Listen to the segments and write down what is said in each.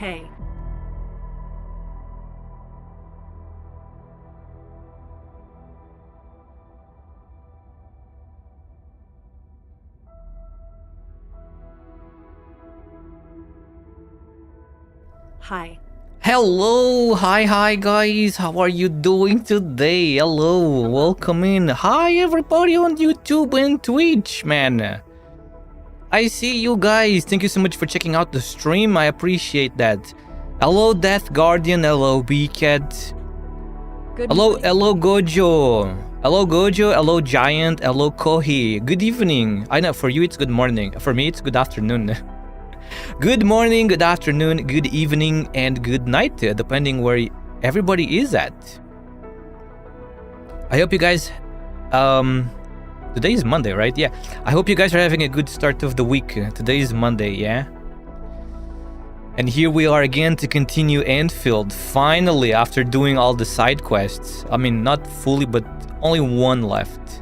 Hey. Hi. Hello, hi guys, how are you doing today? Hello, welcome in. Hi everybody on YouTube and Twitch, man. I see you guys. Thank you so much for checking out the stream. I appreciate that. Hello, Death Guardian. Hello, B-Cat. Hello, Gojo. Hello, Gojo. Hello, Giant. Hello, Kohi. Good evening. I know for you it's good morning. For me it's good afternoon. Good morning, good afternoon, good evening, and good night, depending where everybody is at. I hope you guys, today is Monday, right? Yeah. I hope you guys are having a good start of the week. Today is Monday, yeah? And here we are again to continue Enfield. Finally, after doing all the side quests. I mean, not fully, but only one left.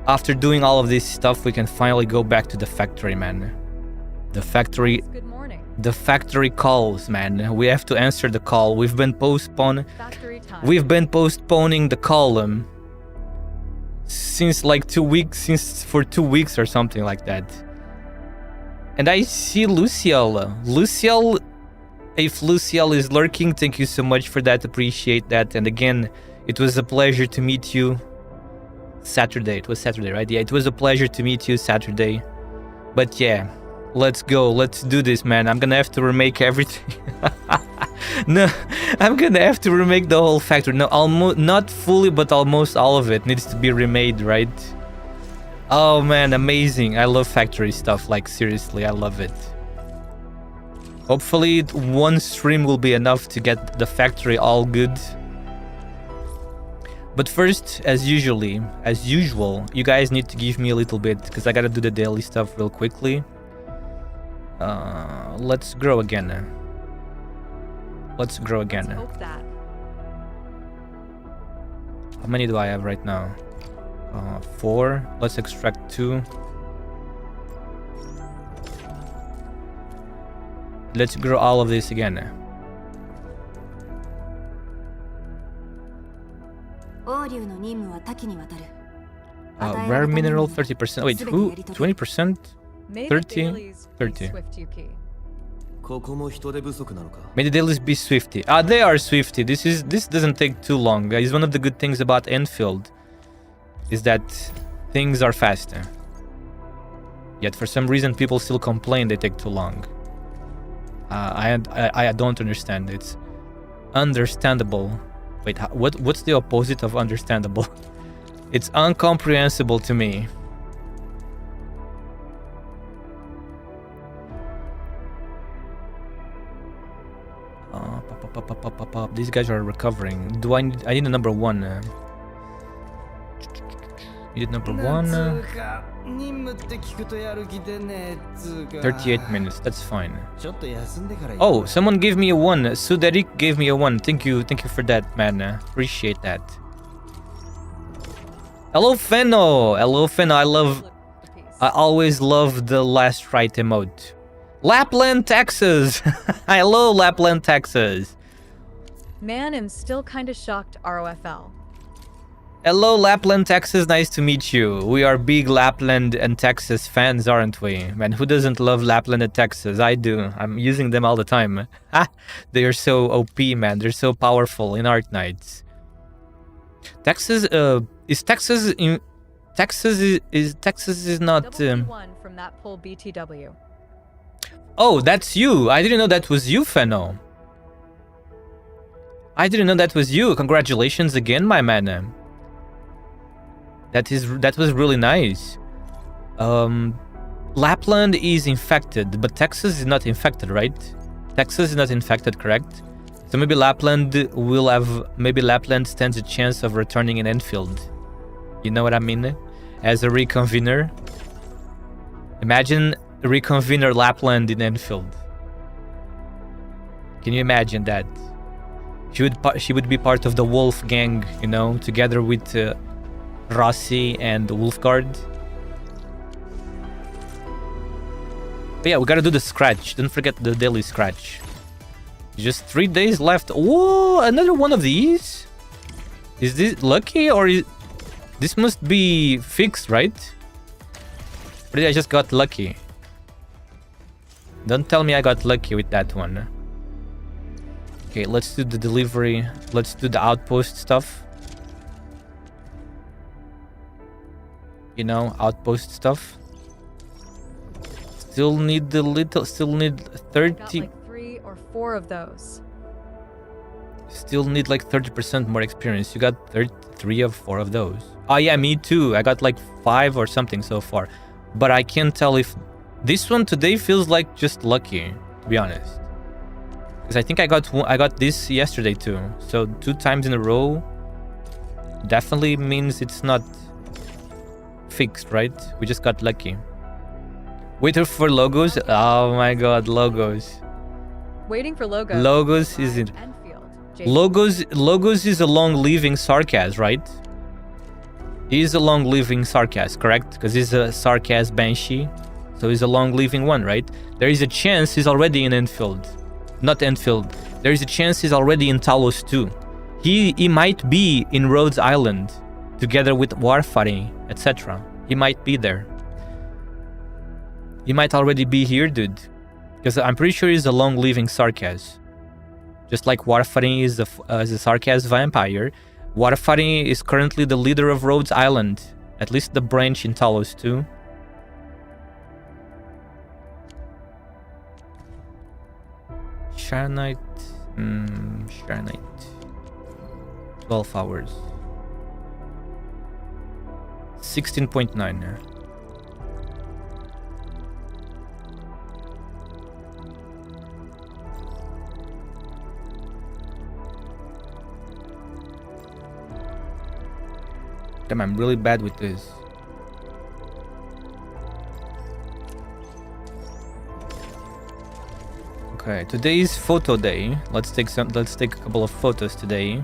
After doing all of this stuff, we can finally go back to the factory, man. The factory. Good morning. The factory calls, man. We have to answer the call. We've been postponing the column since like 2 weeks, for 2 weeks or something like that. And I see Luciel. Luciel, if Luciel is lurking, thank you so much for that. Appreciate that. And again, it was a pleasure to meet you. Saturday. It was Saturday, right? Yeah, it was a pleasure to meet you Saturday. But yeah. Let's go. Let's do this, man. I'm gonna have to remake everything. No, I'm gonna have to remake the whole factory. No, almost not fully, but almost all of it needs to be remade, right? Oh man, amazing. I love factory stuff. Like seriously, I love it. Hopefully one stream will be enough to get the factory all good. But first, as usual, you guys need to give me a little bit because I gotta do the daily stuff real quickly. Let's grow again. Let's grow again. Let's hope that. How many do I have right now? 4. Let's extract 2. Let's grow all of this again. Rare mineral 30%. Wait, who? 20%? 30? 30. May the dailies be swifty. Ah, they are swifty. This doesn't take too long. Guys, one of the good things about Enfield is that things are faster. Yet for some reason people still complain they take too long. I don't understand. It's understandable. Wait, what's the opposite of understandable? It's incomprehensible to me. These guys are recovering. I need a number 1. Need number 1. 38 minutes. That's fine. Oh, someone gave me a 1. Suderik gave me a 1. Thank you for that, man. Appreciate that. Hello, Feno. Hello, Feno. I always love the last right emote. Lapland, Texas. Hello, Lapland, Texas. Man, I'm still kind of shocked, ROFL. Hello, Lapland, Texas. Nice to meet you. We are big Lapland and Texas fans, aren't we? Man, who doesn't love Lapland and Texas? I do. I'm using them all the time. They are so OP, man. They're so powerful in Arknights. Texas is not one from that poll BTW. Oh, that's you. I didn't know that was you, Feno. I didn't know that was you. Congratulations again, my man. That was really nice. Lapland is infected, but Texas is not infected, right? Texas is not infected, correct? So maybe Lapland stands a chance of returning in Enfield. You know what I mean? As a reconvener. Imagine reconvener Lapland in Enfield. Can you imagine that? She would be part of the Wolf gang, you know, together with Rossi and Wolfguard. But yeah, we gotta do the scratch. Don't forget the daily scratch. Just 3 days left. Whoa, another one of these? Is this lucky or is... This must be fixed, right? Or did I just got lucky? Don't tell me I got lucky with that one. Okay, let's do the delivery. Let's do the outpost stuff. You know, outpost stuff. Still need the little... Still need 30... Got like 3 or 4 of those. Still need like 30% more experience. You got 3 or 4 of those. Oh yeah, me too. I got like 5 or something so far. But I can't tell if... This one today feels like just lucky, to be honest. Because I think I got this yesterday too. So 2 times in a row definitely means it's not fixed, right? We just got lucky. Waiting for logos. Oh my god, logos. Waiting for logos. Logos is it? Enfield. Logos is a long-living sarcasm, right? He is a long-living sarcasm, correct? Because he's a sarcasm banshee, so he's a long-living one, right? There is a chance he's already in Enfield. Not Enfield. There is a chance he's already in Talos too. He might be in Rhodes Island, together with Warfarin, etc. He might be there. He might already be here, dude. Because I'm pretty sure he's a long-living sarcasm. Just like Warfarin is a sarcasm vampire, Warfarin is currently the leader of Rhodes Island. At least the branch in Talos too. Sharonite. Sharonite. 12 hours. 16.9. Damn, I'm really bad with this. Okay, today is photo day. Let's take a couple of photos today.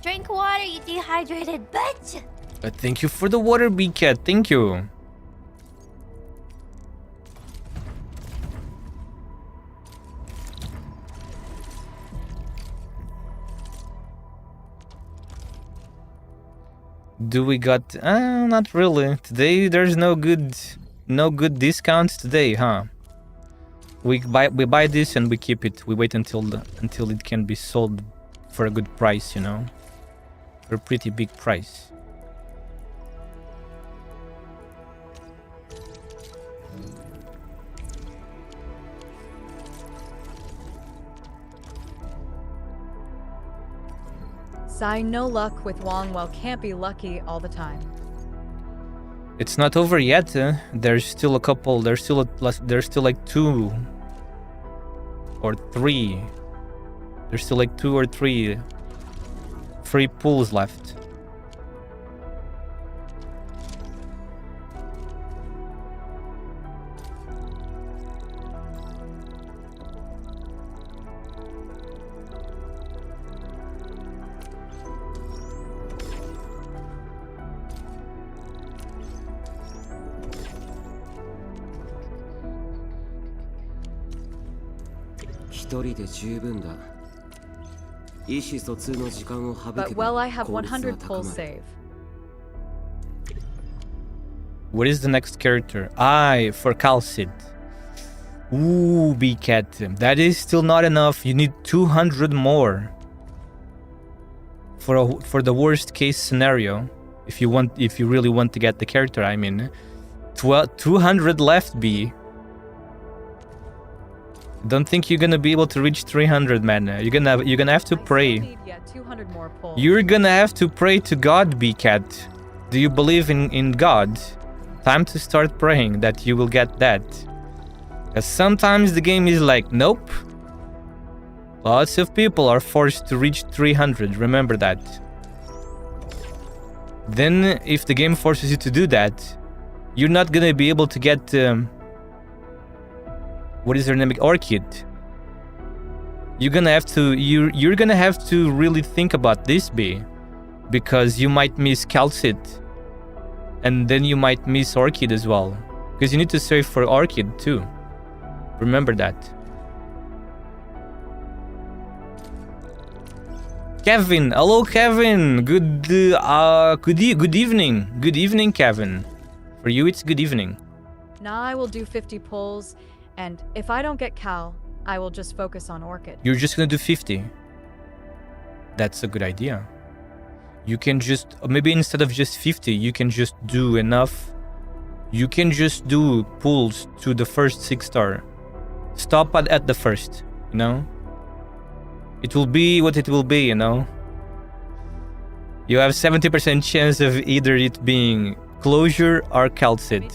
Drink water, you dehydrated bitch! Thank you for the water, big cat. Thank you. Do we got... not really. Today there's no good discounts today, huh? We buy this and we keep it. We wait until it can be sold for a good price, you know, for a pretty big price. Sigh no luck with Wong well can't be lucky all the time. It's not over yet. There's still a couple. There's still like 2 or 3. There's still like 2 or 3 free pools left. But well, I have 100 pulls save. What is the next character? For Calcid. Ooh, B-Cat. That is still not enough. You need 200 more. For the worst case scenario. If you really want to get the character, I mean. 200 left, B. Don't think you're gonna be able to reach 300, man. You're gonna have to pray. Need, 200 more pulls. You're gonna have to pray to God, B-Cat. Do you believe in God? Time to start praying that you will get that. Because sometimes the game is like, nope. Lots of people are forced to reach 300, remember that. Then, if the game forces you to do that, you're not gonna be able to get... what is her name? Orchid. you're gonna have to really think about this, B, because you might miss Calcid, and then you might miss Orchid as well, because you need to save for Orchid too. Remember that. Kevin, hello Kevin. Good evening. Good evening, Kevin. For you, it's good evening. Now I will do 50 pulls, and if I don't get Cal, I will just focus on Orchid. You're just gonna do 50. That's a good idea. You can just, maybe instead of just 50, you can just do enough. You can just do pulls to the first 6-star. Stop at the first, you know? It will be what it will be, you know? You have 70% chance of either it being Closure or Calcid.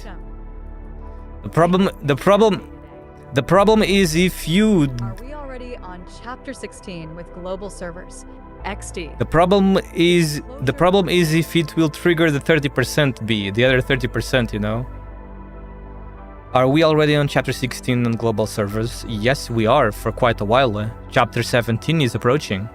The problem is if you... Are we already on chapter 16 with global servers? XD. The problem is if it will trigger the 30% B, the other 30%, you know? Are we already on chapter 16 on global servers? Yes, we are, for quite a while. Chapter 17 is approaching.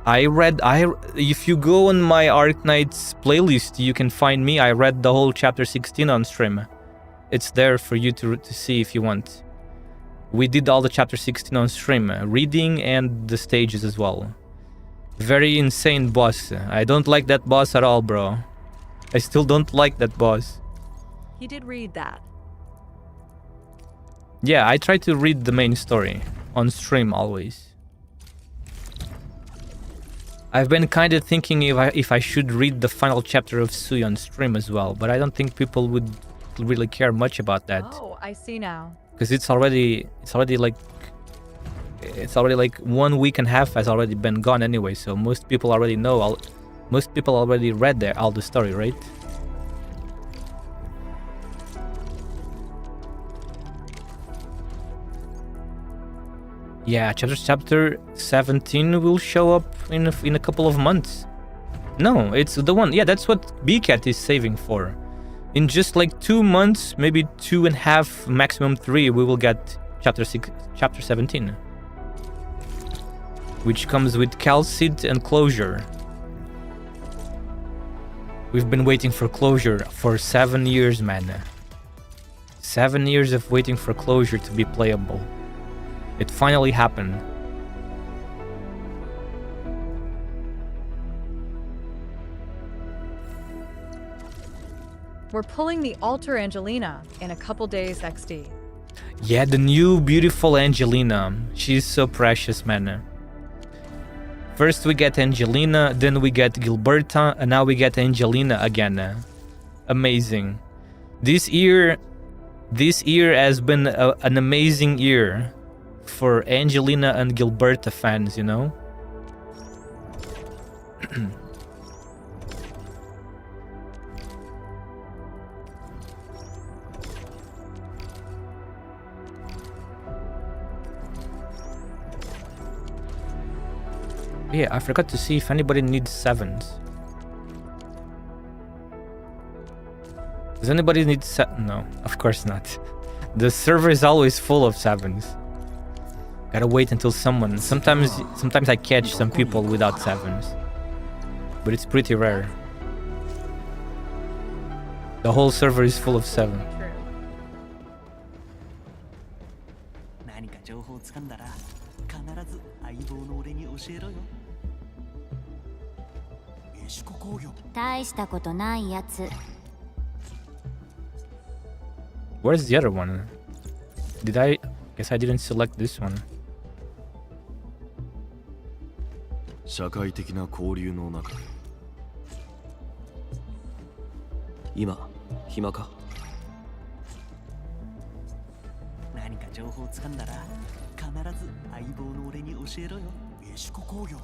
If you go on my Arknights playlist, you can find me. I read the whole chapter 16 on stream. It's there for you to see if you want. We did all the chapter 16 on stream, reading and the stages as well. Very insane boss. I don't like that boss at all, bro. I still don't like that boss. He did read that. Yeah, I try to read the main story on stream always. I've been kind of thinking if I should read the final chapter of Sui on stream as well, but I don't think people would really care much about that. Oh, I see now. Because it's already like 1 week and a half has already been gone anyway, so most people already know most people already read all the story, right? Yeah, chapter 17 will show up in a couple of months. No, it's the one. Yeah, that's what BCAT is saving for. In just like 2 months, maybe 2.5, maximum 3, we will get chapter 17, which comes with Calcid and Closure. We've been waiting for Closure for 7 years, man. 7 years of waiting for Closure to be playable. It finally happened. We're pulling the Alter Angelina in a couple days, XD. Yeah, the new beautiful Angelina. She's so precious, man. First we get Angelina, then we get Gilberta, and now we get Angelina again. Amazing. This year has been an amazing year for Angelina and Gilberta fans, you know? Yeah, I forgot to see if anybody needs 7s. Does anybody need 7? No, of course not. The server is always full of 7s. Gotta wait until someone... Sometimes I catch some people without 7s. But it's pretty rare. The whole server is full of 7. Where's the other one? Guess I didn't select this one. 社会的な交流の中で今暇か何か情報をつかんだら必ず相棒の俺に教えろよエシコ工業の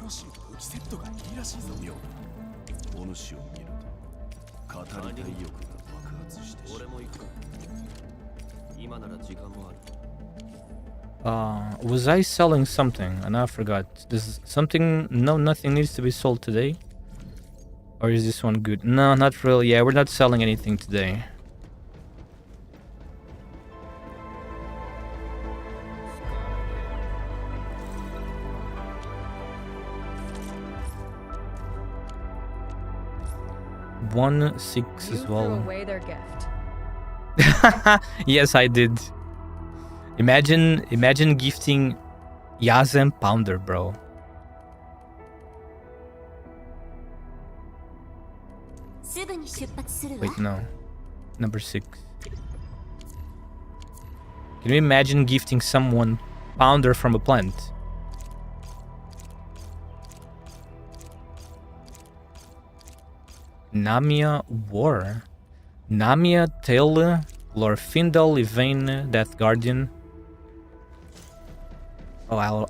新しい武器セットがいいらしいぞ妙お主を見ると語りたい欲が爆発して俺も行く今なら時間もある Was I selling something? And I forgot. There's something... No, nothing needs to be sold today. Or is this one good? No, not really. Yeah, we're not selling anything today. 1-6 You as threw well. away their gift. Yes, I did. Imagine gifting Yazem Pounder, bro. Wait, no. Number 6. Can you imagine gifting someone Pounder from a plant? Namia War. Namia Tail, Glorfindel, Yvain, Death Guardian. Oh,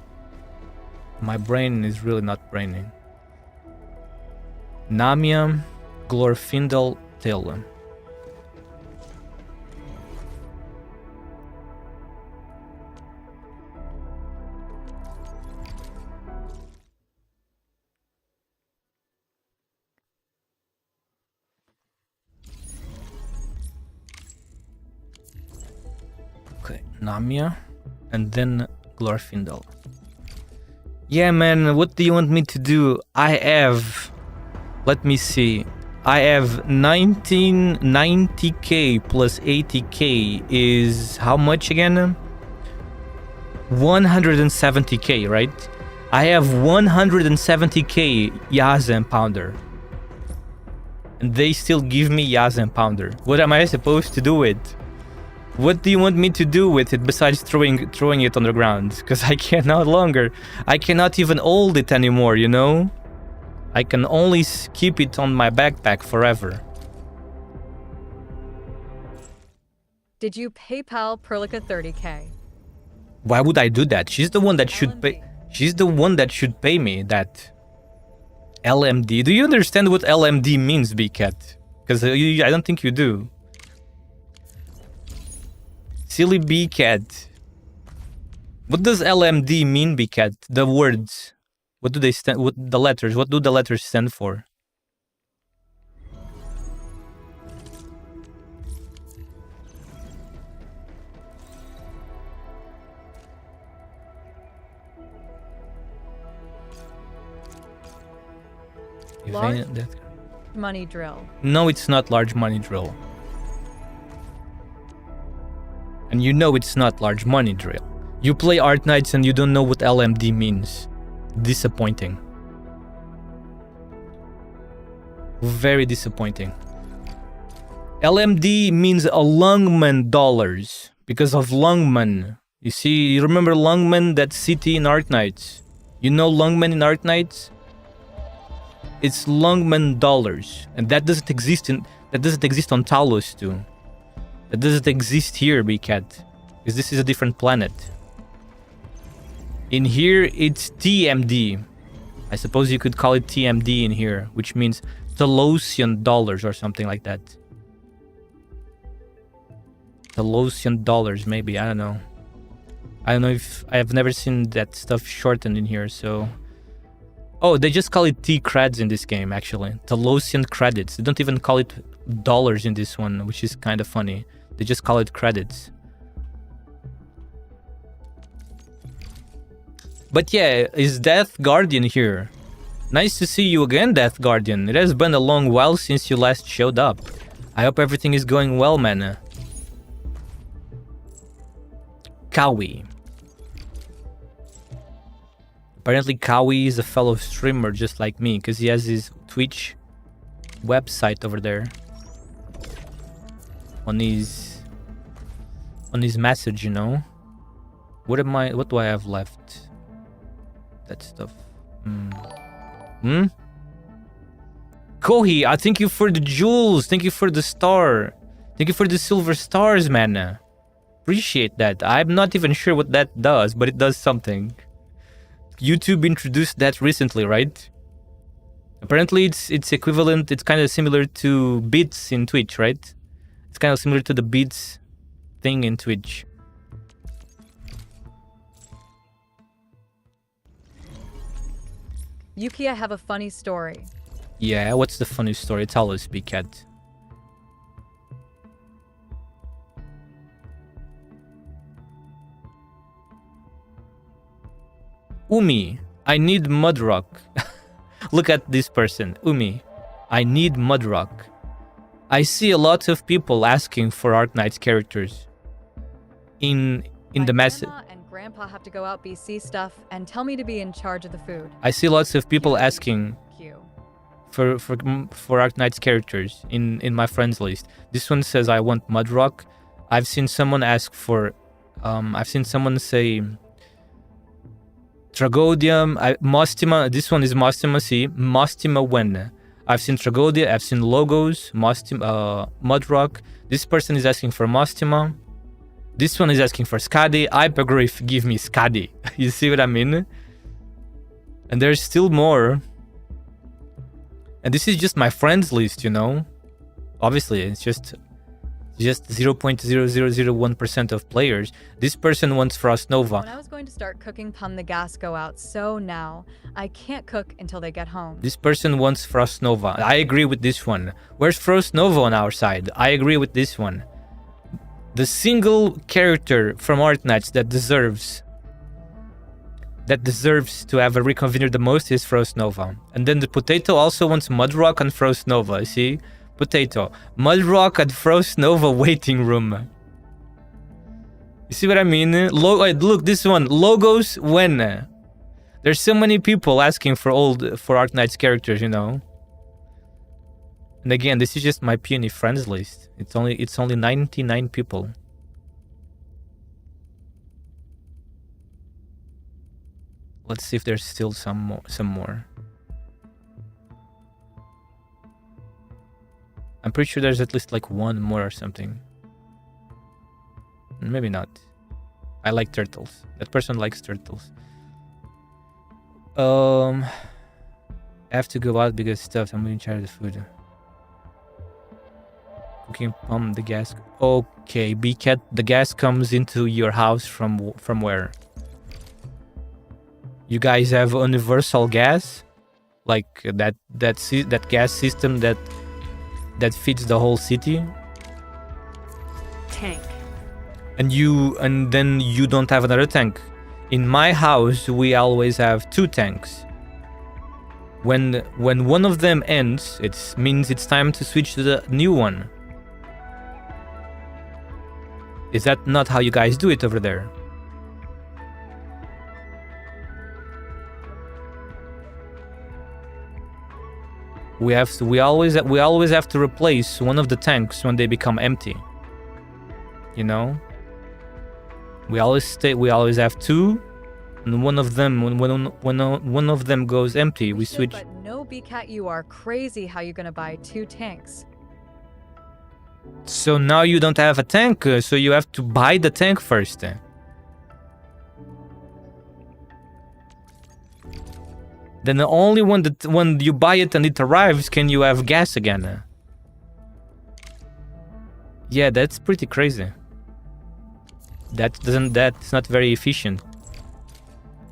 my brain is really not braining. Namia, Glorfindel, Tail. Okay, Namia, and then Glorfindel. Yeah, man, what do you want me to do? I have... Let me see. I have 1990k plus 80k is how much again? 170k, right? I have 170k Yazem Pounder. And they still give me Yazem Pounder. What am I supposed to do with? What do you want me to do with it besides throwing it on the ground? Because I cannot even hold it anymore, you know? I can only keep it on my backpack forever. Did you PayPal Perlica 30k? Why would I do that? She's the one that should pay. She's the one that should pay me that. LMD. Do you understand what LMD means, BCat? Because I don't think you do. Silly BCat. What does LMD mean, BCat? The words. What do they stand? What the letters? What do the letters stand for? Large money drill. No, it's not large money drill. And you know it's not large money drill. You play Arknights and you don't know what LMD means. Disappointing. Very disappointing. LMD means a Lungman dollars. Because of Lungman. You see, you remember Lungman, that city in Arknights? You know Lungman in Arknights? It's Lungman dollars. And that doesn't exist on Talos too. That doesn't exist here, BCat. Because this is a different planet. In here, it's TMD. I suppose you could call it TMD in here, which means Talosian dollars or something like that. Talosian dollars, maybe. I don't know. I don't know if... I have never seen that stuff shortened in here, so... Oh, they just call it T-creds in this game, actually. Talosian credits. They don't even call it dollars in this one, which is kind of funny. They just call it credits. But yeah, is Death Guardian here? Nice to see you again, Death Guardian. It has been a long while since you last showed up. I hope everything is going well, man. Kawi. Apparently Kawi is a fellow streamer just like me, because he has his Twitch website over there. On his message, you know. What do I have left? That stuff. Kohi, I thank you for the jewels. Thank you for the star. Thank you for the silver stars, man. Appreciate that. I'm not even sure what that does, but it does something. YouTube introduced that recently, right? Apparently it's equivalent, it's kind of similar to bits in Twitch, right? It's kind of similar to the bits thing in Twitch. Yuki, I have a funny story. Yeah, what's the funny story? Tell us, BCat. Umi, I need mud rock. Look at this person, Umi. I need Mudrock. I see a lot of people asking for ARKNIGHTS characters in the message. Grandma and Grandpa have to go out BC stuff and tell me to be in charge of the food. I see lots of people asking Cute. for ARKNIGHTS characters in my friends list. This one says I want Mudrock. I've seen someone ask for I've seen someone say Tragodium, Mostima. This one is Mostima. See, Mostima when. I've seen Tragodia, I've seen Logos, Mostima, Mudrock. This person is asking for Mostima. This one is asking for Skadi. Hypergriff, give me Skadi. You see what I mean? And there's still more. And this is just my friends list, you know? Obviously, it's just 0.0001% of players. This person wants Frost Nova. When I was going to start cooking, Pum the gas go out, so now I can't cook until they get home. This person wants Frost Nova. I agree with this one. Where's Frost Nova on our side? I agree with this one. The single character from ARKNIGHTS that deserves to have a reconvener the most is Frost Nova. And then the potato also wants Mudrock and Frost Nova, see? Potato, Mudrock and Frost Nova waiting room. You see what I mean? Look, this one, Logos when. There's so many people asking for ARKNIGHTS characters, you know. And again, this is just my puny friends list. It's only 99 people. Let's see if there's still some more. I'm pretty sure there's at least like one more or something. Maybe not. I like turtles. That person likes turtles. I have to go out because stuff. I'm in charge of the food. Cooking pump the gas. Okay, B-Cat, the gas comes into your house from where? You guys have universal gas? Like that gas system that feeds the whole city? Tank. And then you don't have another tank. In my house, we always have 2 tanks. When one of them ends, it means it's time to switch to the new one. Is that not how you guys do it over there? We always have to replace one of the tanks when they become empty. You know? We always have 2, and one of them when one of them goes empty, we switch. But no, B-Cat, you are crazy. How you gonna buy 2 tanks? So now you don't have a tank, so you have to buy the tank first. Then only when you buy it and it arrives can you have gas again. Yeah, that's pretty crazy. That's not very efficient.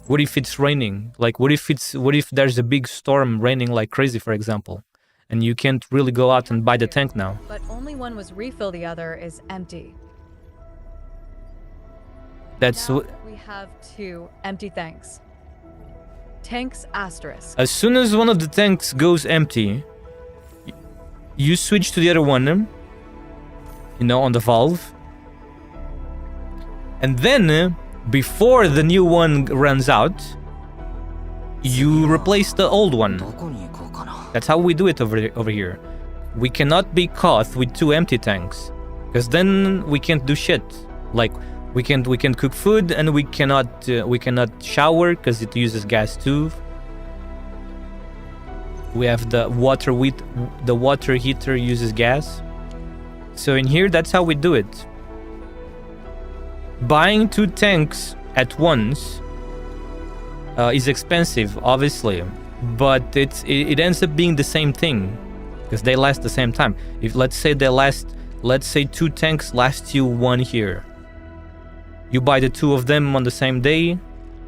What if it's raining? Like what if there's a big storm raining like crazy, for example, and you can't really go out and buy the tank now? But only one was refill, the other is empty. That's now we have 2 empty tanks. Tanks asterisk. As soon as one of the tanks goes empty, you switch to the other one, you know, on the valve. And then, before the new one runs out, you replace the old one. That's how we do it over here. We cannot be caught with 2 empty tanks, because then we can't do shit. Like, we can cook food, and we cannot shower because it uses gas too. We have the water heater uses gas. So in here, that's how we do it. Buying 2 tanks at once is expensive, obviously, but it ends up being the same thing because they last the same time. If let's say 2 tanks last you 1 year. You buy the 2 of them on the same day,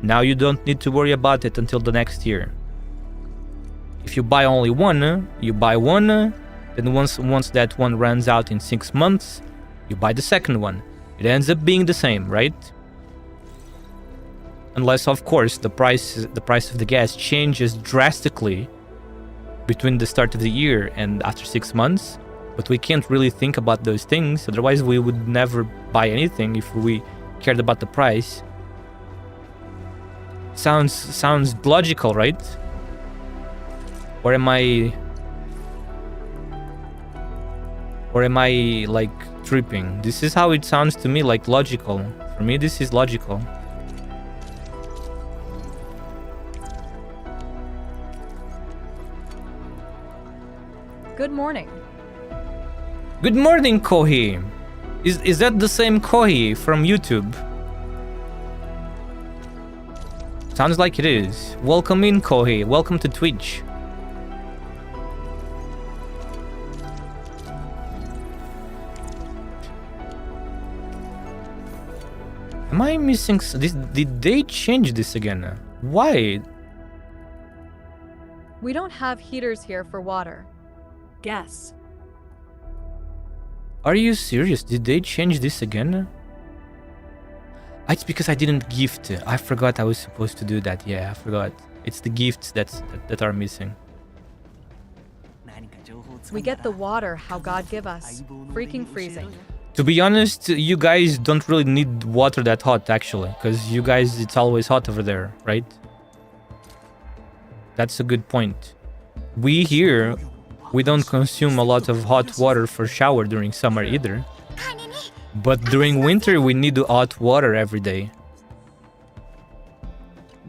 now you don't need to worry about it until the next year. If you buy only 1, you buy 1, then once that one runs out in 6 months, you buy the second one. It ends up being the same, right? Unless, of course, the price of the gas changes drastically between the start of the year and after 6 months, but we can't really think about those things. Otherwise, we would never buy anything if we cared about the price. Sounds logical, right? Or am I like tripping? This is how it sounds to me, like logical. For me, this is logical. Good morning. Good morning, Kohi. Is that the same Kohi from YouTube? Sounds like it is. Welcome in, Kohi. Welcome to Twitch. Am I missing this? Did they change this again? Why? We don't have heaters here for water. Guess. Are you serious? Did they change this again? It's because I didn't gift. I forgot I was supposed to do that. Yeah, I forgot. It's the gifts that are missing. We get the water how God give us. Freaking freezing. To be honest, you guys don't really need water that hot, actually, because you guys, it's always hot over there, right? That's a good point. We here, we don't consume a lot of hot water for shower during summer either. But during winter, we need hot water every day.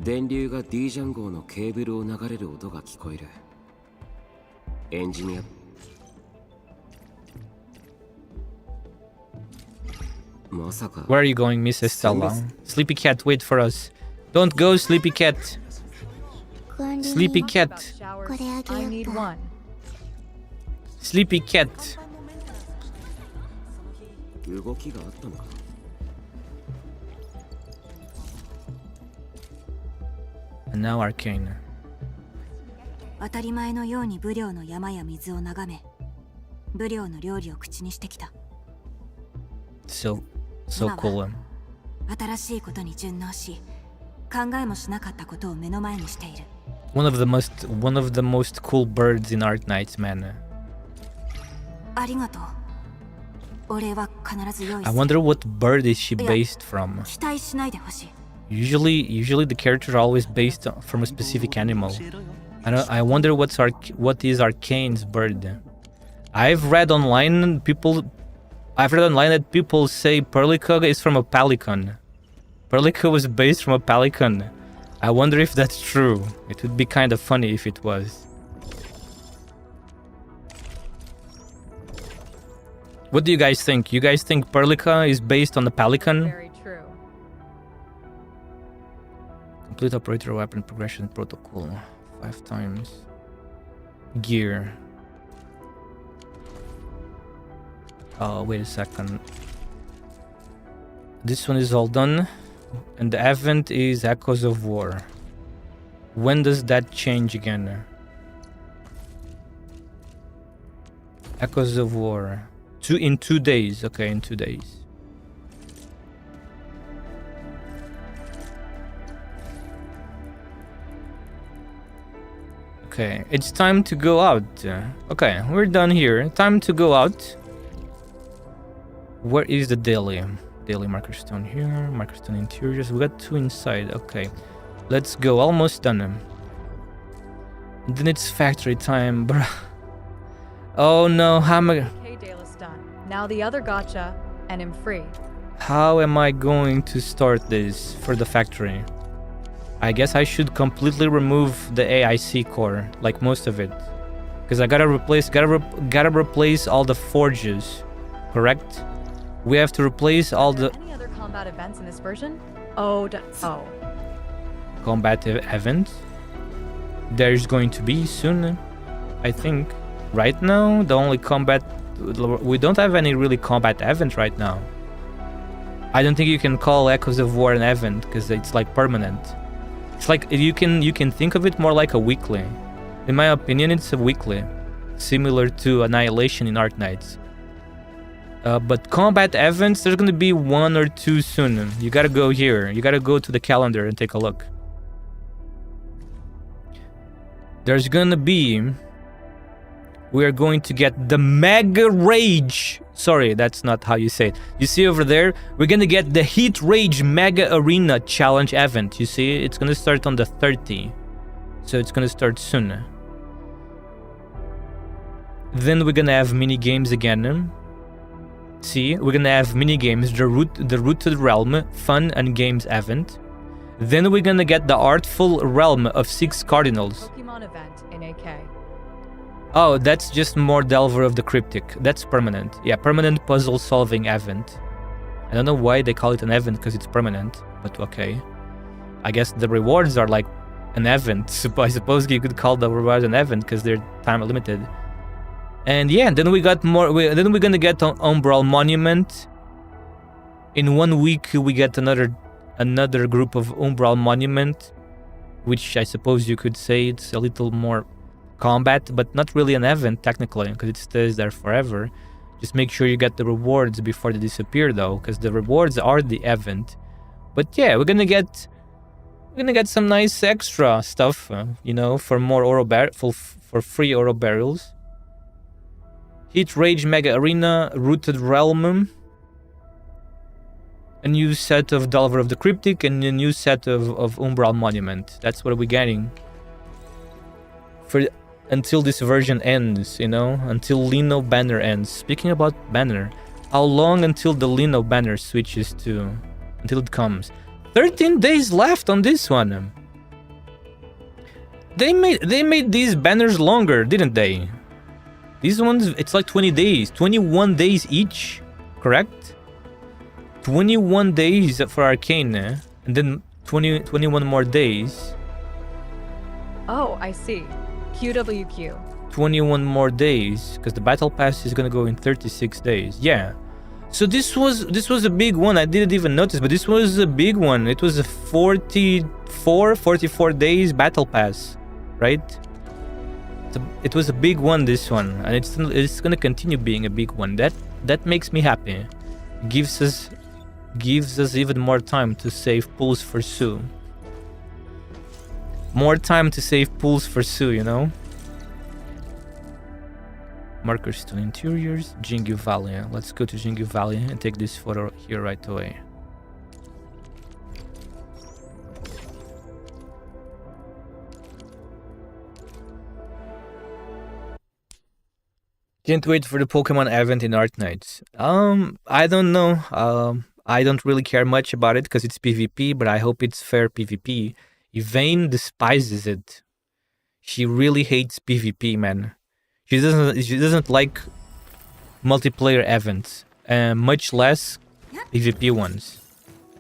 電流が D ジャン号のケーブルを流れる音が聞こえる。エンジニア。まさか。 Where are you going, Miss Estella? Sleepy cat, wait for us. Don't go, Sleepy cat. Sleepy cat. Showers. I need one. Sleepy cat. 動きがあったのか。 And now Arcane. 当たり前のように武領の山や水を眺め、武領の料理を口にしてきた。So cool. 新しいことに順応し、考えもしなかったことを目の前にしている。One of the most cool birds in ARKNIGHTS, man. ありがとう。俺は必ず用意する。I wonder what bird is she based from? 期待しないでほしい。Usually the characters are always based from a specific animal. I wonder what is Arcane's bird. I've read online that people say Perlica is from a pelican. Perlica was based from a pelican. I wonder if that's true. It would be kind of funny if it was. What do you guys think? You guys think Perlica is based on the pelican? Very true. Complete operator weapon progression protocol. 5 times. Gear. Oh, wait a second. This one is all done. And the event is Echoes of War. When does that change again? Echoes of War. In 2 days. Okay, in 2 days. Okay, it's time to go out. Okay, we're done here. Time to go out. Where is the daily? Daily marker stone here. Marker stone interiors. We got 2 inside. Okay, let's go. Almost done. And then it's factory time, bruh. Oh no, how am I... Okay, Dale is done. Now the other gotcha, and I'm free. How am I going to start this for the factory? I guess I should completely remove the AIC core, like most of it, because I gotta replace all the forges, correct? We have to replace all the Any other combat events in this version? combat events. There's going to be soon, I think. Right now, the only combat, we don't have any really combat event right now. I don't think you can call Echoes of War an event because it's like permanent. It's like you can think of it more like a weekly. In my opinion, it's a weekly, similar to Annihilation in ARKNIGHTS. But combat events, there's gonna be 1 or 2 soon. You gotta go here. You gotta go to the calendar and take a look. There's gonna be we are going to get the Mega Rage. Sorry, that's not how you say it. You see over there, we're gonna get the Heat Rage Mega Arena Challenge event. You see, it's gonna start on the 30th. So it's gonna start soon. Then we're gonna have mini games again. See, we're gonna have mini games, the Rooted Realm Fun and Games event. Then we're gonna get the Artful Realm of 6 Cardinals. Pokemon event in AK. Oh, that's just more Delver of the Cryptic. That's permanent. Yeah, permanent puzzle solving event. I don't know why they call it an event because it's permanent, but okay. I guess the rewards are like an event. I suppose you could call the rewards an event because they're time limited. And yeah, then we got more. Then we're gonna get an Umbral Monument. In 1 week, we get another group of Umbral Monument, which I suppose you could say it's a little more combat, but not really an event technically, because it stays there forever. Just make sure you get the rewards before they disappear, though, because the rewards are the event. But yeah, we're gonna get some nice extra stuff, you know, for more for free oro barrels. Heat Rage Mega Arena, Rooted Realm, a new set of Delver of the Cryptic, and a new set of Umbral Monument. That's what we're getting for until this version ends, you know, until Lino Banner ends. Speaking about Banner, how long until the Lino Banner switches to, until it comes? 13 days left on this one. They made these banners longer, didn't they? These ones, it's like 20 days, 21 days each, correct? 21 days for Arcane, and then 21 more days. Oh, I see. QWQ. 21 more days, because the battle pass is gonna go in 36 days. Yeah. So this was a big one. I didn't even notice, but this was a big one. It was a 44 days battle pass, right? It was a big one, this one, and it's gonna continue being a big one. That makes me happy. Gives us even more time to save pools for Sue. More time to save pools for Sue, you know? Markers to interiors, Jingu Valley. Let's go to Jingu Valley and take this photo here right away. Can't wait for the Pokemon event in Arknights. I don't know. I don't really care much about it because it's PvP, but I hope it's fair PvP. Yvain despises it. She really hates PvP, man. She doesn't like multiplayer events, much less PvP ones.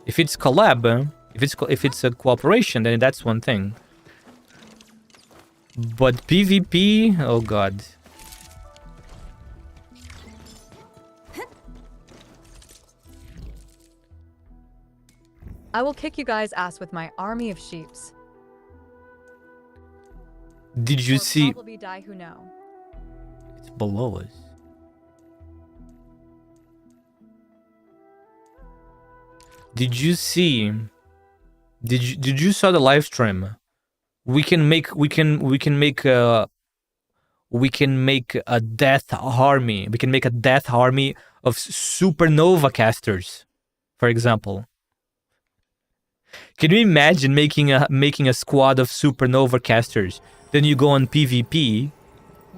If it's collab, if it's a cooperation, then that's one thing. But PvP, oh god. I will kick you guys' ass with my army of sheeps. Did you Or see? probably die who know. It's below us. Did you see? Did you saw the live stream? We can make a death army. We can make a death army of supernova casters, for example. Can you imagine making a squad of supernova casters? Then you go on PvP.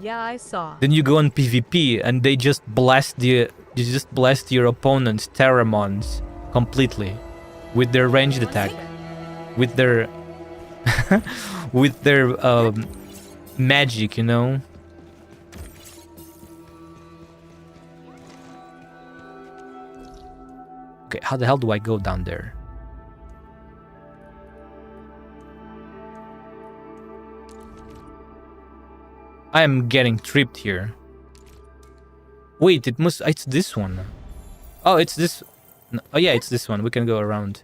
Yeah, I saw. Then you go on PvP and they just blast your opponent's Terramons completely with their ranged attack, with their magic, you know. Okay, how the hell do I go down there? I am getting tripped here. Wait, it's this one. Oh, it's this. No, oh yeah, it's this one. We can go around.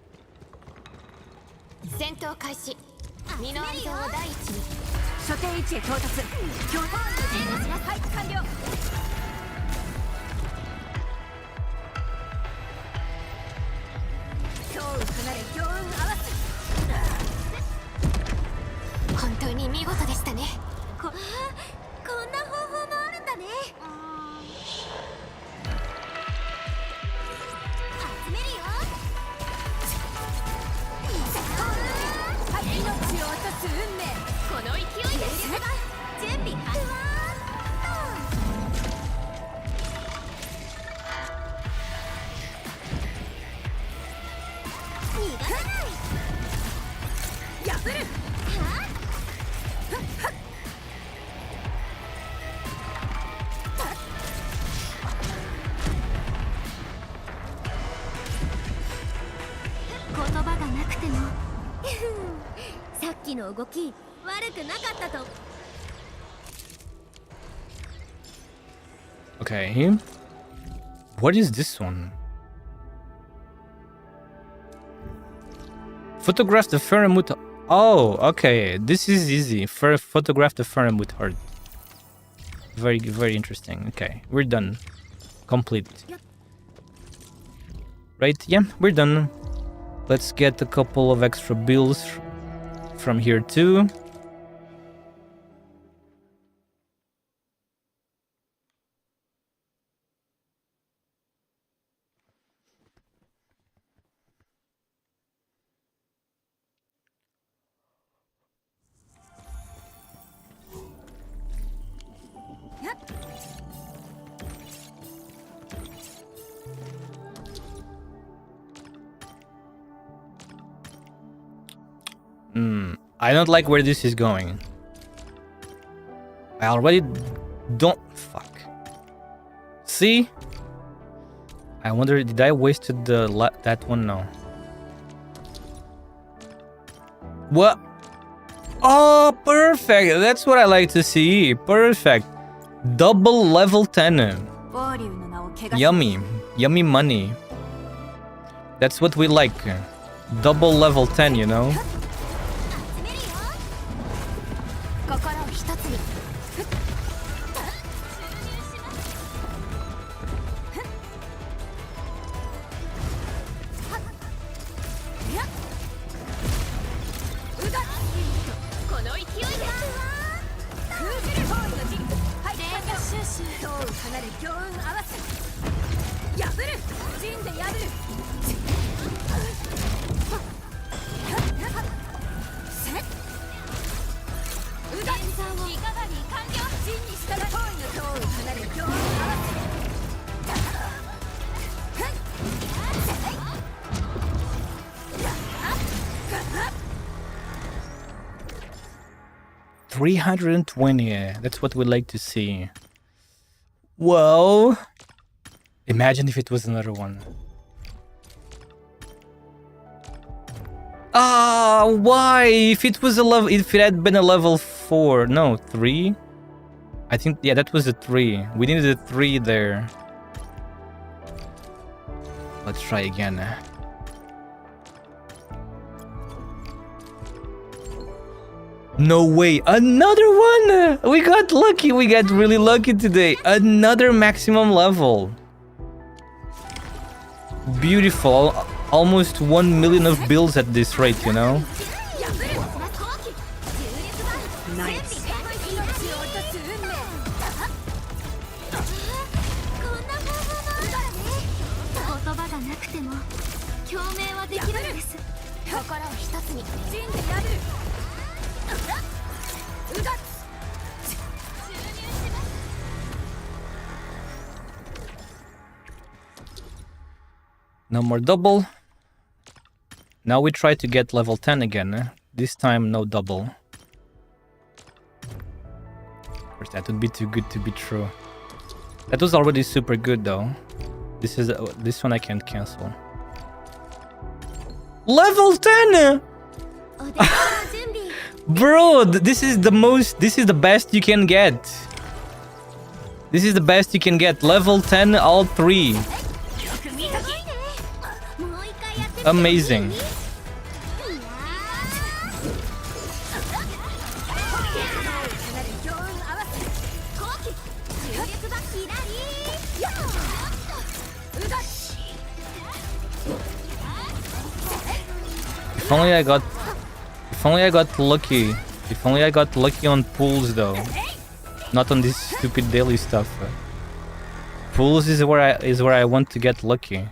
の動き悪くなかったと。 Okay. What is this one? Photograph the Faramut. Oh, okay. This is easy. Photograph the Faramut heart. Very, very interesting. Okay, we're done. Complete. Right? Yeah, we're done. Let's get a couple of extra bills from here too. I don't like where this is going. I already don't... Fuck. See? I wonder, did I wasted that one? No. What? Oh, perfect. That's what I like to see. Perfect. Double level 10. Yummy. Yummy money. That's what we like. Double level 10, you know? $320. That's what we like to see. Whoa. Imagine if it was another one. Ah, why? If it was a level, if it had been a level 4, no, 3. I think, yeah, that was a 3. We needed a 3 there. Let's try again. No way, another one! We got lucky, we got really lucky today. Another maximum level. Beautiful, almost 1 million of bills at this rate, you know? No more double. Now we try to get level 10 again. This time no double. Of course, that would be too good to be true. That was already super good though. This one I can't cancel. Level 10! Bro, this is the best you can get. This is the best you can get. Level 10, all 3. Amazing. If only I got lucky. If only I got lucky on pools though. Not on this stupid daily stuff. Pools is where I want to get lucky.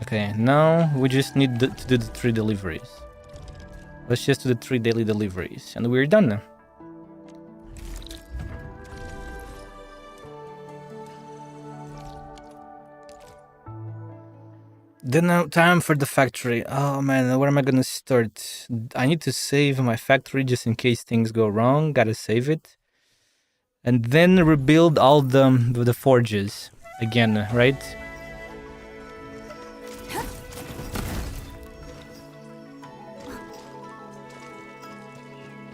Okay, now we just need to do the 3 deliveries. Let's just do the 3 daily deliveries and we're done. Then now time for the factory. Oh man, where am I gonna start? I need to save my factory just in case things go wrong. Gotta save it. And then rebuild all the forges. again, right?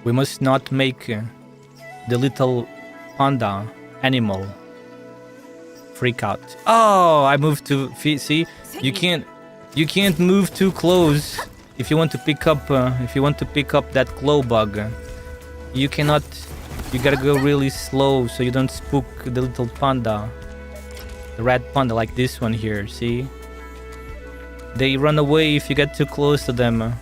We must not make the little panda animal freak out. Oh, I moved too. See, you can't move too close if you want to pick up that glow bug. You cannot. You gotta go really slow so you don't spook the little panda, the red panda like this one here. See, they run away if you get too close to them.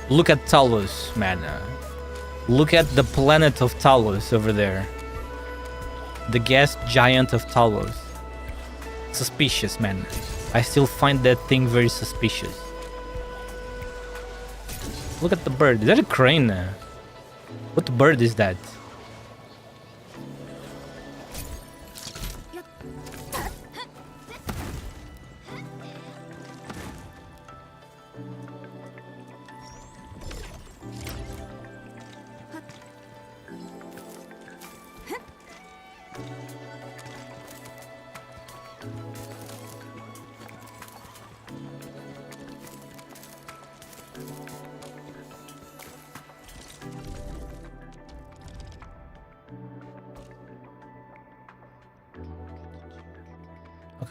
Look at Talos, man. Look at the planet of Talos over there. The gas giant of Talos. Suspicious, man. I still find that thing very suspicious. Look at the bird. Is that a crane? What bird is that?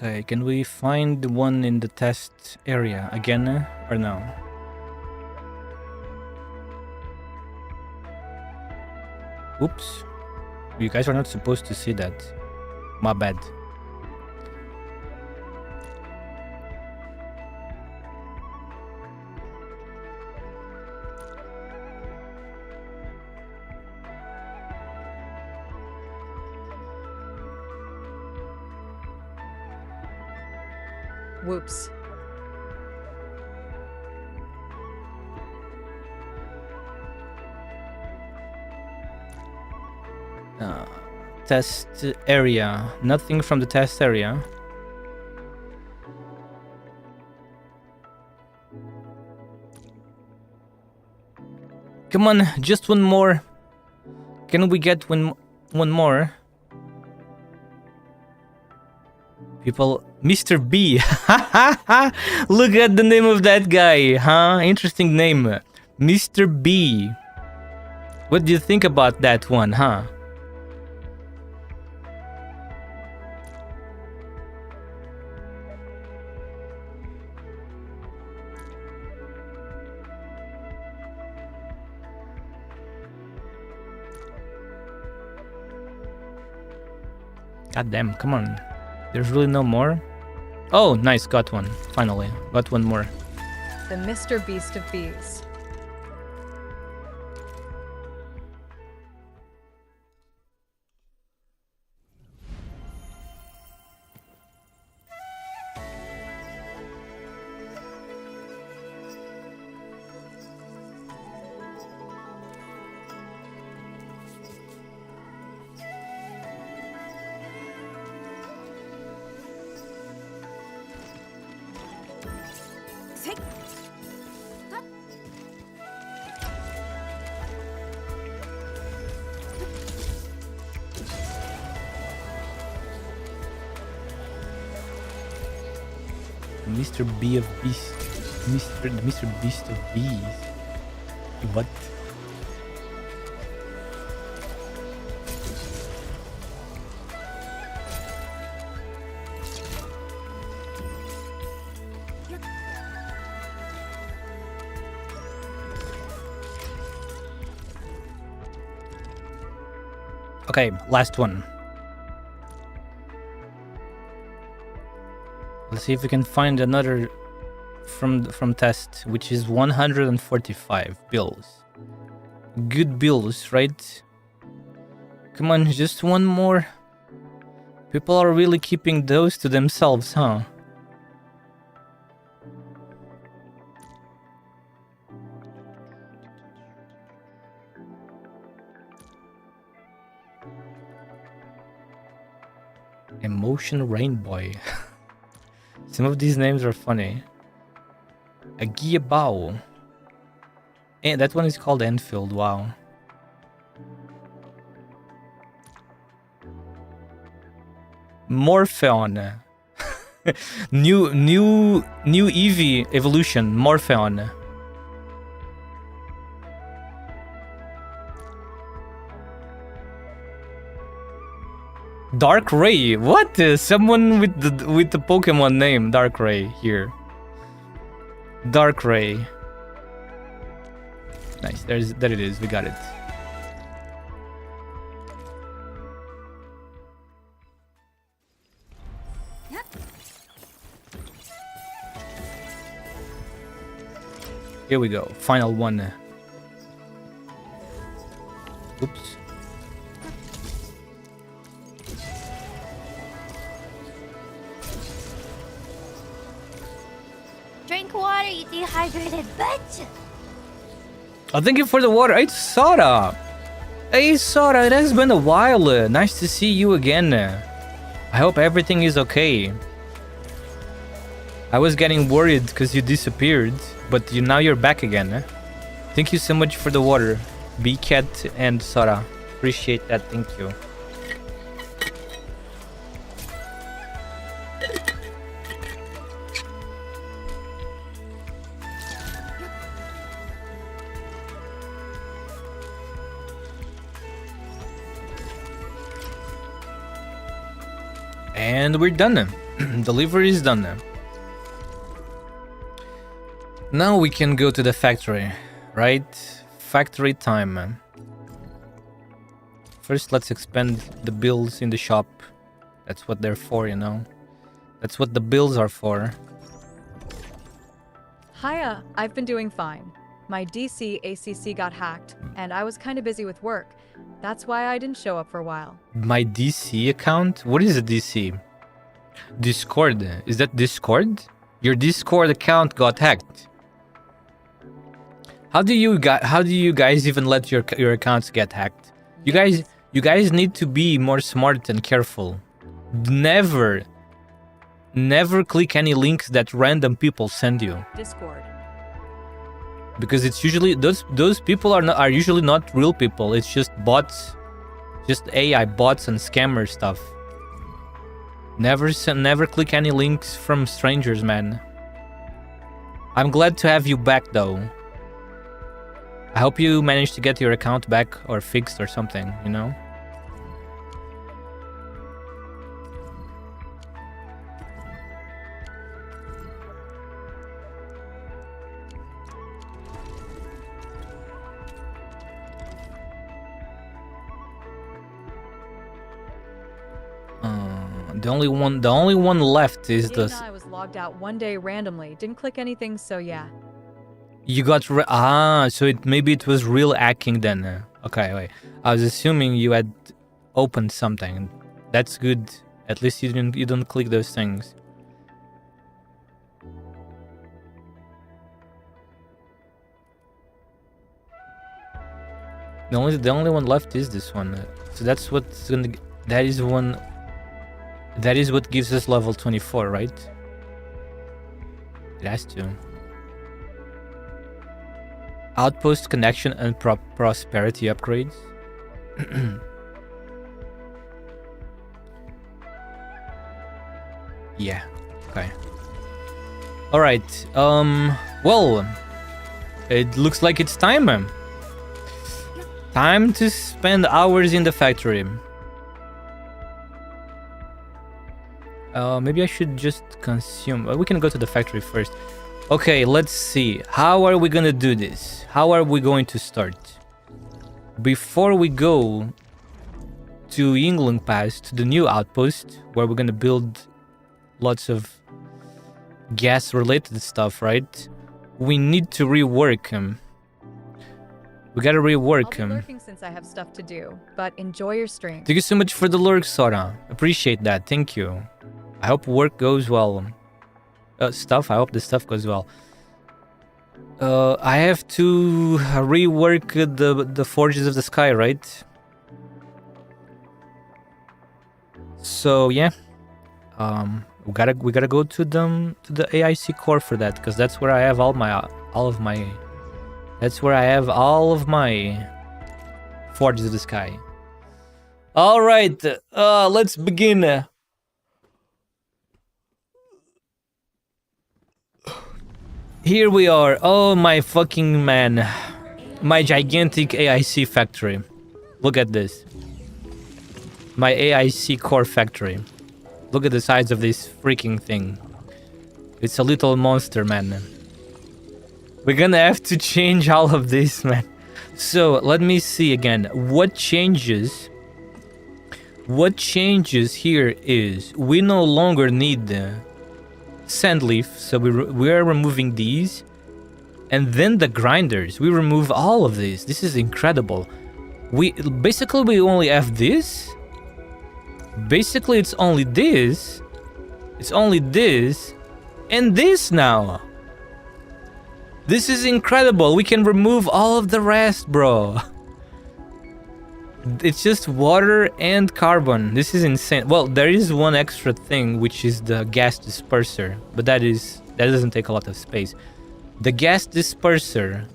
Okay, can we find one in the test area again or no? Oops. You guys are not supposed to see that. My bad. Whoops. Test area. Nothing from the test area. Come on, just one more. Can we get one more? People, Mr. B. Look at the name of that guy, huh? Interesting name. Mr. B. What do you think about that one, huh? God damn, come on. There's really no more? Oh, nice, got one. Finally, got one more. The Mr. Beast of Bees. Mr. B of Beast. Mr. Beast of Bees. What? Okay, last one. Let's see if we can find another from test, which is 145 bills. Good bills, right? Come on, just one more. People are really keeping those to themselves, huh? Emotion Rainbow. Some of these names are funny. A Giabao. And that one is called Enfield. Wow. Morpheon. new Eevee evolution. Morpheon. Dark Ray. What? Someone with the Pokemon name Dark Ray here. Dark Ray. Nice. There it is. We got it. Here we go. Final one. Oops. Drink water, you dehydrated bitch! Oh, thank you for the water. Hey, Sora. Hey, Sora. It has been a while. Nice to see you again. I hope everything is okay. I was getting worried because you disappeared, but now you're back again. Thank you so much for the water, B-Cat and Sora. Appreciate that. Thank you. And we're done. Delivery is done. Now we can go to the factory, right? Factory time. First, let's expand the bills in the shop. That's what they're for, you know. That's what the bills are for. Hiya, I've been doing fine. My DC ACC got hacked, and I was kind of busy with work. That's why I didn't show up for a while. My DC account? What is a DC? Discord. Is that Discord? Your Discord account got hacked. How do you guys even let your accounts get hacked? You guys need to be more smart and careful. Never click any links that random people send you. Discord. Because it's usually those people are usually not real people. It's just bots, just AI bots and scammer stuff. Never click any links from strangers, man. I'm glad to have you back though. I hope you managed to get your account back or fixed or something, you know? The only one left is the. I was logged out one day randomly. Didn't click anything, so yeah. You got so maybe it was real hacking then. Okay, wait. I was assuming you had opened something. That's good. At least you don't click those things. The only one left is this one. So that's what's gonna. That is what gives us level 24, right? It has to. Outpost connection and prosperity upgrades. Yeah. Okay. All right. Well, it looks like it's time. Time to spend hours in the factory. Maybe I should just consume. We can go to the factory first. Okay, let's see. How are we gonna do this? How are we going to start? Before we go to England Pass, to the new outpost, where we're gonna build lots of gas-related stuff, right? We need to rework him. We gotta rework him. I'll be lurking since I have stuff to do, but enjoy your stream. Thank you so much for the lurk, Sora. Appreciate that. Thank you. I hope work goes well. I hope the stuff goes well. I have to rework the Forges of the Sky, right? So yeah. We gotta go to the AIC core for that, because that's where I have all of my Forges of the Sky. All right, let's begin. Here we are. Oh my fucking man, my gigantic AIC factory. Look at this. My AIC core factory. Look at the size of this freaking thing. It's a little monster, man. We're gonna have to change all of this, man. So, let me see again. What changes here is we no longer need the sand leaf, so we are removing these. And then the grinders. We remove all of these. This is incredible. We only have this. Basically, it's only this. It's only this. And this now. This is incredible. We can remove all of the rest, bro. It's just water and carbon. This is insane. Well, there is one extra thing, which is the gas disperser. But that doesn't take a lot of space. The gas disperser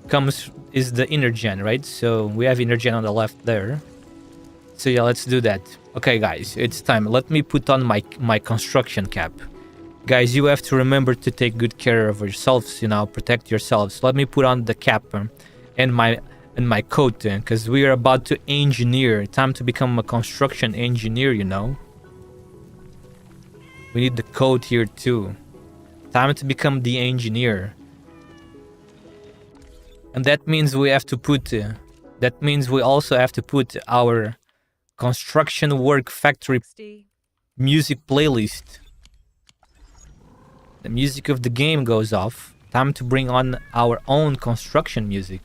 is the inner gen, right? So we have inner gen on the left there. So yeah, let's do that. Okay, guys, it's time. Let me put on my construction cap. Guys, you have to remember to take good care of yourselves, you know, protect yourselves. Let me put on the cap and my coat, because we are about to engineer. Time to become a construction engineer, you know. We need the coat here too. Time to become the engineer. And that means we have to put... that means we also have to put our construction work factory music playlist. The music of the game goes off. Time to bring on our own construction music.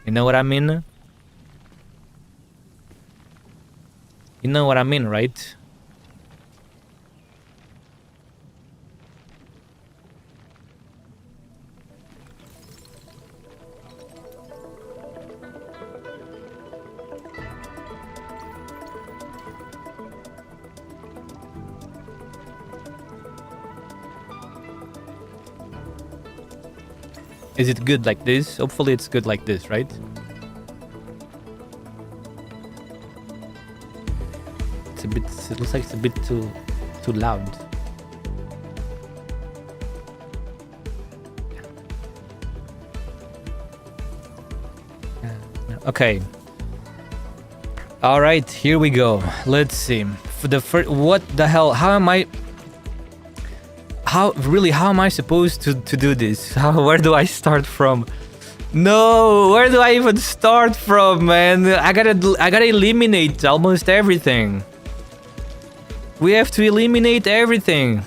You know what I mean? You know what I mean, right? Is it good like this? Hopefully it's good like this, right? It looks like it's a bit too loud. Okay. All right, here we go. Let's see. For the first, what the hell? How am I supposed to do this? Where do I start from? No, where do I even start from, man? I gotta eliminate almost everything. We have to eliminate everything.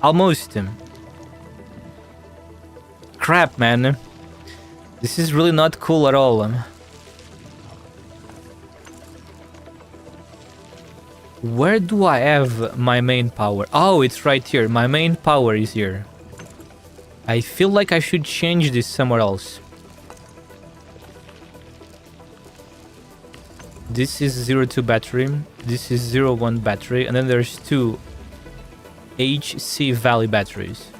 Almost. Crap, man. This is really not cool at all. Where do I have my main power? Oh, it's right here. My main power is here. I feel like I should change this somewhere else. This is 02 battery. This is 01 battery. And then there's two HC Valley batteries.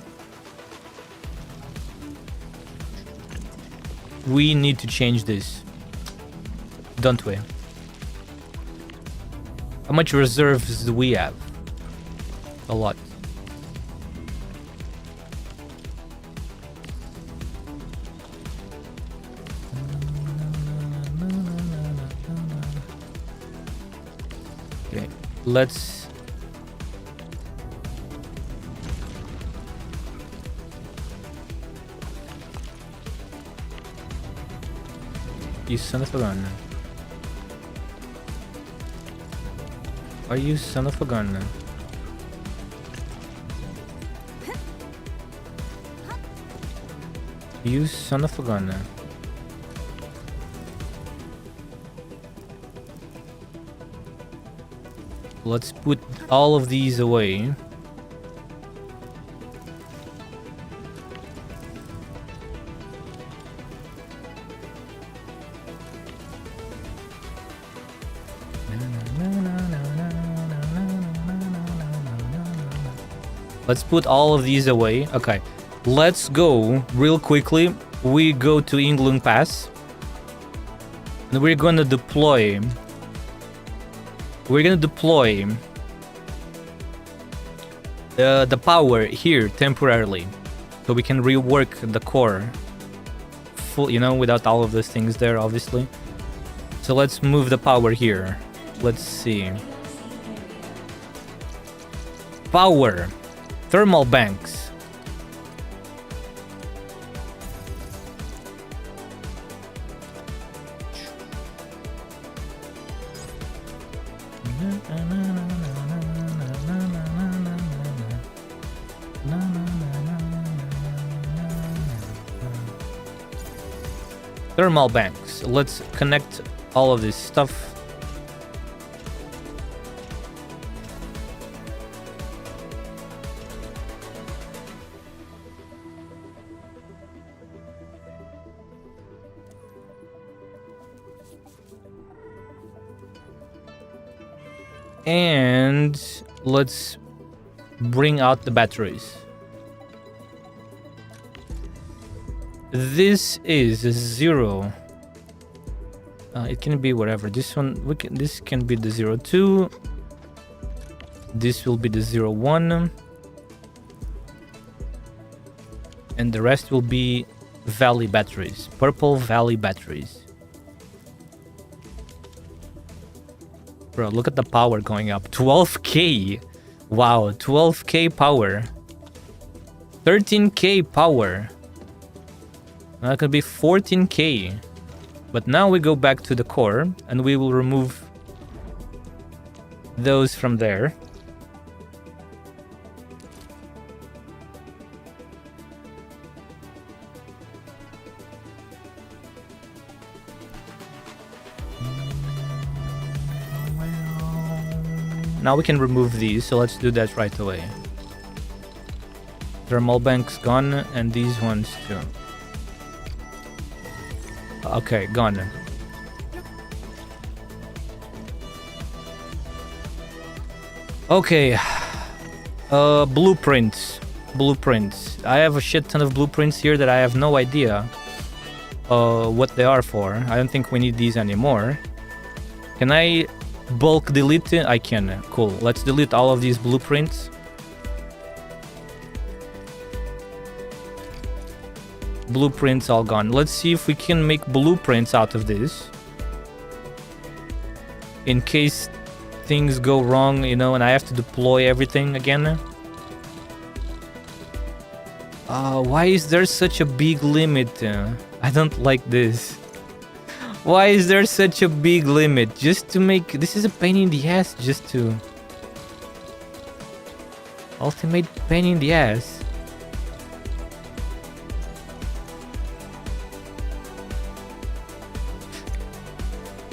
We need to change this. Don't we? How much reserves do we have? A lot. Okay, let's... You son of a gun. Are you son of a gun? You son of a gun. Let's put all of these away. Let's put all of these away. Okay, let's go real quickly. We go to England Pass. And we're gonna deploy. The power here temporarily, so we can rework the core full, you know, without all of those things there, obviously. So let's move the power here. Let's see. Power. Thermal banks. Thermal banks. Let's connect all of this stuff. And let's bring out the batteries. This is a 0. It can be whatever. This one, this can be the 02. This will be the 01. And the rest will be Valley batteries. Purple Valley batteries. Bro, look at the power going up. 12k. Wow, 12k power. 13k power. That could be 14k. But now we go back to the core and we will remove those from there. Now we can remove these, so let's do that right away. Thermal bank's gone, and these ones too. Okay, gone. Okay. Blueprints. I have a shit ton of blueprints here that I have no idea what they are for. I don't think we need these anymore. Can I bulk delete it? I can. Cool. Let's delete all of these blueprints. Blueprints all gone. Let's see if we can make blueprints out of this. In case things go wrong, you know, and I have to deploy everything again. Why is there such a big limit? I don't like this. Why is there such a big limit? Just to make... This is a pain in the ass just to... Ultimate pain in the ass.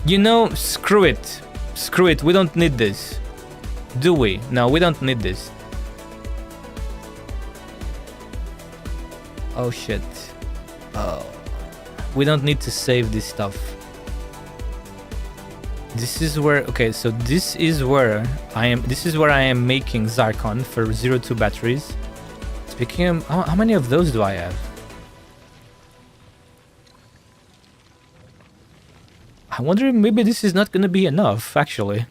You know, screw it. Screw it, we don't need this. Do we? No, we don't need this. Oh shit. Oh. We don't need to save this stuff. This is where... Okay, so this is where I am... This is where I am making Zarkon for 02 batteries. Speaking of... How many of those do I have? I wonder if maybe this is not gonna be enough, actually.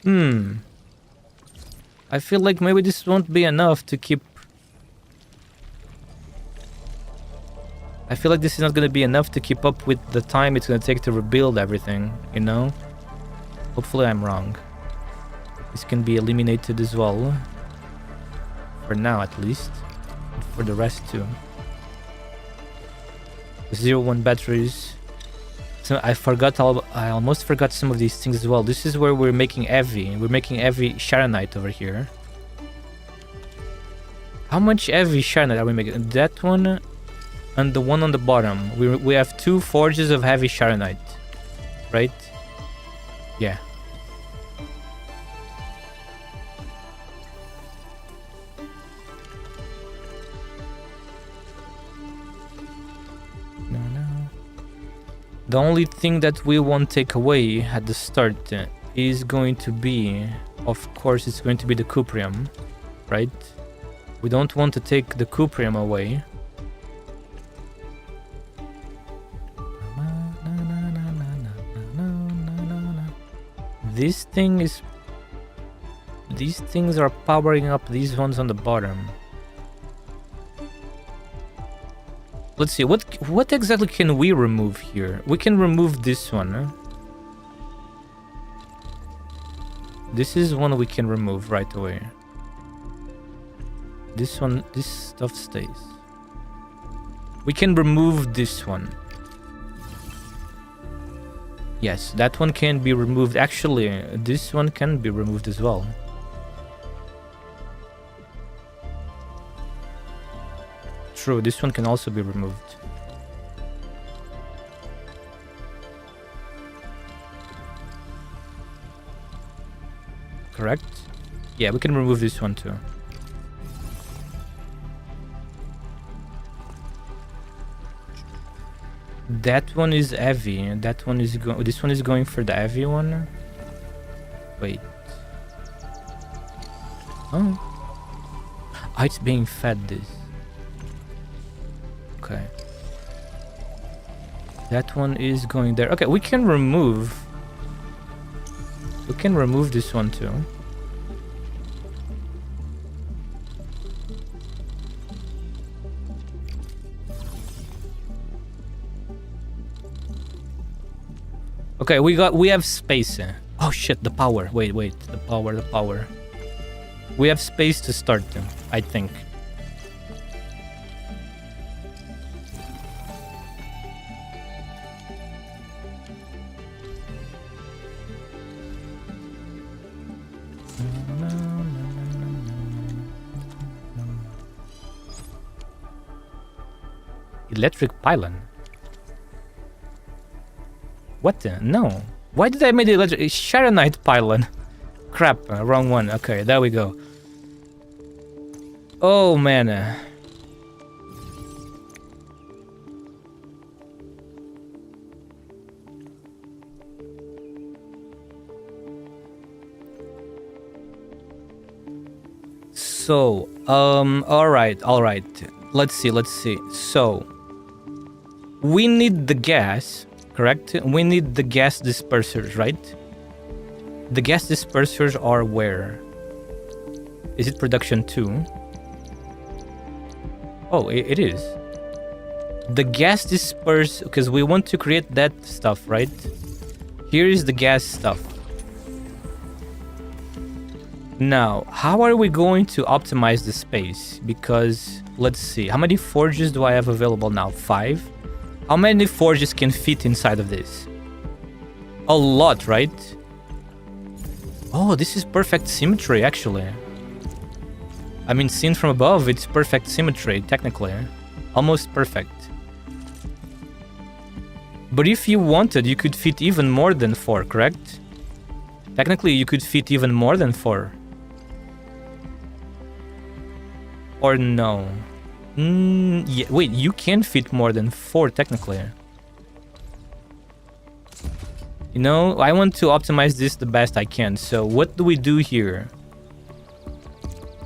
I feel like maybe this won't be enough to keep... I feel like this is not gonna be enough to keep up with the time it's gonna take to rebuild everything, you know? Hopefully I'm wrong. This can be eliminated as well. For now, at least. And for the rest, too. 01 batteries. So I almost forgot some of these things as well. This is where we're making Evi. We're making Evi Sharonite over here. How much Evi Sharonite are we making? That one and the one on the bottom. We have 2 forges of heavy Sharonite. Right? Yeah. The only thing that we won't take away at the start is going to be, of course, it's going to be the cuprium, right? We don't want to take the Cuprium away. This thing is... These things are powering up these ones on the bottom. Let's see, what exactly can we remove here? We can remove this one, huh? This is one we can remove right away. This one, this stuff stays. We can remove this one. Yes, that one can be removed. Actually, this one can be removed as well. True, this one can also be removed. Correct? Yeah, we can remove this one too. That one is heavy. That one is this one is going for the heavy one. Wait. Oh. Oh, it's being fed this. Okay. That one is going there. Okay, we can remove this one too. Okay, we have space. Oh shit, the power. Wait, the power. We have space to start them, I think. Electric pylon. What the? No. Why did I make the electric? Sharonite pylon. Crap, wrong one. Okay, there we go. Oh man. So, all right. Let's see. So, we need the gas. Correct? We need the gas dispersers, right? The gas dispersers are where? Is it production 2? Oh, it is. The gas disperse, because we want to create that stuff, right? Here is the gas stuff. Now, how are we going to optimize the space? Because, let's see, how many forges do I have available now? 5? How many forges can fit inside of this? A lot, right? Oh, this is perfect symmetry, actually. I mean, seen from above, it's perfect symmetry, technically. Almost perfect. But if you wanted, you could fit even more than 4, correct? Technically, you could fit even more than 4. Or no? Yeah, wait, you can fit more than 4 technically. You know, I want to optimize this the best I can. So what do we do here?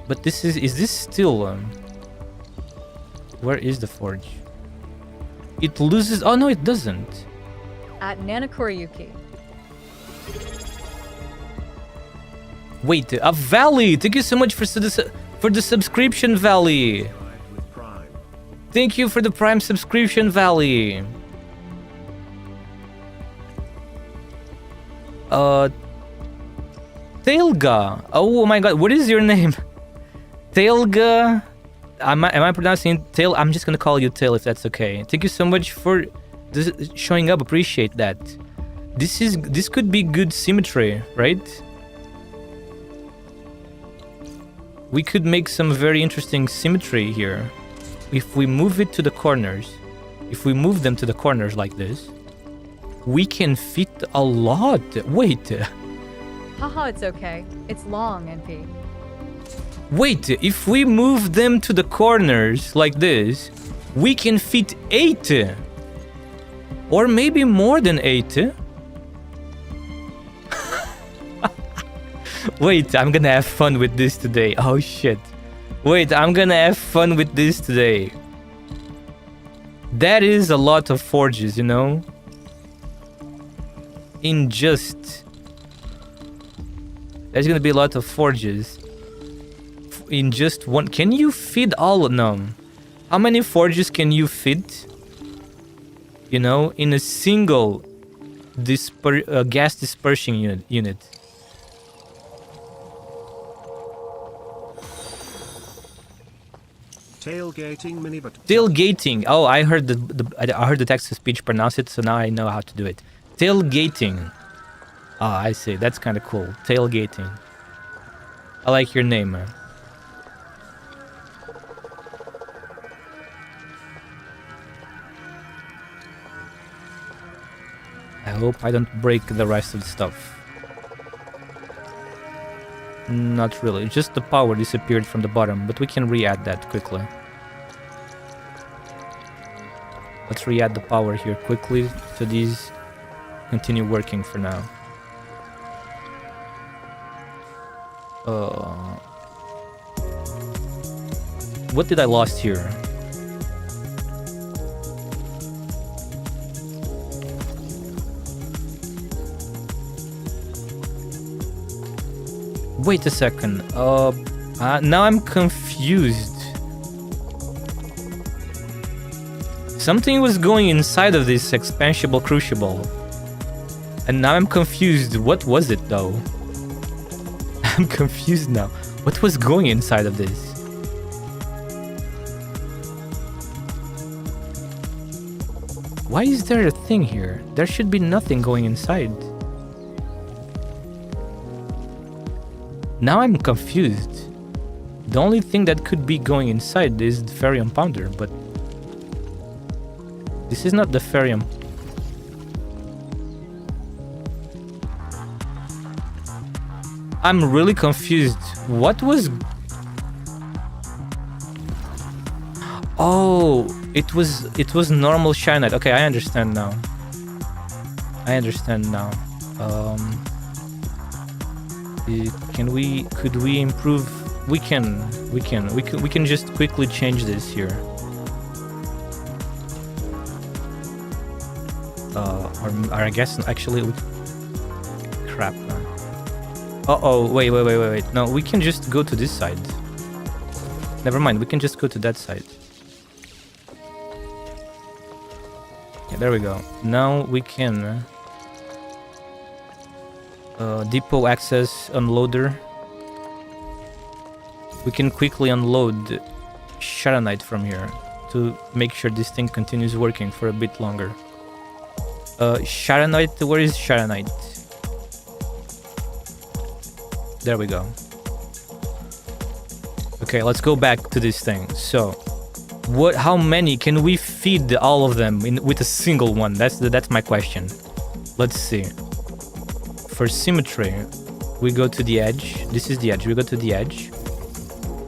But this is this still... where is the forge? It loses... Oh no, it doesn't. At Nanakoriyuki. Wait, a Valley! Thank you so much for the subscription, Valley! Thank you for the Prime subscription, Valley! Tailga! Oh my god, what is your name? Tailga? Am I pronouncing it Tail? I'm just gonna call you Tail if that's okay. Thank you so much for showing up, appreciate that. This could be good symmetry, right? We could make some very interesting symmetry here. If we move it to the corners, if we move them to the corners like this, we can fit a lot. Wait. Haha, it's okay. It's long, NP. Wait, if we move them to the corners like this, we can fit 8. Or maybe more than 8. Wait, I'm gonna have fun with this today. Oh shit. Wait, I'm gonna have fun with this today. That is a lot of forges, you know? In just... There's gonna be a lot of forges. In just one... Can you feed all of them? How many forges can you fit? You know, in a single gas dispersion unit. Tailgating mini but Tailgating. Oh, I heard I heard the text to speech pronounce it, so now I know how to do it. Tailgating. Ah, I see. That's kind of cool. Tailgating. I like your name, man. I hope I don't break the rest of the stuff. Not really. Just the power disappeared from the bottom, but we can re-add that quickly. Let's re-add the power here quickly so these continue working for now. What did I lost here? Wait a second. Now I'm confused. Something was going inside of this expansible crucible. And now I'm confused. What was it though? I'm confused now. What was going inside of this? Why is there a thing here? There should be nothing going inside. Now I'm confused. The only thing that could be going inside is the Ferium Pounder, but this is not the Ferium. I'm really confused. What was... Oh, it was normal Shine-Knight. Okay, I understand now. Could we improve? We can just quickly change this here. Or I guess actually crap. Wait. No, we can just go to this side. Never mind, we can just go to that side. Yeah, there we go. Now we can depot access unloader. We can quickly unload Shine-Knight from here to make sure this thing continues working for a bit longer. Shine-Knight, where is Shine-Knight? There we go. Okay, let's go back to this thing. So, how many can we feed all of them with a single one? That's my question. Let's see. For symmetry, we go to the edge. This is the edge. We go to the edge.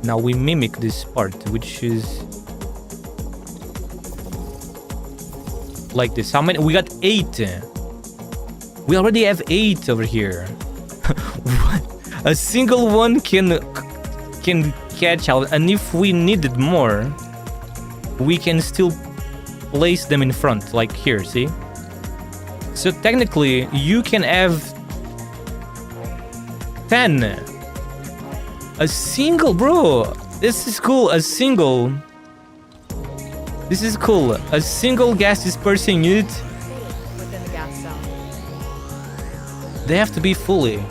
Now we mimic this part, which is like this. How many? We got 8. We already have 8 over here. What? A single one can catch out, and if we needed more, we can still place them in front, like here, see? So technically, you can have 10. A single, bro. This is cool. This is cool. A single gas dispersing unit. Within the gas cell. They have to be fully.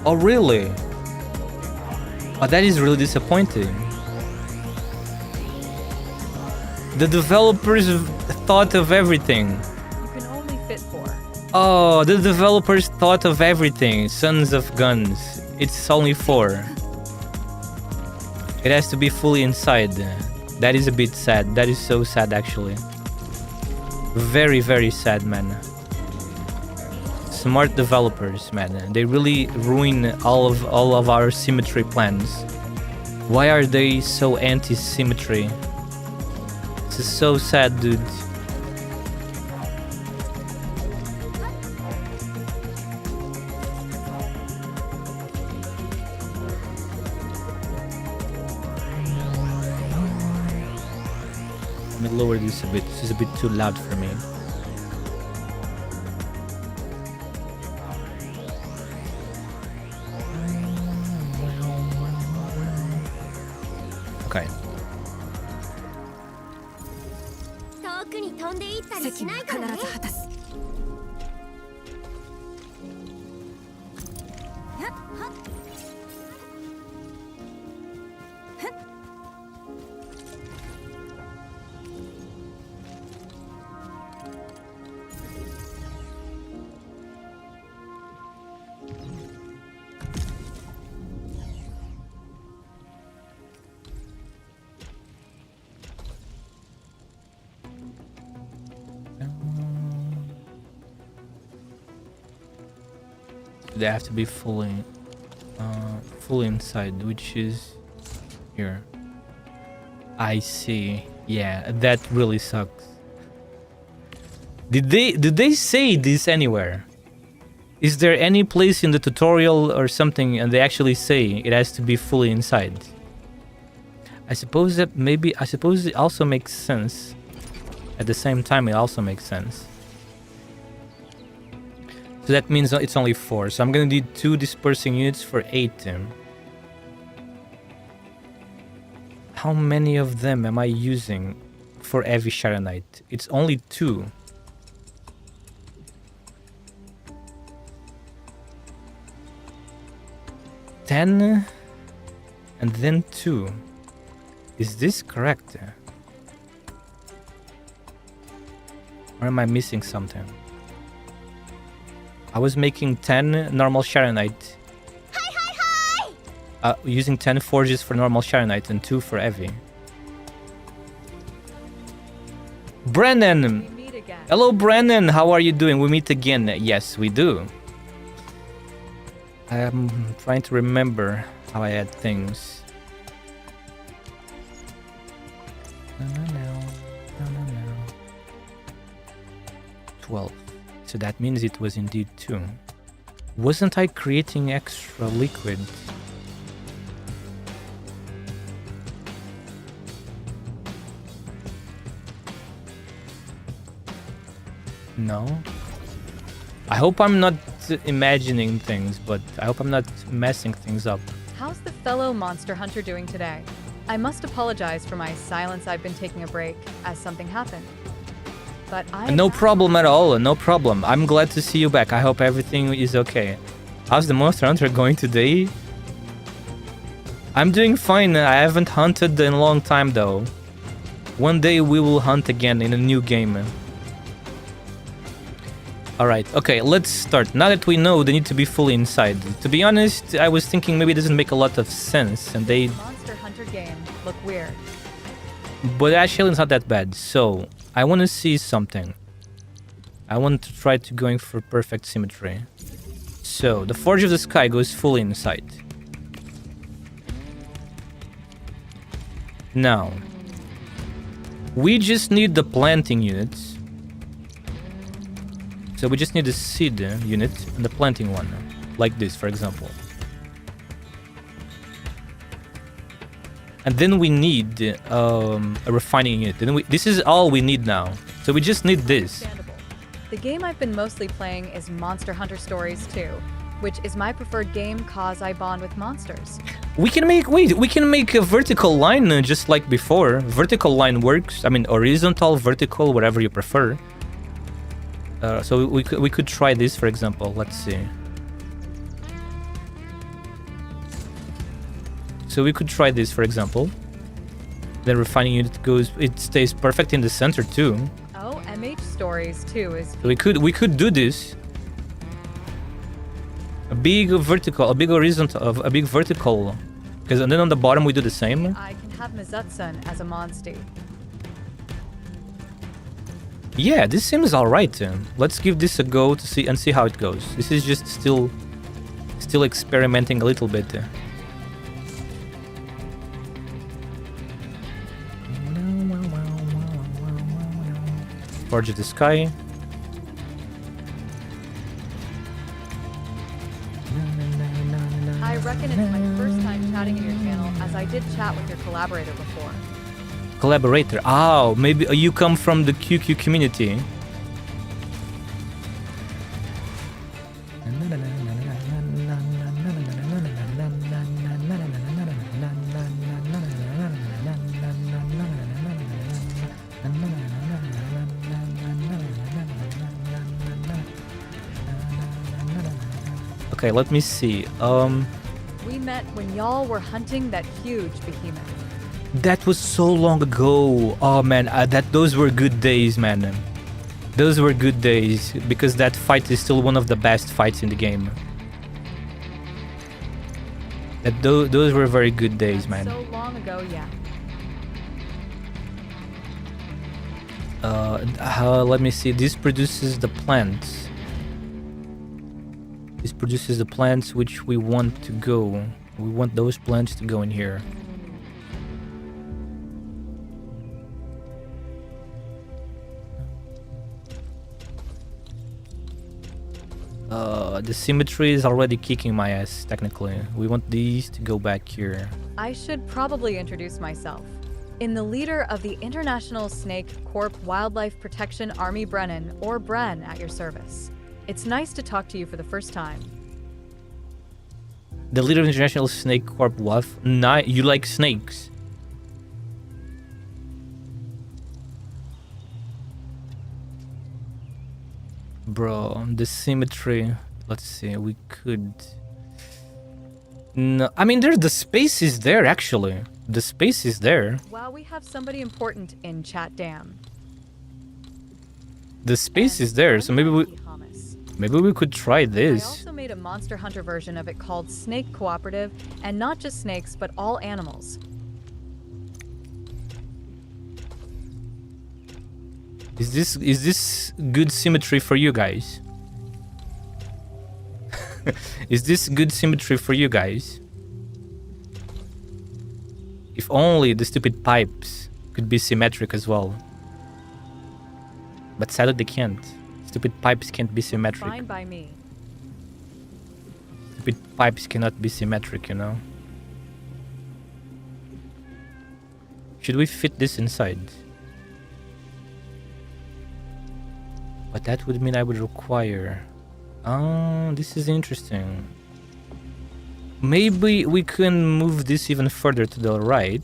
Oh, really? Oh, that is really disappointing. The developers thought of everything. You can only fit 4. Oh, the developers thought of everything. Sons of guns. It's only 4. It has to be fully inside. That is a bit sad. That is so sad, actually. Very, very sad, man. Smart developers, man. They really ruin all of our symmetry plans. Why are they so anti-symmetry? This is so sad, dude. lower this a bit. This is a bit too loud for me. Okay. 遠くに飛んでいったりし責務はないからね。必ず果たす。やっはっふっ They have to be fully inside, which is here. I see. Yeah, that really sucks. Did they say this anywhere? Is there any place in the tutorial or something and they actually say it has to be fully inside? I suppose it also makes sense. At the same time, it also makes sense. So that means it's only 4. So I'm gonna need 2 dispersing units for 8. How many of them am I using for every Shadow Knight? It's only 2. $10 and then 2. Is this correct? Or am I missing something? I was making 10 normal Shadow Knight. Using 10 forges for normal Shadow Knight and 2 for Evie. Brennan! We meet again. Hello, Brennan! How are you doing? We meet again. Yes, we do. I am trying to remember how I had things. 12. So that means it was indeed 2. Wasn't I creating extra liquid? No. I hope I'm not imagining things, but I hope I'm not messing things up. How's the fellow monster hunter doing today? I must apologize for my silence. I've been taking a break as something happened. But I No problem at all, no problem. I'm glad to see you back. I hope everything is okay. How's the Monster Hunter going today? I'm doing fine. I haven't hunted in a long time though. One day we will hunt again in a new game. Alright, okay, let's start. Now that we know they need to be fully inside. To be honest, I was thinking maybe it doesn't make a lot of sense and they... Monster hunter game look weird. But actually it's not that bad, so... I want to see something. I want to try to going for perfect symmetry. So, the Forge of the Sky goes fully inside. Now, we just need the planting units. So we just need the seed unit and the planting one. Like this, for example. And then we need a refining unit. Then this is all we need now. So we just need this. Understandable. The game I've been mostly playing is Monster Hunter Stories 2, which is my preferred game cause I bond with monsters. We can make a vertical line just like before. Vertical line works. I mean, horizontal, vertical, whatever you prefer. So we could try this, for example. Let's see. So we could try this, for example. The refining unit goes, it stays perfect in the center too. Oh, MH Stories 2 is... So we could do this. A big vertical, a big horizontal, a big vertical. Because and then on the bottom we do the same. I can have Mizutsun as a monstie. Yeah, this seems alright. Let's give this a go to see how it goes. This is just still experimenting a little bit. Forge of the Sky. I reckon it's my first time chatting in your channel, as I did chat with your collaborator before. Collaborator. Oh, maybe you come from the QQ community. Okay, let me see. We met when y'all were hunting that huge behemoth. That was so long ago. Oh man, those were good days, man. Those were good days because that fight is still one of the best fights in the game. Those were very good days, man. So long ago, yeah. Let me see. This produces the plants. This produces the plants which we want to go. We want those plants to go in here. The symmetry is already kicking my ass, technically. We want these to go back here. I should probably introduce myself. In the leader of the International Snake Corp Wildlife Protection Army Brennan, or Bren, at your service. It's nice to talk to you for the first time. The leader of International Snake Corp what? You like snakes? Bro, the symmetry. Let's see, we could... No, I mean, the space is there, actually. The space is there. Wow, we have somebody important in chat, damn. The space is there, so maybe we could try I this. also made a Monster Hunter version of it called Snake Cooperative, and not just snakes, but all animals. Is this good symmetry for you guys? Is this good symmetry for you guys? If only the stupid pipes could be symmetric as well. But sadly they can't. Stupid pipes can't be symmetric. Fine by me. Stupid pipes cannot be symmetric, you know? Should we fit this inside? But that would mean I would require... Oh, this is interesting. Maybe we can move this even further to the right,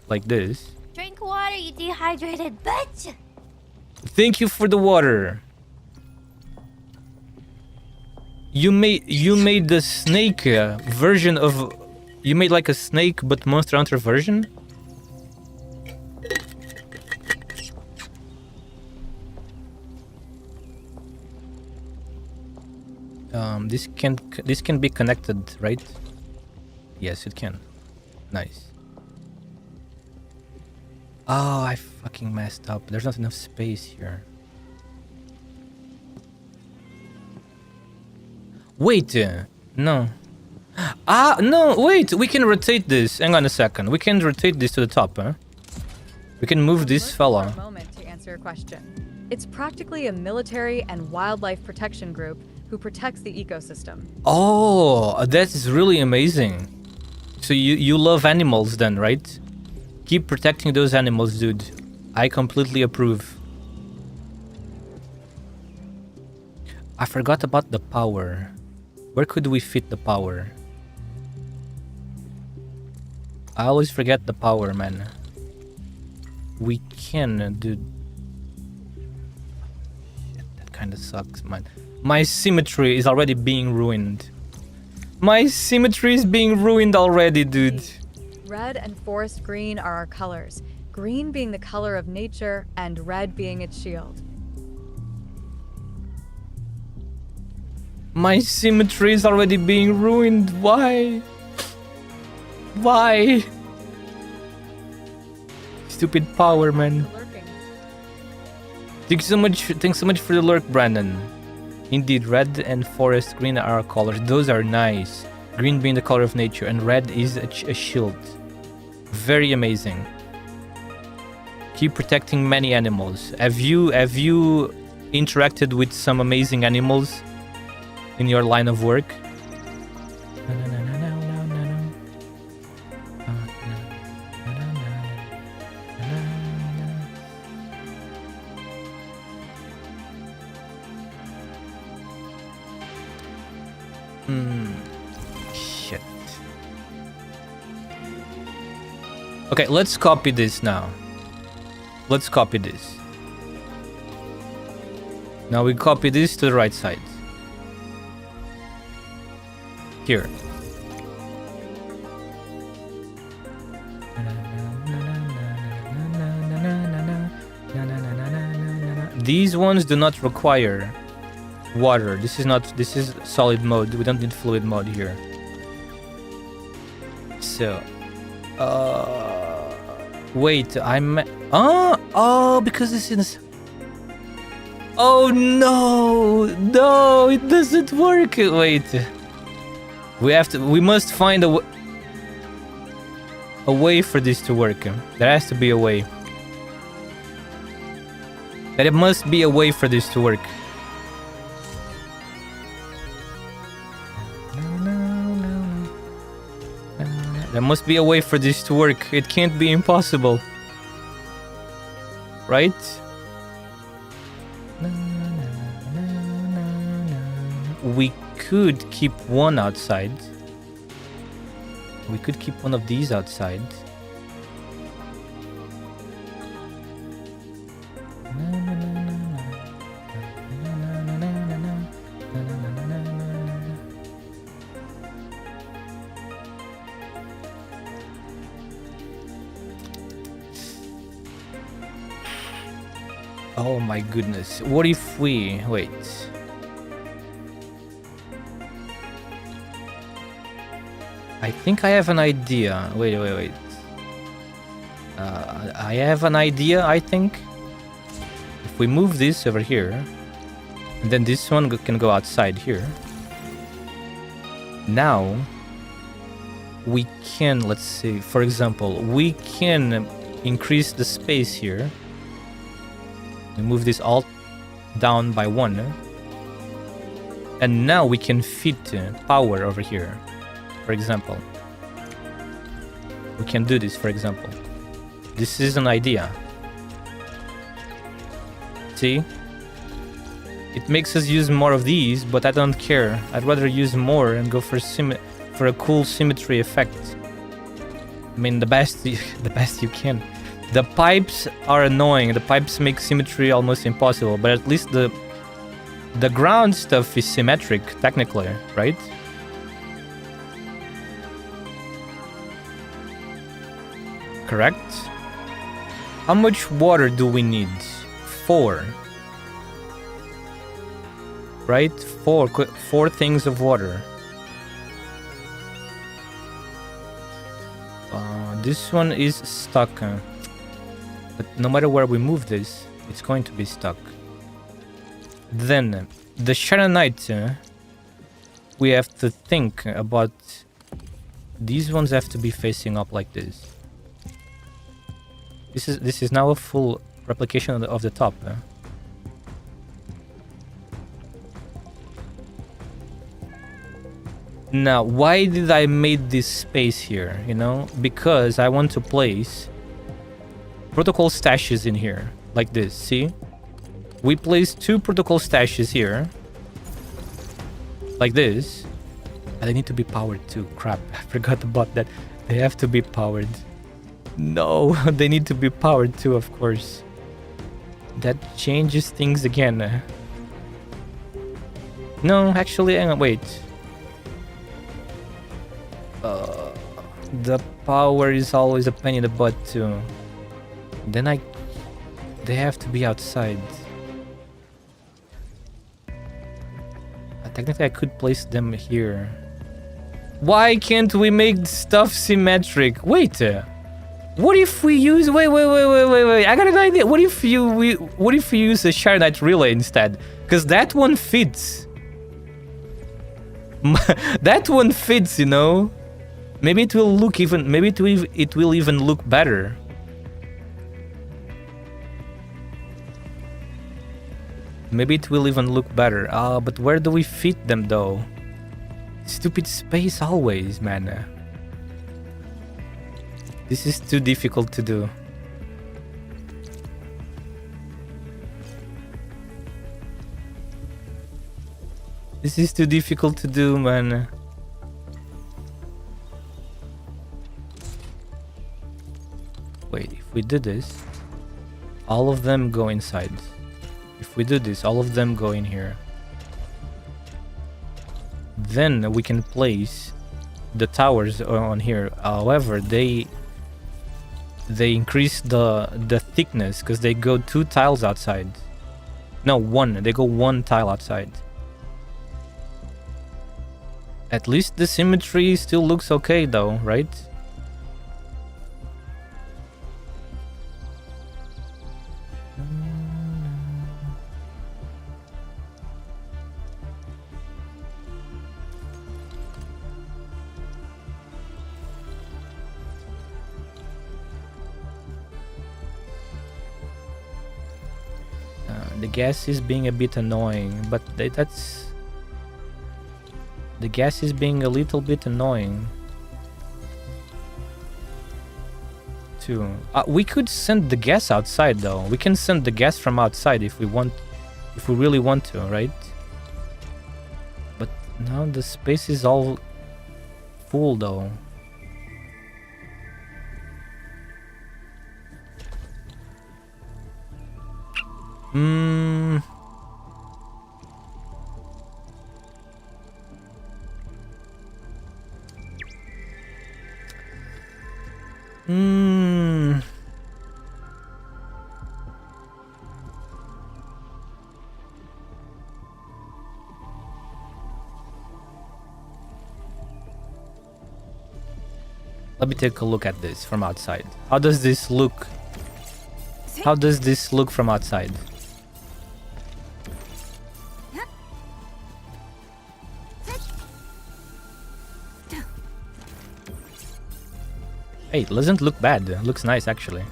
like this. Drink water, you dehydrated bitch! Thank you for the water. You made the snake version of... You made like a snake but Monster Hunter version? This can be connected, right? Yes, it can. Nice. Oh, I fucking messed up. There's not enough space here. Wait, no. Ah, no, wait, we can rotate this. Hang on a second. We can rotate this to the top, huh? We can move this Let's fella. take a moment to answer your question. It's practically a military and wildlife protection group who protects the ecosystem. Oh, that is really amazing. So you love animals then, right? Keep protecting those animals, dude. I completely approve. I forgot about the power. Where could we fit the power? I always forget the power, man. We can, dude. Shit, that kind of sucks, man. My symmetry is already being ruined. My symmetry is being ruined already, dude. Red and forest green are our colors, green being the color of nature and red being its shield. My symmetry is already being ruined. Why? Why? Stupid power, man. Lurking. Thanks so much for the lurk, Brandon. Indeed, red and forest green are our colors. Those are nice. Green being the color of nature, and red is a shield. Very amazing. Keep protecting many animals. Have you interacted with some amazing animals in your line of work? Shit. Okay, let's copy this now. Let's copy this. Now we copy this to the right side. Here. These ones do not require water. This is solid mode. We don't need fluid mode here. So, wait, because this is. Oh no, it doesn't work. Wait, we must find a way for this to work. There has to be a way. There must be a way for this to work. There must be a way for this to work. It can't be impossible. Right? We could keep one outside. We could keep one of these outside. Oh my goodness. What if we... Wait. I think I have an idea. Wait. I have an idea, I think. If we move this over here, and then this one can go outside here. Now, we can, let's see, for example, we can increase the space here. We move this all down by 1. And now we can fit power over here. For example. We can do this, for example. This is an idea. See? It makes us use more of these, but I don't care. I'd rather use more and go for a cool symmetry effect. I mean, the best you can. The pipes are annoying. The pipes make symmetry almost impossible, but at least the ground stuff is symmetric, technically, right? Correct? How much water do we need? 4. Right? 4 things of water. This one is stuck. But no matter where we move this, it's going to be stuck. Then, the Shadow Knight, we have to think about... These ones have to be facing up like this. This is now a full replication of the top. Now, why did I make this space here, you know? Because I want to place protocol stashes in here, like this, see? We place 2 protocol stashes here, like this. And they need to be powered too. Crap, I forgot about that. They have to be powered. No, they need to be powered too, of course. That changes things again. No, actually, hang on, wait. The power is always a pain in the butt too. Then they have to be outside. Technically I could place them here. Why can't we make stuff symmetric? Wait, what if we use... Wait, I got an idea. What if we use a Shadow Knight relay instead? Because that one fits. That one fits, you know? Maybe it will look even... Maybe it will even look better. Maybe it will even look better. But where do we fit them though? Stupid space always, man. This is too difficult to do. This is too difficult to do, man. Wait, if we do this, all of them go inside. If we do this, all of them go in here. Then we can place the towers on here. However, they increase the thickness because they go 2 tiles outside. No, 1. They go 1 tile outside. At least the symmetry still looks okay though, right? The gas is being a bit annoying, but that's... The gas is being a little bit annoying too. We could send the gas outside though. We can send the gas from outside if we want, if we really want to, right? But now the space is all full though. Let me take a look at this from outside. How does this look? How does this look from outside? Hey, it doesn't look bad. It looks nice actually.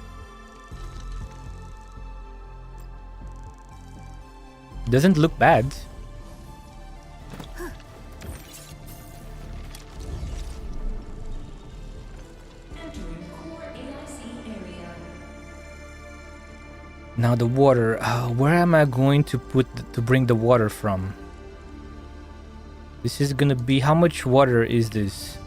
Doesn't look bad. Now the water. Where am I going to bring the water from? This is gonna be, how much water is this?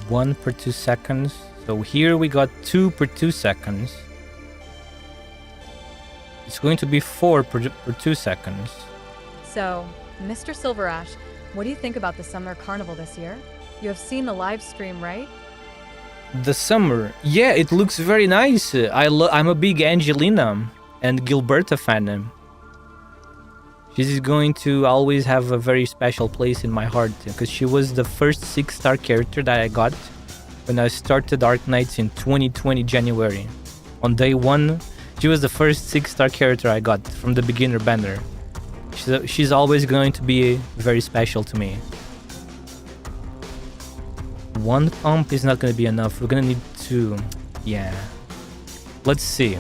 1 per 2 seconds. So here we got 2 per 2 seconds. It's going to be 4 per 2 seconds. So, Mr. Silverash, what do you think about the summer carnival this year? You have seen the live stream, right? The summer, yeah, it looks very nice. I'm a big Angelina and Gilberta fan. She's going to always have a very special place in my heart because she was the first 6-star character that I got when I started Arknights in 2020 January. On day 1, she was the first 6-star character I got from the beginner banner. She's always going to be very special to me. 1 pump is not going to be enough. We're going to need 2. Yeah. Let's see.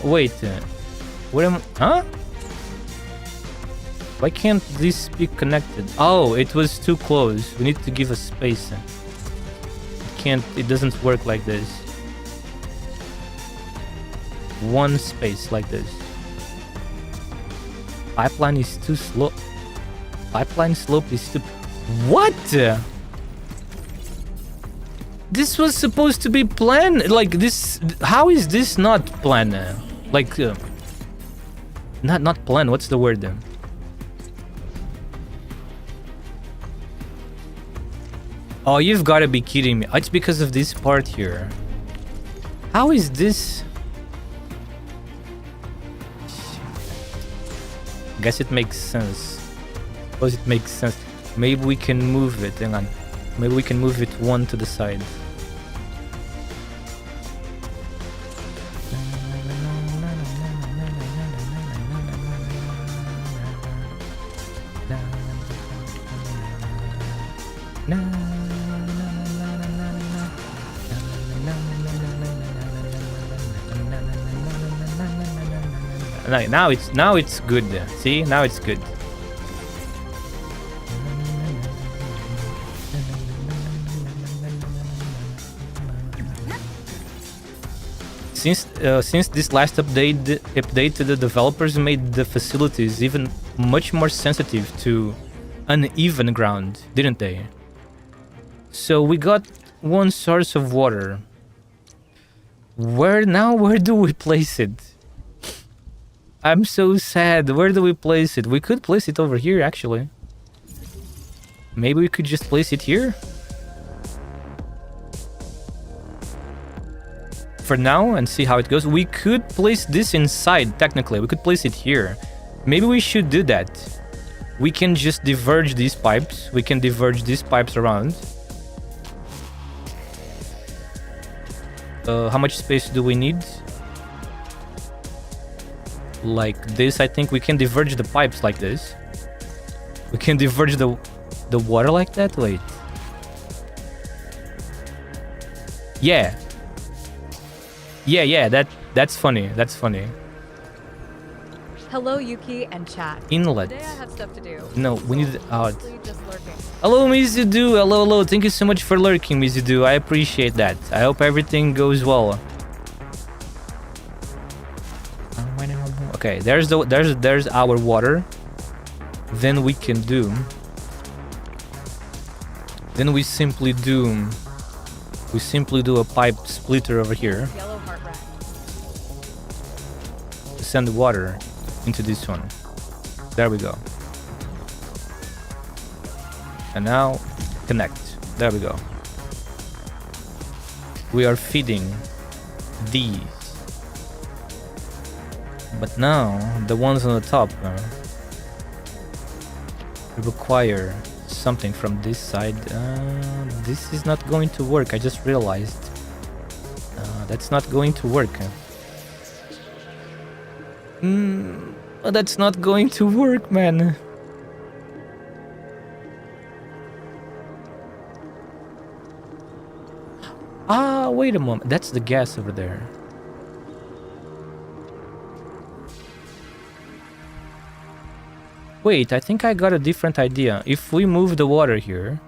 Wait. What am... Huh? Why can't this be connected? Oh, it was too close. We need to give a space. It doesn't work like this. 1 space like this. Pipeline is too slow. Pipeline slope is too... What? This was supposed to be planned. Like this... How is this not planned? Like... Not planned. What's the word then? Oh, you've got to be kidding me. It's because of this part here. How is this? I guess it makes sense. Suppose it makes sense. Maybe we can move it. Hang on. Maybe we can move it 1 to the side. Now it's good. See, now it's good. Since this last update, the developers made the facilities even much more sensitive to uneven ground, didn't they? So we got one source of water. Where do we place it? I'm so sad. Where do we place it? We could place it over here, actually. Maybe we could just place it here? For now, and see how it goes. We could place this inside, technically. We could place it here. Maybe we should do that. We can just diverge these pipes. We can diverge these pipes around. How much space do we need? Like this, I think we can diverge the pipes like this. We can diverge the water like that? Wait. Yeah. Yeah, that's funny. That's funny. Hello, Yuki and chat. Inlet. Today I have stuff to do. No, we need out. Mostly just lurking. Hello, Mizudu. Hello. Thank you so much for lurking, Mizudu. I appreciate that. I hope everything goes well. Okay, there's our water. Then we can do. Then we simply do a pipe splitter over here. Yellow heart rat. To send the water into this one. There we go. And now connect. There we go. We are feeding these. But now the ones on the top require something from this side. This is not going to work. I just realized. That's not going to work. That's not going to work, man. Wait a moment. That's the gas over there. Wait, I think I got a different idea. If we move the water here...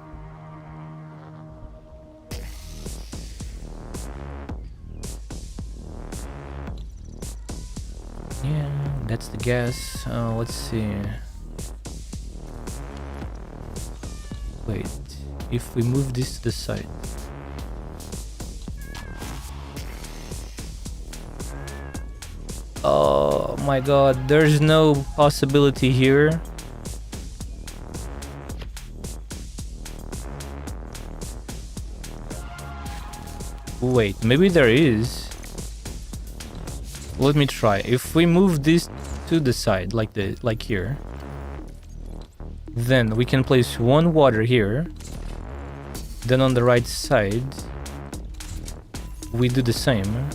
Yeah, that's the gas. Let's see. Wait, if we move this to the side... Oh my god, there's no possibility here. Wait, maybe there is. Let me try. If we move this to the side, like here, then we can place one water here. Then on the right side, we do the same.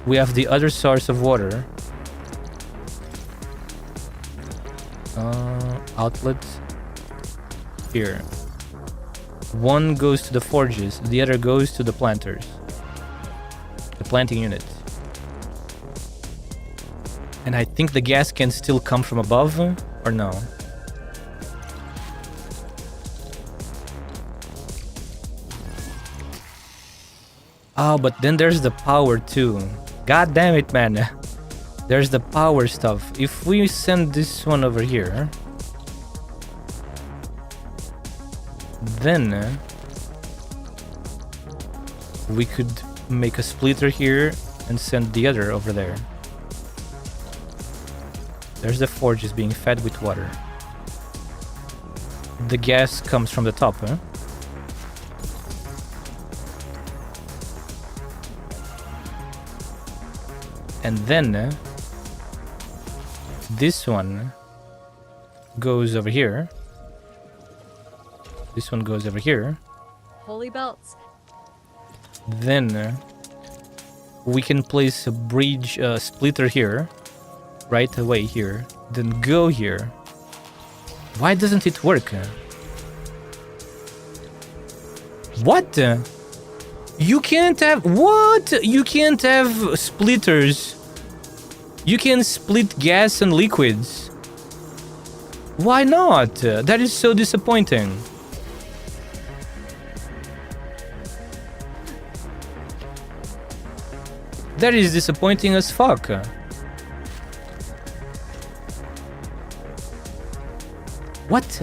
We have the other source of water. Outlet here. One goes to the forges, the other goes to the planters. The planting unit. And I think the gas can still come from above, or no? Oh, but then there's the power too. God damn it, man. There's the power stuff. If we send this one over here, then we could make a splitter here and send the other over there. There's the forges being fed with water. The gas comes from the top, huh? And then this one goes over here. This one goes over here. Holy belts. Then we can place a bridge splitter here, right away here. Then go here. Why doesn't it work? What? You can't have... What? You can't have splitters. You can split gas and liquids. Why not? That is so disappointing. That is disappointing as fuck. What?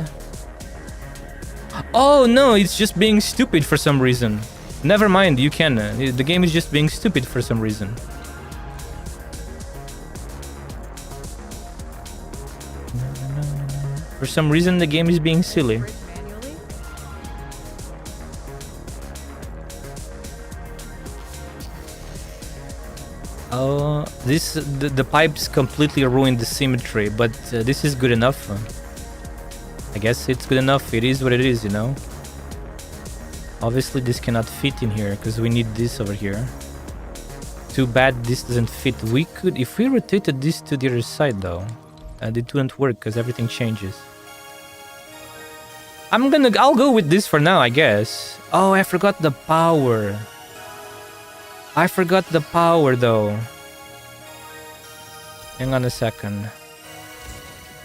Oh no, it's just being stupid for some reason. Never mind, you can. The game is just being stupid for some reason. For some reason, the game is being silly. Bridge manually? Oh, the pipes completely ruined the symmetry, but this is good enough. I guess it's good enough. It is what it is, you know. Obviously, this cannot fit in here because we need this over here. Too bad this doesn't fit. We could, if we rotated this to the other side, though, it wouldn't work because everything changes. I'll go with this for now, I guess. Oh, I forgot the power. I forgot the power, though. Hang on a second.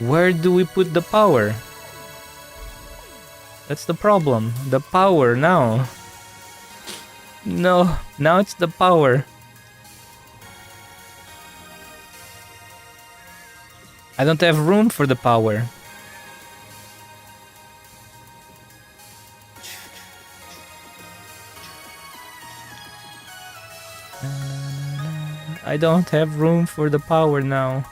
Where do we put the power? That's the problem. The power now. No, now it's the power. I don't have room for the power. I don't have room for the power now.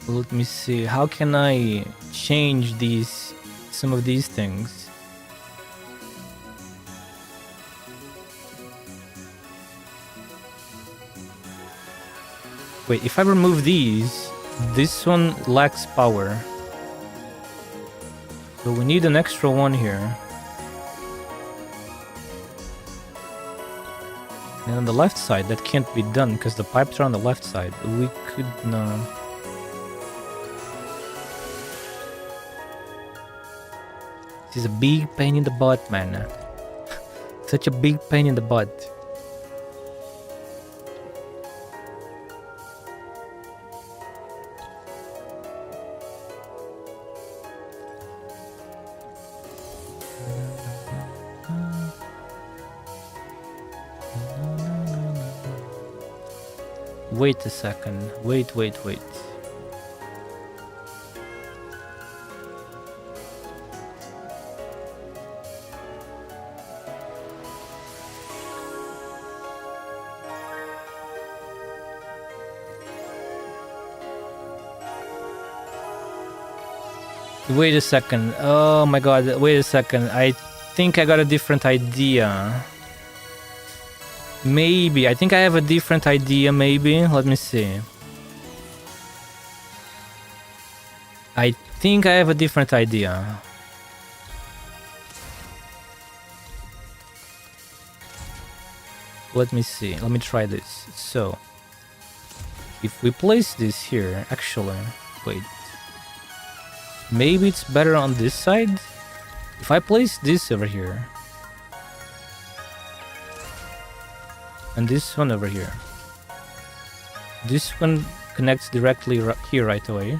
Let me see, how can I change some of these things? Wait, if I remove these, this one lacks power. So we need an extra one here. And on the left side, that can't be done because the pipes are on the left side. We could, no. This is a big pain in the butt, man. Such a big pain in the butt. Wait a second. Wait. Wait a second. Oh my god, wait a second. I think I got a different idea. Maybe. I think I have a different idea, maybe. Let me see. I think I have a different idea. Let me see. Let me try this. So, if we place this here, actually, wait. Maybe it's better on this side? If I place this over here, and this one over here, this one connects directly here right away.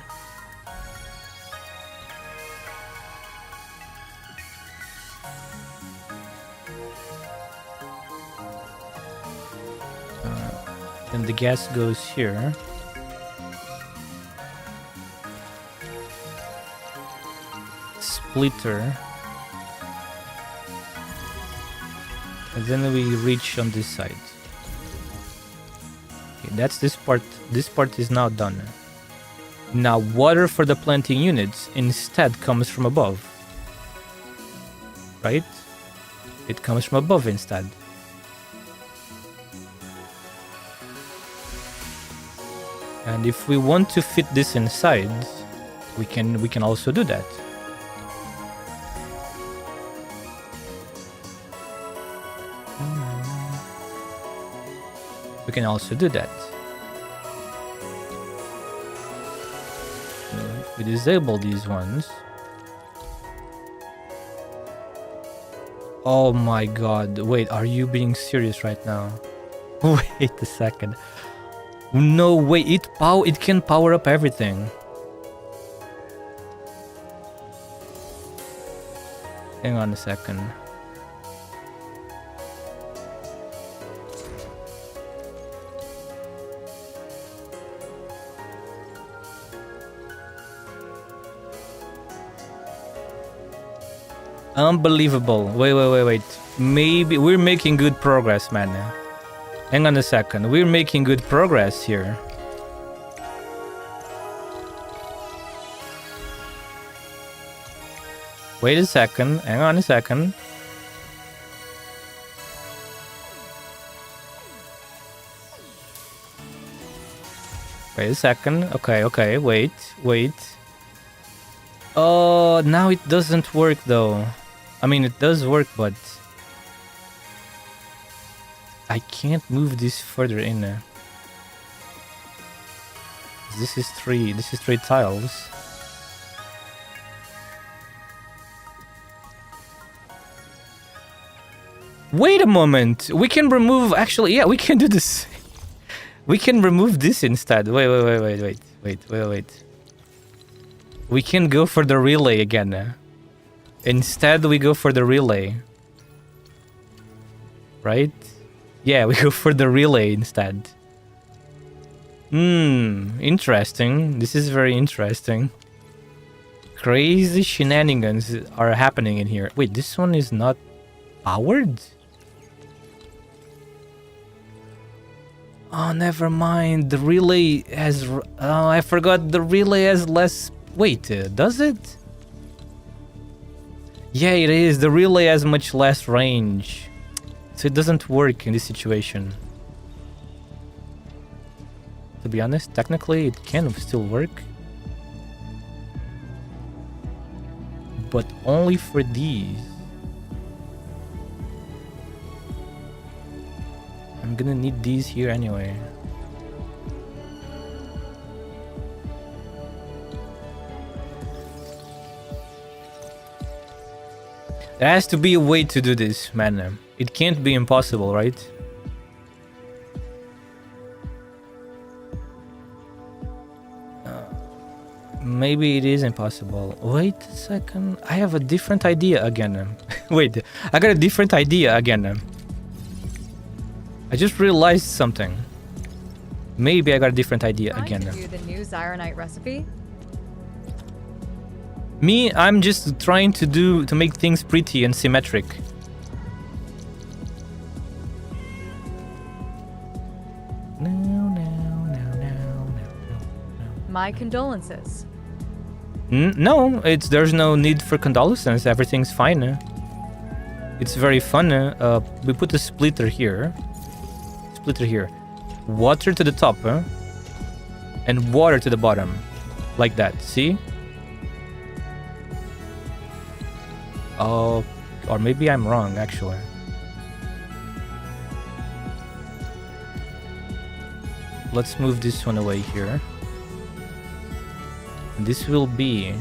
Then the gas goes here. Splitter, and then we reach on this side. Okay, that's this part. This part is now done. Now, water for the planting units instead comes from above. Right? It comes from above instead. And if we want to fit this inside, we can also do that. We can also do that. We disable these ones. Oh my god. Wait, are you being serious right now? Wait a second. No way, it can power up everything. Hang on a second. Unbelievable. Wait. Maybe we're making good progress, man. Hang on a second. We're making good progress here. Wait a second. Hang on a second. Wait a second. Okay. Wait. Oh, now it doesn't work though. I mean, it does work, but I can't move this further in. This is three tiles. Wait a moment. We can remove, actually, yeah, we can do this. We can remove this instead. Wait. We can go for the relay again. Instead, we go for the relay. Right? Yeah, we go for the relay instead. Interesting. This is very interesting. Crazy shenanigans are happening in here. Wait, this one is not powered? Oh, never mind. The relay has... Oh, I forgot the relay has less... Wait, does it? Yeah, it is. The relay has much less range. So it doesn't work in this situation. To be honest, technically it can still work. But only for these. I'm gonna need these here anyway. There has to be a way to do this, man. It can't be impossible, right? Maybe it is impossible. Wait a second. I have a different idea again. Wait, I got a different idea again. I just realized something. Maybe I got a different idea again. Trying to do the new Zyronite recipe? Me, I'm just trying to make things pretty and symmetric. My condolences. No, there's no need for condolences. Everything's fine. It's very fun. We put a splitter here. Water to the top, and water to the bottom, like that. See? Oh, or maybe I'm wrong, actually. Let's move this one away here. This will be...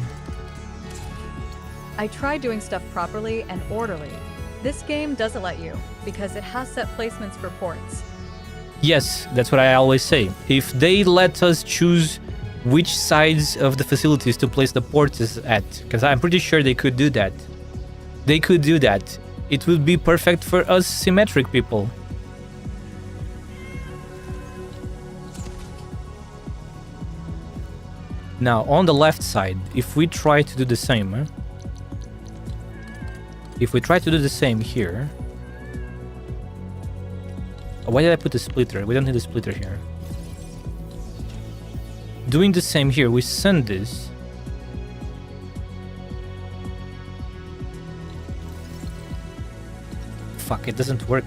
I tried doing stuff properly and orderly. This game doesn't let you, because it has set placements for ports. Yes, that's what I always say. If they let us choose which sides of the facilities to place the ports at, because I'm pretty sure they could do that. They could do that. It would be perfect for us symmetric people. Now, on the left side, if we try to do the same... If we try to do the same here... Why did I put a splitter? We don't need a splitter here. doing the same here. We send this. Fuck, it doesn't work.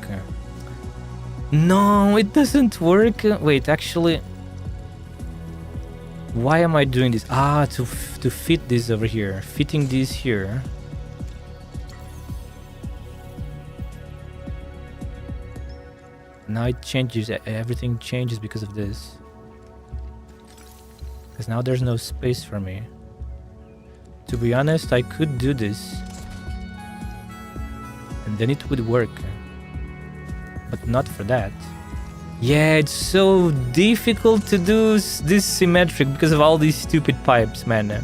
No, it doesn't work. Wait, actually, why am I doing this? Ah, to fit this over here. Fitting this here. Now it changes. Everything changes because of this. Because now there's no space for me. To be honest, I could do this. And then it would work. But not for that. Yeah, it's so difficult to do this symmetric because of all these stupid pipes, man.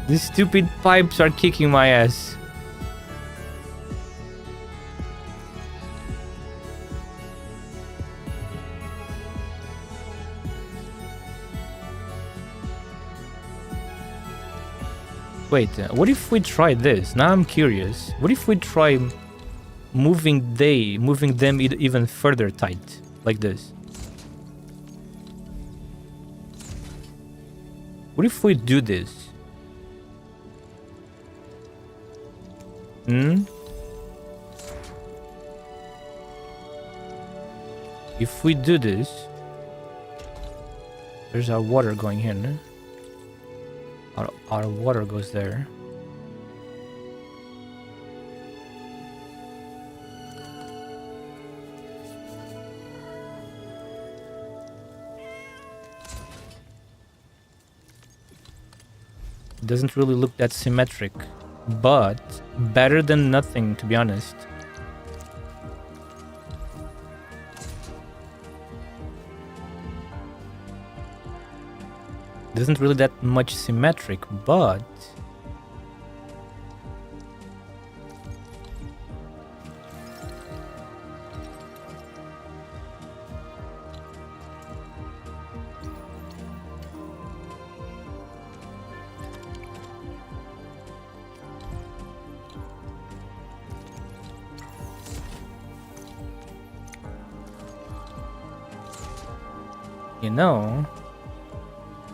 These stupid pipes are kicking my ass. Wait, what if we try this? Now I'm curious. What if we try moving them even further tight, like this? What if we do this? If we do this, there's our water going in. Our water goes there. It doesn't really look that symmetric, but better than nothing, to be honest. Isn't really that much symmetric, but you know.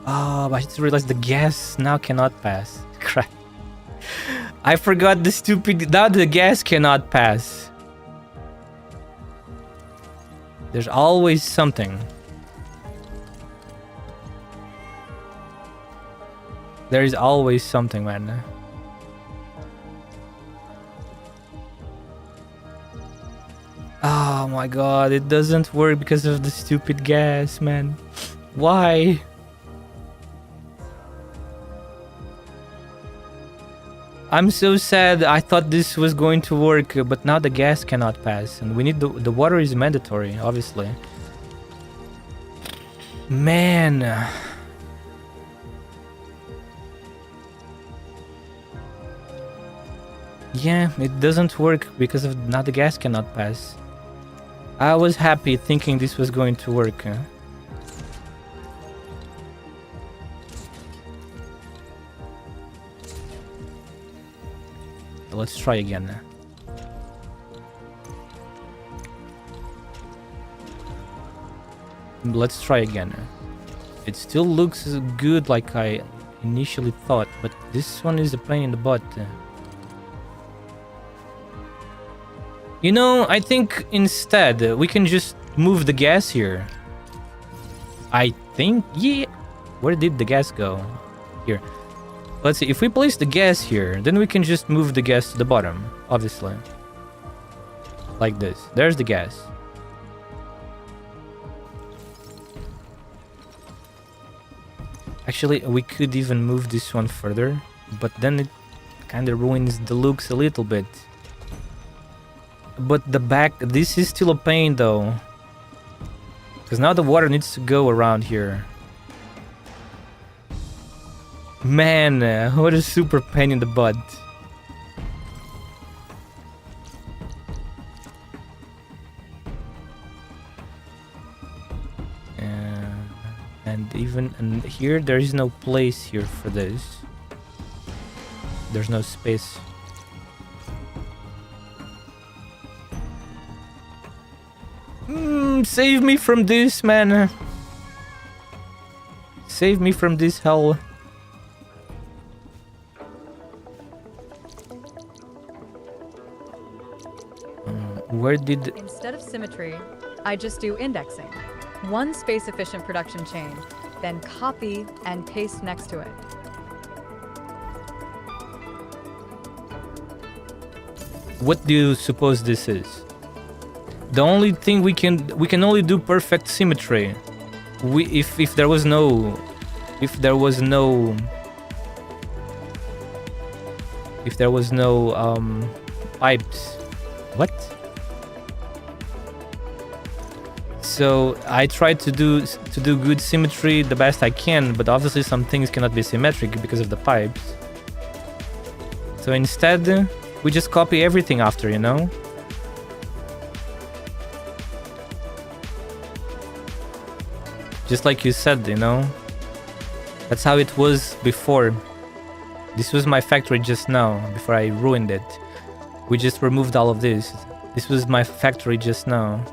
Oh, but I just realized the gas now cannot pass. Crap. I forgot the stupid... Now the gas cannot pass. There's always something. There is always something, man. Oh my god, it doesn't work because of the stupid gas, man. Why? I'm so sad. I thought this was going to work, but now the gas cannot pass. And we need the water is mandatory, obviously. Man. Yeah, it doesn't work because of now the gas cannot pass. I was happy thinking this was going to work. Let's try again. Let's try again. It still looks good like I initially thought, but this one is a pain in the butt. You know, I think instead we can just move the gas here. I think, yeah. Where did the gas go? Here. Let's see, if we place the gas here, then we can just move the gas to the bottom, obviously. Like this. There's the gas. Actually, we could even move this one further, but then it kind of ruins the looks a little bit. But the back, this is still a pain though. Because now the water needs to go around here. Man, what a super pain in the butt. And here there is no place here for this. There's no space. Save me from this, man. Save me from this hell. Where did... Instead of symmetry, I just do indexing. One space-efficient production chain, then copy and paste next to it. What do you suppose this is? The only thing we can only do perfect symmetry. If there was no pipes. What? So I tried to do good symmetry the best I can, but obviously some things cannot be symmetric because of the pipes. So instead, we just copy everything after, you know? Just like you said, you know? That's how it was before. This was my factory just now, before I ruined it. We just removed all of this. This was my factory just now.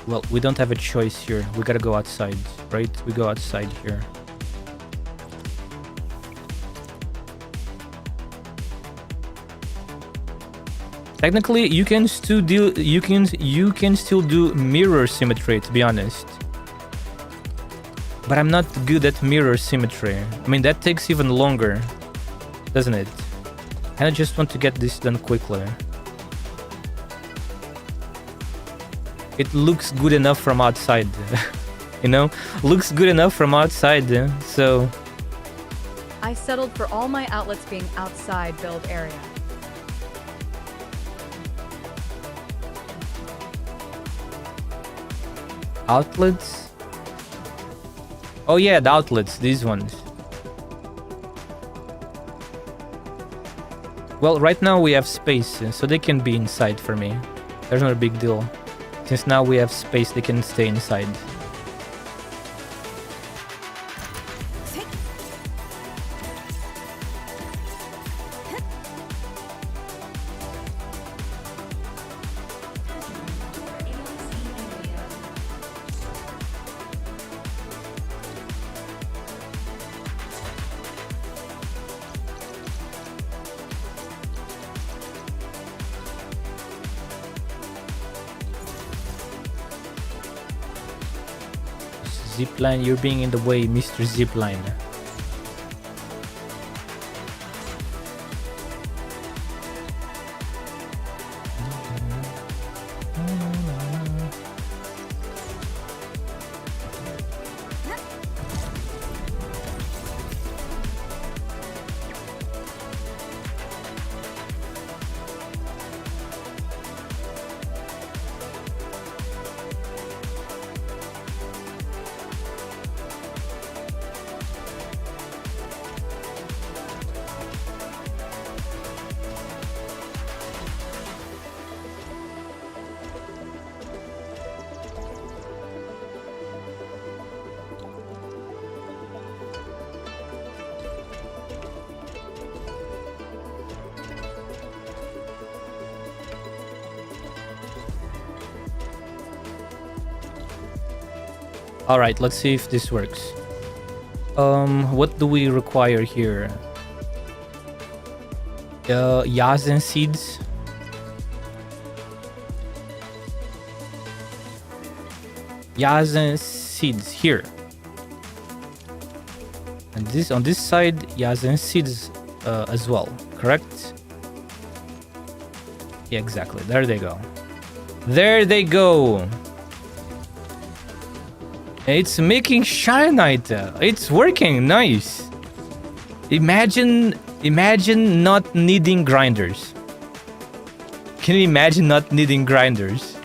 Well, we don't have a choice here. We gotta go outside, right? We go outside here. Technically, you can still do mirror symmetry, to be honest. But I'm not good at mirror symmetry. I mean, that takes even longer, doesn't it? And I just want to get this done quickly. It looks good enough from outside, you know? Looks good enough from outside, so... I settled for all my outlets being outside build area. Outlets? Oh yeah, the outlets, these ones. Well, right now we have space, so they can be inside for me. There's not a big deal. Since now we have space, they can stay inside. Zipline, you're being in the way, Mr. Zipline. All right, let's see if this works. What do we require here? Yazen seeds. Yazen seeds here. And this on this side, Yazen seeds as well, correct? Yeah, exactly. There they go. There they go. It's making shyanite. It's working. Nice. Imagine not needing grinders. Can you imagine not needing grinders?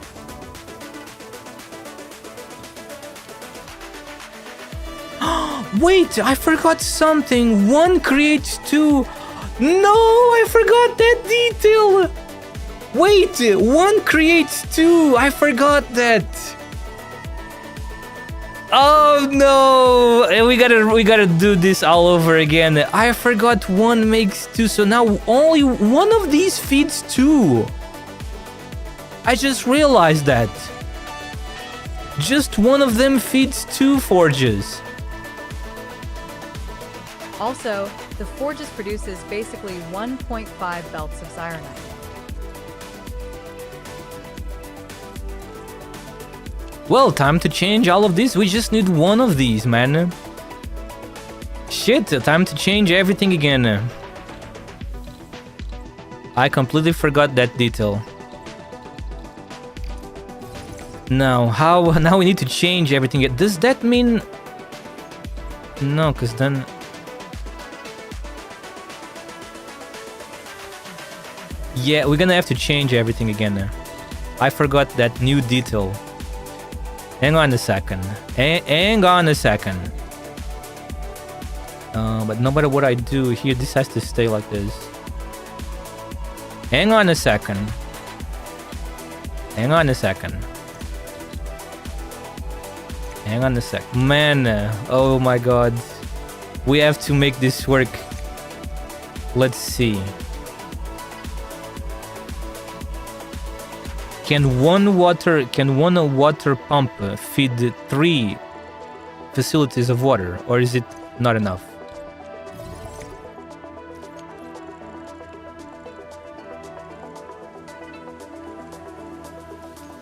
Wait, I forgot something. One creates two. No, I forgot that detail. Wait, one creates two. I forgot that. Oh no, we gotta do this all over again. I forgot one makes two, so now only one of these feeds two. I just realized that. Just one of them feeds two forges. Also, the forges produces basically 1.5 belts of Sirenite. Well, time to change all of this. We just need one of these, man. Shit, time to change everything again. I completely forgot that detail. Now we need to change everything. Does that mean... No, because then... Yeah, we're gonna have to change everything again. I forgot that new detail. Hang on a second. Hang on a second. But no matter what I do here, this has to stay like this. Hang on a second. Hang on a second. Hang on a sec. Man, oh my god. We have to make this work. Let's see. Can one water pump feed 3 facilities of water, or is it not enough?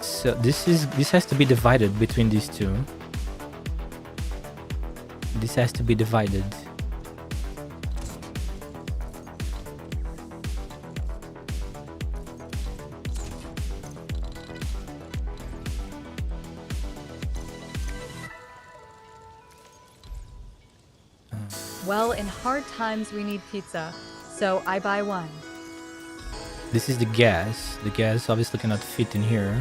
So this has to be divided between these two. This has to be divided. Well, in hard times we need pizza, so I buy one. This is the gas. The gas obviously cannot fit in here.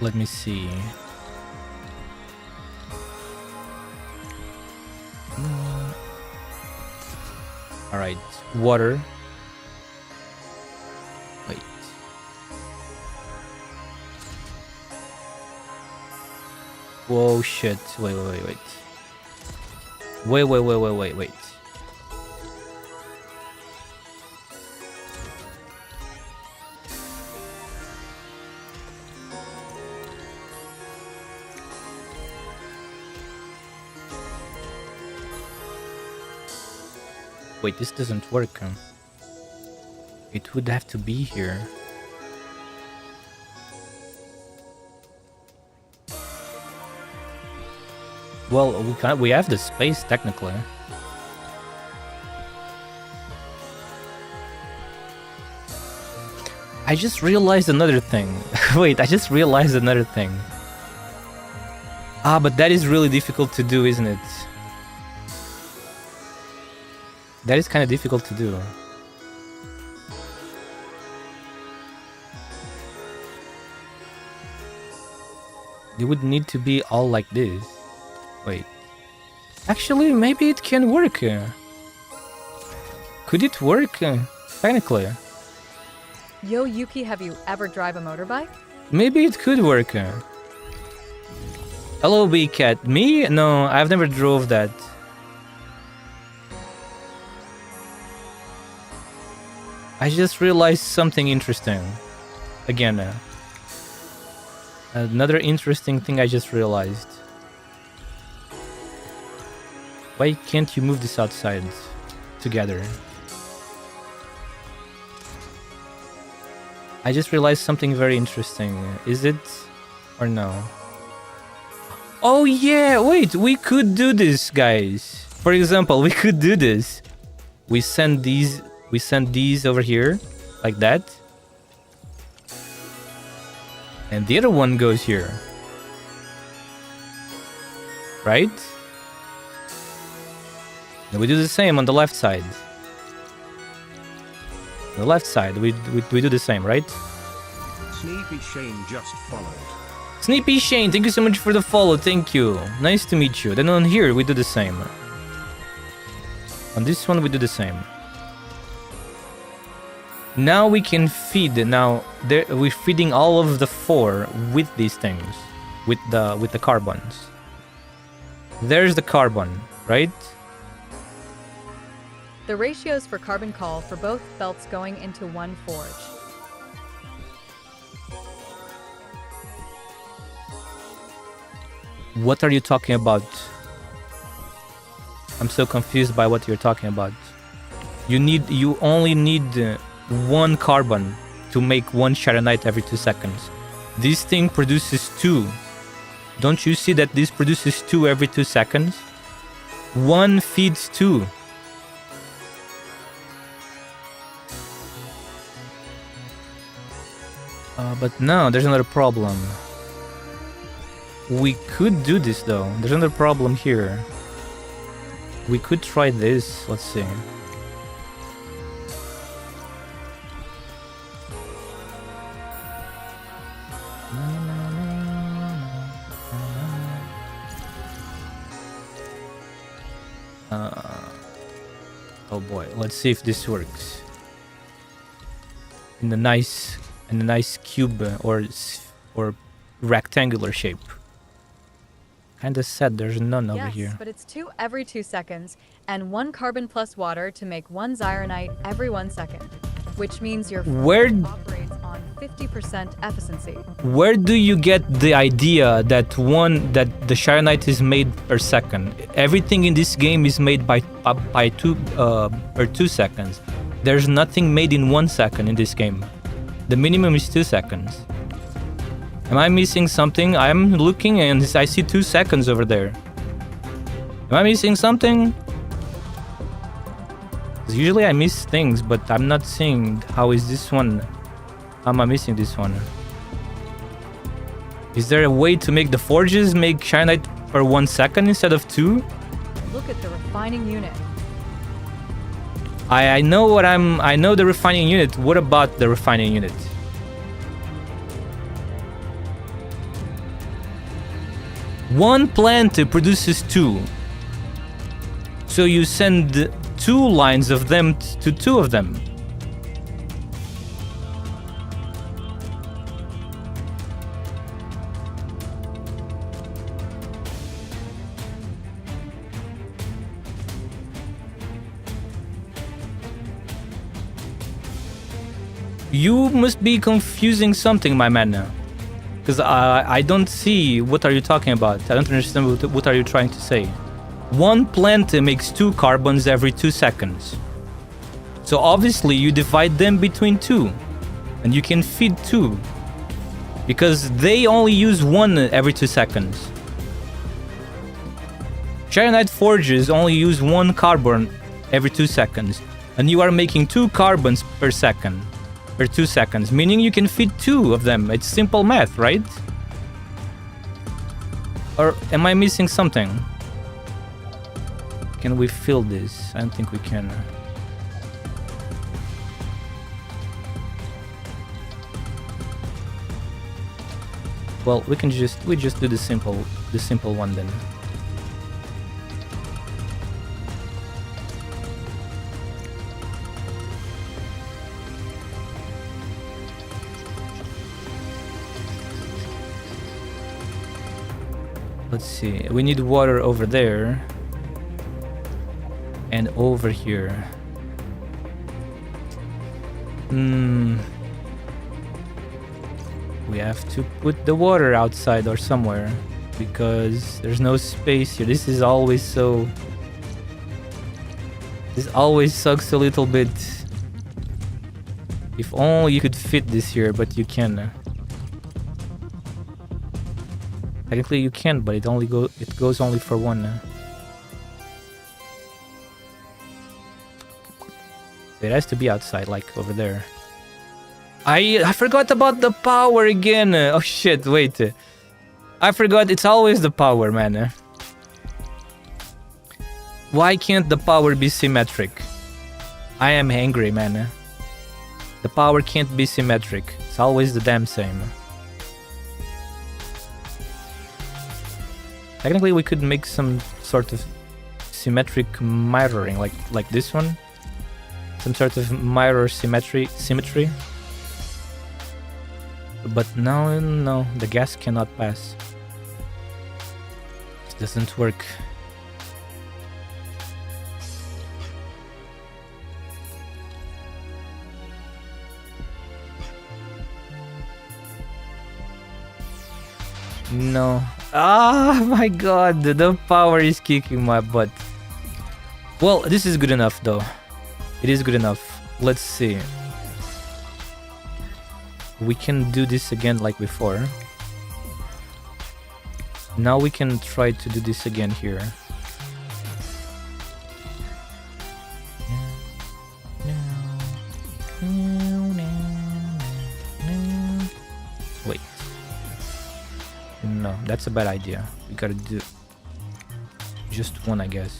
Let me see. Alright, water. Wait. Whoa, shit. Wait. Wait. Wait, this doesn't work. It would have to be here. Well, we have the space technically. I just realized another thing. Wait, I just realized another thing. But that is really difficult to do, isn't it? That is kind of difficult to do. It would need to be all like this. Wait. Actually, maybe it can work. Could it work? Technically. Yo, Yuki, have you ever drive a motorbike? Maybe it could work. Hello, B-Cat. Me? No, I've never drove that. I just realized something interesting. Again, another interesting thing I just realized. Why can't you move this outside together? I just realized something very interesting. Is it or no? Oh yeah, wait, we could do this, guys. For example, we could do this. We send these over here, like that. And the other one goes here. Right? And we do the same on the left side. The left side, we do the same, right? Sleepy Shane just followed. Snippy Shane, thank you so much for the follow. Thank you. Nice to meet you. Then on here, we do the same. On this one, we do the same. Now we can feed. Now we're feeding all of the 4 with these things, with the carbons. There's the carbon, right? The ratios for carbon call for both belts going into one forge. What are you talking about? I'm so confused by what you're talking about. You only need 1 carbon to make 1 Sharonite every 2 seconds. This thing produces 2. Don't you see that this produces 2 every 2 seconds? 1 feeds 2. But no, there's another problem. We could do this though. There's another problem here. We could try this. Let's see. Oh boy, let's see if this works. In a nice cube or rectangular shape. Kinda sad there's none over here. Yes, but it's 2 every 2 seconds, and 1 carbon plus water to make 1 Zyronite every 1 second, which means your forge operates on 50% efficiency. Where do you get the idea that the Sharonite is made per second? Everything in this game is made by 2 seconds. There's nothing made in 1 second in this game. The minimum is 2 seconds. Am I missing something? I'm looking and I see 2 seconds over there. Am I missing something? 'Cause usually I miss things, but I'm not seeing how is this one. How am I missing this one? Is there a way to make the forges make Sharonite per 1 second instead of 2? Look at the refining unit. I know the refining unit. What about the refining unit? One plant produces 2. So you send 2 lines of them to 2 of them. You must be confusing something, my man. Because I don't see what are you talking about. I don't understand what are you trying to say. 1 plant makes 2 carbons every 2 seconds. So obviously you divide them between 2. And you can feed 2. Because they only use 1 every 2 seconds. Sharonite forges only use 1 carbon every 2 seconds. And you are making 2 carbons per second. Per 2 seconds, meaning you can feed 2 of them. It's simple math, right? Or am I missing something? Can we fill this? I don't think we can. Well, we just do the simple one then. Let's see. We need water over there. And over here. We have to put the water outside or somewhere. Because there's no space here. This always sucks a little bit. If only you could fit this here, but you can. Technically you can, but it goes only for 1. It has to be outside, like over there. I forgot about the power again. Oh shit, wait. I forgot, it's always the power, man. Why can't the power be symmetric? I am angry, man. The power can't be symmetric. It's always the damn same. Technically, we could make some sort of symmetric mirroring, like this one. Some sort of mirror symmetry. But no, the gas cannot pass. It doesn't work. No. Ah, my god, the power is kicking my butt. Well, this is good enough though. It is good enough. Let's see. We can do this again like before. Now we can try to do this again here. Wait. No, that's a bad idea. We gotta do just one, I guess.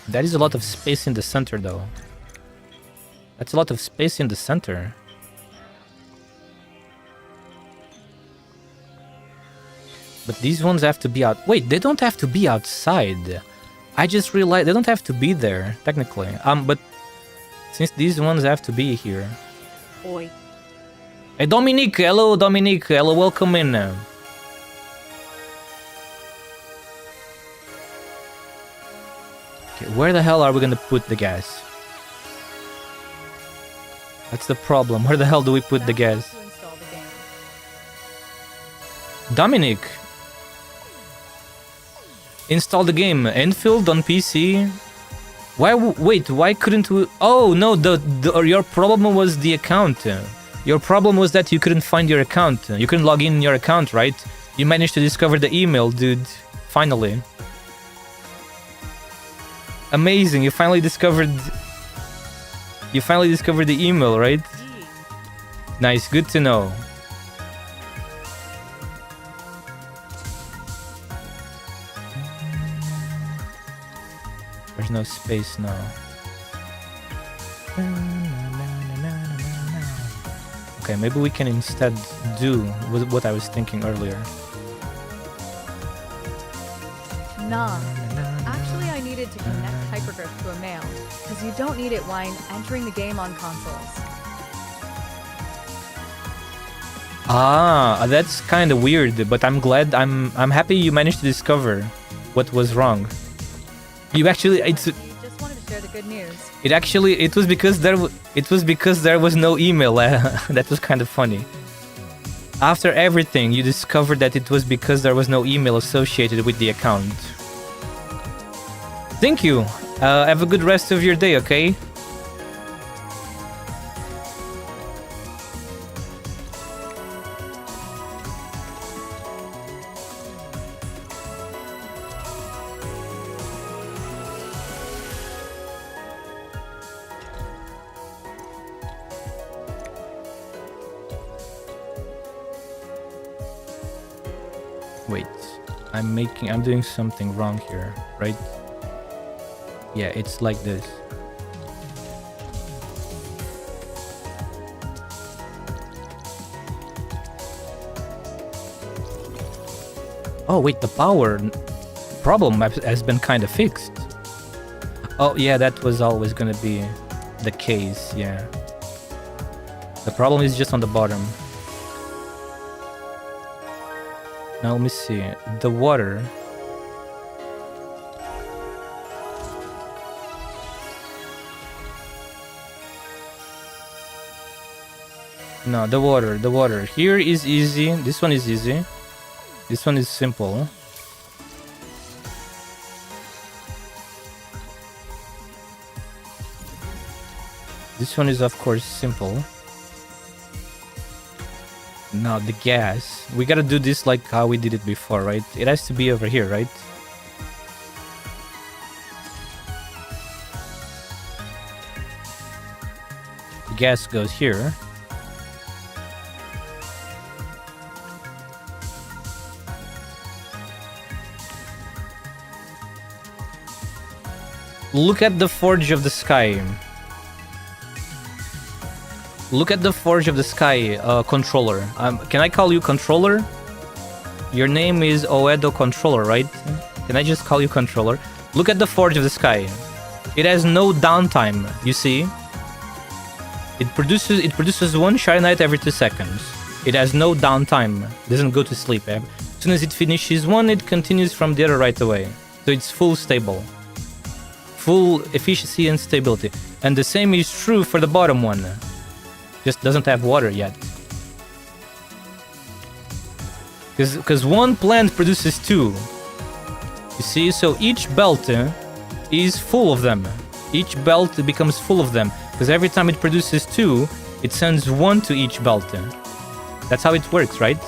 That is a lot of space in the center, though. That's a lot of space in the center. But these ones have to be out. Wait, they don't have to be outside. I just realized they don't have to be there, technically. But since these ones have to be here. Oi. Hey, Dominique! Hello, Dominique! Hello, welcome in. Okay, where the hell are we gonna put the gas? That's the problem. Where the hell do we put the gas? Dominic! Install the game. Enfield on PC? Why? Wait, why couldn't we? Oh no, your problem was the account. Your problem was that you couldn't find your account. You couldn't log in your account, right? You managed to discover the email, dude. Finally. Amazing, you finally discovered the email, right? Nice, good to know. There's no space now. Okay, maybe we can instead do what I was thinking earlier. Nah. Actually, I needed to connect hypergraph to a mail, because you don't need it while entering the game on consoles. Ah, that's kind of weird, but I'm glad. I'm happy you managed to discover what was wrong. You actually, You just wanted to share the good news. it was because there was no email. That was kind of funny. After everything, you discovered that it was because there was no email associated with the account. Thank you. Have a good rest of your day, okay? Wait, I'm doing something wrong here, right? Yeah, it's like this. Oh wait, the power problem has been kind of fixed. Oh yeah, that was always gonna be the case, yeah. The problem is just on the bottom. Now let me see. The water. No, the water. Here is easy. This one is easy. This one is simple. This one is of course simple. Now the gas. We gotta do this like how we did it before, right? It has to be over here, right? The gas goes here. Look at the Forge of the Sky. Look at the Forge of the Sky controller. Can I call you controller? Your name is Oedo Controller, right? Can I just call you controller? Look at the Forge of the Sky. It has no downtime, you see? It produces one Shiny every 2 seconds. It has no downtime. It doesn't go to sleep. As soon as it finishes one, it continues from the other right away. So it's full stable. Full efficiency and stability. And the same is true for the bottom one. Just doesn't have water yet. Because one plant produces 2. You see, so each belt is full of them. Each belt becomes full of them. Because every time it produces 2, it sends 1 to each belt. That's how it works, right?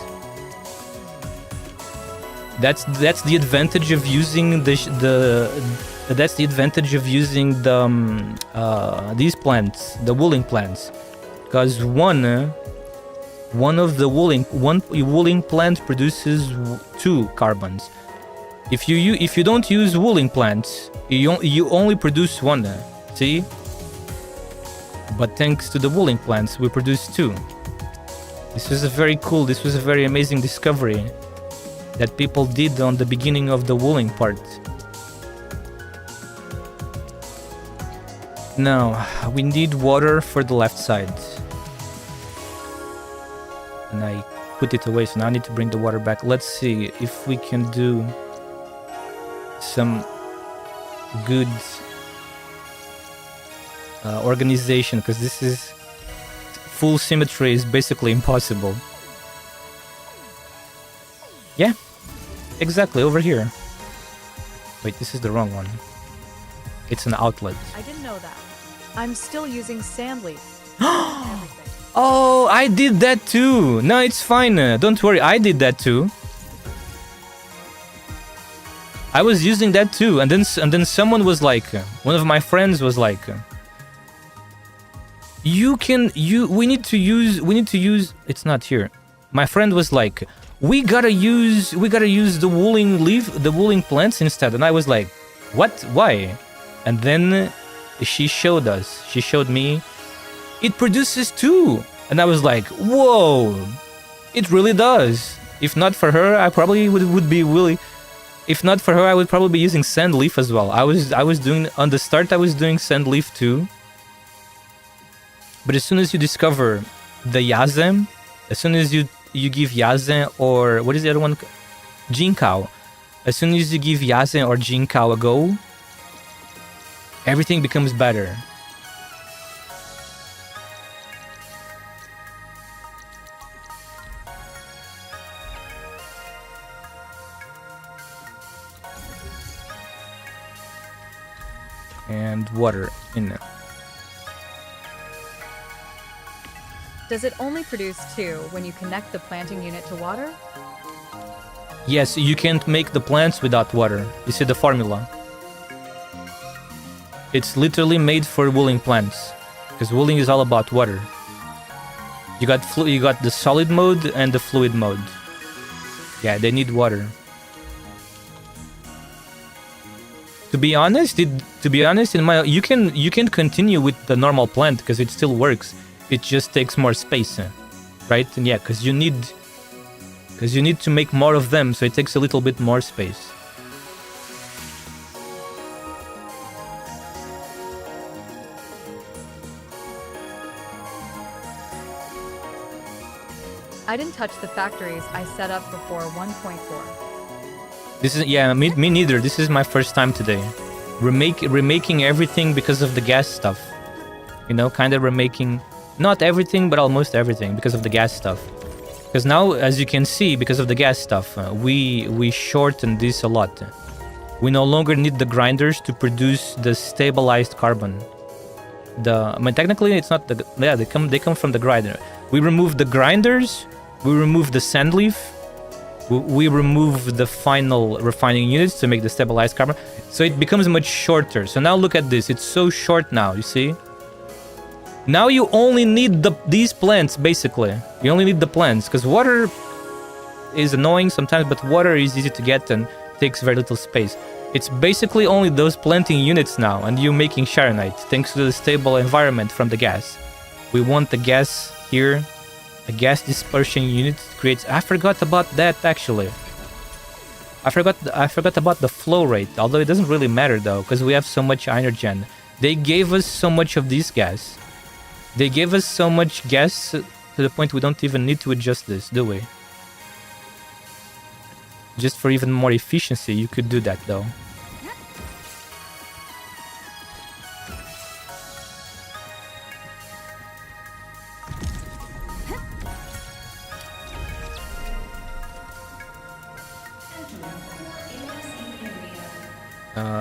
That's the advantage of using these plants, the wooling plants. Because one wooling plant produces 2 carbons. If you don't use wooling plants, you only produce 1. See? But thanks to the wooling plants, we produce 2. This was a very cool, this was a very amazing discovery that people did on the beginning of the wooling part. Now, we need water for the left side. And I put it away, so now I need to bring the water back. Let's see if we can do some good organization, because this is full symmetry is basically impossible. Yeah, exactly, over here. Wait, this is the wrong one. It's an outlet. I didn't know that. I'm still using sand leaf. Oh, I did that too. No, it's fine. Don't worry, I did that too. I was using that too, and then someone was like, one of my friends was like, we need to use. It's not here. My friend was like, we gotta use the wooling plants instead, and I was like, what? Why? And then she showed us. She showed me. It produces 2, and I was like, whoa! It really does. If not for her, I probably would be willing. If not for her, I would probably be using sand leaf as well. I was doing on the start. I was doing sand leaf too. But as soon as you discover the Yazen, as soon as you give Yazen, or what is the other one? Jinkao. As soon as you give Yazen or Jinkao a go, everything becomes better. And water in it. Does it only produce 2 when you connect the planting unit to water? Yes, you can't make the plants without water. You see the formula. It's literally made for wooling plants, because wooling is all about water. You got the solid mode and the fluid mode. Yeah, they need water. To be honest, you can continue with the normal plant because it still works. It just takes more space, right? And yeah, because you need to make more of them, so it takes a little bit more space. I didn't touch the factories I set up before 1.4. This is, yeah, me neither. This is my first time today. Remaking everything because of the gas stuff. You know, kind of remaking, not everything, but almost everything because of the gas stuff. Because now, as you can see, because of the gas stuff, we shortened this a lot. We no longer need the grinders to produce the stabilized carbon. I mean, technically, it's not the, yeah, they come from the grinder. We remove the grinders, we remove the sand leaf, we remove the final refining units to make the stabilized carbon, so it becomes much shorter. So now look at this, it's so short now, you see? Now you only need these plants, basically. You only need the plants, because water is annoying sometimes, but water is easy to get and takes very little space. It's basically only those planting units now, and you making Sharonite, thanks to the stable environment from the gas. We want the gas here. A gas dispersion unit creates... I forgot about that, actually. I forgot about the flow rate, although it doesn't really matter, though, because we have so much hydrogen. They gave us so much of this gas. They gave us so much gas to the point we don't even need to adjust this, do we? Just for even more efficiency, you could do that, though.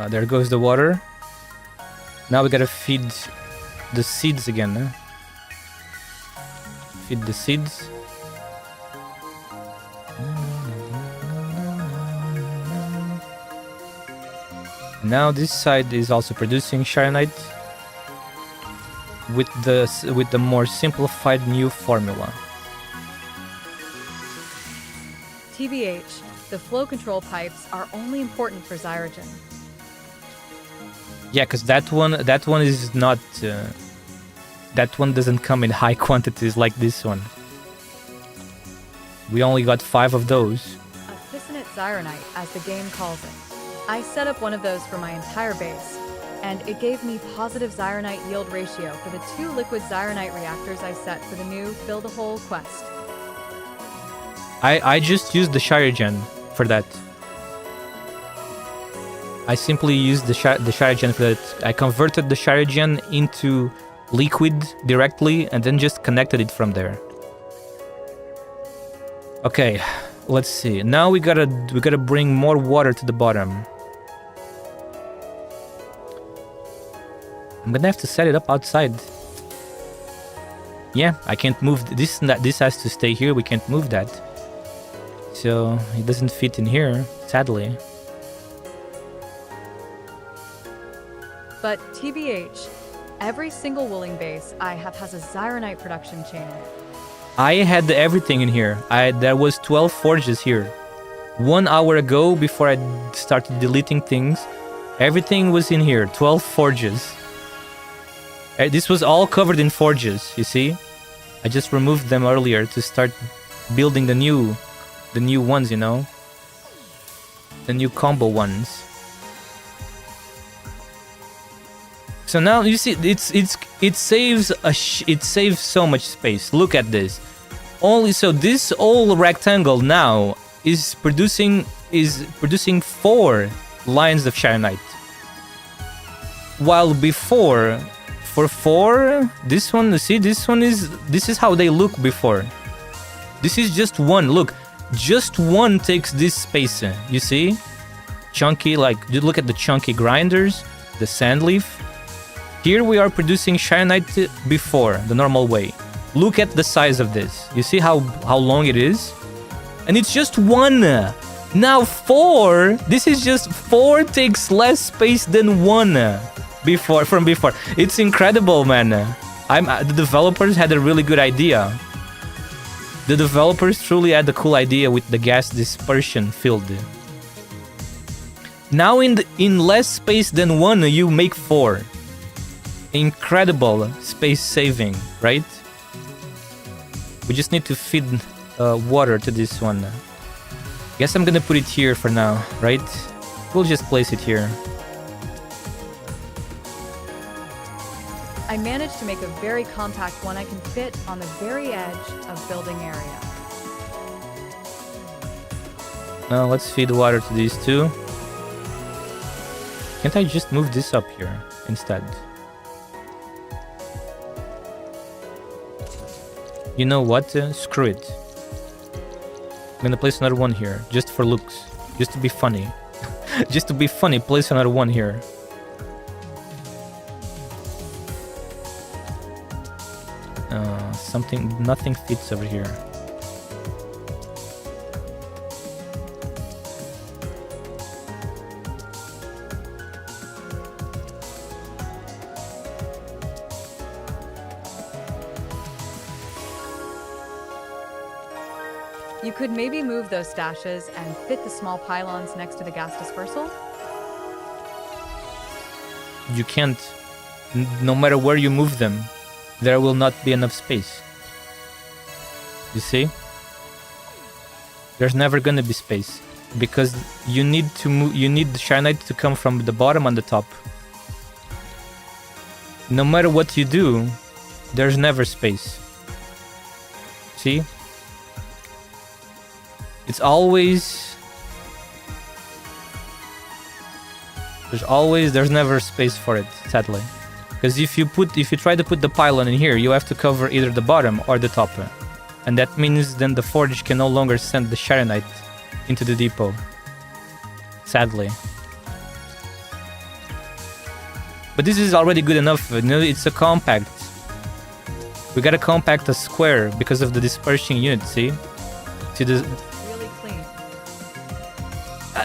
There goes the water. Now we gotta feed the seeds again, huh? Feed the seeds. Now this side is also producing Sharonite with the more simplified new formula. TBH, the flow control pipes are only important for Zyrogen. Yeah, because that one is not... that one doesn't come in high quantities like this one. We only got 5 of those. A fissionate Zyronite, as the game calls it. I set up one of those for my entire base, and it gave me positive Zyronite yield ratio for the 2 liquid Zyronite reactors I set for the new Fill the Hole quest. I just used the Shiregen for that. I simply used the Shiregen for that. I converted the Shiregen into liquid directly and then just connected it from there. Okay, let's see. Now we gotta bring more water to the bottom. I'm gonna have to set it up outside. Yeah, I can't move this. This has to stay here. We can't move that. So it doesn't fit in here, sadly. But TBH, every single wooling base I have has a Zyronite production chain in it. I had everything in here. There was 12 forges here. 1 hour ago, before I started deleting things, everything was in here. 12 forges. This was all covered in forges, you see? I just removed them earlier to start building the new ones, you know? The new combo ones. So now you see it saves so much space. Look at this. So this whole rectangle now is producing 4 lines of Sharonite. While before, for 4, this one, see, this is how they look before. This is just one. Look, just one takes this space. You see, chunky. Like, look at the chunky grinders, the sand leaf. Here we are producing Sharonite before, the normal way. Look at the size of this. You see how long it is? And it's just 1. Now 4, this is just 4 takes less space than 1 from before. It's incredible, man. The developers had a really good idea. The developers truly had a cool idea with the gas dispersion field. Now in less space than 1, you make 4. Incredible space saving, right? We just need to feed water to this one. Guess I'm gonna put it here for now, right? We'll just place it here. I managed to make a very compact one I can fit on the very edge of building area. Now let's feed water to these 2. Can't I just move this up here instead? You know what? Screw it. I'm gonna place another one here, just for looks. Just to be funny. Just to be funny, place another one here. Nothing fits over here. You could maybe move those stashes and fit the small pylons next to the gas dispersal? You can't. No matter where you move them, there will not be enough space. You see? There's never gonna be space because you need to move. You need the Shirenite to come from the bottom and the top. No matter what you do, there's never space. See? It's always... There's never space for it, sadly. Because if you try to put the pylon in here, you have to cover either the bottom or the top. And that means then the forge can no longer send the Shirenite into the depot. Sadly. But this is already good enough. You know, it's a compact. We gotta compact a square because of the dispersing unit, see? See the... Really clean.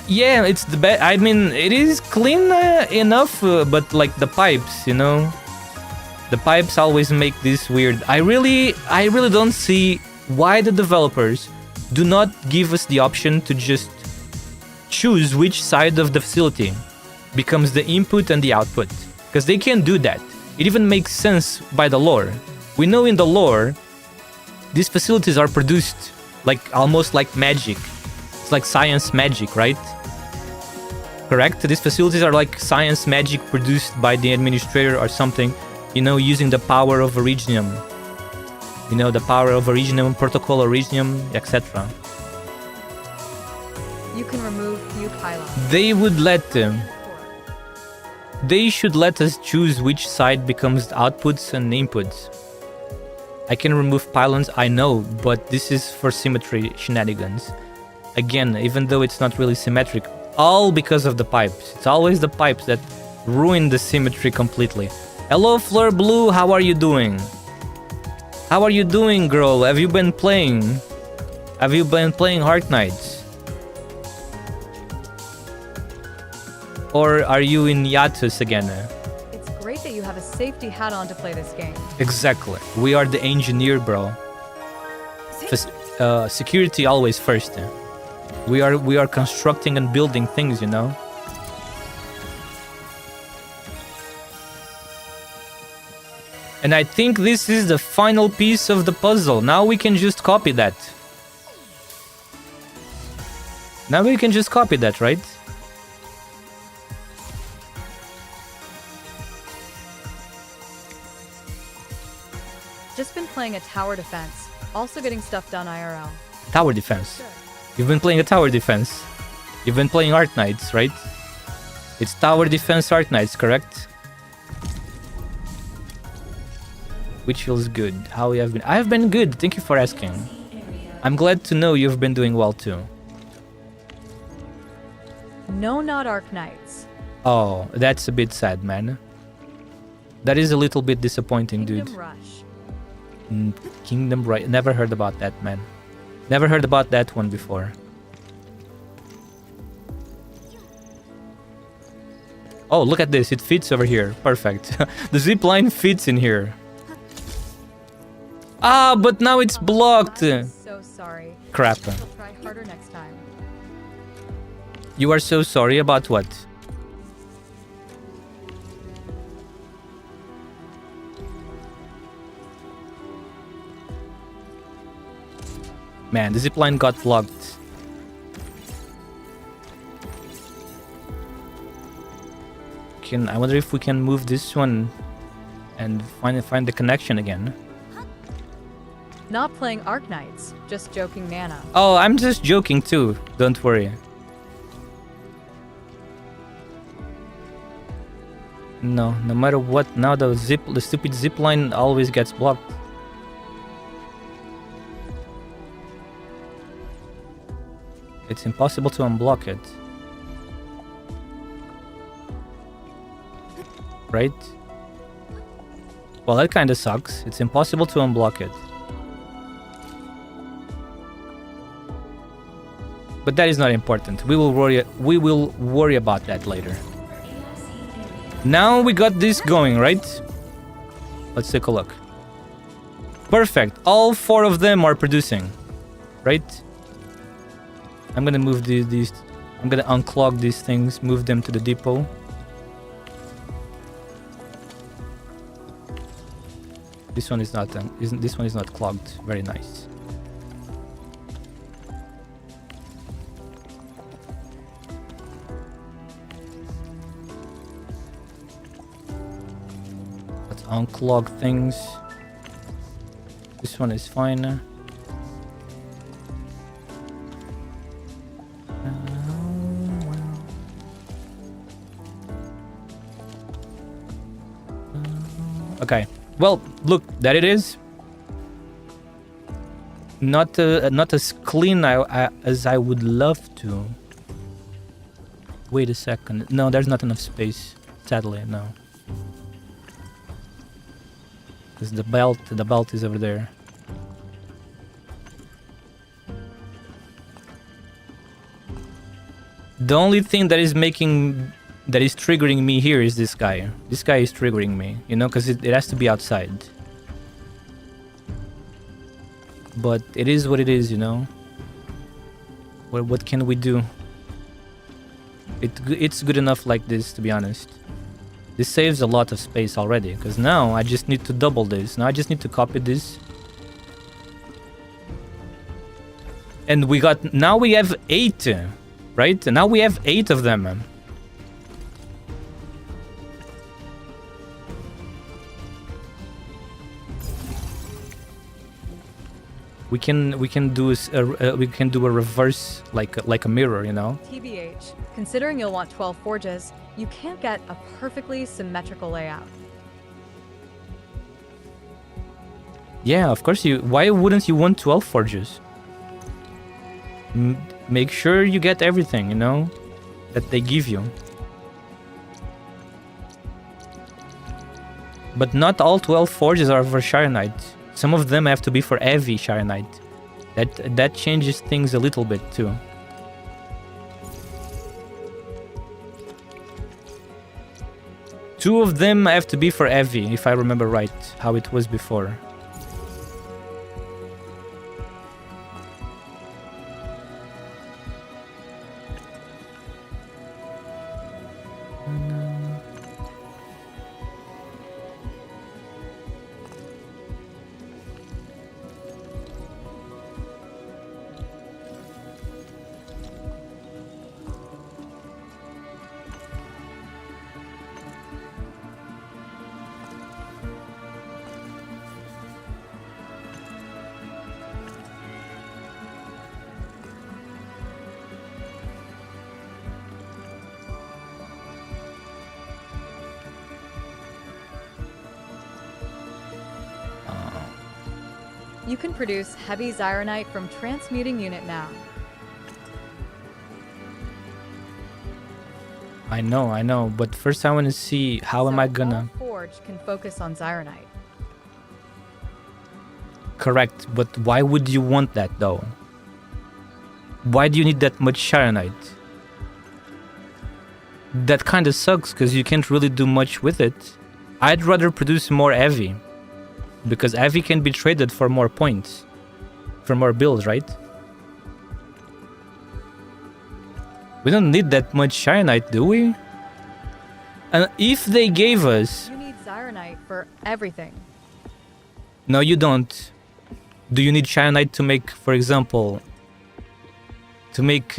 Yeah, it's the best. I mean, it is clean enough, but like the pipes, you know? The pipes always make this weird. I really don't see why the developers do not give us the option to just choose which side of the facility becomes the input and the output. Because they can't do that. It even makes sense by the lore. We know in the lore, these facilities are produced like almost like magic. It's like science magic, right? Correct? These facilities are like science magic produced by the administrator or something, you know, using the power of Originium. You know, the power of Originium, Protocol Originium, etc. You can remove few pylons. They would let them. They should let us choose which side becomes outputs and inputs. I can remove pylons, I know, but this is for symmetry shenanigans. Again, even though it's not really symmetric, all because of the pipes. It's always the pipes that ruin the symmetry completely. Hello, Fleur Blue, how are you doing? How are you doing, girl? Have you been playing? Have you been playing Arknights? Or are you in Yatus again? It's great that you have a safety hat on to play this game. Exactly. We are the engineer, bro. Security always first. We are constructing and building things, you know. And I think this is the final piece of the puzzle. Now we can just copy that. Now we can just copy that, right? Just been playing a tower defense. Also getting stuff done IRL. Tower defense. You've been playing a tower defense. You've been playing Arknights, right? It's tower defense Arknights, correct? Which feels good. How you have been? I have been good. Thank you for asking. I'm glad to know you've been doing well too. No, not Arknights. Oh, that's a bit sad, man. That is a little bit disappointing, dude. Kingdom Rush. Kingdom Rush. Never heard about that, man. Never heard about that one before. Oh, look at this. It fits over here. Perfect. The zipline fits in here. Ah, but now it's blocked. I'm so sorry. Crap. I'll try harder next time. You are so sorry about what? Man, the zipline got blocked. I wonder if we can move this one and find the connection again. Not playing Arknights. Just joking, Nana. Oh, I'm just joking too. Don't worry. No matter what, now the stupid zipline always gets blocked. It's impossible to unblock it. Right? Well, that kind of sucks. It's impossible to unblock it. But that is not important. We will worry about that later. Now we got this going, right? Let's take a look. Perfect. All 4 of them are producing, right? I'm gonna move these. I'm gonna unclog these things, move them to the depot. This one is not. This one is not clogged. Very nice. Let's unclog things. This one is fine. Okay. Well, look, that it is. Not as clean as I would love to. Wait a second. No, there's not enough space. Sadly, no. Because the belt is over there. The only thing that is triggering me here is this guy. This guy is triggering me, you know, because it has to be outside. But it is what it is, you know. What can we do? It's good enough like this, to be honest. This saves a lot of space already, because now I just need to double this. Now I just need to copy this. And now we have 8, right? And now we have 8 of them. We can do a reverse like a mirror, you know. TBH, considering you'll want 12 forges, you can't get a perfectly symmetrical layout. Yeah, of course you. Why wouldn't you want 12 forges? Make sure you get everything, you know, that they give you. But not all 12 forges are for Sharonite. Some of them have to be for heavy Sharonite. That changes things a little bit too. Two of them have to be for heavy, if I remember right, how it was before. You can produce heavy Zyronite from transmuting unit now. I know, but first I want to see how am I gonna... All forge can focus on Zyronite. Correct, but why would you want that though? Why do you need that much Sharonite? That kind of sucks because you can't really do much with it. I'd rather produce more heavy. Because heavy can be traded for more points. For more builds, right? We don't need that much Sharonite, do we? And if they gave us... You need Zyronite for everything. No, you don't. Do you need Sharonite to make, for example... To make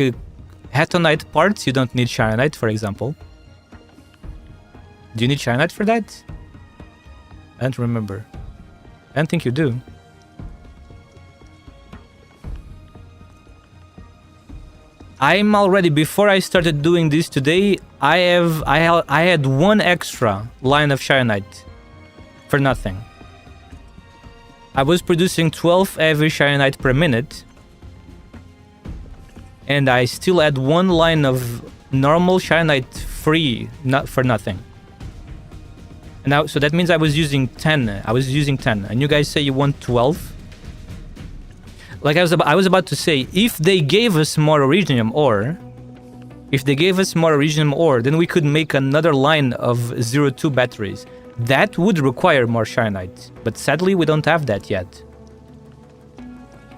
Hatonite parts, you don't need Sharonite, for example. Do you need Sharonite for that? I don't remember. I don't think you do. I'm already, before I started doing this today, I had one extra line of Sharonite for nothing. I was producing 12 heavy Sharonite per minute, and I still had one line of normal Sharonite free, not for nothing. Now, so that means I was using 10. I was using 10, and you guys say you want 12. Like I was about to say, if they gave us more Originium ore, then we could make another line of 02 batteries. That would require more Sharonite, but sadly we don't have that yet.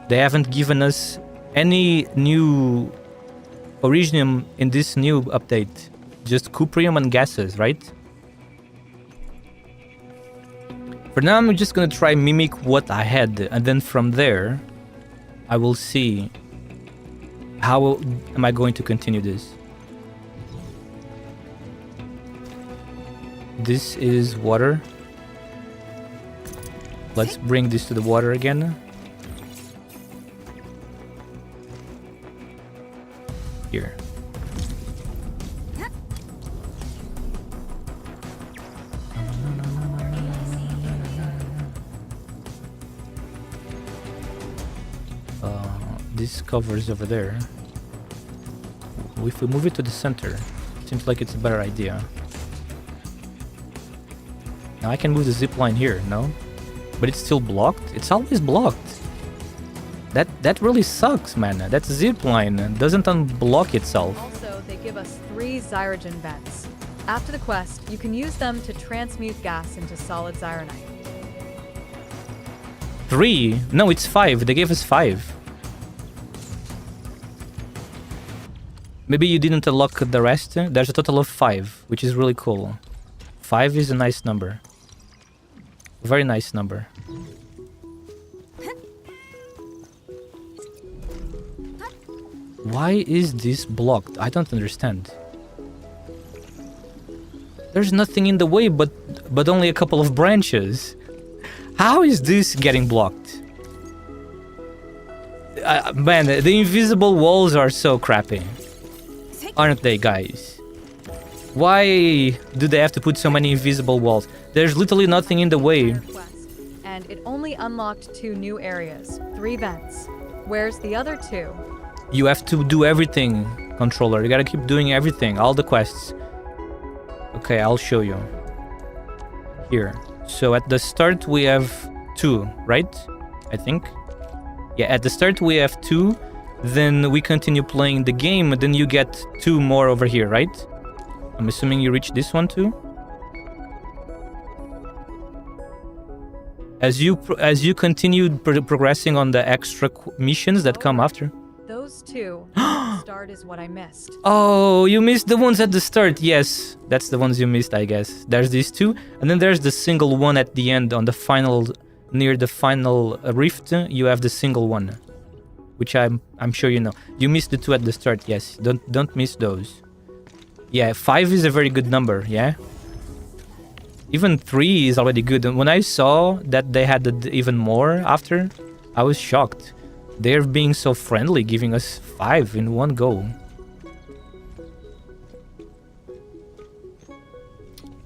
They haven't given us any new Originium in this new update? Just cuprium and gases, right? For now, I'm just gonna try mimic what I had, and then from there, I will see how am I going to continue this. This is water. Let's bring this to the water again. Here. This covers over there. If we move it to the center, seems like it's a better idea. Now I can move the zip line here, no? But it's still blocked? It's always blocked. That really sucks, man. That zip line doesn't unblock itself. Also, they give us 3 Zyrogen vents. After the quest, you can use them to transmute gas into solid Zyronite. 3? No, it's 5. They gave us 5. Maybe you didn't unlock the rest. There's a total of 5, which is really cool. 5 is a nice number. Very nice number. Why is this blocked? I don't understand. There's nothing in the way but only a couple of branches. How is this getting blocked? Man, the invisible walls are so crappy. Aren't they, guys? Why do they have to put so many invisible walls? There's literally nothing in the way. And it only unlocked 2 new areas, 3 vents. Where's the other 2? You have to do everything, controller. You gotta keep doing everything, all the quests. Okay, I'll show you. Here. So at the start we have 2, right? I think. Yeah, at the start we have 2. Then we continue playing the game, and then you get 2 more over here, right? I'm assuming you reach this one too. As you continue progressing on the extra missions that come after. Those 2 start is what I missed. Oh, you missed the ones at the start. Yes, that's the ones you missed, I guess. There's these 2, and then there's the single one at the end on the final, near the final rift. You have the single one, which I'm sure you know. You missed the 2 at the start. Yes, don't miss those. Yeah, 5 is a very good number. Yeah. Even 3 is already good. And when I saw that they had even more after, I was shocked. They're being so friendly, giving us 5 in one go.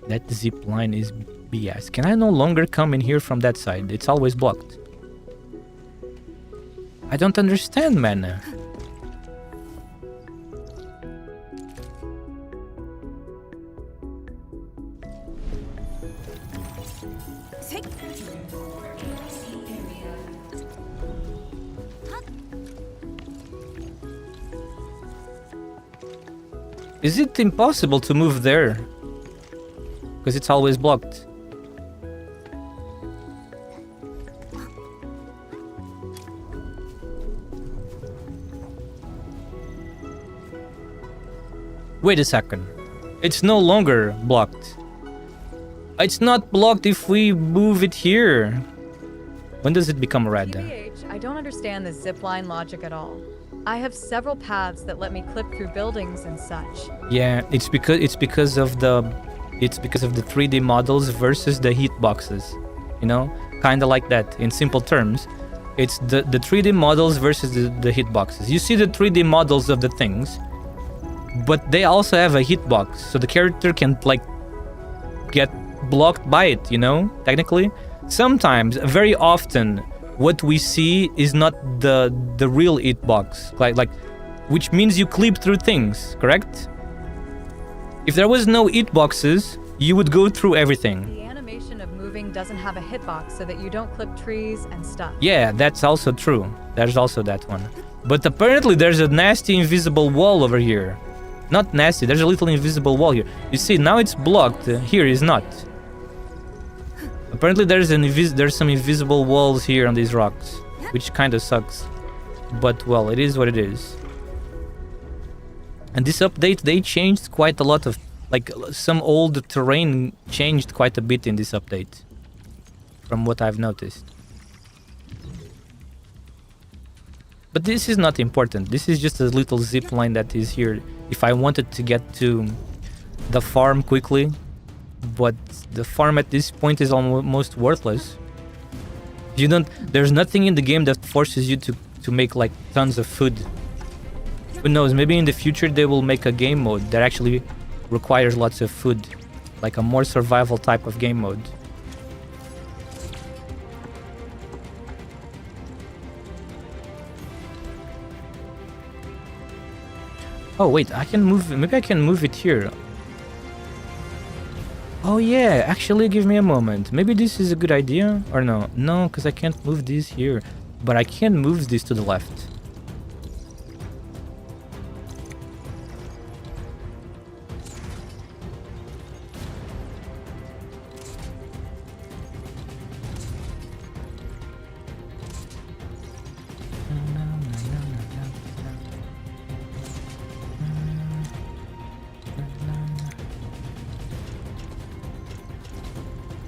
That zip line is BS. Can I no longer come in here from that side? It's always blocked. I don't understand, man. Is it impossible to move there? Because it's always blocked. Wait a second. It's no longer blocked. It's not blocked if we move it here. When does it become red? TBH, I don't understand the zipline logic at all. I have several paths that let me clip through buildings and such. Yeah, it's because of the 3D models versus the hitboxes. You know, kind of like that. In simple terms, it's the 3D models versus the hitboxes. You see the 3D models of the things, but they also have a hitbox, so the character can like get blocked by it. You know, technically, sometimes, very often, what we see is not the real hitbox, like which means you clip through things, correct? If there was no hitboxes, you would go through everything. The animation of moving doesn't have a hitbox so that you don't clip trees and stuff. Yeah, that's also true. There's also that one. But apparently there's a nasty invisible wall over here. Not nasty, there's a little invisible wall here. You see, now it's blocked, here is not. Apparently there's some invisible walls here on these rocks, which kind of sucks. But well, it is what it is. And this update, they changed quite a lot of, like, some old terrain changed quite a bit in this update, from what I've noticed. But this is not important. This is just a little zip line that is here. If I wanted to get to the farm quickly, but the farm at this point is almost worthless. You don't. There's nothing in the game that forces you to make like tons of food. Who knows? Maybe in the future they will make a game mode that actually requires lots of food, like a more survival type of game mode. Oh wait, I can move. Maybe I can move it here. Oh yeah, actually give me a moment. Maybe this is a good idea or no? No, because I can't move this here, but I can move this to the left.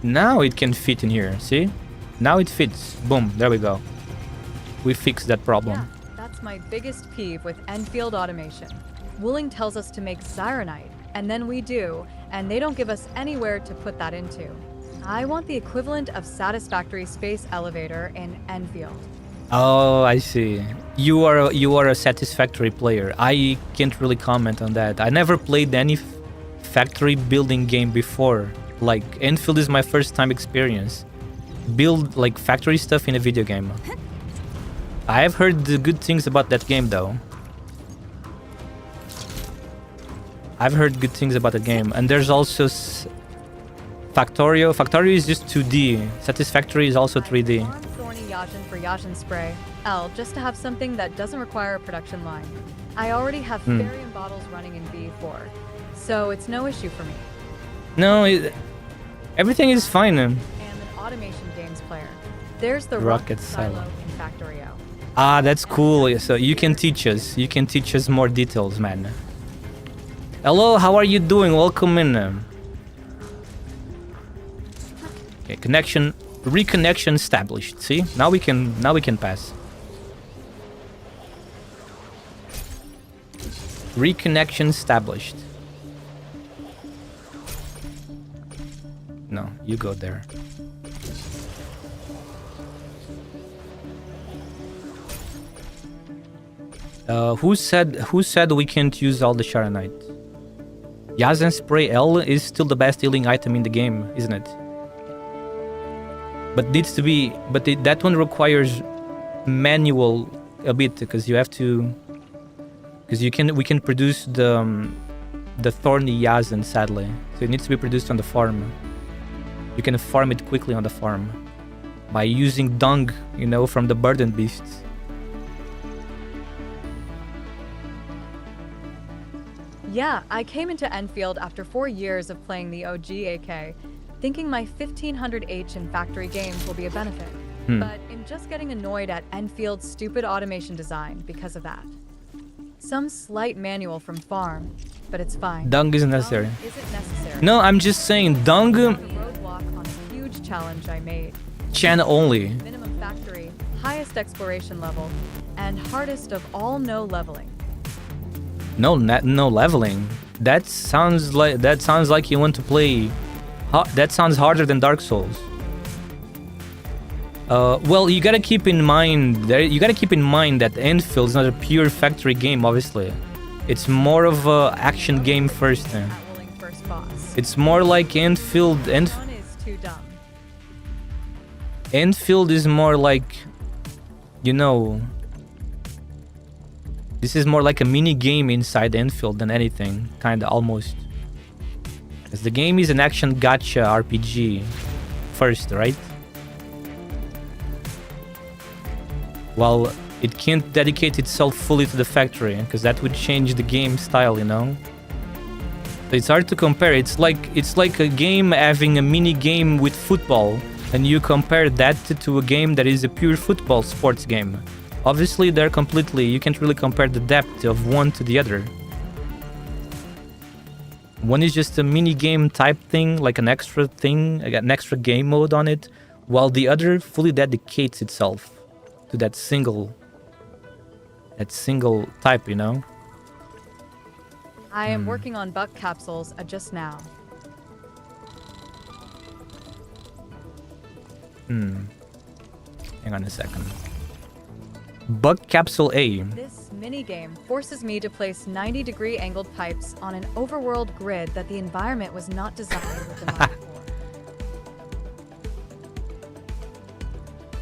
Now it can fit in here, see? Now it fits. Boom, there we go. We fixed that problem. Yeah, that's my biggest peeve with Enfield automation. Wooling tells us to make Zyronite, and then we do, and they don't give us anywhere to put that into. I want the equivalent of satisfactory space elevator in Enfield. Oh, I see. You are a satisfactory player. I can't really comment on that. I never played any factory building game before. Like, Enfield is my first time experience. Build, like, factory stuff in a video game. I've heard the good things about that game, though. I've heard good things about the game. And there's also Factorio. Factorio is just 2D. Satisfactory is also 3D. I farmed thorny Yajin for Yajin spray, L, just to have something that doesn't require a production line. I already have Therium bottles running in V4, so it's no issue for me. No, everything is fine. I am an automation games player. There's the rocket silo in Factorio. Ah, that's cool. So you can teach us. You can teach us more details, man. Hello, how are you doing? Welcome in. Okay, reconnection established. See? Now we can pass. Reconnection established. No, you go there. Who said we can't use all the Sharonite? Yazen Spray L is still the best healing item in the game, isn't it? But needs to be, that one requires manual a bit because you have to, because we can produce the thorny Yazen, sadly, so it needs to be produced on the farm. You can farm it quickly on the farm by using dung, you know, from the burden beasts. Yeah, I came into Enfield after 4 years of playing the OG AK, thinking my 1500H in factory games will be a benefit. But I'm just getting annoyed at Enfield's stupid automation design because of that. Some slight manual from farm, but it's fine. Dung isn't necessary. Dung isn't necessary. No, I'm just saying dung. Roadblock on a huge challenge I made. Chan only. Minimum factory, highest exploration level, and hardest of all no leveling. No leveling. That sounds like you want to play. That sounds harder than Dark Souls. Well, you gotta keep in mind that Enfield is not a pure factory game. Obviously, it's more of a action game first. It's more like Enfield. One is too dumb. Enfield is more like, you know, this is more like a mini game inside Enfield than anything, kinda almost. Because the game is an action gacha RPG first, right? Well, it can't dedicate itself fully to the factory, because that would change the game style, you know? So it's hard to compare. It's like a game having a mini game with football, and you compare that to a game that is a pure football sports game. Obviously, you can't really compare the depth of one to the other. One is just a mini game type thing, like an extra thing, like an extra game mode on it, while the other fully dedicates itself to that single type, you know? I am working on buck capsules just now. Hang on a second. Bug Capsule A. This minigame forces me to place 90-degree angled pipes on an overworld grid that the environment was not designed with in mind for.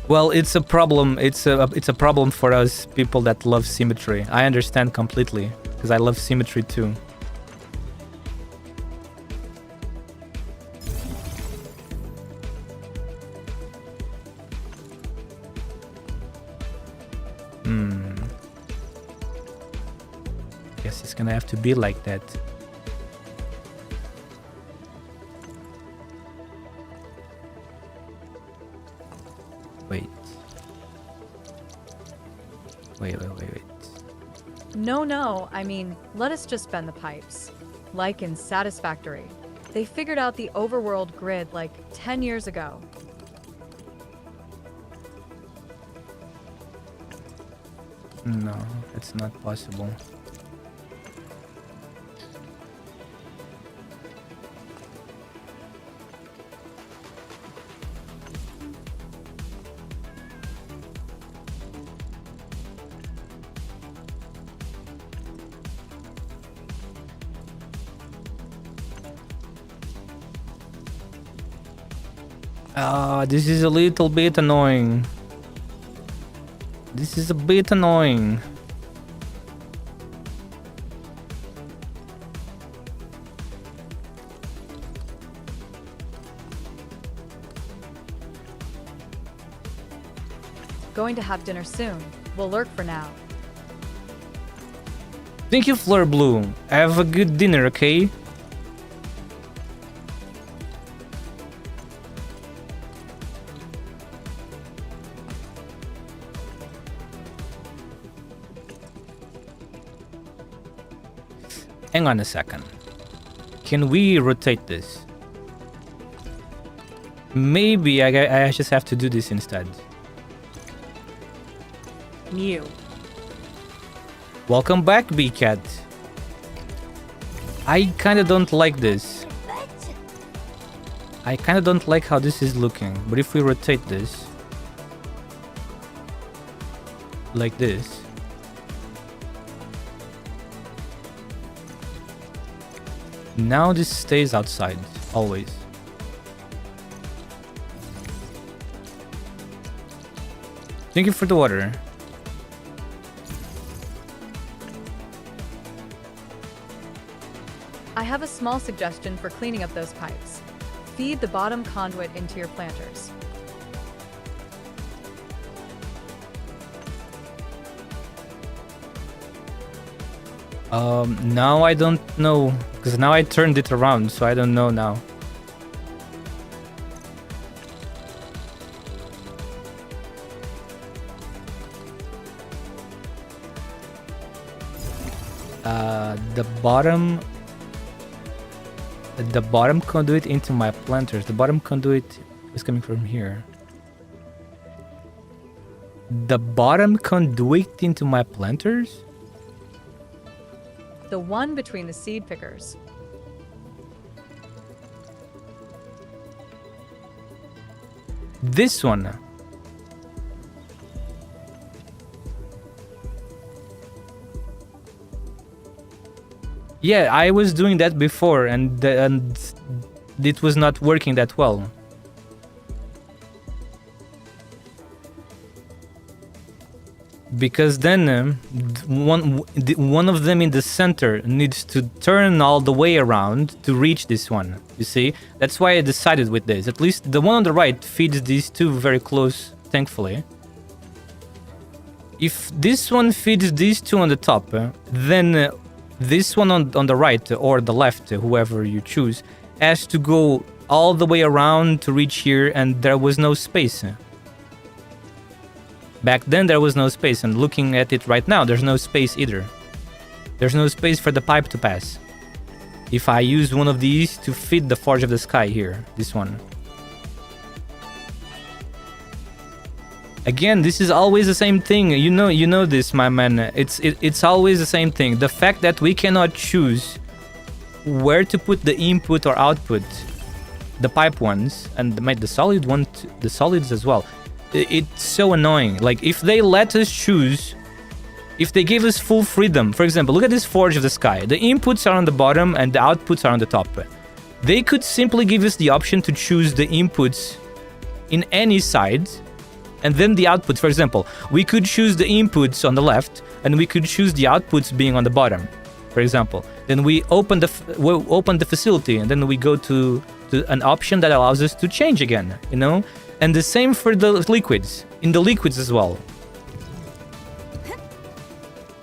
Well, it's a problem. It's a problem for us people that love symmetry. I understand completely, because I love symmetry too. Guess it's gonna have to be like that. Wait. No, I mean, let us just bend the pipes. Like in Satisfactory. They figured out the overworld grid like 10 years ago. No, it's not possible. This is a little bit annoying. This is a bit annoying. Going to have dinner soon. We'll lurk for now. Thank you, Fleur Blue. Have a good dinner, okay? Hang on a second. Can we rotate this? Maybe I just have to do this instead. Mew. Welcome back, B-Cat. I kinda don't like this. I kinda don't like how this is looking. But if we rotate this like this, now this stays outside, always. Thank you for the water. I have a small suggestion for cleaning up those pipes. Feed the bottom conduit into your planters. Now I don't know, because now I turned it around, so I don't know now. The bottom conduit into my planters. The bottom conduit is coming from here. The bottom conduit into my planters? The one between the seed pickers. This one. Yeah, I was doing that before and it was not working that well. Because then one of them in the center needs to turn all the way around to reach this one. You see? That's why I decided with this. At least the one on the right feeds these two very close, thankfully. If this one feeds these two on the top, then this one on the right or the left, whoever you choose, has to go all the way around to reach here, and there was no space. Back then there was no space, and looking at it right now, there's no space either. There's no space for the pipe to pass. if I use one of these to feed the Forge of the Sky here, this one. Again, this is always the same thing. You know this, my man. It's always the same thing. The fact that we cannot choose where to put the input or output, the pipe ones and the solid one, the solids as well. It's so annoying. Like, if they let us choose, if they give us full freedom, for example, look at this Forge of the Sky. The inputs are on the bottom and the outputs are on the top. They could simply give us the option to choose the inputs in any side, and then the outputs. For example, we could choose the inputs on the left, and we could choose the outputs being on the bottom, for example. Then we open the facility, and then we go to an option that allows us to change again, you know? And the same for the liquids, in the liquids as well.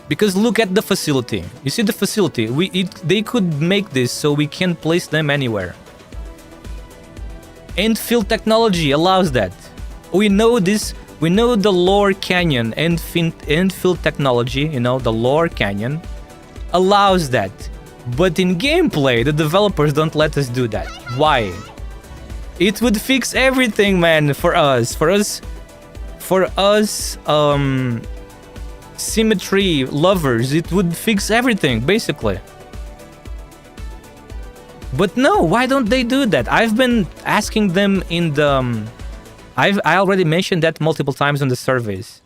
Because look at the facility. You see the facility? They could make this so we can place them anywhere. Endfield technology allows that. We know this. We know the lore canyon endfield technology, you know, the lore canyon allows that. But in gameplay, the developers don't let us do that. Why? It would fix everything, man, for us, symmetry lovers. It would fix everything, basically. But no, why don't they do that? I've been asking them in the... I already mentioned that multiple times on the surveys.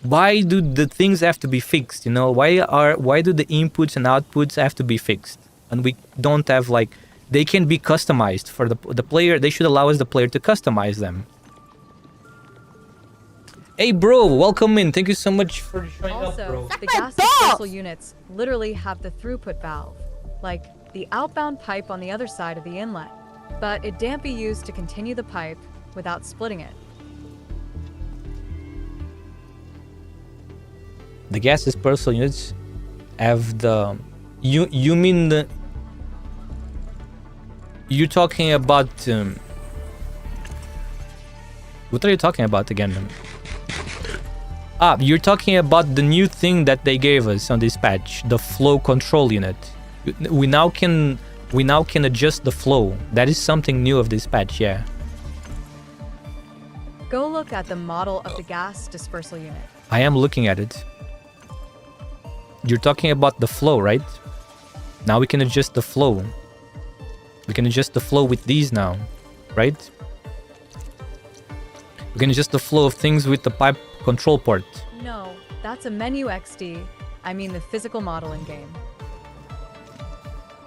Why do the things have to be fixed, you know? Why do the inputs and outputs have to be fixed? And we don't have, like... They can be customized for the player. They should allow us, the player, to customize them. Hey, bro, welcome in. Thank you so much for showing up, bro. Also, the gas dispersal units literally have the throughput valve, like the outbound pipe on the other side of the inlet. But it can't be used to continue the pipe without splitting it. The gas dispersal units have the... You mean the... You're talking about... what are you talking about again? You're talking about the new thing that they gave us on this patch, the flow control unit. We now can adjust the flow. That is something new of this patch, yeah. Go look at the model of the gas dispersal unit. I am looking at it. You're talking about the flow, right? Now we can adjust the flow. We can adjust the flow with these now, right? We can adjust the flow of things with the pipe control port. No, that's a menu XD. I mean the physical model in game.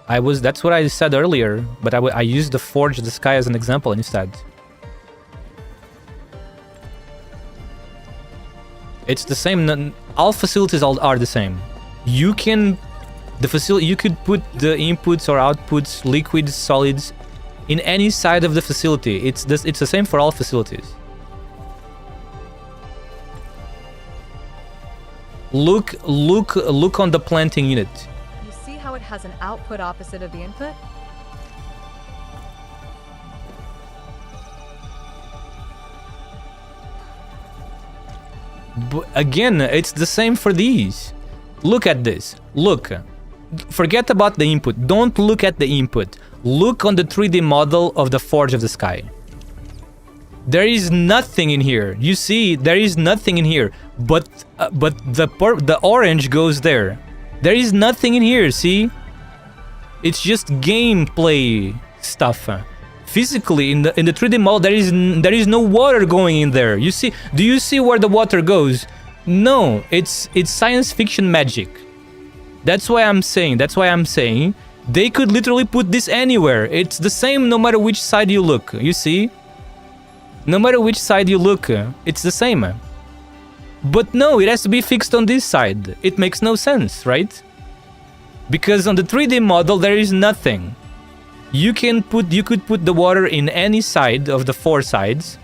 That's what I said earlier, but I used the Forge of the Sky as an example instead. It's the same. All facilities are the same. You could put the inputs or outputs, liquids, solids, in any side of the facility. It's the same for all facilities. Look on the planting unit. You see how it has an output opposite of the input? But again, it's the same for these. Look at this. Look. Forget about the input. Don't look at the input. Look on the 3D model of the Forge of the Sky. There is nothing in here. You see, there is nothing in here. But the orange goes there. There is nothing in here, see? It's just gameplay stuff. Physically, in the 3D model, there is no water going in there. You see? Do you see where the water goes? No, it's science fiction magic. That's why I'm saying they could literally put this anywhere. It's the same no matter which side you look. You see? No matter which side you look, it's the same. But no, it has to be fixed on this side. It makes no sense, right? Because on the 3D model there is nothing. You could put the water in any side of the 4 sides,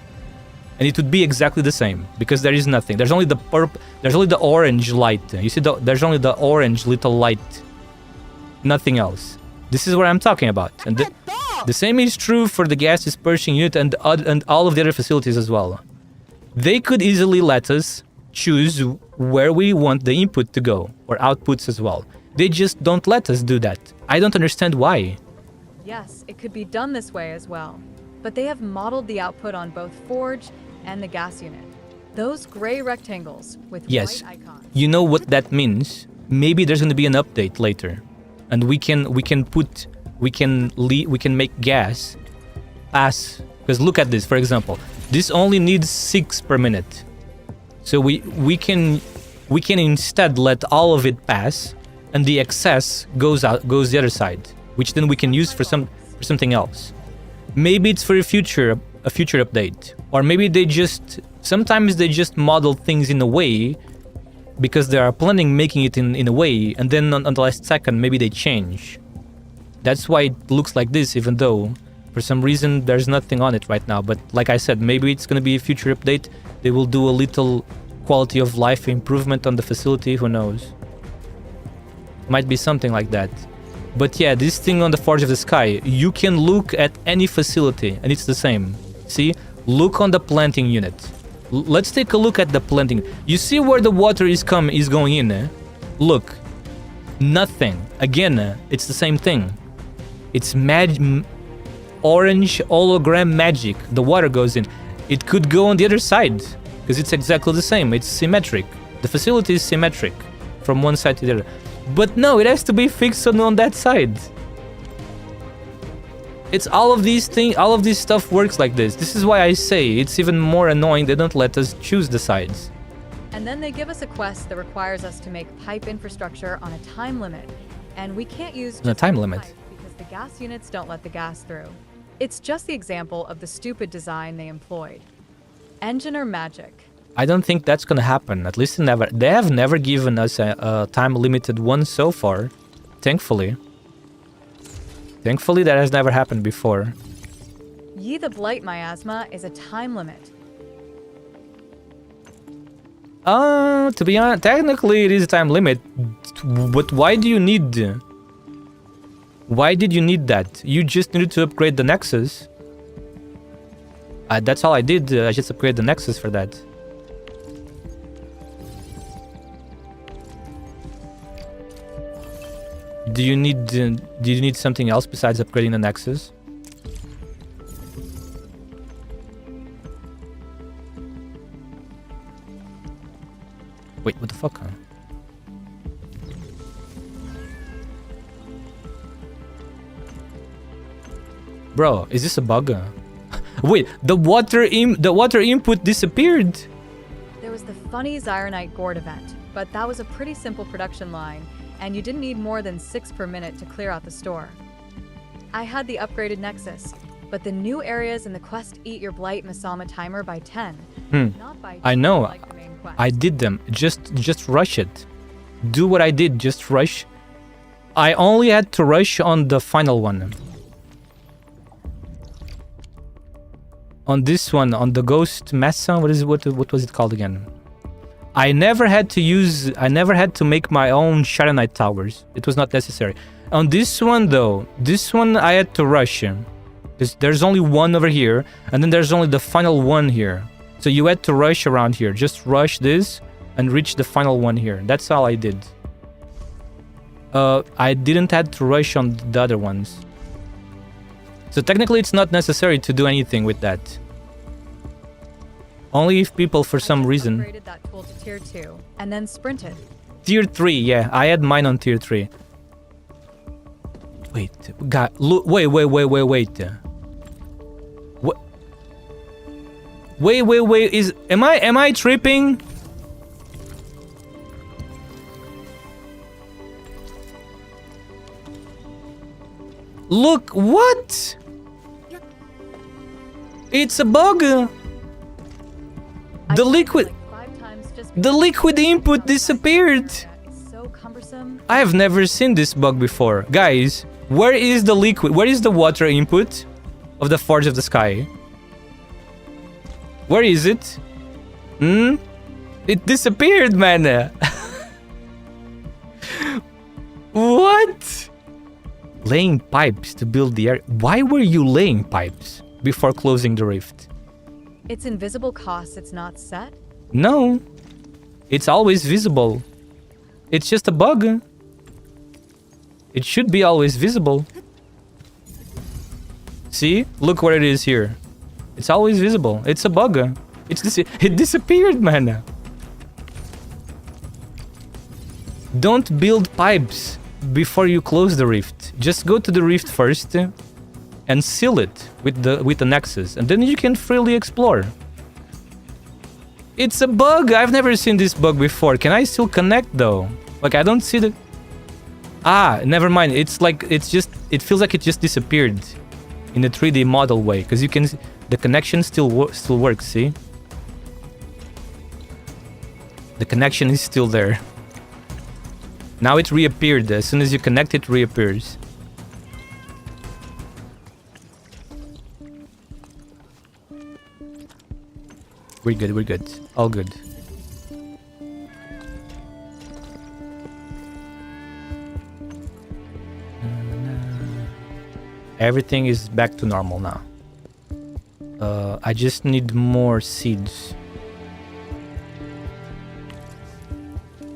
and it would be exactly the same because there is nothing. There's only the orange light. You see, there's only the orange little light. Nothing else. This is what I'm talking about. And the same is true for the gas dispersion unit and all of the other facilities as well. They could easily let us choose where we want the input to go, or outputs as well. They just don't let us do that. I don't understand why. Yes, it could be done this way as well. But they have modeled the output on both Forge and the gas unit. Those gray rectangles with Yes. white icons. You know what that means? Maybe there's going to be an update later, and we can make gas pass. Because look at this, for example, this only needs 6 per minute, so we can instead let all of it pass, and the excess goes the other side, which then we can use for something else. Maybe it's for a future update, or maybe sometimes they just model things in a way because they are planning making it in a way, and then on the last second maybe they change. That's why it looks like this, even though for some reason there's nothing on it right now. But like I said, maybe it's gonna be a future update. They will do a little quality of life improvement on the facility, who knows. Might be something like that. But yeah, this thing on the Forge of the Sky, you can look at any facility and it's the same. See? Look on the planting unit. Let's take a look at the planting. You see where the water is going in, eh? Look. Nothing. Again, it's the same thing. It's orange hologram magic. The water goes in. It could go on the other side, because it's exactly the same. It's symmetric. The facility is symmetric from one side to the other. But no, it has to be fixed on that side. It's all of these stuff works like this. This is why I say it's even more annoying they don't let us choose the sides. And then they give us a quest that requires us to make pipe infrastructure on a time limit. And we can't use On a time one limit. pipe because the gas units don't let the gas through. It's just the example of the stupid design they employed. Engine or magic? I don't think that's gonna happen. At least they have never given us a time-limited one so far. Thankfully. Thankfully, that has never happened before. Ye the Blight miasma is a time limit. To be honest, technically it is a time limit. But why do you need... Why did you need that? You just needed to upgrade the Nexus. That's all I did. I just upgraded the Nexus for that. Do you need something else besides upgrading the Nexus? Wait, what the fuck? Huh? Bro, is this a bug? Wait, the water input disappeared. There was the funny Zyronite Gourd event, but that was a pretty simple production line, and you didn't need more than 6 per minute to clear out the store. I had the upgraded Nexus, but the new areas in the quest eat your Blight Masama timer by 10, not by 2 I know. like the main quest. I did them. Just rush it. Do what I did. Just rush. I only had to rush on the final one. On this one, on the Ghost Mesa, what was it called again? I never had to make my own Sharonite towers. It was not necessary. On this one though, I had to rush. There's only one over here, and then there's only the final one here. So you had to rush around here. Just rush this and reach the final one here. That's all I did. I didn't have to rush on the other ones. So technically it's not necessary to do anything with that. Only if people for some reason... upgraded that tool to tier 2, and then sprinted. Tier 3, yeah. I had mine on tier 3. Wait, God, look, wait. What? Wait, am I tripping? Look, what? It's a bug. The liquid input disappeared. It's so cumbersome. I have never seen this bug before. Guys, where is the liquid? Where is the water input of the Forge of the Sky? Where is it? It disappeared, man. What? Laying pipes to build the air. Why were you laying pipes before closing the rift? It's invisible cost, it's not set. No. It's always visible. It's just a bug. It should be always visible. See? Look where it is here. It's always visible. It's a bug. It disappeared, man. Don't build pipes before you close the rift. Just go to the rift first and seal it with the nexus, and then you can freely explore. It's a bug. I've never seen this bug before. Can I still connect though? Like, I don't see the... Ah, never mind. It feels like it just disappeared in a 3D model way, because you can... The connection still works, see? The connection is still there. Now it reappeared. As soon as you connect, it reappears. We're good. All good. Everything is back to normal now. I just need more seeds.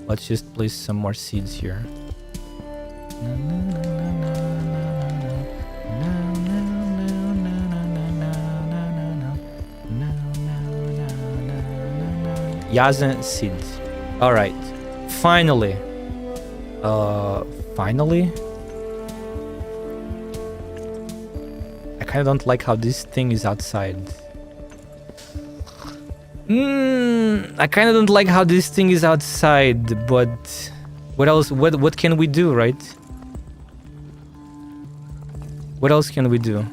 Let's just place some more seeds here. Yazen seeds. Alright. Finally. Finally? I kinda don't like how this thing is outside. I kinda don't like how this thing is outside, but what else? What can we do, right? What else can we do?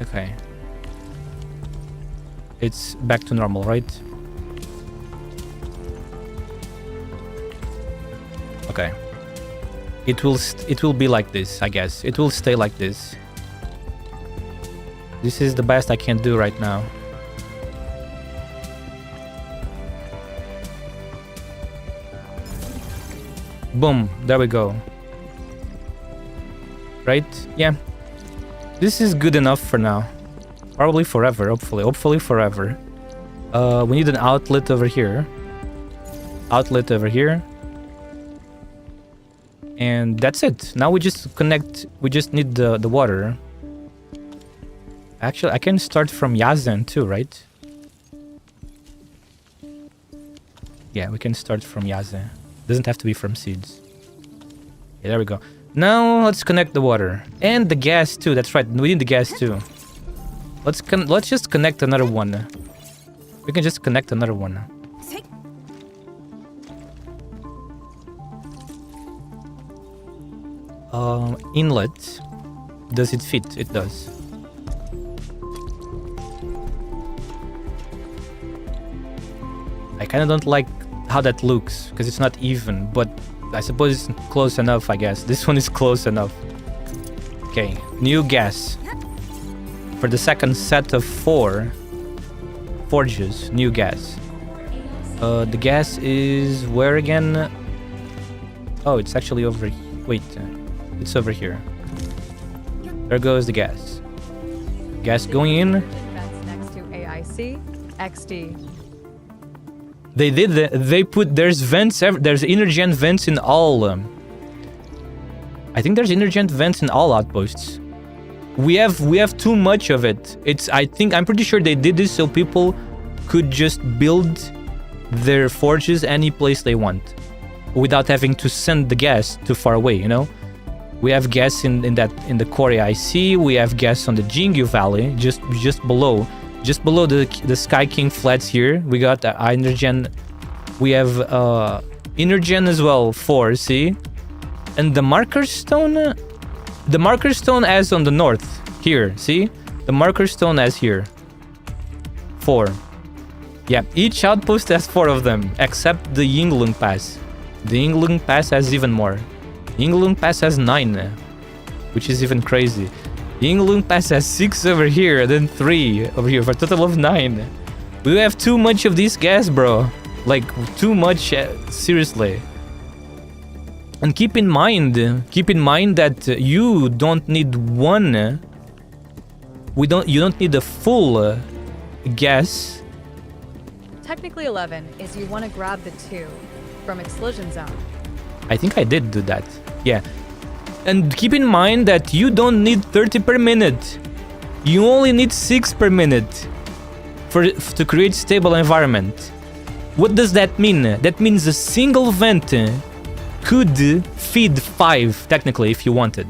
Okay. It's back to normal, right? Okay. It will be like this, I guess. It will stay like this. This is the best I can do right now. Boom, there we go. Right? Yeah. This is good enough for now. Probably forever, hopefully. Hopefully forever. We need an outlet over here. Outlet over here. And that's it. Now we just connect. We just need the water. Actually, I can start from Yazen too, right? Yeah, we can start from Yazen. Doesn't have to be from seeds. Yeah, there we go. Now let's connect the water and the gas too. That's right. We need the gas too. Let's just connect another one. We can just connect another one. Inlet. Does it fit? It does. I kind of don't like how that looks because it's not even, but I suppose it's close enough, I guess. This one is close enough. Okay, new gas. For the second set of 4 forges, new gas. The gas is where again? Oh, it's actually over... Wait, it's over here. There goes the gas. Gas going in. Vents next to AIC, XD. They did that. They put... There's vents... There's Energen vents in all... I think there's Energen vents in all outposts. We have too much of it. I'm pretty sure they did this so people could just build their forges any place they want without having to send the gas too far away, you know? We have gas in the core AIC. We have gas on the Jingyu Valley, just below the Sky King flats here. We got Energen. We have Energen as well, 4, see? And the marker stone as on the north here, see? The marker stone as here. 4. Yeah, each outpost has 4 of them, except the Yinglung Pass. The Yinglung Pass has even more. Yinglung Pass has 9, which is even crazy. Yinglung Pass has 6 over here, then 3 over here, for a total of 9. We have too much of this gas, bro. Like, too much, seriously. And keep in mind that you don't need one. You don't need a full gas. Technically 11 is you want to grab the 2 from exclusion zone. I think I did do that. Yeah. And keep in mind that you don't need 30 per minute. You only need 6 per minute to create stable environment. What does that mean? That means a single vent could feed 5, technically, if you wanted.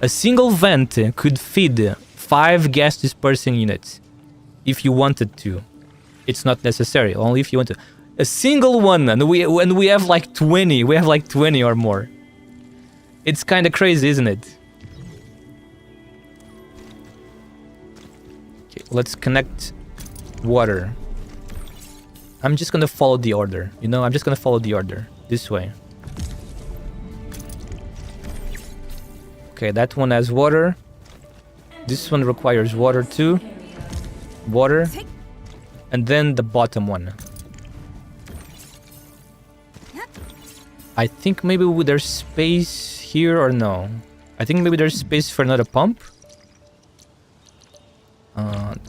A single vent could feed 5 gas dispersing units if you wanted to. It's not necessary, only if you want to. A single one, and we have like 20. We have like 20 or more. It's kind of crazy, isn't it? Okay, let's connect water. I'm just gonna follow the order. You know, I'm just gonna follow the order this way. Okay, that one has water. This one requires water too. Water. And then the bottom one. I think maybe there's space here or no. I think maybe there's space for another pump.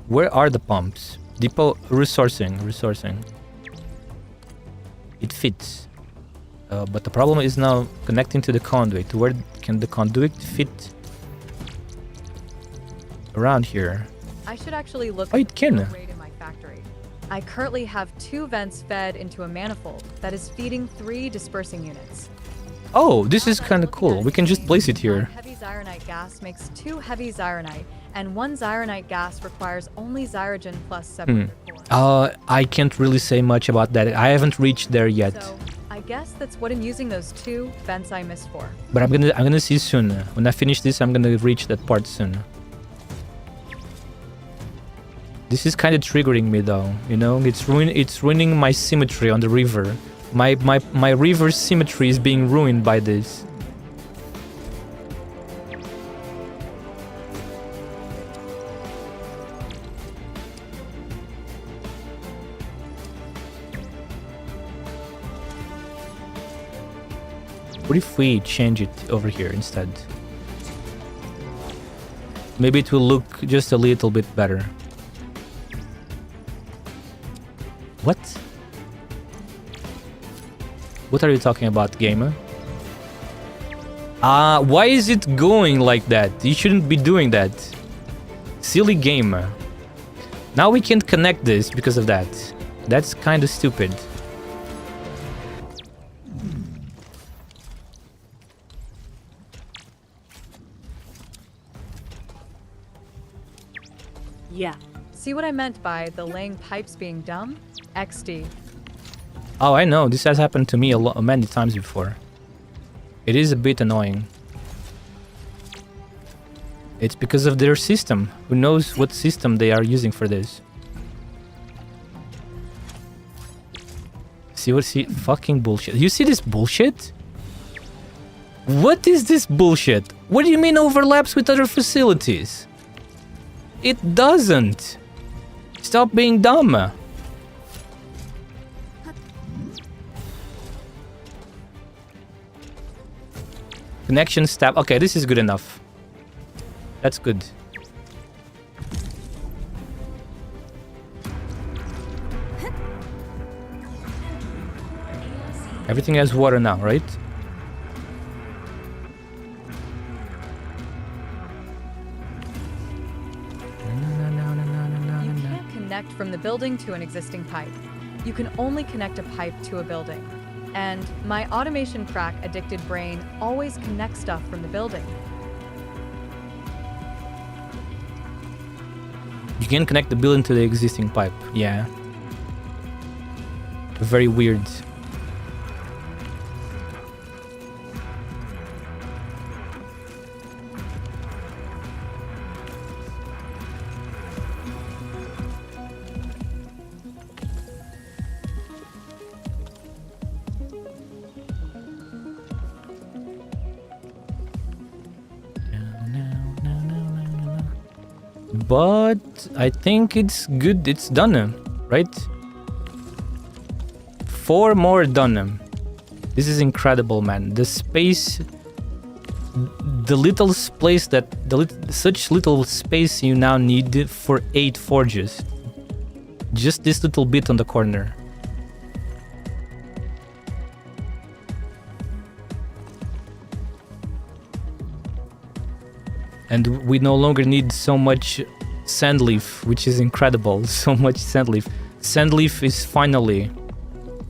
Where are the pumps? Depot resourcing. It fits. But the problem is now connecting to the conduit. Where can the conduit fit? Around here. I should actually look Oh, it can. at the rate in my factory. I currently have 2 vents fed into a manifold that is feeding 3 dispersing units. Oh, this is kind of cool. We can just place it here. 1 heavy zyronite gas makes 2 heavy zyronite, and 1 zyronite gas requires only zyrogen plus 7 core. I can't really say much about that. I haven't reached there yet. So, I guess that's what I'm using those 2 vents I missed for. But I'm gonna see soon. When I finish this, I'm gonna reach that part soon. This is kind of triggering me though, you know? It's ruining my symmetry on the river. My river symmetry is being ruined by this. What if we change it over here instead? Maybe it will look just a little bit better. What? What are you talking about, gamer? Why is it going like that? You shouldn't be doing that. Silly gamer. Now we can't connect this because of that. That's kind of stupid. Yeah. See what I meant by the laying pipes being dumb? XD. Oh, I know. This has happened to me many times before. It is a bit annoying. It's because of their system. Who knows what system they are using for this? See fucking bullshit. You see this bullshit? What is this bullshit? What do you mean overlaps with other facilities? It doesn't. Stop being dumb. Connection stab. Okay, this is good enough. That's good. Everything has water now, right? You can't connect from the building to an existing pipe. You can only connect a pipe to a building. And my automation crack addicted brain always connects stuff from the building. You can connect the building to the existing pipe. Yeah. Very weird. But I think it's good. It's done, right? 4 more done. This is incredible, man. The space, the little space that such little space you now need for 8 forges. Just this little bit on the corner. And we no longer need so much sandleaf, which is incredible. So much sandleaf. Sandleaf is finally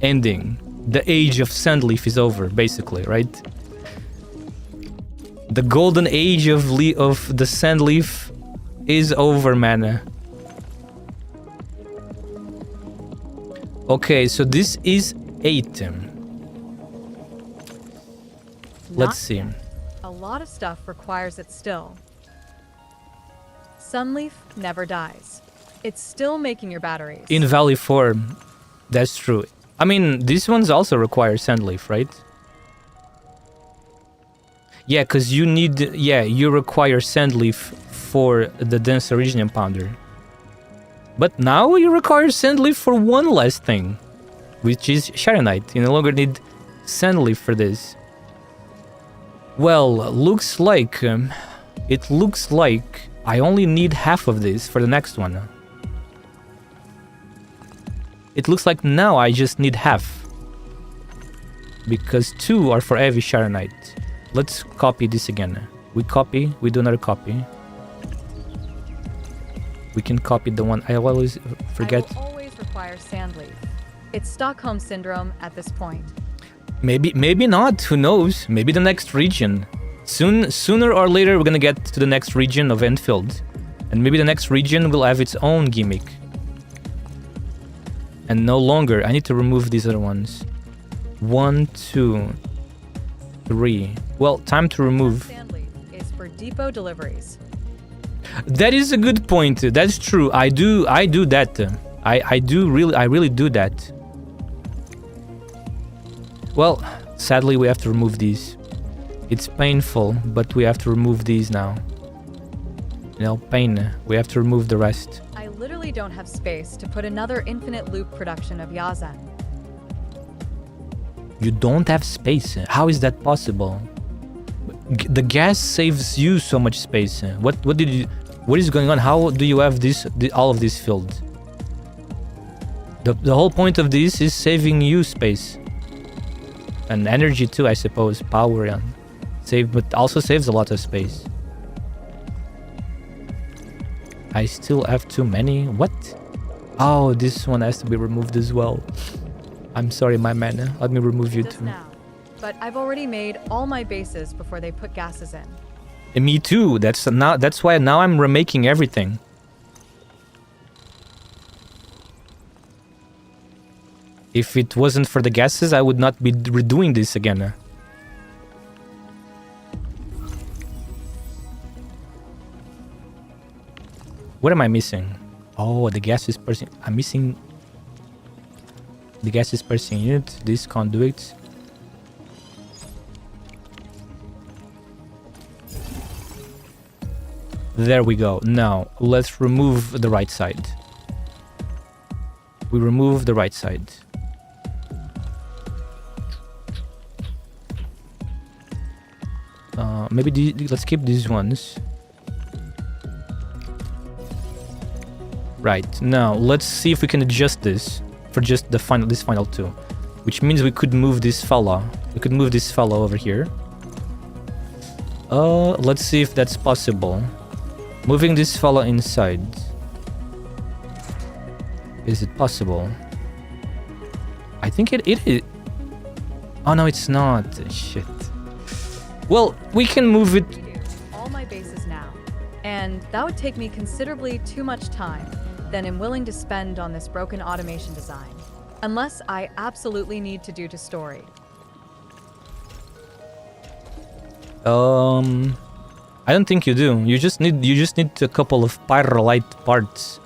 ending. The age of sandleaf is over, basically, right? The golden age of the sandleaf is over, man. Okay, so this is 8. Let's see. Yet. A lot of stuff requires it still. Sunleaf never dies. It's still making your batteries. In Valley 4, that's true. I mean, these ones also require sandleaf, right? Yeah, because you need... Yeah, you require sandleaf for the dense originium pounder. But now you require sandleaf for one last thing, which is Sharonite. You no longer need sandleaf for this. Well, looks like... it looks like I only need half of this for the next one. It looks like now I just need half. Because 2 are for heavy Sharonite. Let's copy this again. We copy, we do another copy. We can copy the one I always forget. I will always require sandleaf. It's Stockholm Syndrome at this point. Maybe not, who knows? Maybe the next region. Sooner or later we're gonna get to the next region of Enfield. And maybe the next region will have its own gimmick. And no longer, I need to remove these other ones. 1, 2, 3. Well, time to remove. Sandleaf is for depot deliveries. That is a good point. That's true. I do that. I really do that. Well, sadly we have to remove these. It's painful, but we have to remove these now. You know, pain. We have to remove the rest. I literally don't have space to put another infinite loop production of Yazen. You don't have space. How is that possible? The gas saves you so much space. What is going on? How do you have all of this filled? The whole point of this is saving you space. And energy too, I suppose. Power, yeah. But also saves a lot of space. I still have too many. What? Oh, this one has to be removed as well. I'm sorry, my man. Let me remove you Just too. now. But I've already made all my bases before they put gases in. And me too. That's why now I'm remaking everything. If it wasn't for the gases, I would not be redoing this again. What am I missing? Oh, the gas is pressing. I'm missing the gas is pressing unit, these conduits. There we go. Now, let's remove the right side. We remove the right side. Maybe let's keep these ones. Right, now let's see if we can adjust this for just this final 2. Which means we could move this fella. We could move this fella over here. Let's see if that's possible. Moving this fella inside. Is it possible? I think it is. Oh no, it's not. Shit. Well, we can move it. Redo all my bases now. And that would take me considerably too much time than I'm willing to spend on this broken automation design. Unless I absolutely need to do to story. I don't think you do. You just need a couple of pyrolite parts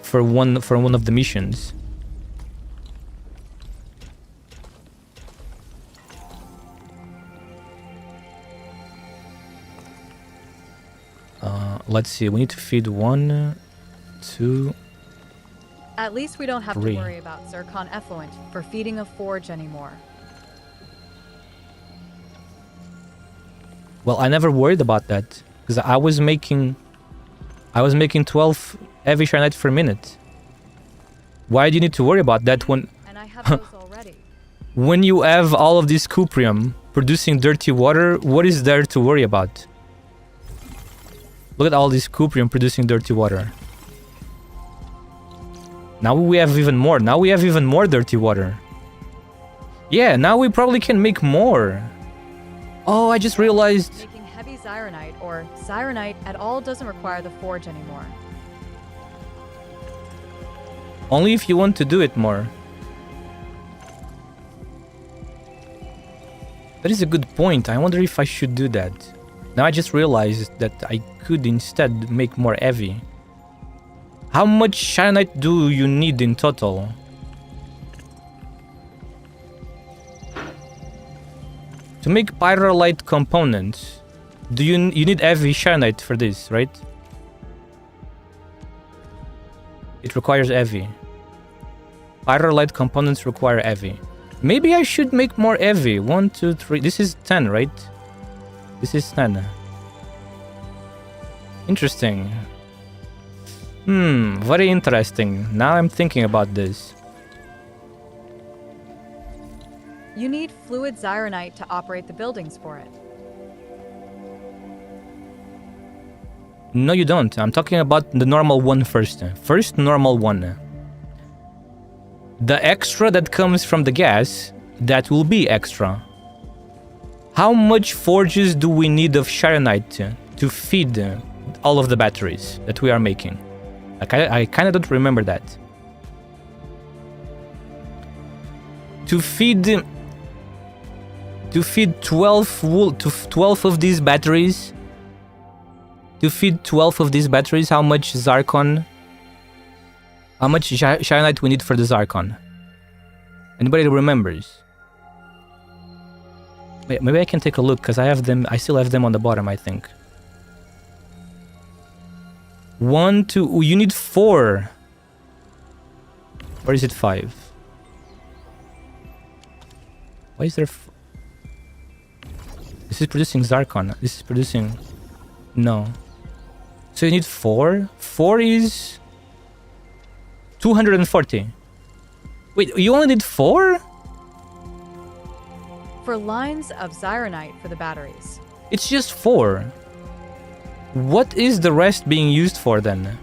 for one of the missions. Let's see. We need to feed 1, 2, At least we don't have to 3. worry about zircon effluent for feeding a forge anymore. Well, I never worried about that because I was making 12 heavy sharonite per minute. Why do you need to worry about that when And I have those already. when you have all of this cuprium producing dirty water? What is there to worry about? Look at all this cuprium producing dirty water. Now we have even more. Now we have even more dirty water. Yeah, now we probably can make more. Oh, I just realized. Making heavy zironite or zironite at all doesn't require the forge anymore. Only if you want to do it more. That is a good point. I wonder if I should do that. Now I just realized that I could instead make more heavy. How much sharonite do you need in total? To make pyrrolite components, you need heavy sharonite for this, right? It requires heavy. Pyrrolite components require heavy. Maybe I should make more heavy. 1, 2, 3. This is 10, right? This is 10. Interesting. Very interesting. Now I'm thinking about this. You need fluid zironite to operate the buildings for it. No, you don't. I'm talking about the normal one first. First, normal one. The extra that comes from the gas, that will be extra. How much forges do we need of sharonite to feed all of the batteries that we are making? I kind of don't remember that. To feed 12 of these batteries. To feed 12 of these batteries, how much zircon? How much sharonite we need for the zircon? Anybody remembers? Wait, maybe I can take a look because I have them. I still have them on the bottom, I think. 1, 2. Oh, you need 4. Or is it 5? Why is there? This is producing zircon. This is producing. No. So you need 4. 4 is 240. Wait, you only need 4? For lines of zironite for the batteries. It's just 4. What is the rest being used for then?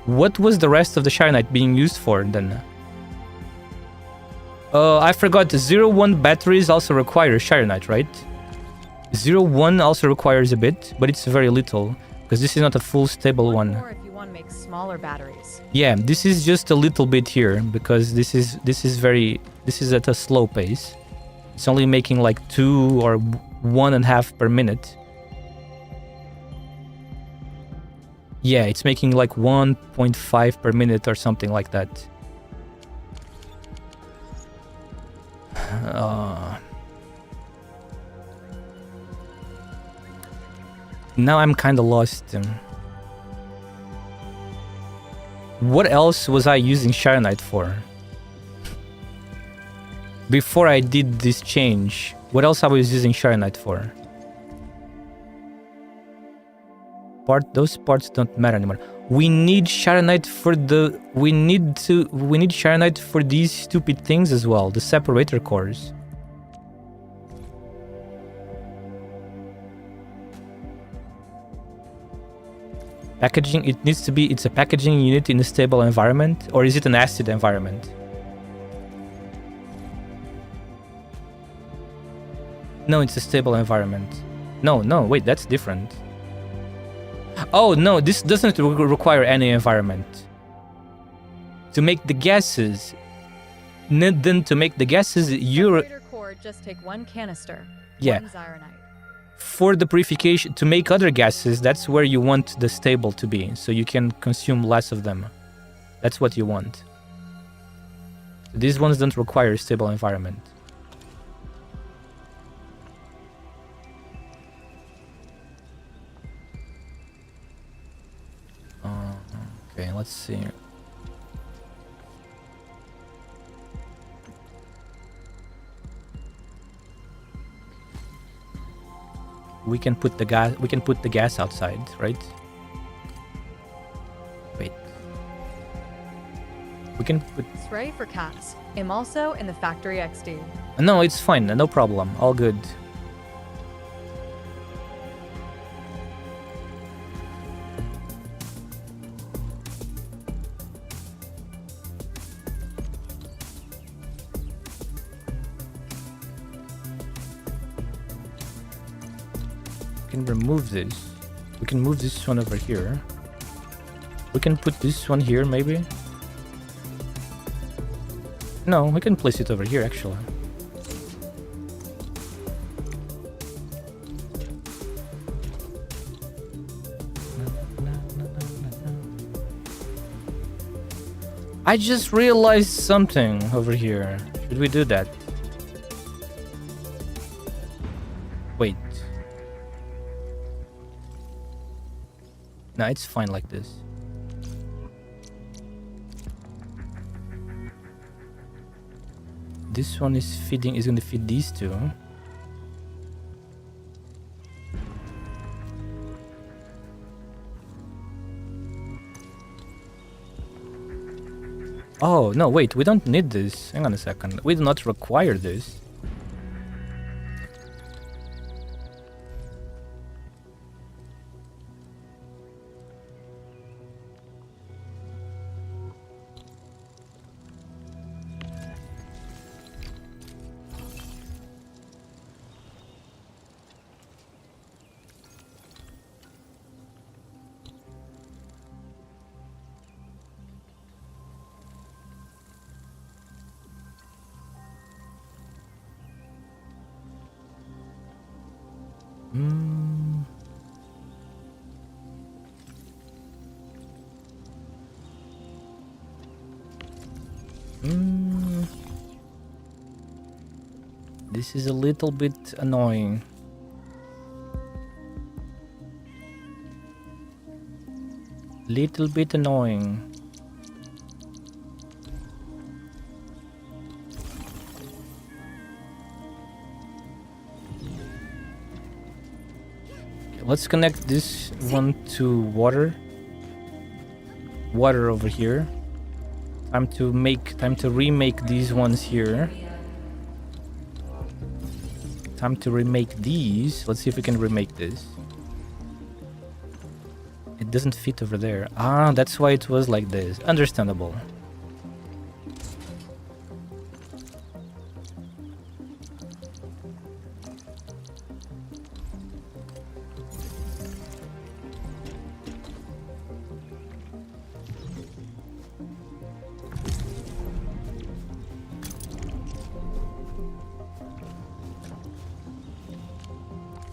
What was the rest of the sharonite being used for then? I forgot. 01 batteries also require sharonite, right? 01 also requires a bit, but it's very little because this is not a full stable one. Or if you want to make smaller batteries. Yeah, this is just a little bit here because this is at a slow pace. It's only making like 2 or 1.5 per minute. Yeah, it's making like 1.5 per minute or something like that. Now I'm kind of lost. What else was I using sharonite for? Before I did this change, what else I was using sharonite for? Those parts don't matter anymore. We need sharonite for sharonite for these stupid things as well, the separator cores. Packaging, it's a packaging unit in a stable environment, or is it an acid environment? No, it's a stable environment. No, wait, that's different. Oh, no, this doesn't require any environment. To make the gases, then to make the gases, Separator core, just take 1 canister. Yeah. 1 zironite. For the purification, to make other gases, that's where you want the stable to be, so you can consume less of them. That's what you want. These ones don't require a stable environment. Okay, let's see. we can put the gas. We can put the gas outside, right? Wait. We can put. Spray for cats. I'm also in the factory XD. No, it's fine. No problem. All good. We can remove this. We can move this one over here. We can put this one here, maybe. No, we can place it over here, actually. I just realized something over here. Should we do that? Wait. No, it's fine like this. This one is gonna feed these two. Oh, no, wait, we don't need this. Hang on a second. We do not require this. This is a little bit annoying. Little bit annoying. Let's connect this one to water. Water over here. Time to remake these ones here. Time to remake these. Let's see if we can remake this. It doesn't fit over there. Ah, that's why it was like this. Understandable.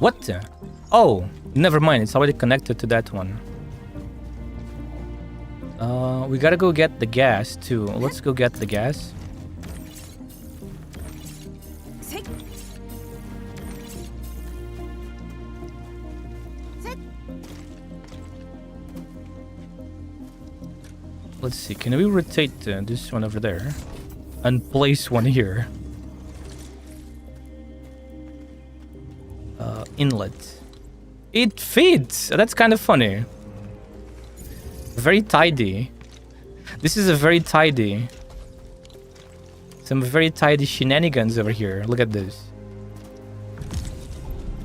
What the? Oh, never mind. It's already connected to that one. We gotta go get the gas too. Let's go get the gas. Let's see. Can we rotate this one over there and place one here? Inlet. It fits. That's kind of funny. Very tidy. This is a very tidy. Some very tidy shenanigans over here. Look at this.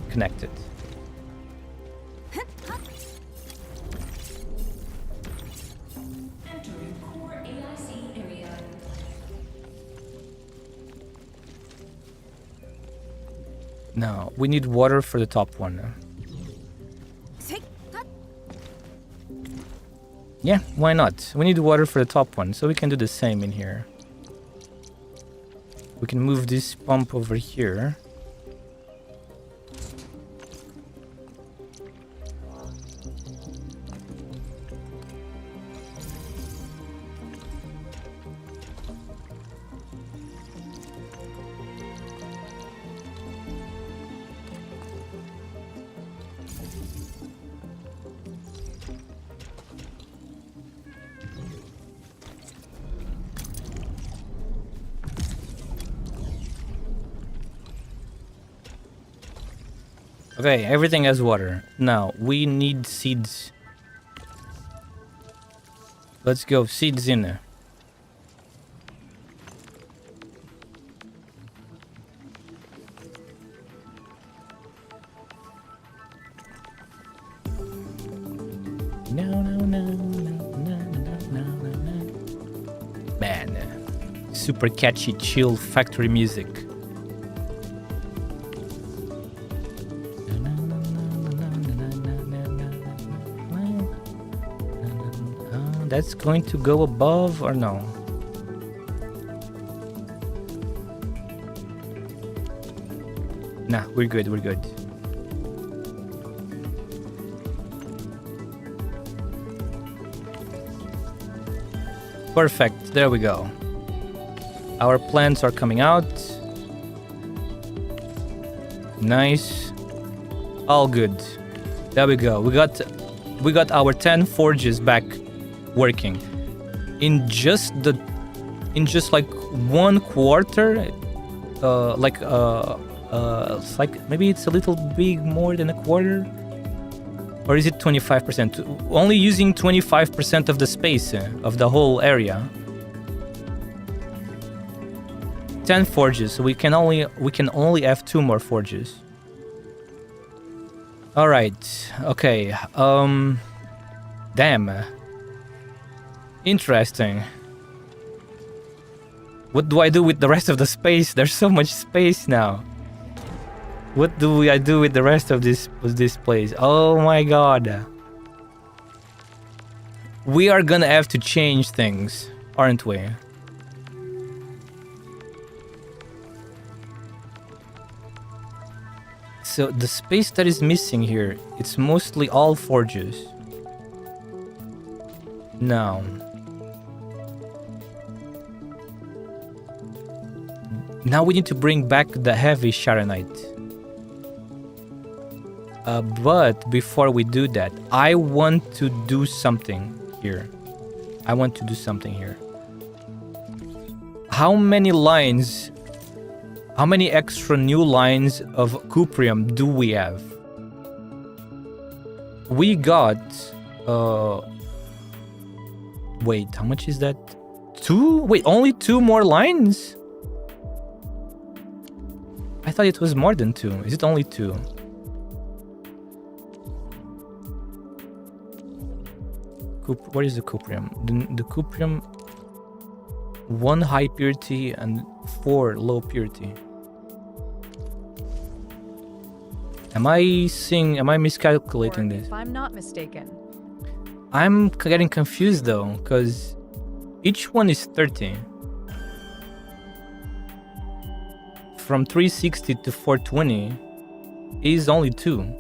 Connected. Now, we need water for the top one. Yeah, why not? We need water for the top one, so we can do the same in here. We can move this pump over here. Okay, everything has water. Now, we need seeds. Let's go, seeds in there. Man, super catchy, chill factory music. That's going to go above or no? Nah, we're good, we're good. Perfect, there we go. Our plants are coming out. Nice. All good. There we go. We got our 10 forges back working. In just like 1 quarter, it's like maybe it's a little big more than a quarter. Or is it 25%? Only using 25% of the space of the whole area. 10 forges, so we can only have 2 more forges. All right. Okay. Damn. Interesting. What do I do with the rest of the space? There's so much space now. What do I do with the rest of this place? Oh my god. We are gonna have to change things, aren't we? So the space that is missing here, it's mostly all forges. Now. Now we need to bring back the heavy Sharonite. But before we do that, I want to do something here. How many lines, how many extra new lines of cuprium do we have? We got, wait, how much is that? 2? Wait, only 2 more lines? I thought it was more than 2. Is it only 2? What is the cuprium? The cuprium, 1 high purity and 4 low purity. Am I miscalculating this? If I'm not mistaken. I'm getting confused though, because each one is 30. From 360 to 420 is only 2.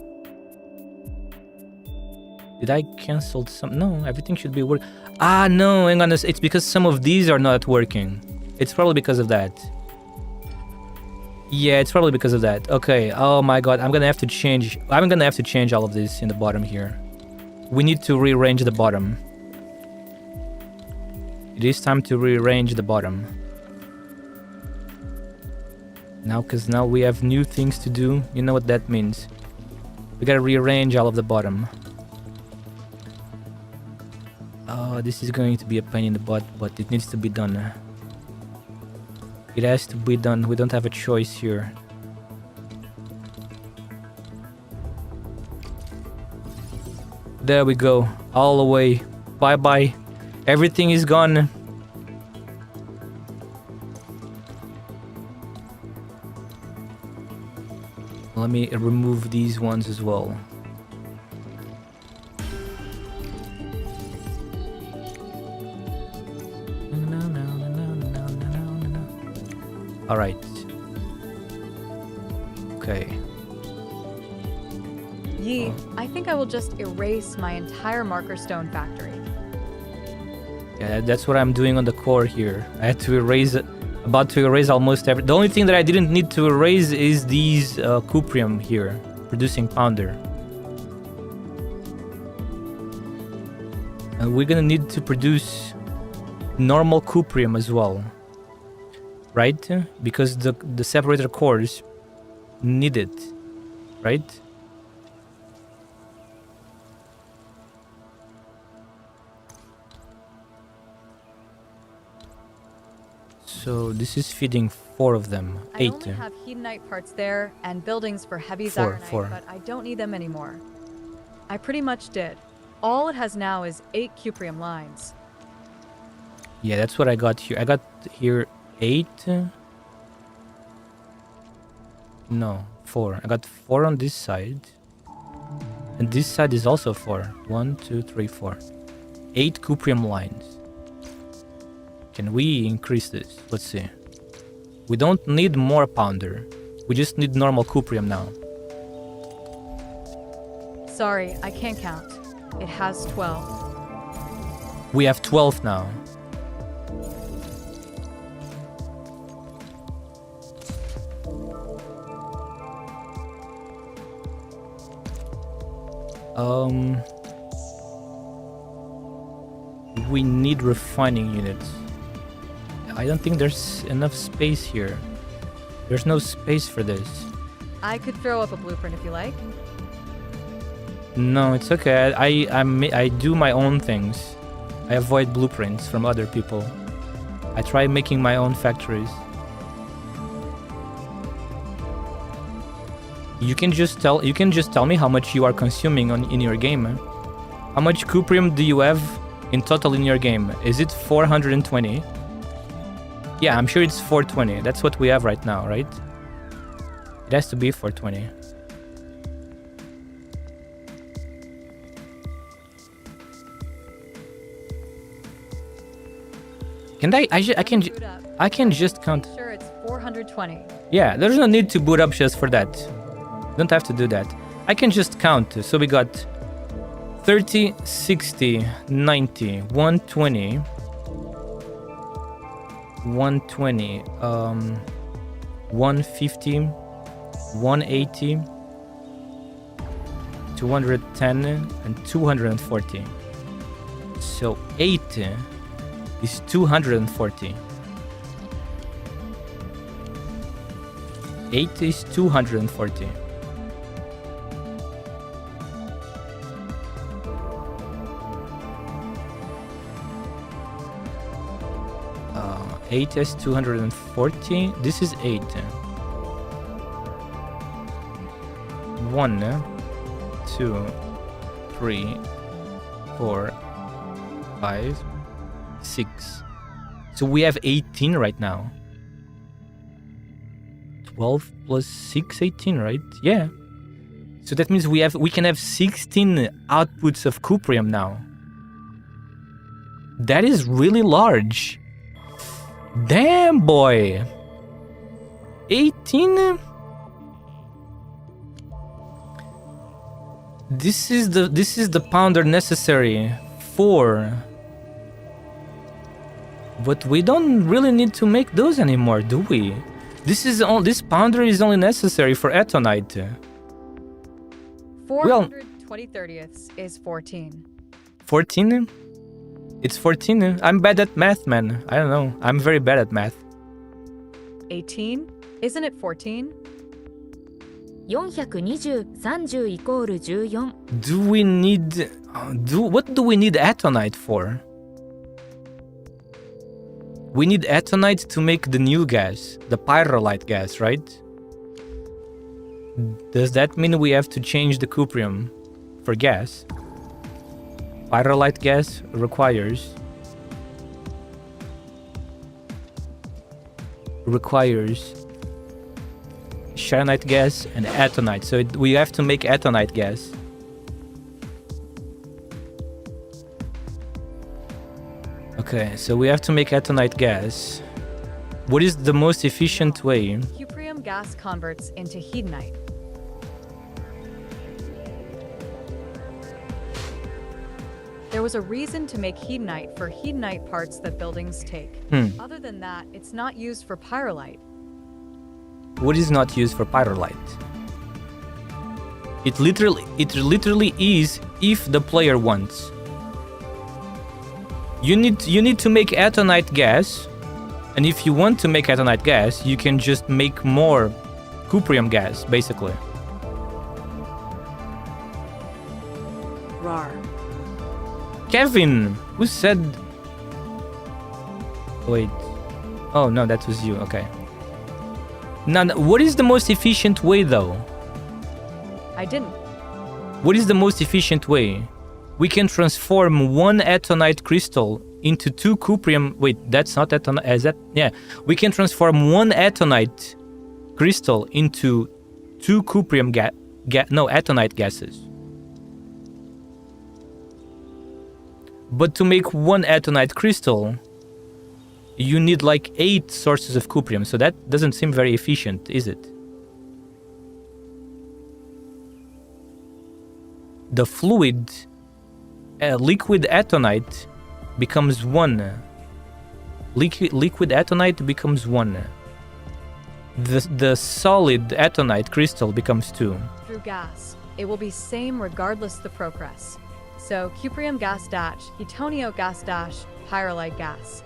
Did I cancel some? No, everything should be working. Ah, no, hang on. It's because some of these are not working. It's probably because of that. Yeah, it's probably because of that. Okay. Oh my god, I'm gonna have to change all of this in the bottom here. We need to rearrange the bottom. It is time to rearrange the bottom. Now, because now we have new things to do. You know what that means. We gotta rearrange all of the bottom. Oh, this is going to be a pain in the butt, but it needs to be done. It has to be done. We don't have a choice here. There we go. All the way. Bye-bye. Everything is gone. Let me remove these ones as well. All right. Okay. Yi, I think I will just erase my entire marker stone factory. Yeah, that's what I'm doing on the core here. I had to erase it. About to erase almost every. The only thing that I didn't need to erase is these cuprium here, producing pounder. And we're gonna need to produce normal cuprium as well, right? Because the separator cores need it, right? So this is feeding 4 of them. I 8. only have hedonite parts there and buildings for heavy Four, Zyronite, four. but I don't need them anymore. I pretty much did. All it has now is 8 cuprium lines. Yeah, that's what I got here. I got here 8. No, 4. I got 4 on this side. And this side is also 4. 1, 2, 3, 4. 8 cuprium lines. Can we increase this? Let's see. We don't need more pounder. We just need normal cuprium now. Sorry, I can't count. It has 12. We have 12 now. We need refining units. I don't think there's enough space here. There's no space for this. I could throw up a blueprint if you like. No, it's okay. I do my own things. I avoid blueprints from other people. I try making my own factories. You can just tell me how much you are consuming in your game. How much cuprium do you have in total in your game? Is it 420? Yeah, I'm sure it's 420. That's what we have right now, right? It has to be 420. Can I can just count. Sure, it's 420. Yeah, there's no need to boot up just for that. Don't have to do that. I can just count. So we got 30, 60, 90, 120, 120, 150, 180, 210, and 240. So 8 is 240. 8 is 240. 8 is 240. This is 8. 1, 2, 3, 4, 5, 6. So we have 18 right now. 12 plus 6, 18, right? Yeah. So that means we can have 16 outputs of cuprium now. That is really large. Damn, boy. 18. This is the pounder necessary for. But we don't really need to make those anymore, do we? This pounder is only necessary for Etonite. 420 30ths is 14. 14? It's 14. I'm bad at math, man. I don't know. I'm very bad at math. 18? Isn't it 14? 420、30イコール14。What do we need Etonite for? We need Etonite to make the new gas, the pyrrolite gas, right? Does that mean we have to change the cuprium for gas? Pyrrolite gas requires sharonite gas and Etonite, so we have to make Etonite gas. Okay, so we have to make Etonite gas. What is the most efficient way? Cuprium gas converts into hedonite. There was a reason to make hedonite for hedonite parts that buildings take. Other than that, it's not used for pyrrolite. What is not used for pyrrolite? It literally is if the player wants. You need to make Etonite gas, and if you want to make Etonite gas, you can just make more cuprium gas, basically. Rar. Kevin, who said... Wait. Oh no, that was you. Okay. Now, what is the most efficient way though? I didn't. What is the most efficient way? We can transform one Atonite crystal into 2 cuprium. Wait, that's not Atonite. Is that? Yeah. We can transform one Atonite crystal into 2 cuprium Atonite gases. But to make one Atonite crystal, you need like 8 sources of cuprium. So that doesn't seem very efficient, is it? The fluid, liquid Atonite becomes 1. Liquid Atonite becomes 1. The solid Atonite crystal becomes 2. Through gas, it will be same regardless the progress. So cuprium gas dash, hetonio gas dash, pyrrolite gas.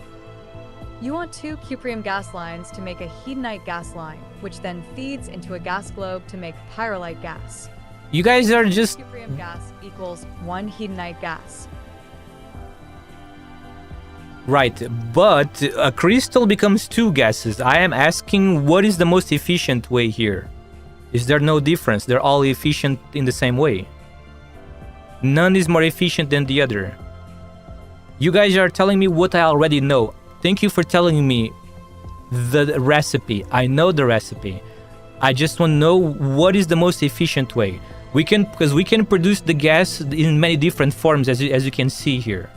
You want 2 cuprium gas lines to make a hedonite gas line, which then feeds into a gas globe to make pyrrolite gas. You guys are just... Cuprium gas equals 1 hedonite gas. Right, but a crystal becomes 2 gases. I am asking what is the most efficient way here? Is there no difference? They're all efficient in the same way. None is more efficient than the other. You guys are telling me what I already know. Thank you for telling me the recipe. I know the recipe. I just want to know what is the most efficient way. Because we can produce the gas in many different forms, as you can see here.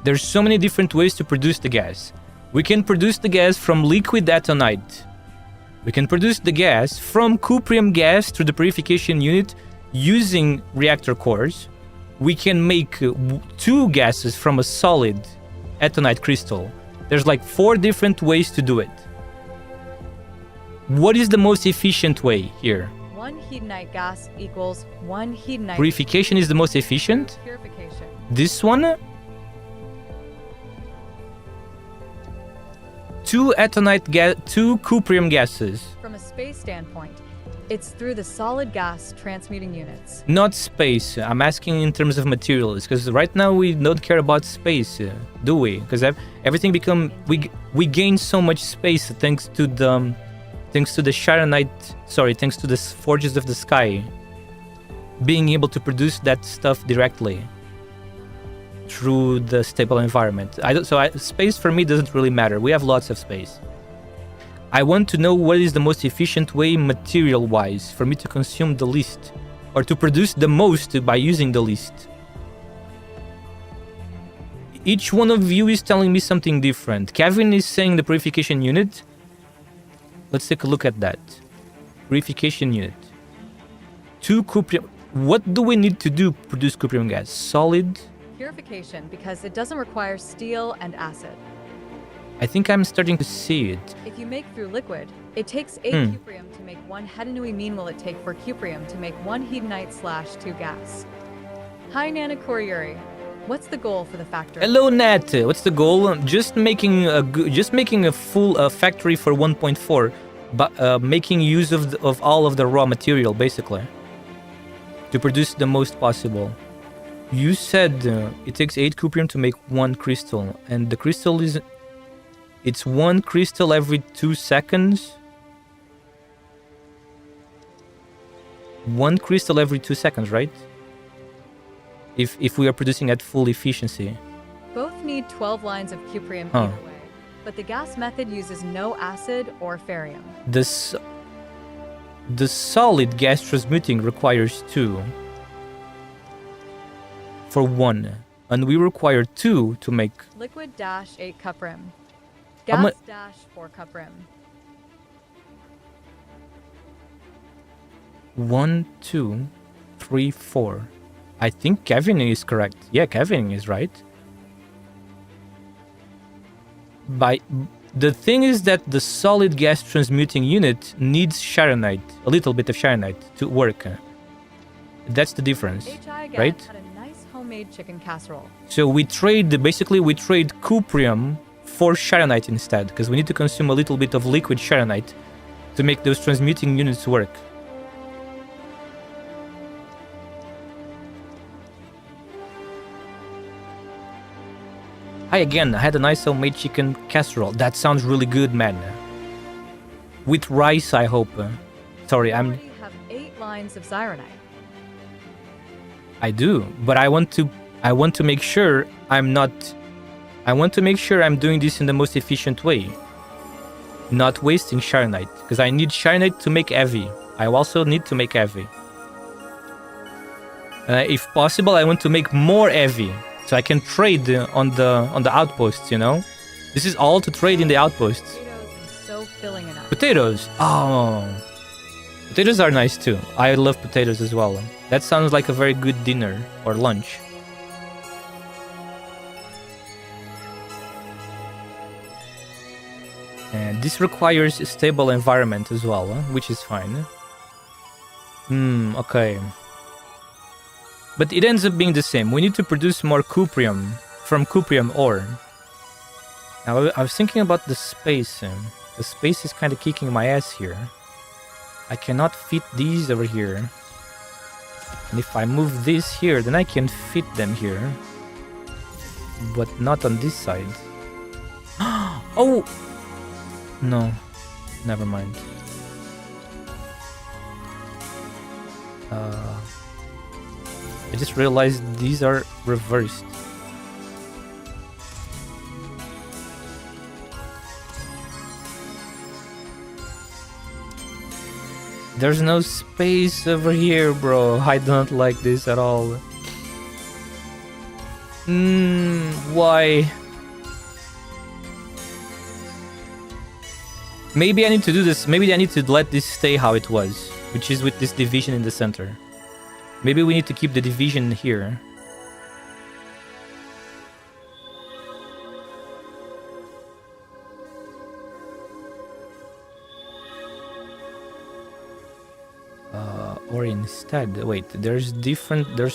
There's so many different ways to produce the gas. We can produce the gas from liquid Atonite. We can produce the gas from cuprium gas through the purification unit using reactor cores. We can make 2 gases from a solid Atonite crystal. There's like 4 different ways to do it. What is the most efficient way here? 1 hedonite gas equals 1 hedonite. Purification is the most efficient? Purification. This one? 2 cuprium gases. From a space standpoint, it's through the solid gas transmuting units. Not space. I'm asking in terms of materials, because right now we don't care about space, do we? Because everything we gain so much space thanks to the thanks to the forges of the sky being able to produce that stuff directly through the stable environment. Space for me doesn't really matter. We have lots of space. I want to know what is the most efficient way material-wise for me to consume the least, or to produce the most by using the least. Each one of you is telling me something different. Kevin is saying the purification unit. Let's take a look at that. Purification unit. 2 cuprium. What do we need to do to produce cuprium gas? Solid? Purification, because it doesn't require steel and acid. I think I'm starting to see it. If you make through liquid, it takes 8 cuprium to make 1 hedonui. Mean will it take for cuprium to make 1 hedonite/2 gas? Hi Nana Koryuri. What's the goal for the factory? Hello Nat. What's the goal? Just making a full factory for 1.4, but making use of all of the raw material basically to produce the most possible. You said it takes 8 cuprium to make 1 crystal, and the crystal is... It's 1 crystal every 2 seconds. 1 crystal every 2 seconds, right? If we are producing at full efficiency. Both need 12 lines of cuprium either way, but the gas method uses no acid or ferrium. The solid gas transmuting requires 2 for 1, and we require 2 to make liquid-8 cuprium. Gas-4 cuprium. 1, 2, 3, 4. I think Kevin is correct. Yeah, Kevin is right. The thing is that the solid gas transmuting unit needs sharonite, a little bit of sharonite, to work. That's the difference, right? Had a nice homemade chicken casserole. So we trade cuprium for sharonite instead, because we need to consume a little bit of liquid sharonite to make those transmuting units work. Hi again, I had a nice homemade chicken casserole. That sounds really good, man. With rice, I hope. Sorry, You already have 8 lines of Zyronite. I do, but I want to make sure I'm doing this in the most efficient way. Not wasting Sharonite, because I need Sharonite to make heavy. I also need to make heavy. If possible, I want to make more heavy, so I can trade on the outposts, you know? This is all to trade in the outposts. Potatoes and so filling enough. Potatoes! Oh! Potatoes are nice too. I love potatoes as well. That sounds like a very good dinner or lunch. And this requires a stable environment as well, which is fine. Okay. But it ends up being the same. We need to produce more cuprium from cuprium ore. Now, I was thinking about the space. The space is kind of kicking my ass here. I cannot fit these over here. And if I move this here, then I can fit them here. But not on this side. Oh! No. Never mind. I just realized these are reversed. There's no space over here, bro. I don't like this at all. Why? Maybe I need to do this. Maybe I need to let this stay how it was, which is with this division in the center. Maybe we need to keep the division here. Or instead, wait, there's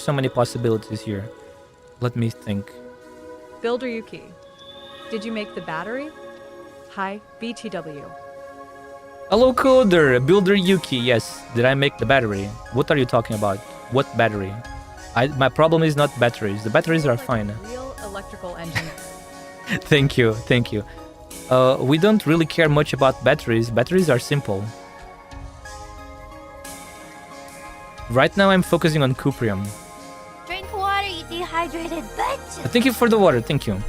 so many possibilities here. Let me think. Builder Yuki, did you make the battery? Hi, BTW. Hello, Coder, Builder Yuki. Yes, did I make the battery? What are you talking about? What battery? My problem is not batteries. The batteries are fine. Real electrical engineer. Thank you. We don't really care much about batteries. Batteries are simple. Right now I'm focusing on cuprium. Drink water, you dehydrated bitch! Thank you for the water, thank you.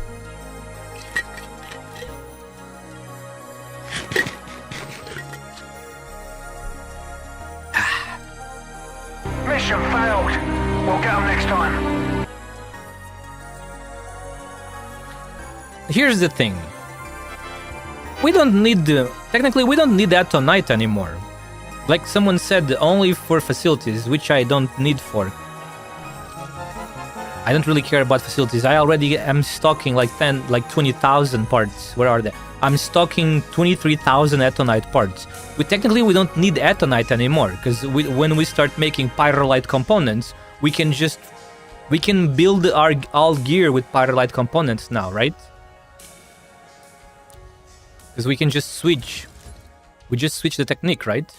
Mission failed. We'll get them next time. Here's the thing. We don't need technically we don't need that tonight anymore. Like someone said, only for facilities, which I don't need for. I don't really care about facilities. I already am stocking like 20,000 parts. Where are they? I'm stocking 23,000 Atonite parts. Technically we don't need Atonite anymore, because when we start making Pyrolite components, we can build our all gear with Pyrolite components now, right? Because we can just switch. We just switch the technique, right?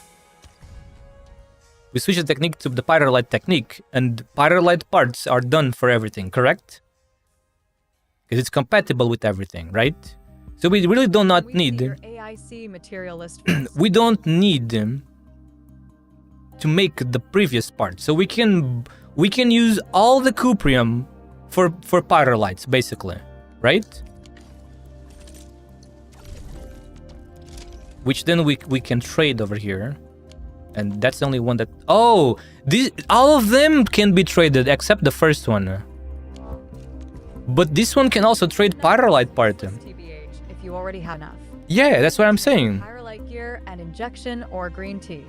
We switch the technique to the Pyrolite technique, and Pyrolite parts are done for everything, correct? Because it's compatible with everything, right? So we really do not need... Your AIC material list. We don't need to make the previous part. So we can use all the cuprium for Pyrolites, basically, right? Which then we can trade over here. And that's the only one that... Oh! All of them can be traded except the first one. But this one can also trade Pyrolite part. TBH, if you already have enough. Yeah, that's what I'm saying. Pyrolite gear and injection or green tea.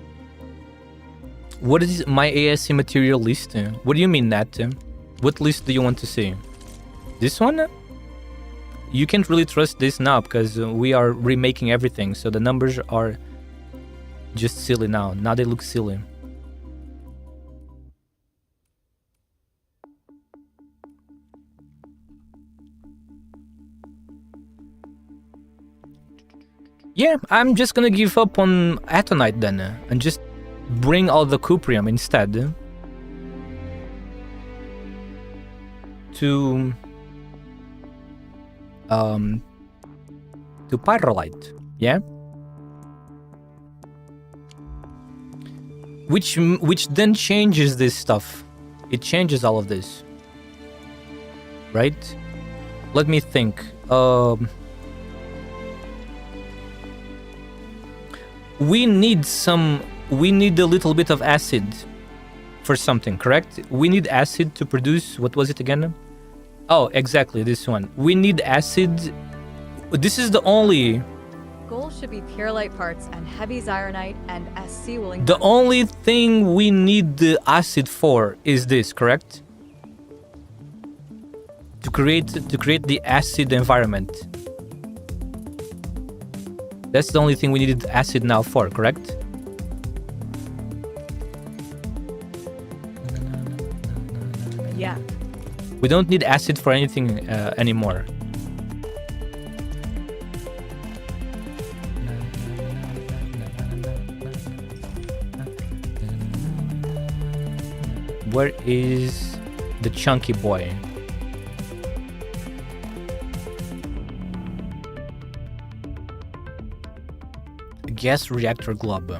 What is my ASC material list? What do you mean, Nat? What list do you want to see? This one? You can't really trust this now because we are remaking everything, so the numbers are just silly now. Now they look silly. Yeah, I'm just gonna give up on Atonite then, and just bring all the cuprium instead. To to pyrolite, yeah? Which then changes this stuff. It changes all of this. Right? Let me think. We need a little bit of acid for something, correct? We need acid to produce, what was it again? Oh, exactly, this one. We need acid. This is the only... Goal should be pyrolite parts and heavy zironite, and SC will... The only thing we need the acid for is this, correct? To create the acid environment. That's the only thing we needed acid now for, correct? Yeah. We don't need acid for anything anymore. Where is the chunky boy? Gas reactor globe.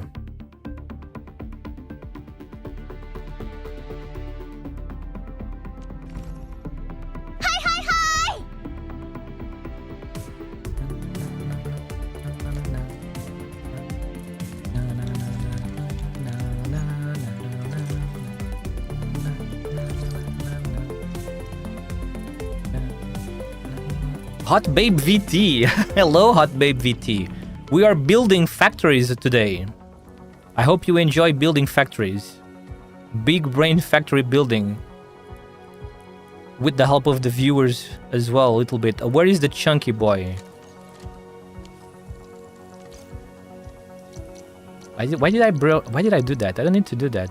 Hot Babe VT. Hello, Hot Babe VT. We are building factories today. I hope you enjoy building factories. Big brain factory building. With the help of the viewers as well, a little bit. Where is the chunky boy? Why did I do that? I don't need to do that.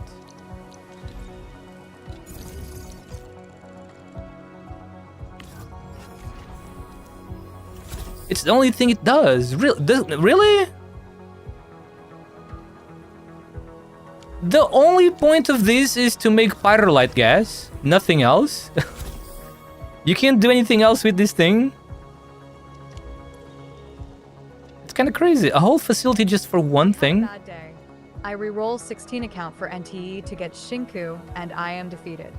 It's the only thing it does. Really? The only point of this is to make pyrolite gas. Nothing else. You can't do anything else with this thing. It's kind of crazy. A whole facility just for one thing. Bad day. I reroll 16 account for NTE to get Shinku, and I am defeated.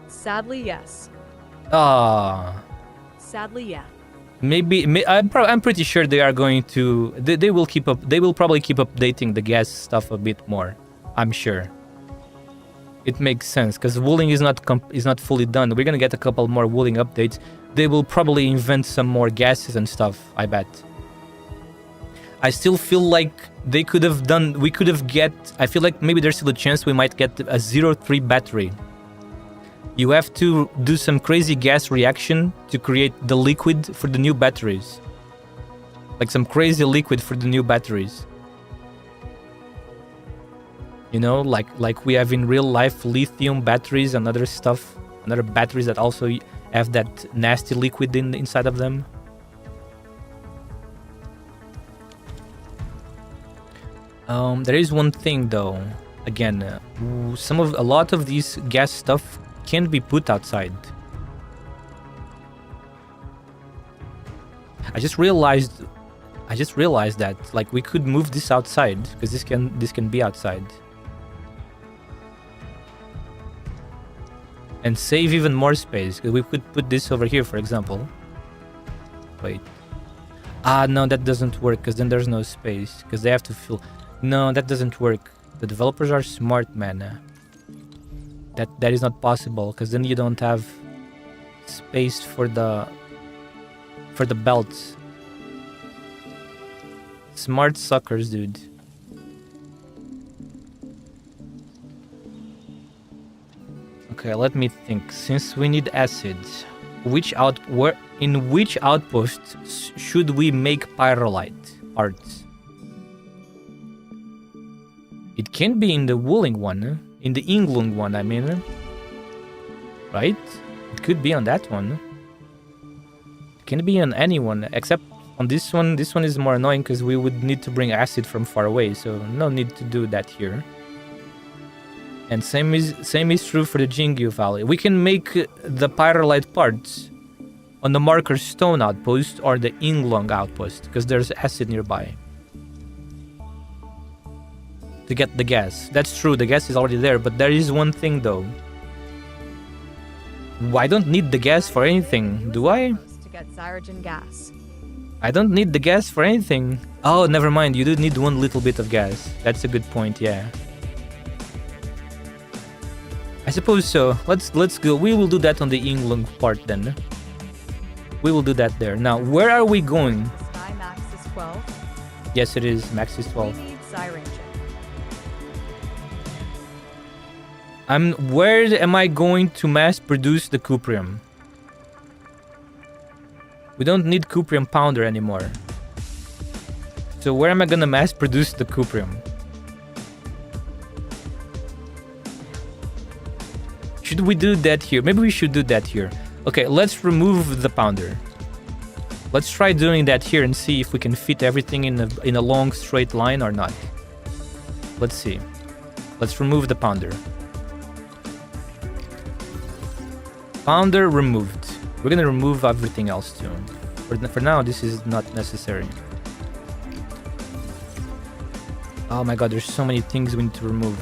Sadly, yes. Ah. Sadly, yeah. Maybe I'm pretty sure they are going to. They will keep up. They will probably keep updating the gas stuff a bit more. I'm sure. It makes sense because wooling is not fully done. We're gonna get a couple more wooling updates. They will probably invent some more gases and stuff. I bet. I still feel like they could have done. We could have get. I feel like maybe there's still a chance we might get a 0.3 battery. You have to do some crazy gas reaction to create the liquid for the new batteries. Like some crazy liquid for the new batteries. You know, like we have in real life lithium batteries and other stuff. And other batteries that also have that nasty liquid inside of them. There is one thing though. Again, a lot of these gas stuff can be put outside. I just realized that like we could move this outside because this can be outside and save even more space because we could put this over here, for example. Wait. No, that doesn't work because then there's no space because they have to fill. No, that doesn't work. The developers are smart, man. That is not possible because then you don't have space for the belts. Smart suckers, dude. Okay, let me think. Since we need acid, in which outpost should we make pyrolite parts? It can be in the wooling one. In the England one, I mean. Right? It could be on that one. It can be on any one, except on this one. This one is more annoying because we would need to bring acid from far away, so no need to do that here. And same is true for the Jingyu Valley. We can make the pyrolite parts on the marker stone outpost or the Inglong outpost, because there's acid nearby. To get the gas. That's true, the gas is already there, but there is one thing though. I don't need the gas for anything, do I? To get Zyrogen gas. I don't need the gas for anything. Oh, never mind, you do need one little bit of gas. That's a good point, yeah. I suppose so. Let's go. We will do that on the Inglong part then. We will do that there. Now, where are we going? Sky max is 12. Yes, it is. Max is 12. We need Zyranger. Where am I going to mass produce the cuprium? We don't need cuprium pounder anymore. So where am I gonna mass produce the cuprium? Should we do that here? Maybe we should do that here. Okay, let's remove the pounder. Let's try doing that here and see if we can fit everything in a long straight line or not. Let's see. Let's remove the pounder. Pounder removed. We're gonna remove everything else too. For now, this is not necessary. Oh my god, there's so many things we need to remove.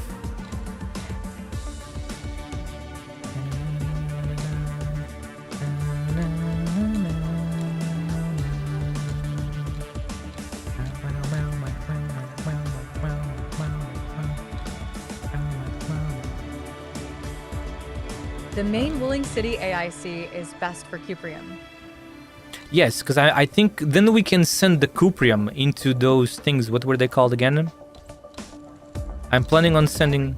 The main Willing City AIC is best for cuprium. Yes, because I think then we can send the cuprium into those things. What were they called again? I'm planning on sending...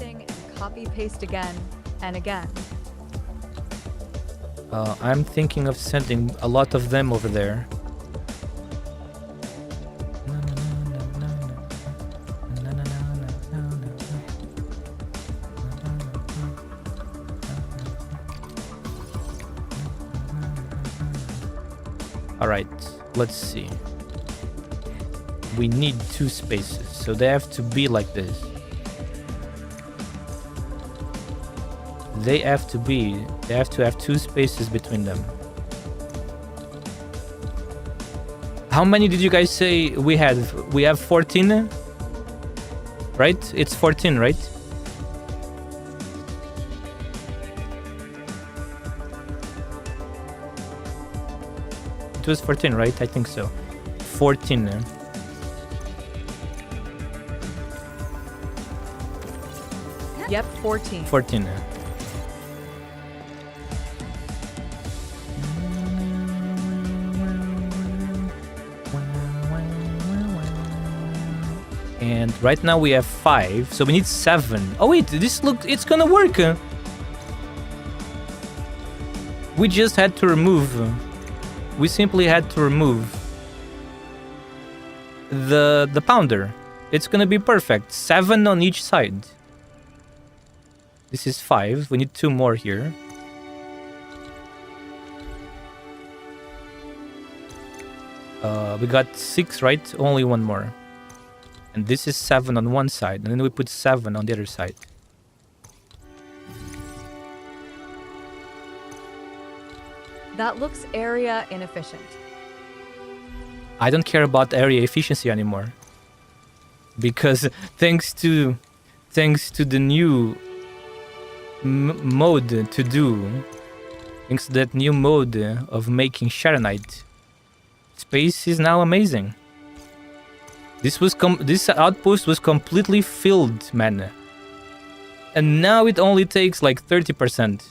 Copy paste again and again. I'm thinking of sending a lot of them over there. Alright, let's see. We need 2 spaces, so they have to be like this. They have to have 2 spaces between them. How many did you guys say we had? We have 14? Right? It's 14, right? It was 14, right? I think so. 14. Yep, 14. 14. And right now we have 5, so we need 7. Oh wait, it's gonna work. We just had to remove. We simply had to remove the pounder. It's gonna be perfect. 7 on each side. This is 5. We need 2 more here. We got 6, right? Only 1 more. And this is 7 on one side, and then we put 7 on the other side. That looks area inefficient. I don't care about area efficiency anymore. Because thanks to the new mode to do, thanks to that new mode of making Sharonite, space is now amazing. This outpost was completely filled, man. And now it only takes like 30%.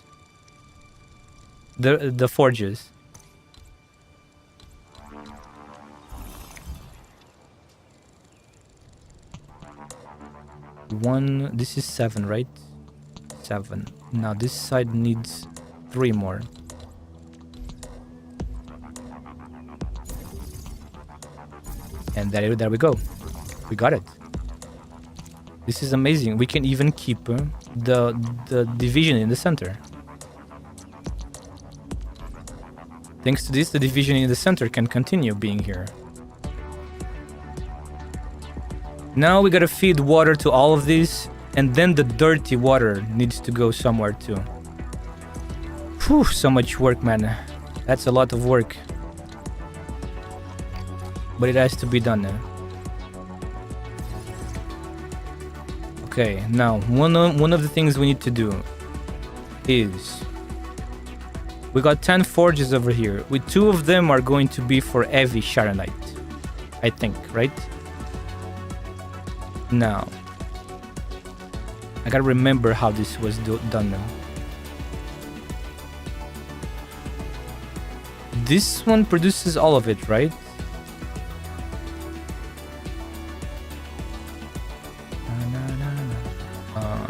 The forges. This is 7, right? 7. Now this side needs 3 more. And there we go. We got it. This is amazing. We can even keep the division in the center. Thanks to this, the division in the center can continue being here. Now we gotta feed water to all of these, and then the dirty water needs to go somewhere too. Whew, so much work, man. That's a lot of work. But it has to be done now. Okay, now one of the things we need to do is we got 10 forges over here. With 2 of them are going to be for heavy Sharonite, I think, right? Now, I gotta remember how this was done now. This one produces all of it, right?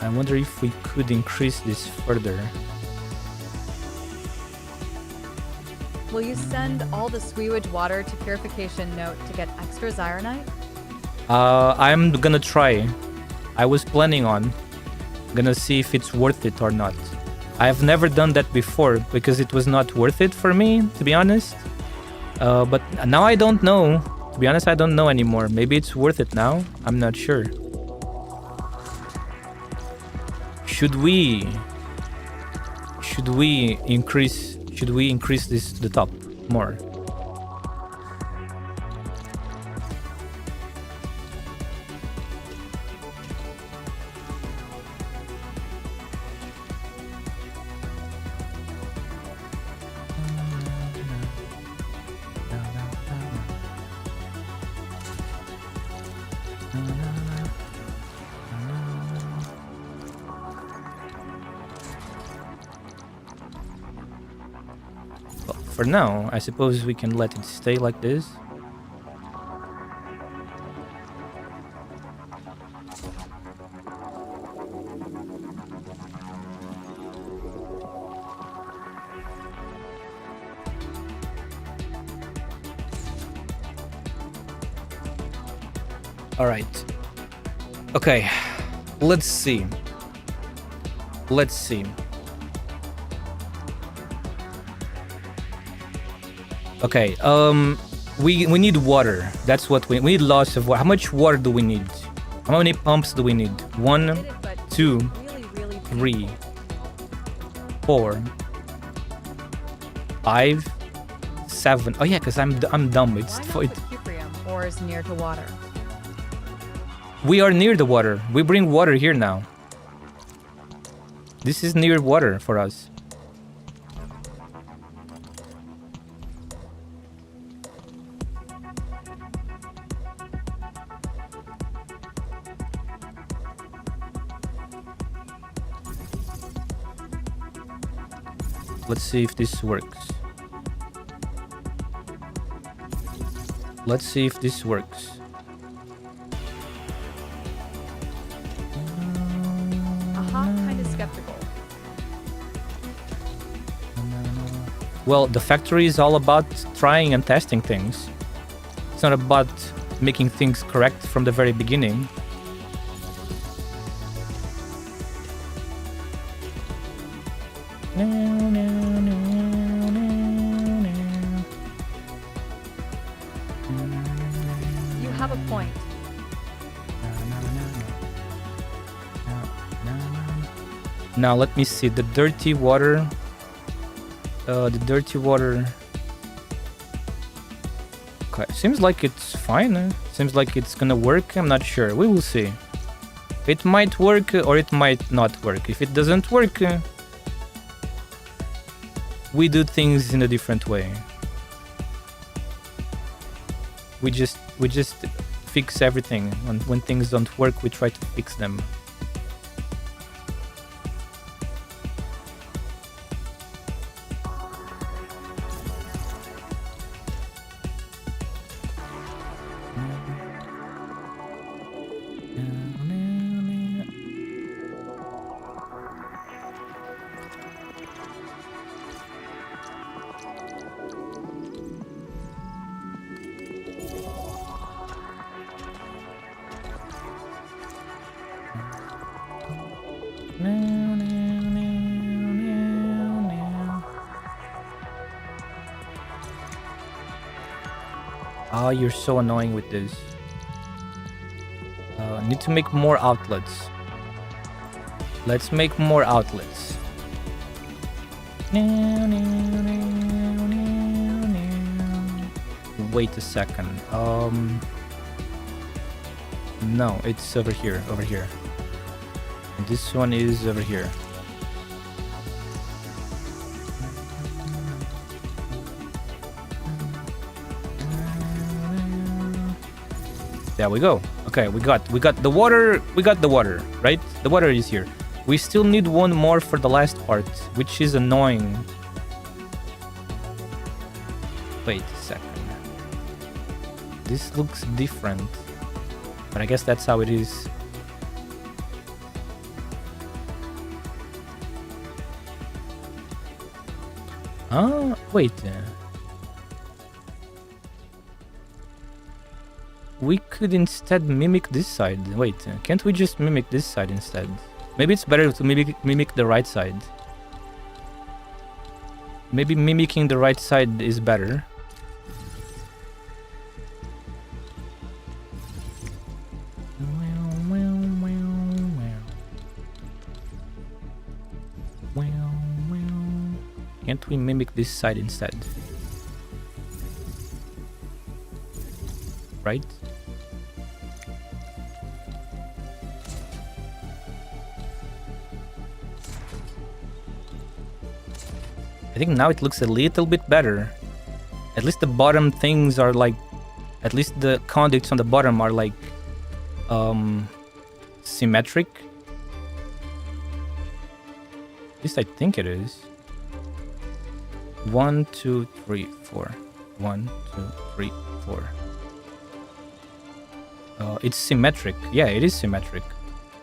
I wonder if we could increase this further. Will you send all the sewage water to Purification Note to get extra Zyronite? I'm gonna try. I was planning on. Gonna see if it's worth it or not. I have never done that before because it was not worth it for me, to be honest. But now I don't know. To be honest, I don't know anymore. Maybe it's worth it now. I'm not sure. Should we increase this to the top more? For now, I suppose we can let it stay like this. All right. Okay. Let's see. Okay, we need water. That's what we need. Lots of water. How much water do we need? How many pumps do we need? 1, 2, 3, 4, 5, 7. Oh yeah, because I'm dumb. It's Why not put Cuprium ores near to water? We are near the water. We bring water here now. This is near water for us. Let's see if this works. Kind of skeptical. Well, the factory is all about trying and testing things. It's not about making things correct from the very beginning. You have a point. Now let me see the dirty water. Okay, seems like it's fine. Seems like it's gonna work. I'm not sure. We will see. It might work or it might not work. If it doesn't work, we do things in a different way. We just fix everything. When things don't work, we try to fix them. Oh, you're so annoying with this. Need to make more outlets. Let's make more outlets. Wait a second. No, it's over here, over here. And this one is over here. There we go. Okay, we got the water. We got the water, right? The water is here. We still need one more for the last part, which is annoying. Wait a second. This looks different, but I guess that's how it is. Wait. We could instead mimic this side. Wait, can't we just mimic this side instead? Maybe it's better to mimic the right side. Maybe mimicking the right side is better. Can't we mimic this side instead? Right? I think now it looks a little bit better. At least the bottom things are like... At least the conduits on the bottom are like... symmetric. At least I think it is. 1, 2, 3, 4. 1, 2, 3, 4. It's symmetric. Yeah, it is symmetric.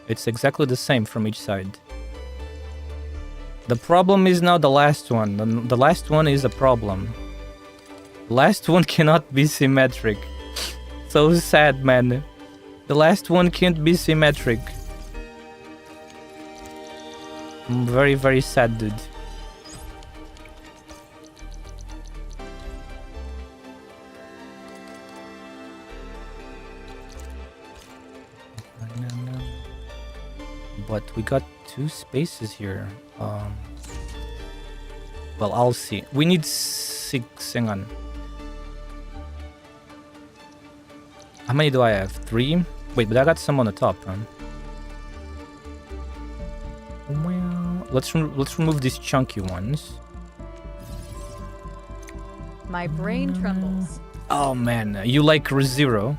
It's exactly the same from each side. The problem is now the last one. The last one is a problem. The last one cannot be symmetric. So sad, man. The last one can't be symmetric. I'm very, very sad, dude. But we got 2 spaces here. Well, I'll see. We need 6. Hang on. How many do I have? 3? Wait, but I got some on the top, huh? Well, let's remove these chunky ones. My brain trembles. Oh man, you like ReZero?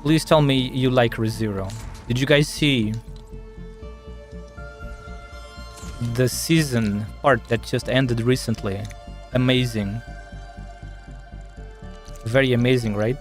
Please tell me you like ReZero. Did you guys see the season part that just ended recently? Amazing. Very amazing, right?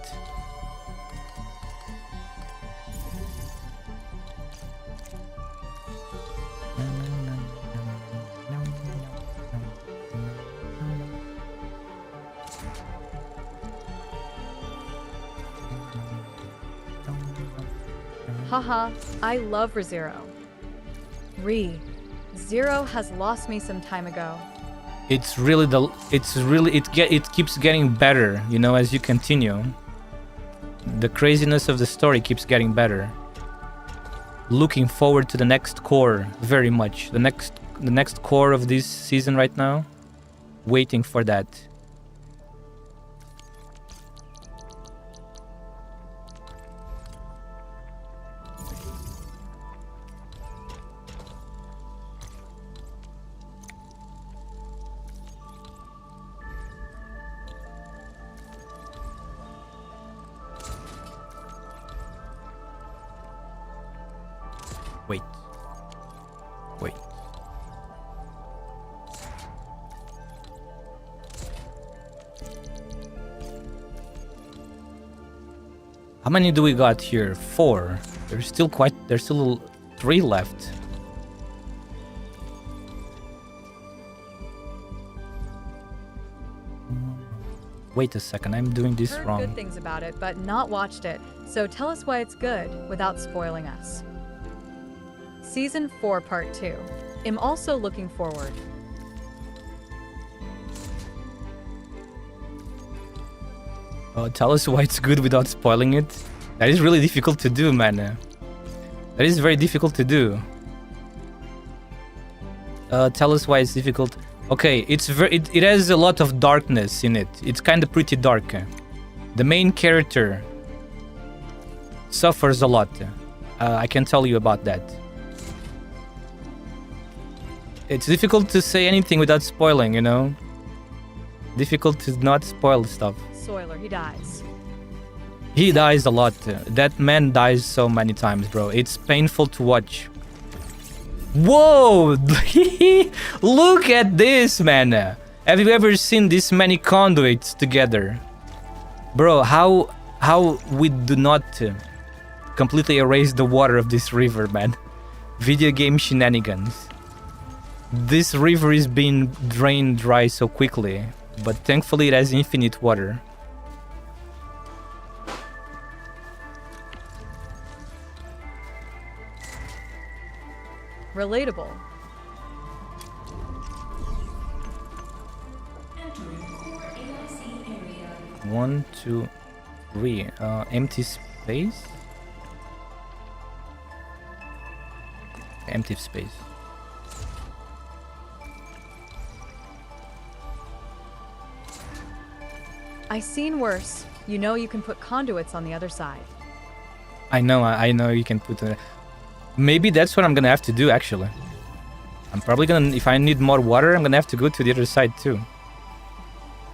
Haha, I love ReZero. Zero has lost me some time ago. It keeps getting better, you know, as you continue. The craziness of the story keeps getting better. Looking forward to the next core very much. The next core of this season right now. Waiting for that. Wait. How many do we got here? 4. There's still 3 left. Wait a second, I'm doing this Heard wrong. good things about it, but not watched it. So tell us why it's good without spoiling us. Season 4, Part 2. I'm also looking forward. Tell us why it's good without spoiling it. That is really difficult to do, man. That is very difficult to do. Tell us why it's difficult. Okay, it has a lot of darkness in it. It's kind of pretty dark. The main character suffers a lot. I can tell you about that. It's difficult to say anything without spoiling, you know? Difficult to not spoil stuff. Soiler, he dies. He dies a lot. That man dies so many times, bro. It's painful to watch. Whoa! Look at this, man. Have you ever seen this many conduits together? Bro, how we do not completely erase the water of this river, man. Video game shenanigans. This river is being drained dry so quickly, but thankfully it has infinite water. Relatable. 1, 2, 3. Empty space? Empty space. I seen worse. You know you can put conduits on the other side. I know you can put maybe that's what I'm gonna have to do, actually. I'm probably gonna, if I need more water, I'm gonna have to go to the other side too.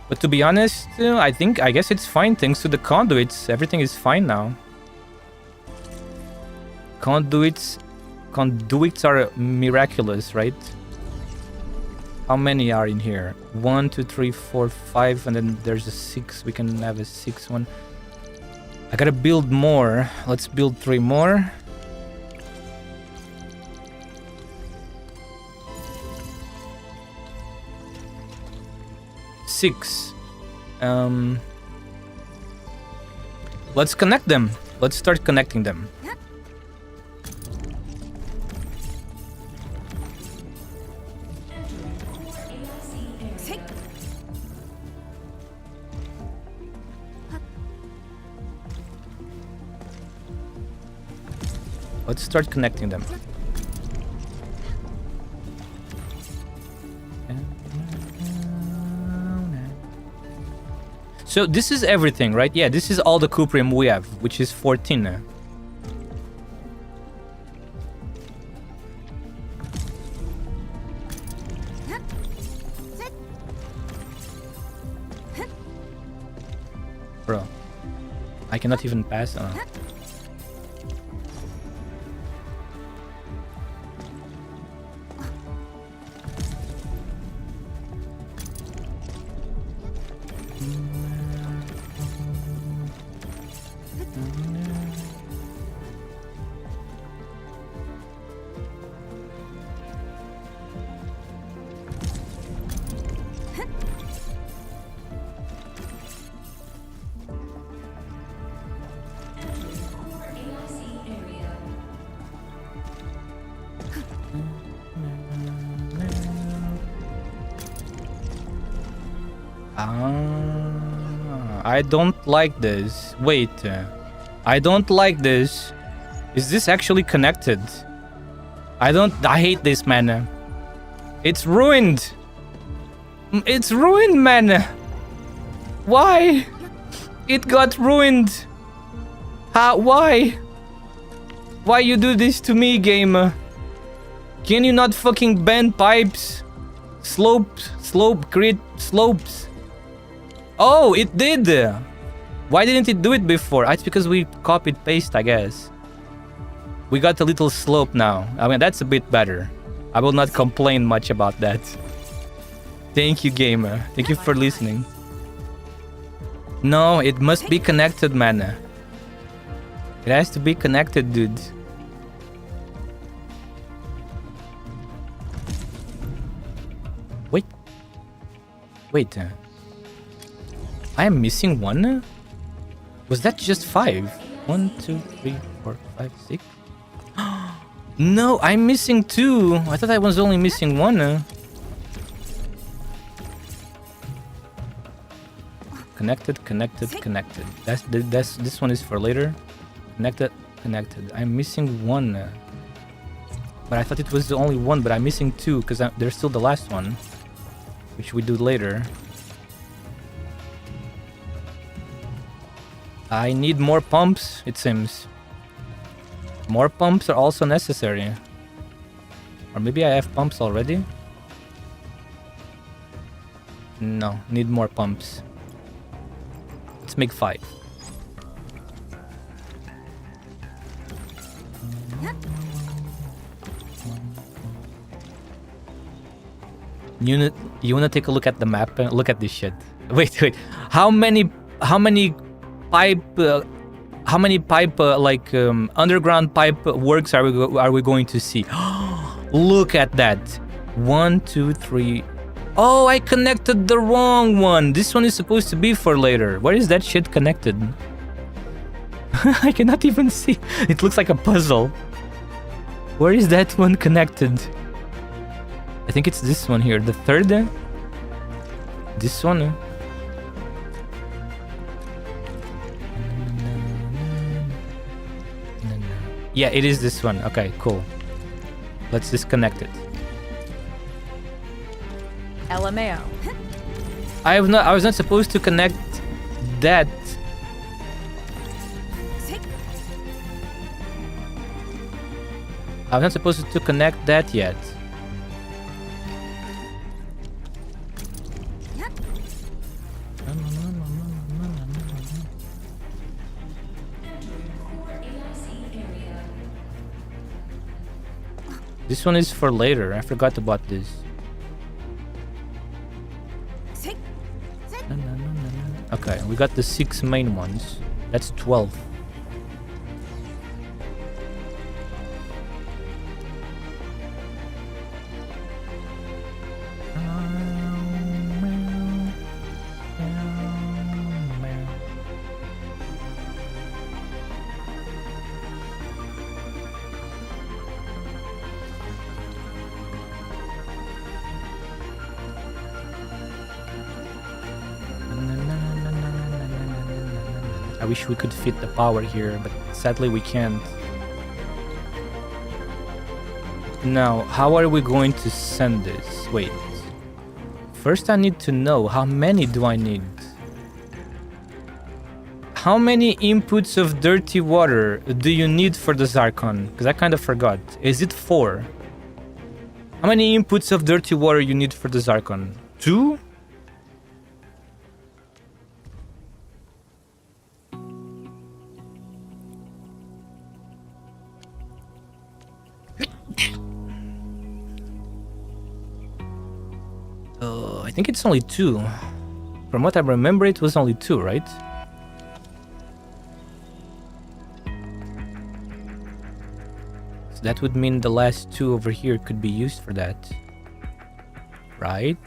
But to be honest, I guess it's fine thanks to the conduits. Everything is fine now. Conduits are miraculous, right? How many are in here? 1, 2, 3, 4, 5, and then there's a 6. We can have a 6th one. I gotta build more. Let's build 3 more. Six. Let's connect them. Let's start connecting them. Let's start connecting them. So this is everything, right? Yeah, this is all the cuprium we have, which is 14. Bro, I cannot even pass. I don't like this. Wait, I don't like this. Is this actually connected? I hate this, man. It's ruined. It's ruined, man. Why? It got ruined. How? Why? Why you do this to me, game? Can you not fucking bend pipes? Create slopes. Oh, it did! Why didn't it do it before? It's because we copied paste, I guess. We got a little slope now. I mean, that's a bit better. I will not complain much about that. Thank you, gamer. Thank you for listening. No, it must be connected, man. It has to be connected, dude. Wait. I am missing one? Was that just 5? 1, 2, 3, 4, 5, 6? No, I'm missing 2. I thought I was only missing 1. Connected. This one is for later. Connected. I'm missing 1. But I thought it was the only one, but I'm missing 2 because there's still the last one. which we do later. I need more pumps, it seems. More pumps are also necessary. Or maybe I have pumps already? No, need more pumps. Let's make 5. You wanna take a look at the map? Look at this shit. Wait. How many pipe underground pipe works are we going to see? Look at that. 1, 2, 3. Oh, I connected the wrong one. This one is supposed to be for later. Where is that shit connected? I cannot even see. It looks like a puzzle. Where is that one connected? I think it's this one here. The third? This one? Yeah, it is this one. Okay, cool. Let's disconnect it. LMAO. I was not supposed to connect that. I'm not supposed to connect that yet. This one is for later. I forgot about this. Okay, we got the 6 main ones. That's 12. I wish we could fit the power here, but sadly we can't. Now, how are we going to send this? Wait. First I need to know how many do I need? How many inputs of dirty water do you need for the Zarkon? Because I kind of forgot. Is it 4? How many inputs of dirty water you need for the Zarkon? 2? I think it's only 2. From what I remember, it was only 2, right? So that would mean the last 2 over here could be used for that. Right?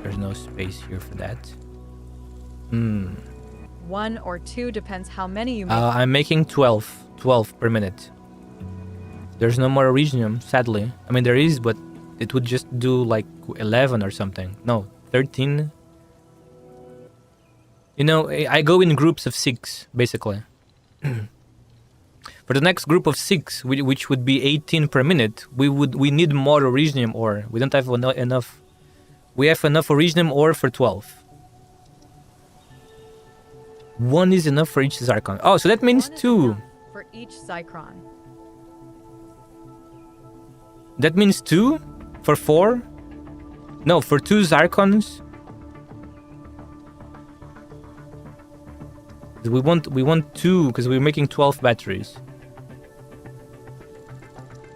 There's no space here for that. 1 or 2 depends how many you make. I'm making 12 per minute. There's no more Originium, sadly. I mean, there is, but it would just do like 11 or something. No, 13. You know, I go in groups of 6, basically. For the next group of 6, which would be 18 per minute, we need more Originium ore. We don't have enough. We have enough Originium ore for 12. 1 is enough for each Zarkon. Oh, so that means 2. For each Zycron. That means 2? For 4? No, for 2 Zarkons? We want 2 because we're making 12 batteries.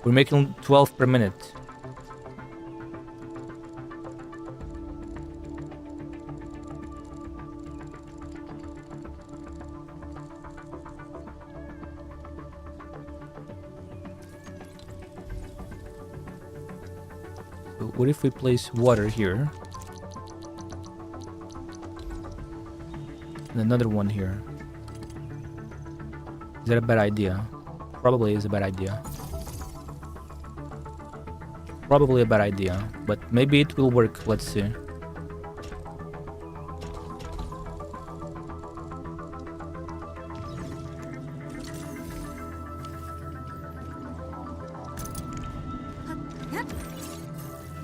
We're making 12 per minute. What if we place water here? And another one here. Is that a bad idea? Probably is a bad idea. Probably a bad idea, but maybe it will work. Let's see.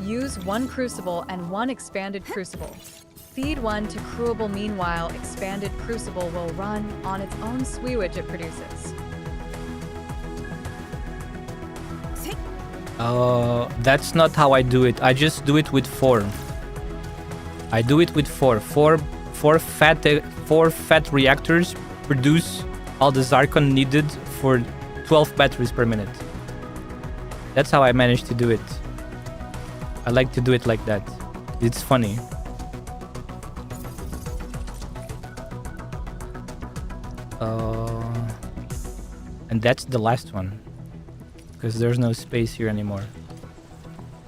Use 1 crucible and 1 expanded crucible. Feed 1 to crewable. Meanwhile, expanded crucible will run on its own switch it produces. That's not how I do it. I just do it with 4. I do it with 4. Four fat reactors produce all the zircon needed for 12 batteries per minute. That's how I managed to do it. I like to do it like that. It's funny. And that's the last one. Because there's no space here anymore.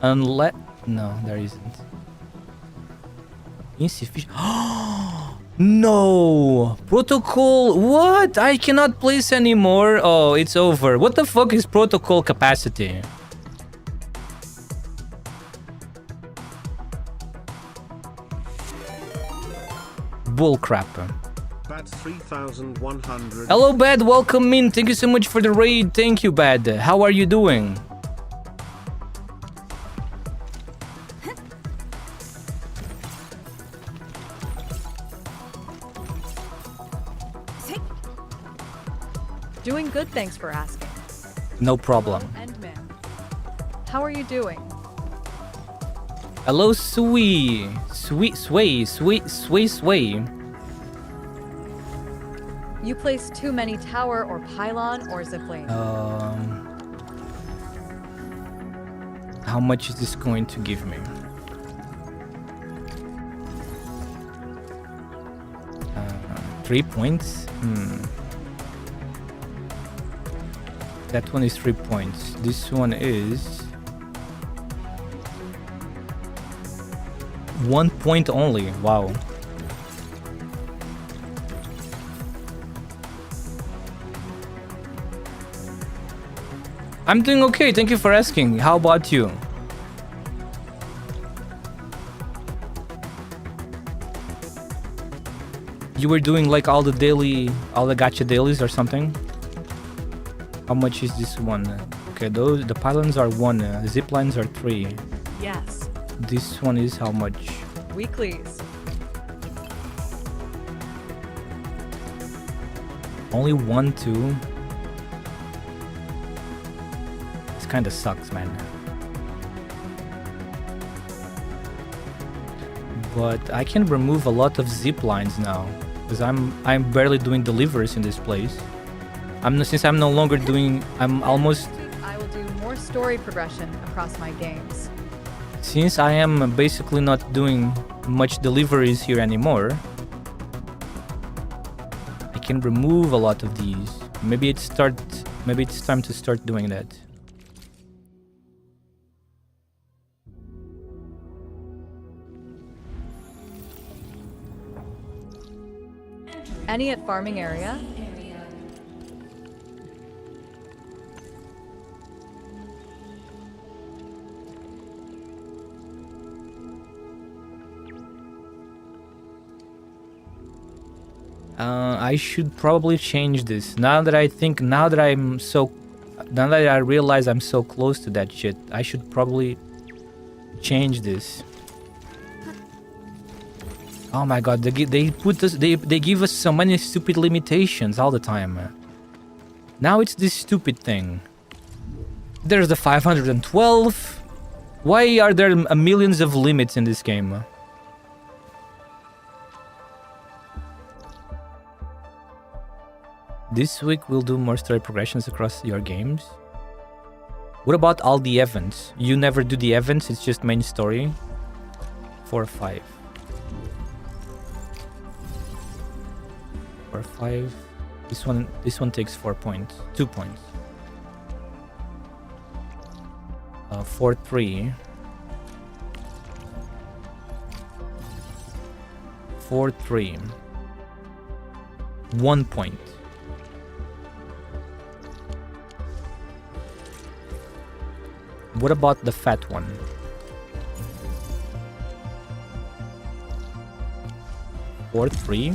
Unless... No, there isn't. Insufficient... No! Protocol... What? I cannot place anymore? Oh, it's over. What the fuck is protocol capacity? Bullcrap. Bad 3100. Hello, Bad. Welcome in. Thank you so much for the raid. Thank you, Bad. How are you doing? Doing good, thanks for asking. No problem. Endman. How are you doing? Hello, Sway. Sway. You place too many tower or pylon or zipline. How much is this going to give me? 3 points? That one is 3 points. This one is 1 point only. Wow. I'm doing okay. Thank you for asking. How about you? You were doing like all the gacha dailies or something? How much is this one? Okay, the pylons are 1, the zip lines are 3. Yes. This one is how much? Weeklies. Only 1, 2. This kinda sucks, man. But I can remove a lot of zip lines now, because I'm barely doing deliveries in this place. Since I'm no longer doing, I'm almost... I will do more story progression across my games. Since I am basically not doing much deliveries here anymore, I can remove a lot of these. Maybe it's time to start doing that. Any at farming area? I should probably change this. Now that I realize I'm so close to that shit, I should probably change this. Oh my god, they give us so many stupid limitations all the time. Now it's this stupid thing. There's the 512. Why are there millions of limits in this game? This week we'll do more story progressions across your games. What about all the events? You never do the events, it's just main story? 4 or 5. 4 or 5. This one takes 4 points. 2 points. 4 3. 4 3. 1 point. What about the fat one? Or 3?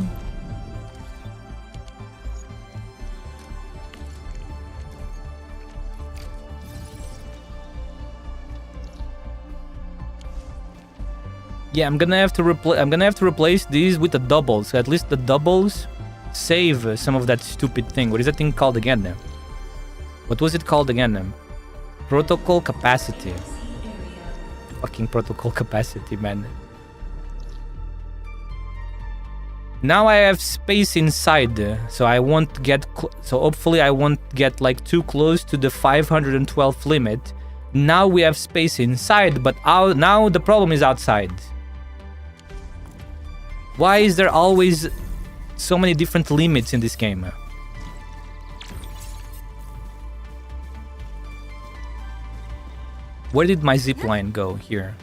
Yeah, I'm gonna have to replace these with the doubles. So at least the doubles save some of that stupid thing. What is that thing called again? What was it called again? Protocol capacity. Fucking protocol capacity, man. Now I have space inside, so I won't get... So hopefully I won't get like too close to the 512 limit. Now we have space inside, but now the problem is outside. Why is there always so many different limits in this game? Where did my zipline go? Here.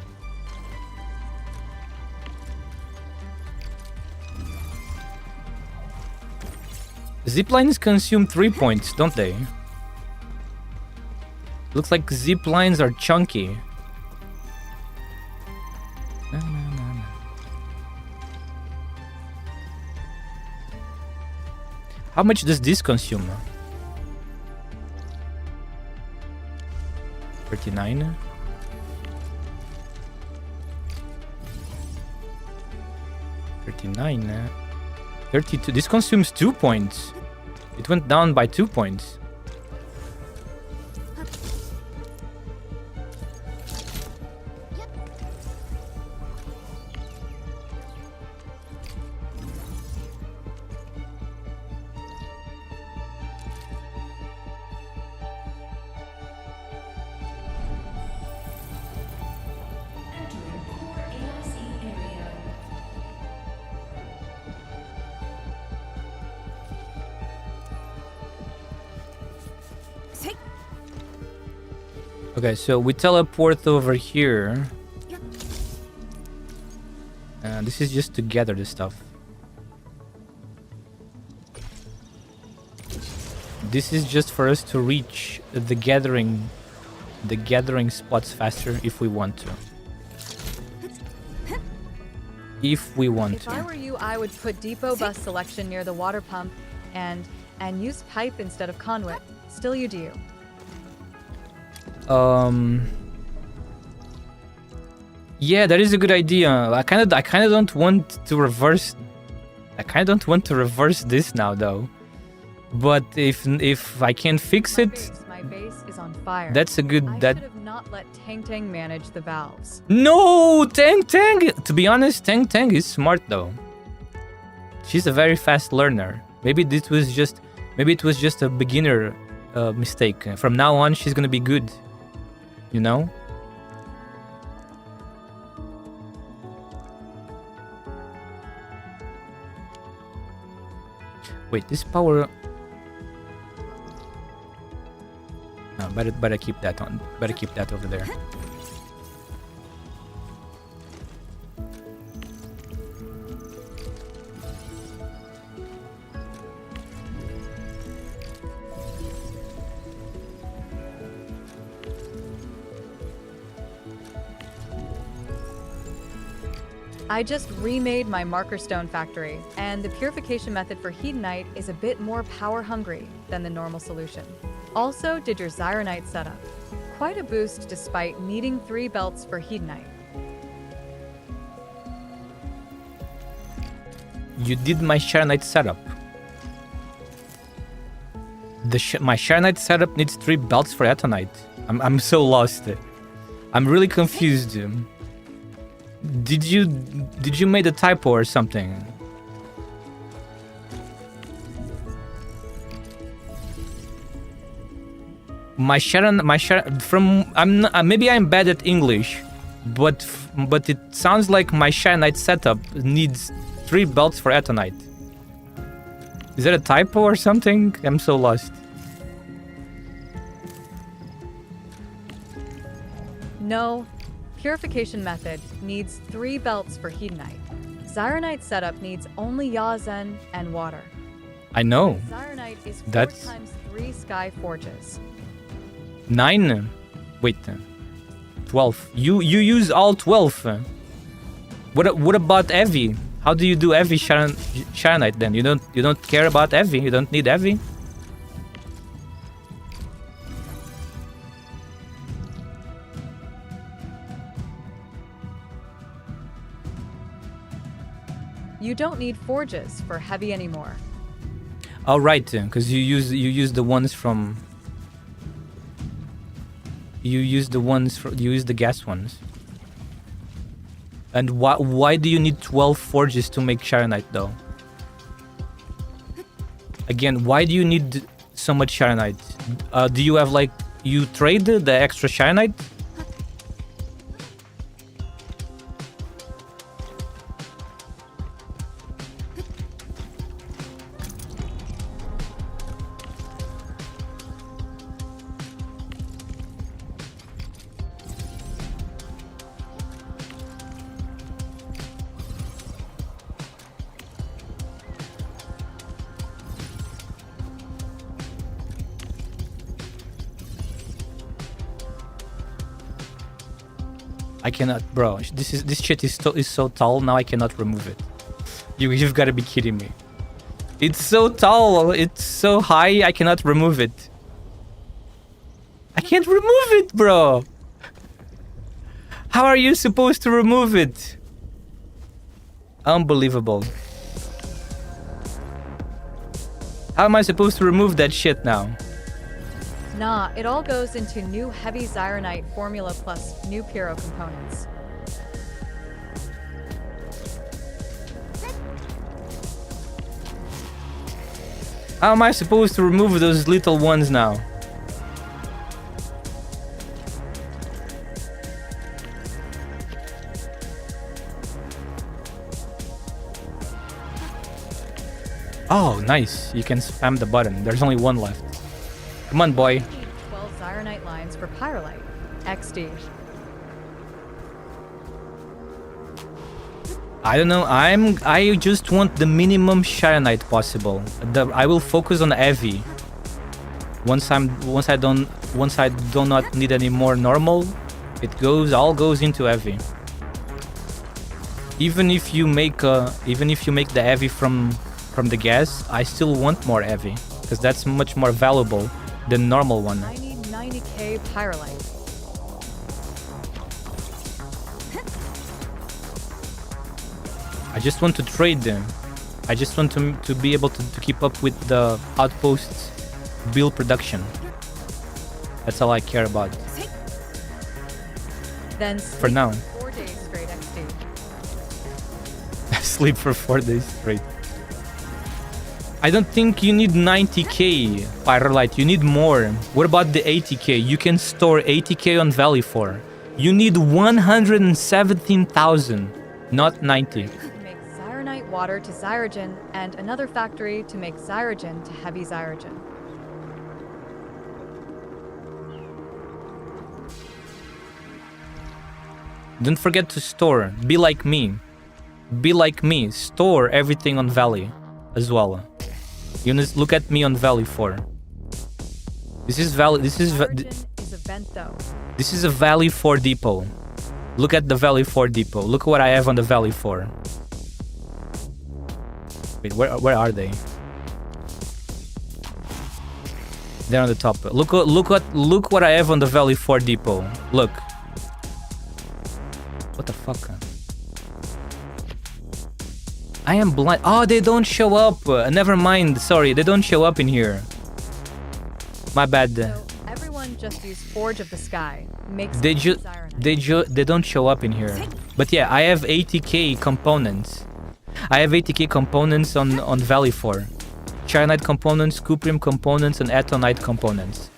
Ziplines consume 3 points, don't they? Looks like ziplines are chunky. How much does this consume? 39. 39. 32. This consumes 2 points. It went down by 2 points. Okay, so we teleport over here. This is just to gather the stuff. This is just for us to reach the gathering spots faster if we want to. If we want to. If I were you, I would put depot bus selection near the water pump and use pipe instead of conduit. Still you do. Yeah, that is a good idea. I kind of don't want to reverse. I kind of don't want to reverse this now, though. But if I can fix it, my base is on fire. That's a good. I should have not let Tang Tang manage the valves. No, Tang Tang. To be honest, Tang Tang is smart though. She's a very fast learner. Maybe it was just a beginner mistake. From now on, she's gonna be good. You know? Wait, this power... No, better keep that on. Better keep that over there. I just remade my marker stone factory, and the purification method for Hedonite is a bit more power hungry than the normal solution. Also did your Zyronite setup. Quite a boost despite needing 3 belts for Hedonite. You did my Sharonite setup. My Sharonite setup needs 3 belts for Atonite. I'm so lost. I'm really confused. Did you make a typo or something? Maybe I'm bad at English, but it sounds like my Sharonite setup needs 3 belts for Atonite. Is that a typo or something? I'm so lost. No. Purification method needs 3 belts for Hedonite. Zyronite setup needs only Yazen and water. I know. Zyronite is 4 That's... times 3 sky forges. 9? Wait. 12. You use all 12. What about Evi? How do you do Evi Sharonite then? You don't care about Evi? You don't need Evi? You don't need forges for heavy anymore. Oh right, because you use the ones from. You use the gas ones. And why do you need 12 forges to make Sharonite though? Again, why do you need so much Sharonite? Do you have like you trade the extra Sharonite? I cannot, bro. This shit is so tall now. I cannot remove it. You've got to be kidding me. It's so tall. It's so high. I cannot remove it. I can't remove it, bro. How are you supposed to remove it? Unbelievable. How am I supposed to remove that shit now? Nah, it all goes into new heavy Zyronite formula plus new Pyro components. How am I supposed to remove those little ones now? Oh, nice. You can spam the button. There's only one left. Come on, boy. 12 Zyronite lines for Pyrolite. XD. I don't know. I just want the minimum Sharonite possible. I will focus on heavy. Once I do not need any more normal, all goes into heavy. Even if you make the heavy from the gas, I still want more heavy because that's much more valuable than normal one. I need 90k Pyrolite. I just want to trade them. I just want to be able to keep up with the outposts build production. That's all I care about. Then for now. 4 days straight XD. Sleep for 4 days straight. I don't think you need 90k Pyrolite. You need more. What about the 80k? You can store 80k on Valley 4. You need 117,000, not 90. To make Zyronite water to Zyrogen and another factory to make Zyrogen to heavy Zyrogen. Don't forget to store. Be like me. Be like me. Store everything on Valley as well. You look at me on Valley 4. This is Valley. This is a Vento. This is a Valley 4 depot. Look at the Valley 4 depot. Look what I have on the Valley 4. Wait, where are they? They're on the top. Look what I have on the Valley 4 depot. Look. What the fuck? I am blind. Oh, they don't show up. Never mind. Sorry, they don't show up in here. My bad. So everyone just use Forge of the Sky. Makes they don't show up in here. But yeah, I have 80k components. I have 80k components on Valley 4. Charonite components, Cuprium components, and Atonite components.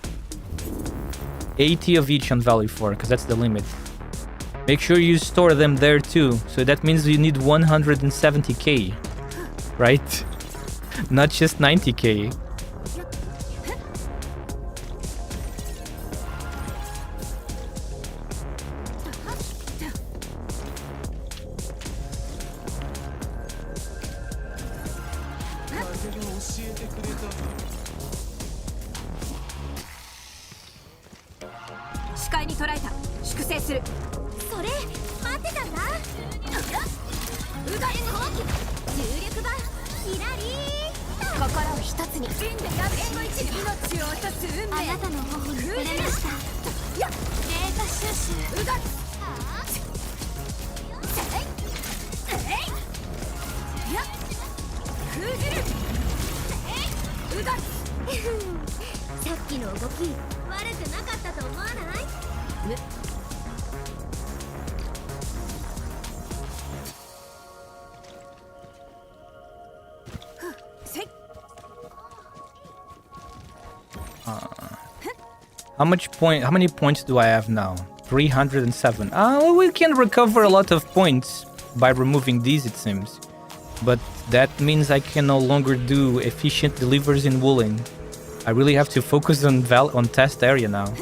80 of each on Valley 4, because that's the limit. Make sure you store them there too. So that means you need 170k, right? Not just 90k. さっきの動き悪くなかったと思わない？How many points do I have now? 307. We can recover a lot of points by removing these, it seems. But that means I can no longer do efficient deliveries in wooling. I really have to focus on test area now.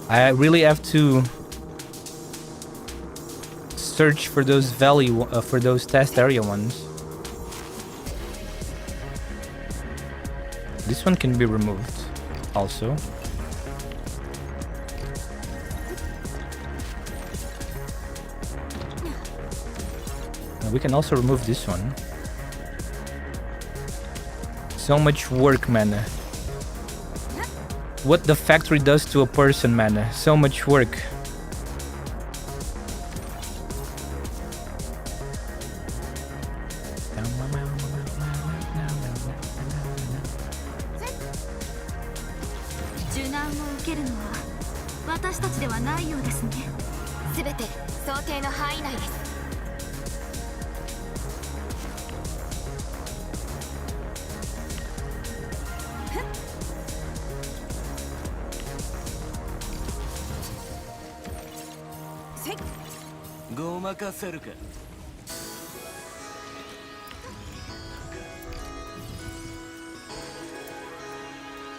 I really have to search for those for those test area ones. This one can be removed also. We can also remove this one. So much work, man. What the factory does to a person, man. So much work.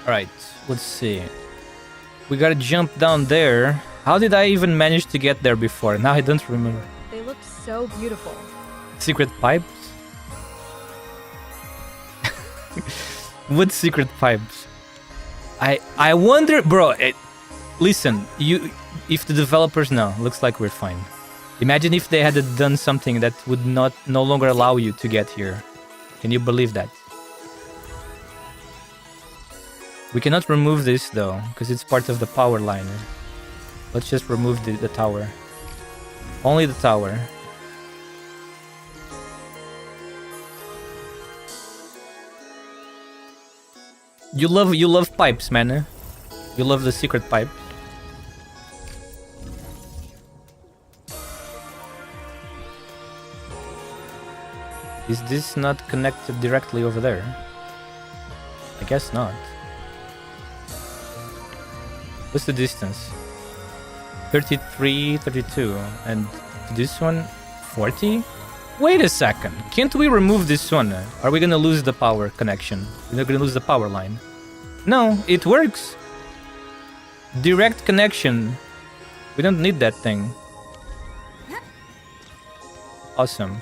Alright, let's see. We gotta jump down there. How did I even manage to get there before? Now I don't remember. They look so beautiful. Secret pipes? What secret pipes? I wonder, bro. Listen, if the developers know, looks like we're fine. Imagine if they had done something that would no longer allow you to get here. Can you believe that? We cannot remove this though, because it's part of the power line. Let's just remove the tower. Only the tower. You love pipes, man. You love the secret pipe. Is this not connected directly over there? I guess not. What's the distance? 33, 32. And this one, 40? Wait a second. Can't we remove this one? Are we gonna lose the power connection? We're gonna lose the power line. No, it works. Direct connection. We don't need that thing. Awesome.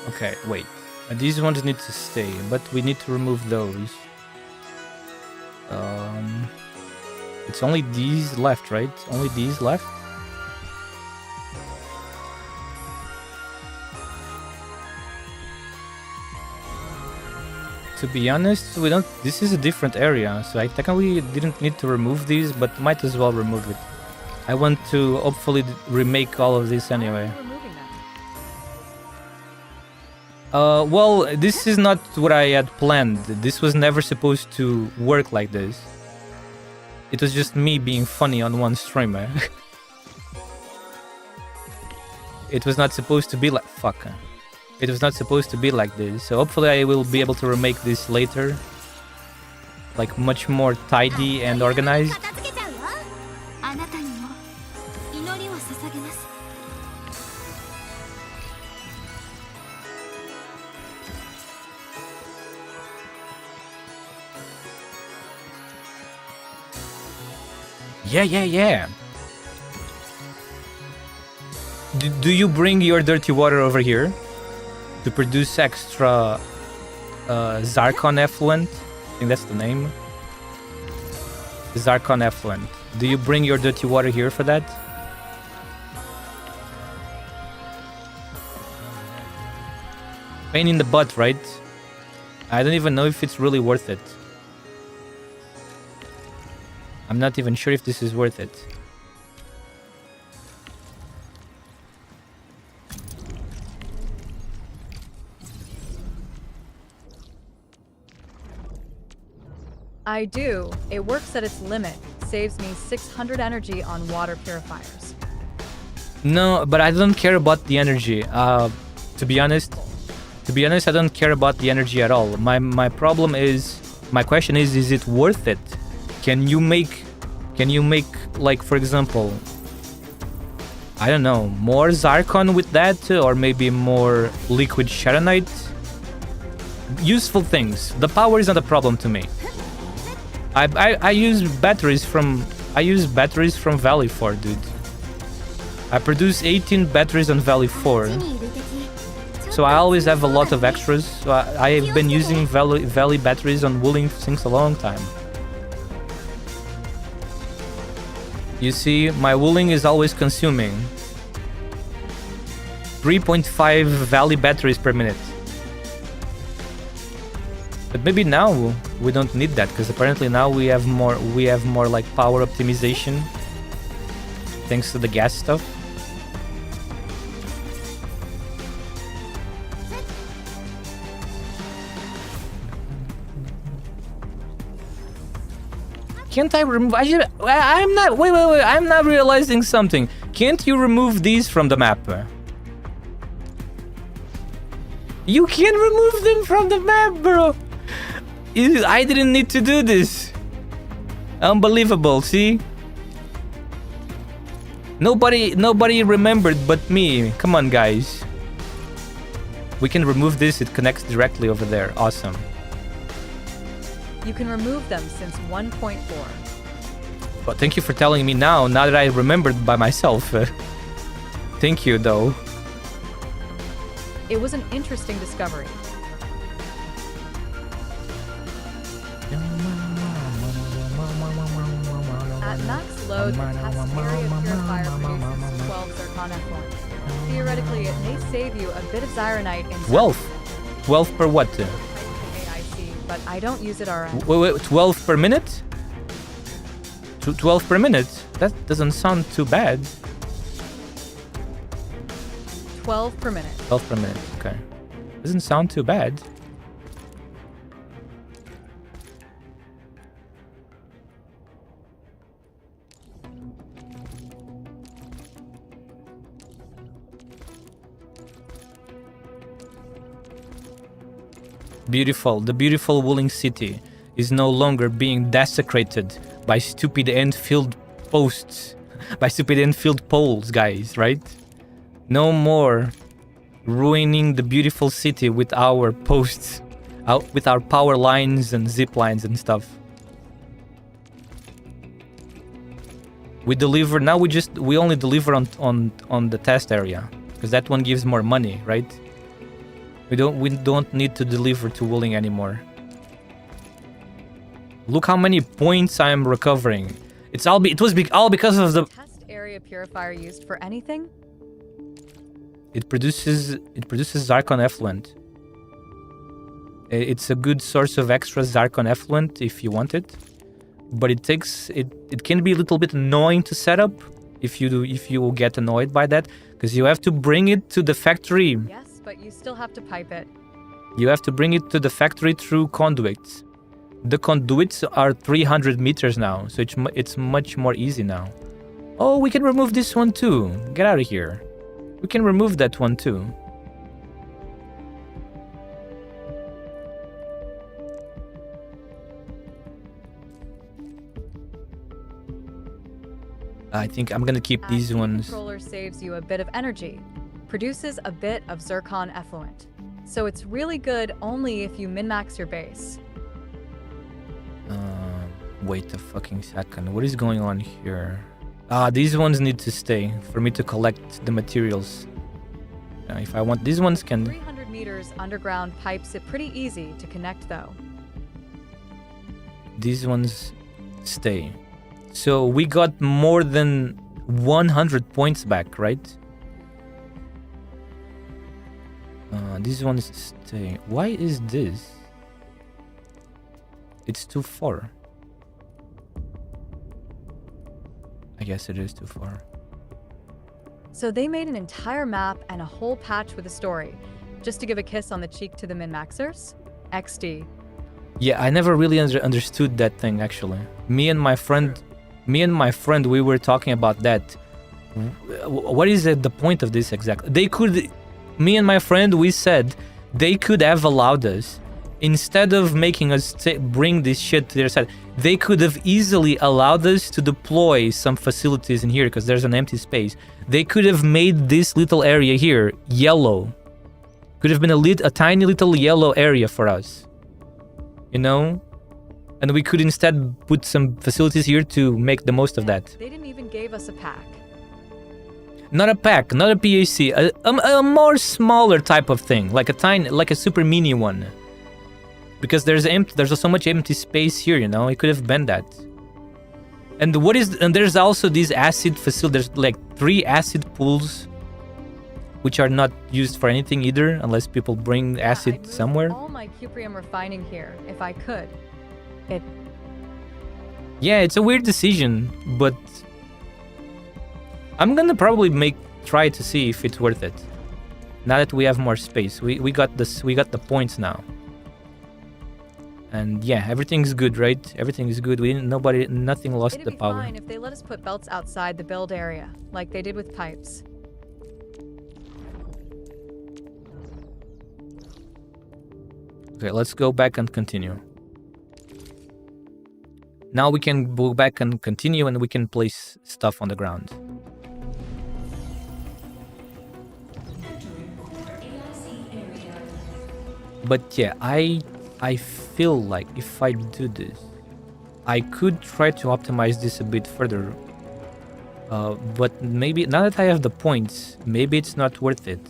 Okay, wait. These ones need to stay, but we need to remove those. It's only these left, right? Only these left? To be honest, we don't. This is a different area, so I technically didn't need to remove these, but might as well remove it. I want to hopefully remake all of this anyway. Well, this is not what I had planned. This was never supposed to work like this. It was just me being funny on one stream. It was not supposed to be like... Fuck. It was not supposed to be like this. So hopefully I will be able to remake this later. Like much more tidy and organized. 片付けちゃうよ。あなたにも祈りを捧げます。 Yeah. Do you bring your dirty water over here to produce extra Zarkon effluent? I think that's the name. Zarkon effluent. Do you bring your dirty water here for that? Pain in the butt, right? I don't even know if it's really worth it. I'm not even sure if this is worth it. I do. It works at its limit. Saves me 600 energy on water purifiers. No, but I don't care about the energy. To be honest, I don't care about the energy at all. My problem is, my question is it worth it? Can you make like, for example, I don't know, more Zarkon with that, or maybe more liquid Sharonite? Useful things. The power is not a problem to me. I use batteries from Valley 4, dude. I produce 18 batteries on Valley 4. So I always have a lot of extras. So I've been using Valley batteries on Wooling since a long time. You see, my Wooling is always consuming 3.5 Valley batteries per minute. But maybe now we don't need that, because apparently now we have more like power optimization thanks to the gas stuff. Can't I remove? I'm not. Wait. I'm not realizing something. Can't you remove these from the map? You can remove them from the map, bro. I didn't need to do this. Unbelievable. See? Nobody remembered but me. Come on, guys. We can remove this. It connects directly over there. Awesome. You can remove them since 1.4. But thank you for telling me now that I remembered by myself. Thank you, though. It was an interesting discovery. At max load, the test area purifier produces 12 zircon effluent. Theoretically, it may save you a bit of Zyronite in 12 per what? AIC, but I don't use it RN. Wait, 12 per minute? 12 per minute? That doesn't sound too bad. 12 per minute. 12 per minute, okay. Doesn't sound too bad. Beautiful. The beautiful Wooling City is no longer being desecrated by stupid Enfield posts. By stupid Enfield poles, guys, right? No more ruining the beautiful city with our posts, with our power lines and zip lines and stuff. We deliver now. We only deliver on the test area, because that one gives more money, right? We don't need to deliver to Wooling anymore. Look how many points I am recovering. It was all because of the Test area purifier used for anything? It produces Zarkon effluent. It's a good source of extra Zarkon effluent if you want it, but it can be a little bit annoying to set up if you get annoyed by that, because you have to bring it to the factory. Yes, but you still have to pipe it. You have to bring it to the factory through conduits. The conduits are 300 meters now, so it's much more easy now. Oh, we can remove this one too. Get out of here. We can remove that one too. I think I'm gonna keep these Active ones. Controller saves you a bit of energy, produces a bit of zircon effluent. So it's really good only if you min-max your base. Wait a fucking second. What is going on here? These ones need to stay for me to collect the materials. If I want these ones, can 300 meters underground pipes it pretty easy to connect though. these ones stay? So we got more than 100 points back, right? These ones stay. Why is this? It's too far. I guess it is too far. So they made an entire map and a whole patch with a story, just to give a kiss on the cheek to the min-maxers? XD. Yeah, I never really understood that thing actually. Me and my friend, we were talking about that. What is the point of this exactly? They could, me and my friend, we said they could have allowed us, instead of making us bring this shit to their side, they could have easily allowed us to deploy some facilities in here because there's an empty space. They could have made this little area here yellow. Could have been a tiny little yellow area for us. You know? And we could instead put some facilities here to make the most of that. They didn't even give us a pack. Not a pack, not a PAC, a more smaller type of thing, like a super mini one. Because there's so much empty space here, you know. It could have been that. And there's also these acid facilities. There's like 3 acid pools, which are not used for anything either, unless people bring acid I'd move somewhere. all my cuprium refining here if I could. Yeah, it's a weird decision, but I'm gonna probably try to see if it's worth it. Now that we have more space, we got the points now. And yeah, everything's good, right? Everything is good. Nothing lost It'd the be power. fine if they let us put belts outside the build area, like they did with pipes. Okay, let's go back and continue. Now we can go back and continue, and we can place stuff on the ground. But yeah, I feel like if I do this, I could try to optimize this a bit further. But maybe now that I have the points, maybe it's not worth it.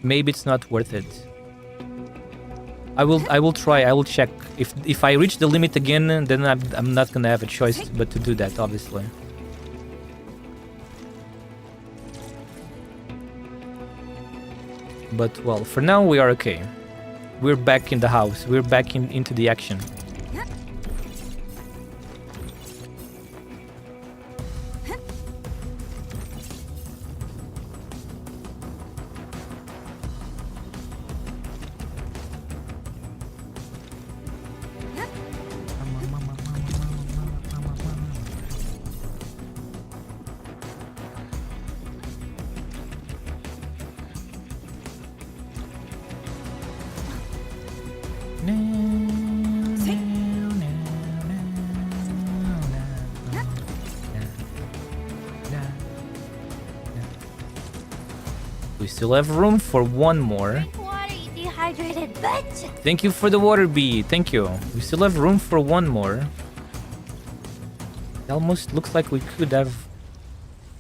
Maybe it's not worth it. I will try. I will check. If I reach the limit again, then I'm not gonna have a choice but to do that, obviously. But well, for now we are okay. We're back in the house. We're back into the action. We still have room for one more. Water, you dehydrated bitch! Thank you for the water bee. Thank you. We still have room for one more. It almost looks like we could have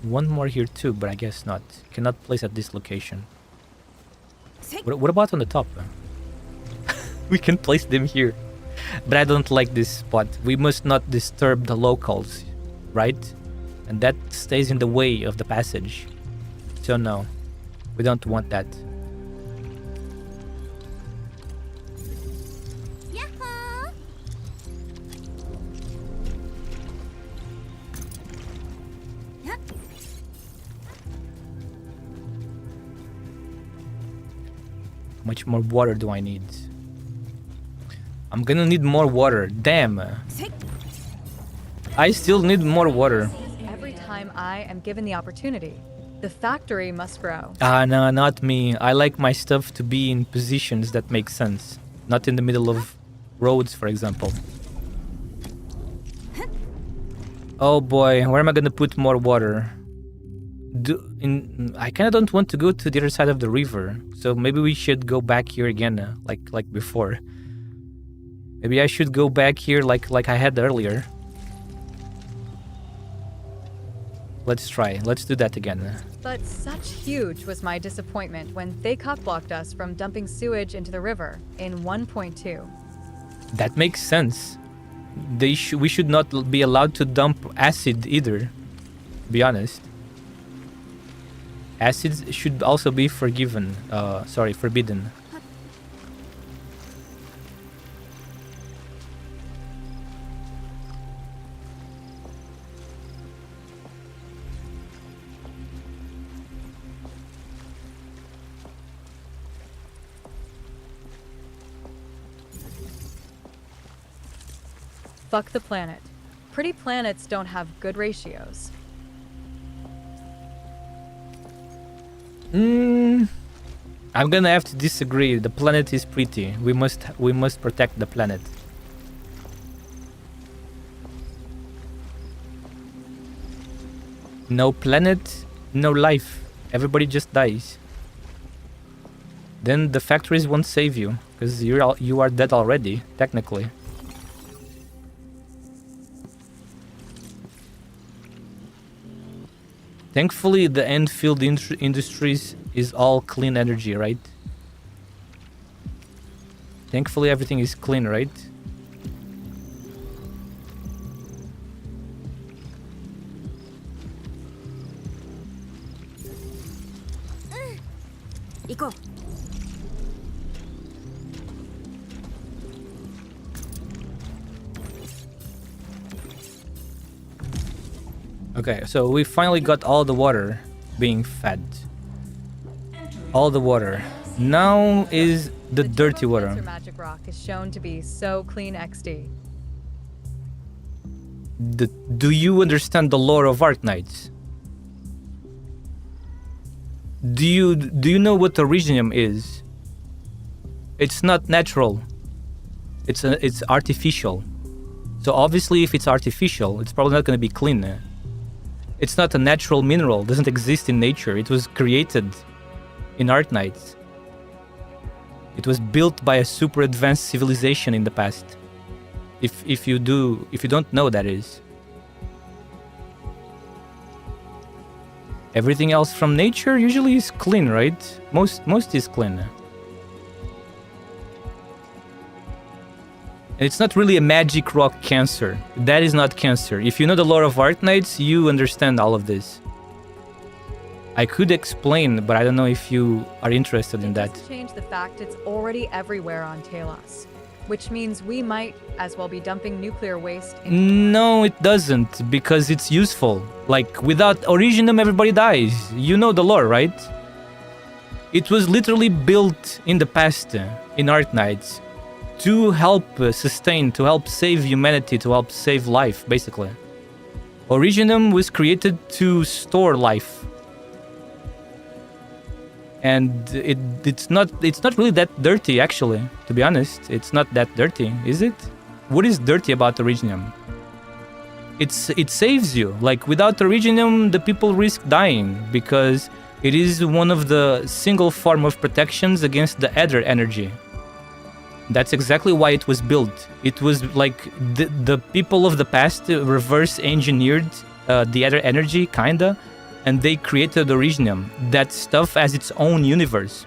one more here too, but I guess not. Cannot place at this location. What about on the top? We can place them here. But I don't like this spot. We must not disturb the locals, right? And that stays in the way of the passage. So no, we don't want that. Yahoo! How much more water do I need? I'm gonna need more water. Damn. I still need more water. Every time I am given the opportunity, the factory must grow. No, not me. I like my stuff to be in positions that make sense. Not in the middle of roads, for example. Oh boy, where am I gonna put more water? I kinda don't want to go to the other side of the river, so maybe we should go back here again, like before. Maybe I should go back here like I had earlier. Let's try. Let's do that again. But such huge was my disappointment when they cockblocked us from dumping sewage into the river in 1.2. That makes sense. We should not be allowed to dump acid either, to be honest. Acids should also be forbidden. Fuck the planet. Pretty planets don't have good ratios. I'm gonna have to disagree. The planet is pretty. We must protect the planet. No planet, no life. Everybody just dies. Then the factories won't save you because you are dead already, technically. Thankfully, the Enfield Industries is all clean energy, right? Thankfully, everything is clean, right? Go. Okay, so we finally got all the water being fed. All the water. Now is the dirty water. Magic rock is shown to be so clean XD. Do you understand the lore of Arknights? Do you know what originium is? It's not natural. It's artificial. So obviously, if it's artificial, it's probably not going to be clean. It's not a natural mineral. It doesn't exist in nature. It was created in Arknights. It was built by a super advanced civilization in the past. If you don't know, that is. Everything else from nature usually is clean, right? Most is clean. It's not really a magic rock cancer. That is not cancer. If you know the lore of Arknights, you understand all of this. I could explain, but I don't know if you are interested in that. It change the fact it's already everywhere on Talos, which means we might as well be dumping nuclear waste into... No, it doesn't, because it's useful. Like, without Originium, everybody dies. You know the lore, right? It was literally built in the past, in Arknights, to help sustain, to help save humanity, to help save life, basically. Originium was created to store life. And it's not really that dirty, actually, to be honest. It's not that dirty, is it? What is dirty about Originium? It saves you. Like, without Originium, the people risk dying, because it is one of the single form of protections against the Ether energy. That's exactly why it was built. It was like the people of the past reverse engineered the Ether energy, kinda, and they created Originium. That stuff has its own universe.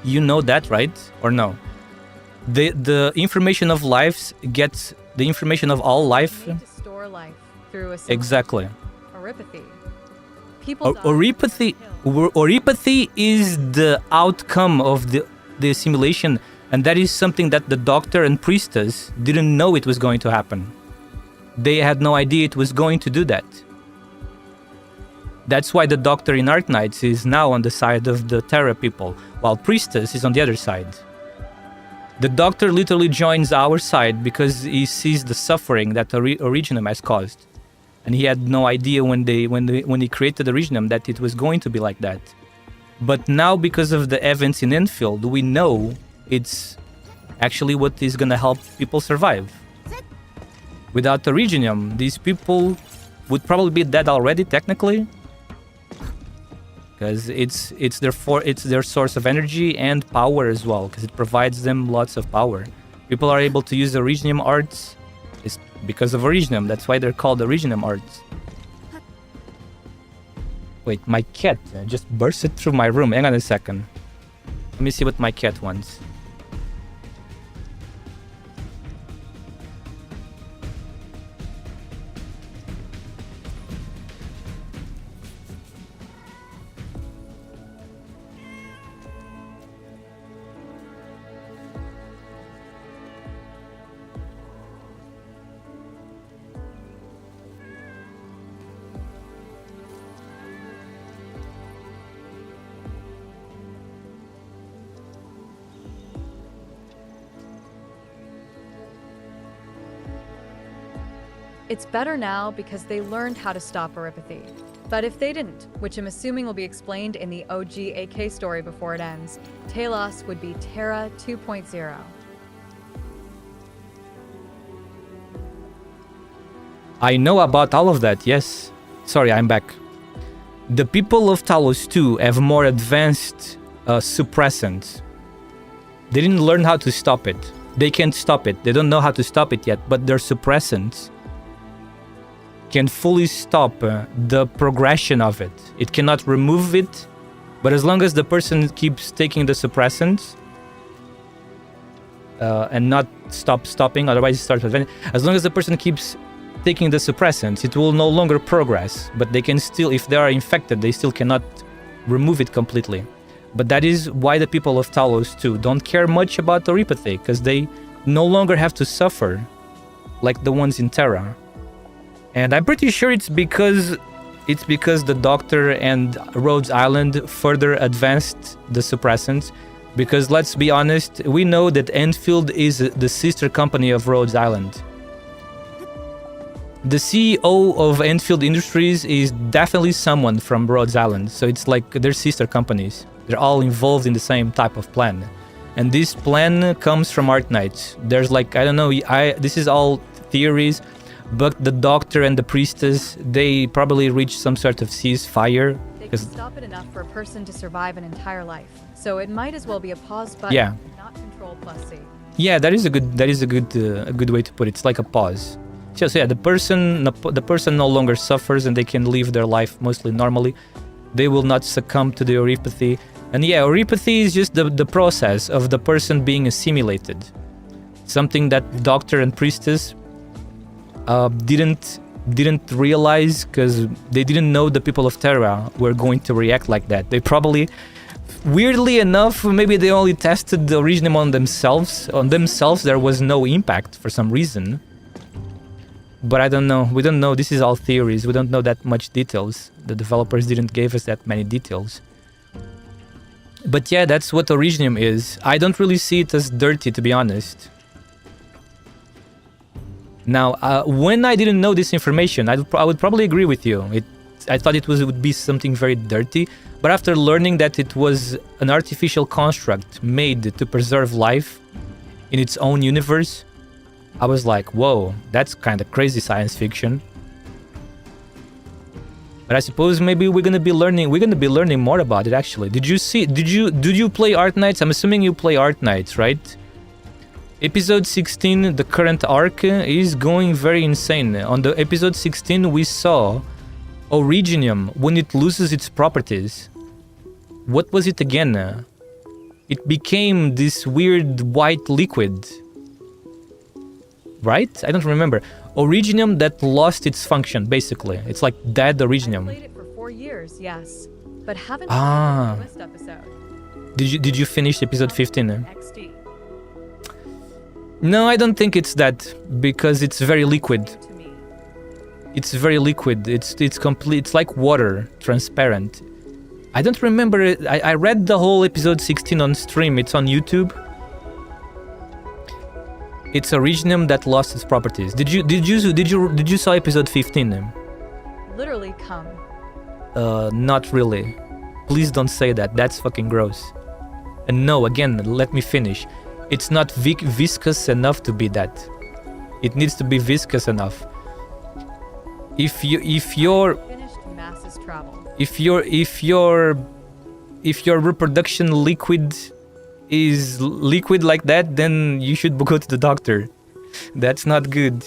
You know that, right? Or no? The information of lives gets the information of all life. We need to store life through a Exactly. Oripathy. People Oripathy is the outcome of the simulation, and that is something that the doctor and priestess didn't know it was going to happen. They had no idea it was going to do that. That's why the doctor in Arknights is now on the side of the Terra people, while priestess is on the other side. The doctor literally joins our side because he sees the suffering that Originium has caused. And he had no idea when he created Originium that it was going to be like that. But now, because of the events in Enfield, we know it's actually what is going to help people survive. Without Originium, these people would probably be dead already technically, because it's their source of energy and power as well, because it provides them lots of power. People are able to use Originium arts is because of Originium. That's why they're called Originium arts. Wait, my cat just bursted through my room. Hang on a second. Let me see what my cat wants. It's better now because they learned how to stop oropathy. But if they didn't, which I'm assuming will be explained in the OG AK story before it ends, Talos would be Terra 2.0. I know about all of that, yes. Sorry, I'm back. The people of Talos 2 have more advanced suppressants. They didn't learn how to stop it. They can't stop it. They don't know how to stop it yet, but their suppressants can fully stop the progression of it. It cannot remove it, but as long as the person keeps taking the suppressants and not stopping, otherwise it starts preventing. As long as the person keeps taking the suppressants, it will no longer progress, but they can still, if they are infected, they still cannot remove it completely. But that is why the people of Talos 2 don't care much about oropathy, because they no longer have to suffer like the ones in Terra. And I'm pretty sure it's because the Doctor and Rhodes Island further advanced the suppressants. Because let's be honest, we know that Enfield is the sister company of Rhodes Island. The CEO of Enfield Industries is definitely someone from Rhodes Island, so it's like they're sister companies. They're all involved in the same type of plan. And this plan comes from Arknights. There's like, I don't know, this is all theories, but the Doctor and the Priestess, they probably reached some sort of ceasefire. They can stop it enough for a person to survive an entire life. So it might as well be a pause button, yeah. Not Control plus C. Yeah, that is a good way to put it. It's like a pause. So yeah, the person no longer suffers and they can live their life mostly normally. They will not succumb to the oropathy. And yeah, oropathy is just the process of the person being assimilated. Something that Doctor and Priestess didn't realize, because they didn't know the people of Terra were going to react like that. They probably, weirdly enough, maybe they only tested the Originium on themselves. On themselves, there was no impact for some reason. But I don't know. We don't know. This is all theories. We don't know that much details. The developers didn't give us that many details. But yeah, that's what Originium is. I don't really see it as dirty, to be honest. Now, when I didn't know this information, I would probably agree with you. I thought it would be something very dirty. But after learning that it was an artificial construct made to preserve life in its own universe, I was like, whoa, that's kind of crazy science fiction. But I suppose maybe we're gonna be learning more about it. Actually, did you play Arknights? I'm assuming you play Arknights, right? Episode 16, the current arc, is going very insane. On the episode 16, we saw Originium when it loses its properties. What was it again? It became this weird white liquid. Right? I don't remember. Originium that lost its function, basically. It's like dead Originium. I played it for 4 years, yes, but haven't played the newest episode. Did you finish episode 15? XD. No, I don't think it's that, because it's very liquid. It's very liquid. It's complete. It's like water, transparent. I don't remember it. I read the whole episode 16 on stream. It's on YouTube. It's Originium that lost its properties. Did you saw episode 15? Literally come. Not really. Please don't say that. That's fucking gross. And no, again, let me finish. It's not viscous enough to be that. It needs to be viscous enough. if your Finished masses travel. if your reproduction liquid is liquid like that, then you should go to the doctor. That's not good.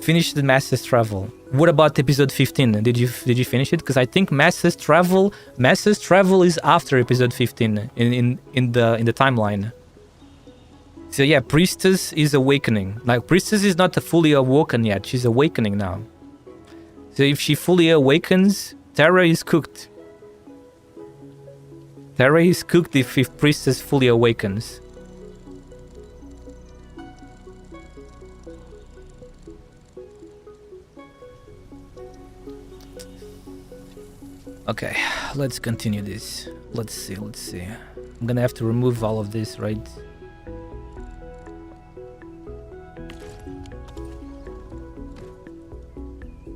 Finish the masses travel. What about episode 15? Did you finish it? Because I think masses travel is after episode 15 in the timeline. So yeah, priestess is awakening. Like priestess is not fully awoken yet. She's awakening now. So if she fully awakens, Terra is cooked. Terra is cooked if priestess fully awakens. Okay, let's continue this. Let's see. I'm gonna have to remove all of this, right?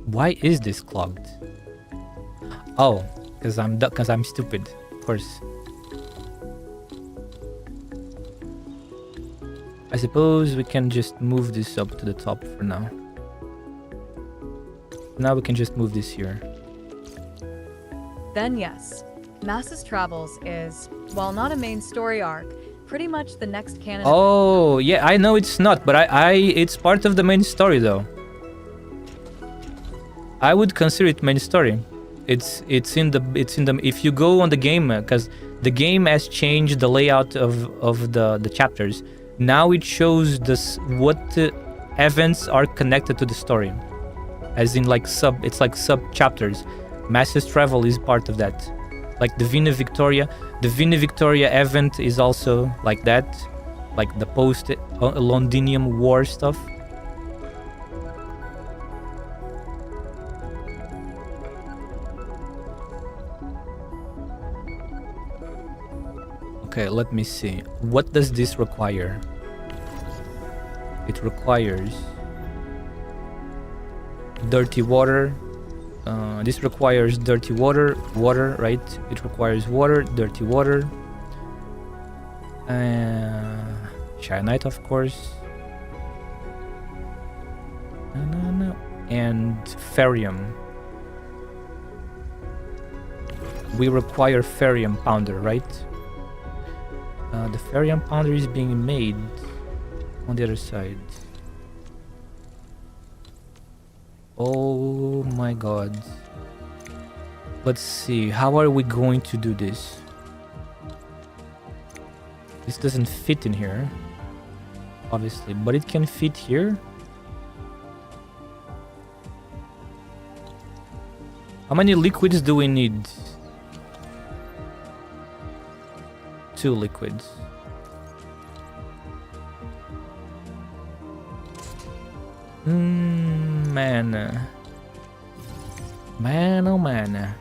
Why is this clogged? Oh, because I'm stupid, of course. I suppose we can just move this up to the top for now. Now we can just move this here. Then yes, Masses Travels is, while not a main story arc, pretty much the next canon. Oh, yeah, I know it's not, but it's part of the main story though. I would consider it main story. It's in the if you go on the game, because the game has changed the layout of the chapters. Now it shows what events are connected to the story, as in like sub chapters. Masses Travel is part of that. Like the Vina Victoria event is also like that, like the post Londinium War stuff. Okay, let me see. What does this require? It requires dirty water. This requires dirty water, right? It requires water, dirty water. Cyanite, of course. And ferrium. We require ferrium pounder, right? The ferrium pounder is being made on the other side. Oh my god. Let's see, how are we going to do this? This doesn't fit in here, obviously, but it can fit here. How many liquids do we need? 2 liquids. Man, oh man.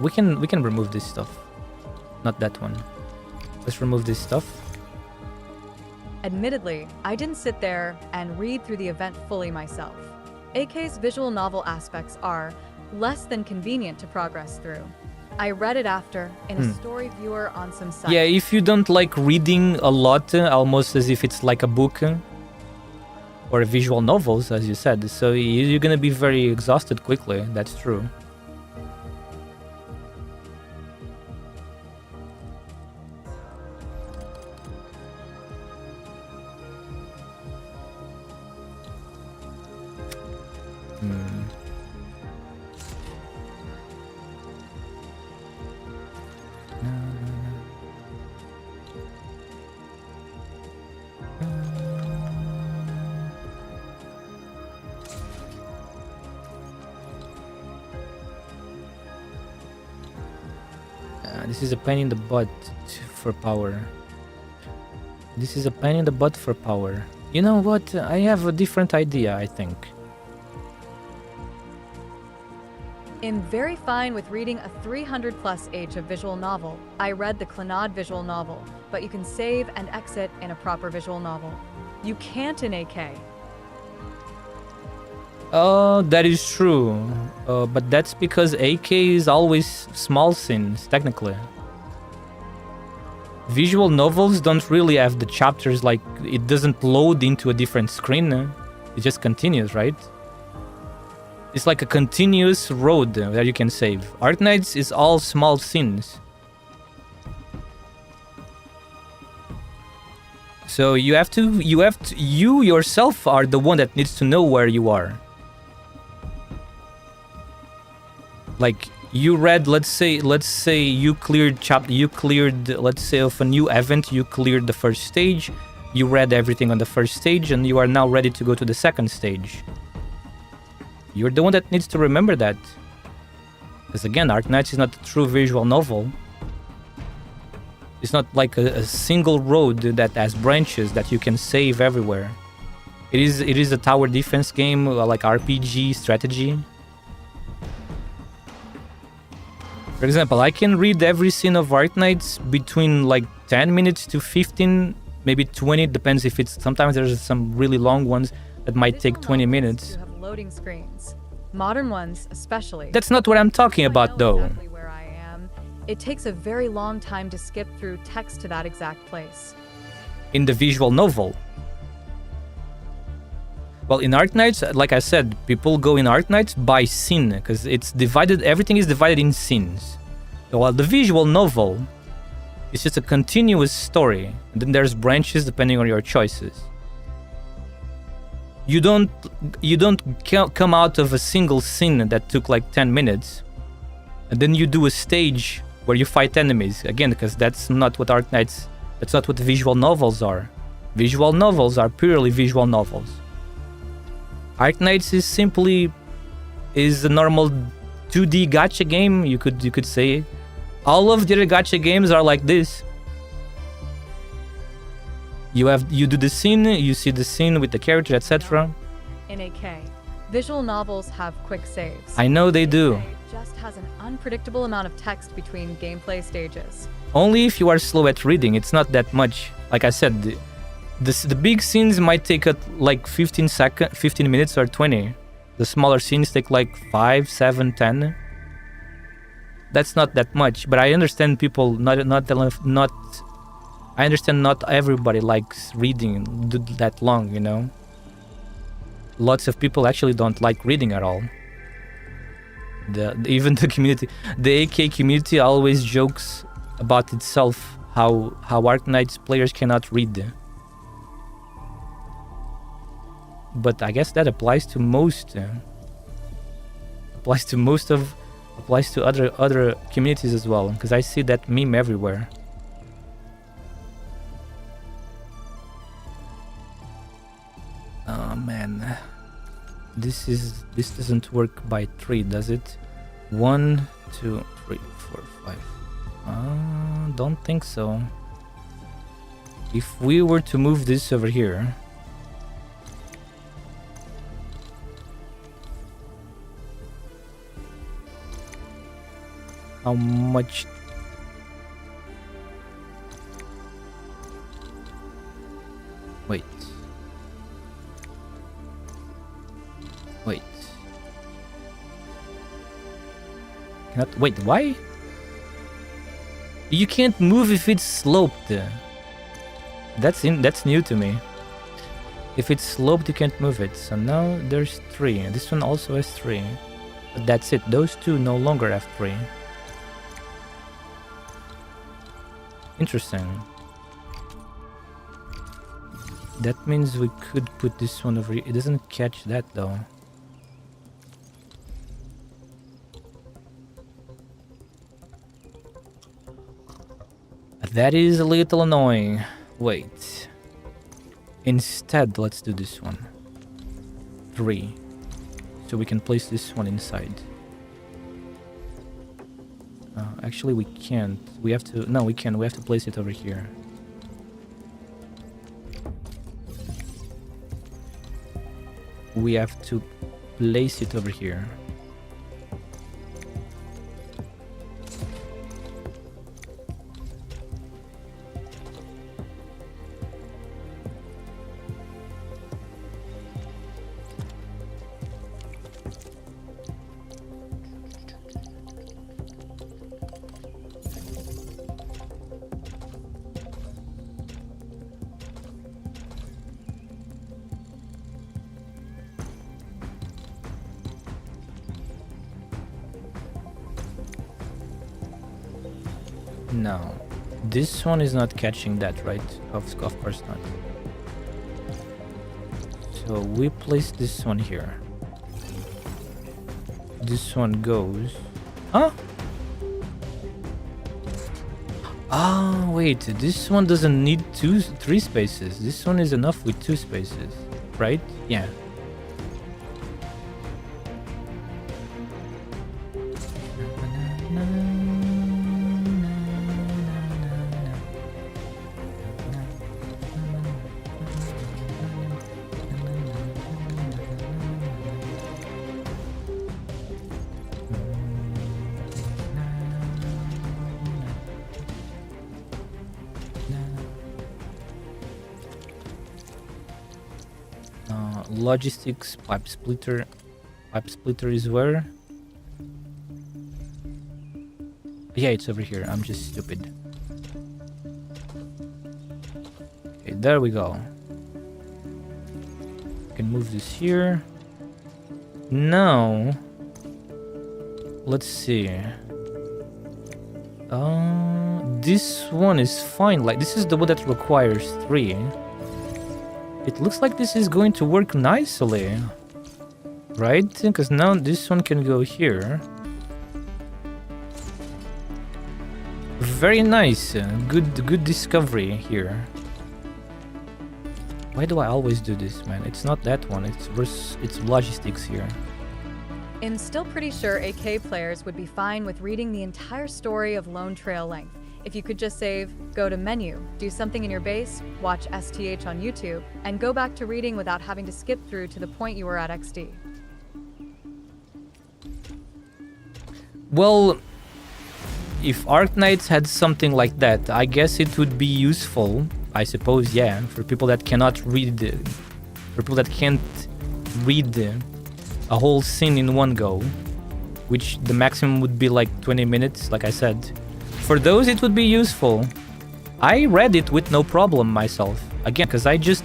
We can remove this stuff. Not that one. Let's remove this stuff. Admittedly, I didn't sit there and read through the event fully myself. AK's visual novel aspects are less than convenient to progress through. I read it after in a story viewer on some site. Yeah, if you don't like reading a lot, almost as if it's like a book or visual novels, as you said, so you're gonna be very exhausted quickly. That's true. This is a pain in the butt for power. This is a pain in the butt for power. You know what? I have a different idea, I think. I'm very fine with reading a 300+ H of visual novel. I read the Clannad visual novel, but you can save and exit in a proper visual novel. You can't in AK. Oh, that is true. But that's because AK is always small scenes, technically. Visual novels don't really have the chapters, like it doesn't load into a different screen. It just continues, right? It's like a continuous road that you can save. Arknights is all small scenes. So you yourself are the one that needs to know where you are. Like you read, let's say you cleared let's say of a new event, you cleared the first stage, you read everything on the first stage, and you are now ready to go to the second stage. You're the one that needs to remember that. Because again, Arknights is not a true visual novel. It's not like a single road that has branches that you can save everywhere. It is a tower defense game, like RPG strategy. For example, I can read every scene of Arknights between like 10 minutes to 15, maybe 20, depends if it's, sometimes there's some really long ones that might take 20 minutes. You have loading screens. Modern ones especially. That's not what I'm talking about though. Exactly where I am. It takes a very long time to skip through text to that exact place. In the visual novel. Well, in Arknights, like I said, people go in Arknights by scene, because it's divided, everything is divided in scenes. While the visual novel is just a continuous story, and then there's branches depending on your choices. You don't come out of a single scene that took like 10 minutes, and then you do a stage where you fight enemies. Again, because that's not what Arknights, that's not what visual novels are. Visual novels are purely visual novels. Arknights is simply a normal 2D gacha game, you could say. All of the other gacha games are like this. You do the scene, you see the scene with the character, etc. In AK, visual novels have quick saves. I know they do. It just has an unpredictable amount of text between gameplay stages. Only if you are slow at reading, it's not that much. Like I said, the big scenes might take like 15 minutes or 20. The smaller scenes take like 5, 7, 10. That's not that much, but I understand people I understand not everybody likes reading that long, you know. Lots of people actually don't like reading at all. Even the community, the AK community always jokes about itself how Arknights players cannot read. But I guess that applies to most applies to other communities as well, because I see that meme everywhere. Oh man, this doesn't work by 3, does it? 1, 2, 3, 4, 5. Don't think so. If we were to move this over here, how much? Wait. Wait, why? You can't move if it's sloped. That's new to me. If it's sloped, you can't move it. So now there's 3. This one also has 3. But that's it. Those two no longer have 3. Interesting. That means we could put this one over here. It doesn't catch that though. That is a little annoying. Wait. Instead, let's do this one. 3. So we can place this one inside. Actually, we can't. We have to... No, we can. We have to place it over here. We have to place it over here. No. This one is not catching that, right? Of course not. So we place this one here. This one goes... Huh? Ah, wait. This one doesn't need 3 spaces. This one is enough with 2 spaces, right? Yeah. Logistics, pipe splitter. Pipe splitter is where? Yeah, it's over here. I'm just stupid. Okay, there we go. Can move this here. Now, let's see. This one is fine. Like, this is the one that requires 3. It looks like this is going to work nicely, right? Because now this one can go here. Very nice. Good discovery here. Why do I always do this, man? It's not that one. It's logistics here. I'm still pretty sure AK players would be fine with reading the entire story of Lone Trail length. If you could just save, go to menu, do something in your base, watch STH on YouTube, and go back to reading without having to skip through to the point you were at XD. Well, if Arknights had something like that, I guess it would be useful. I suppose, yeah, for people that cannot read, for people that can't read a whole scene in one go, which the maximum would be like 20 minutes, like I said. For those, it would be useful. I read it with no problem myself. Again, because I just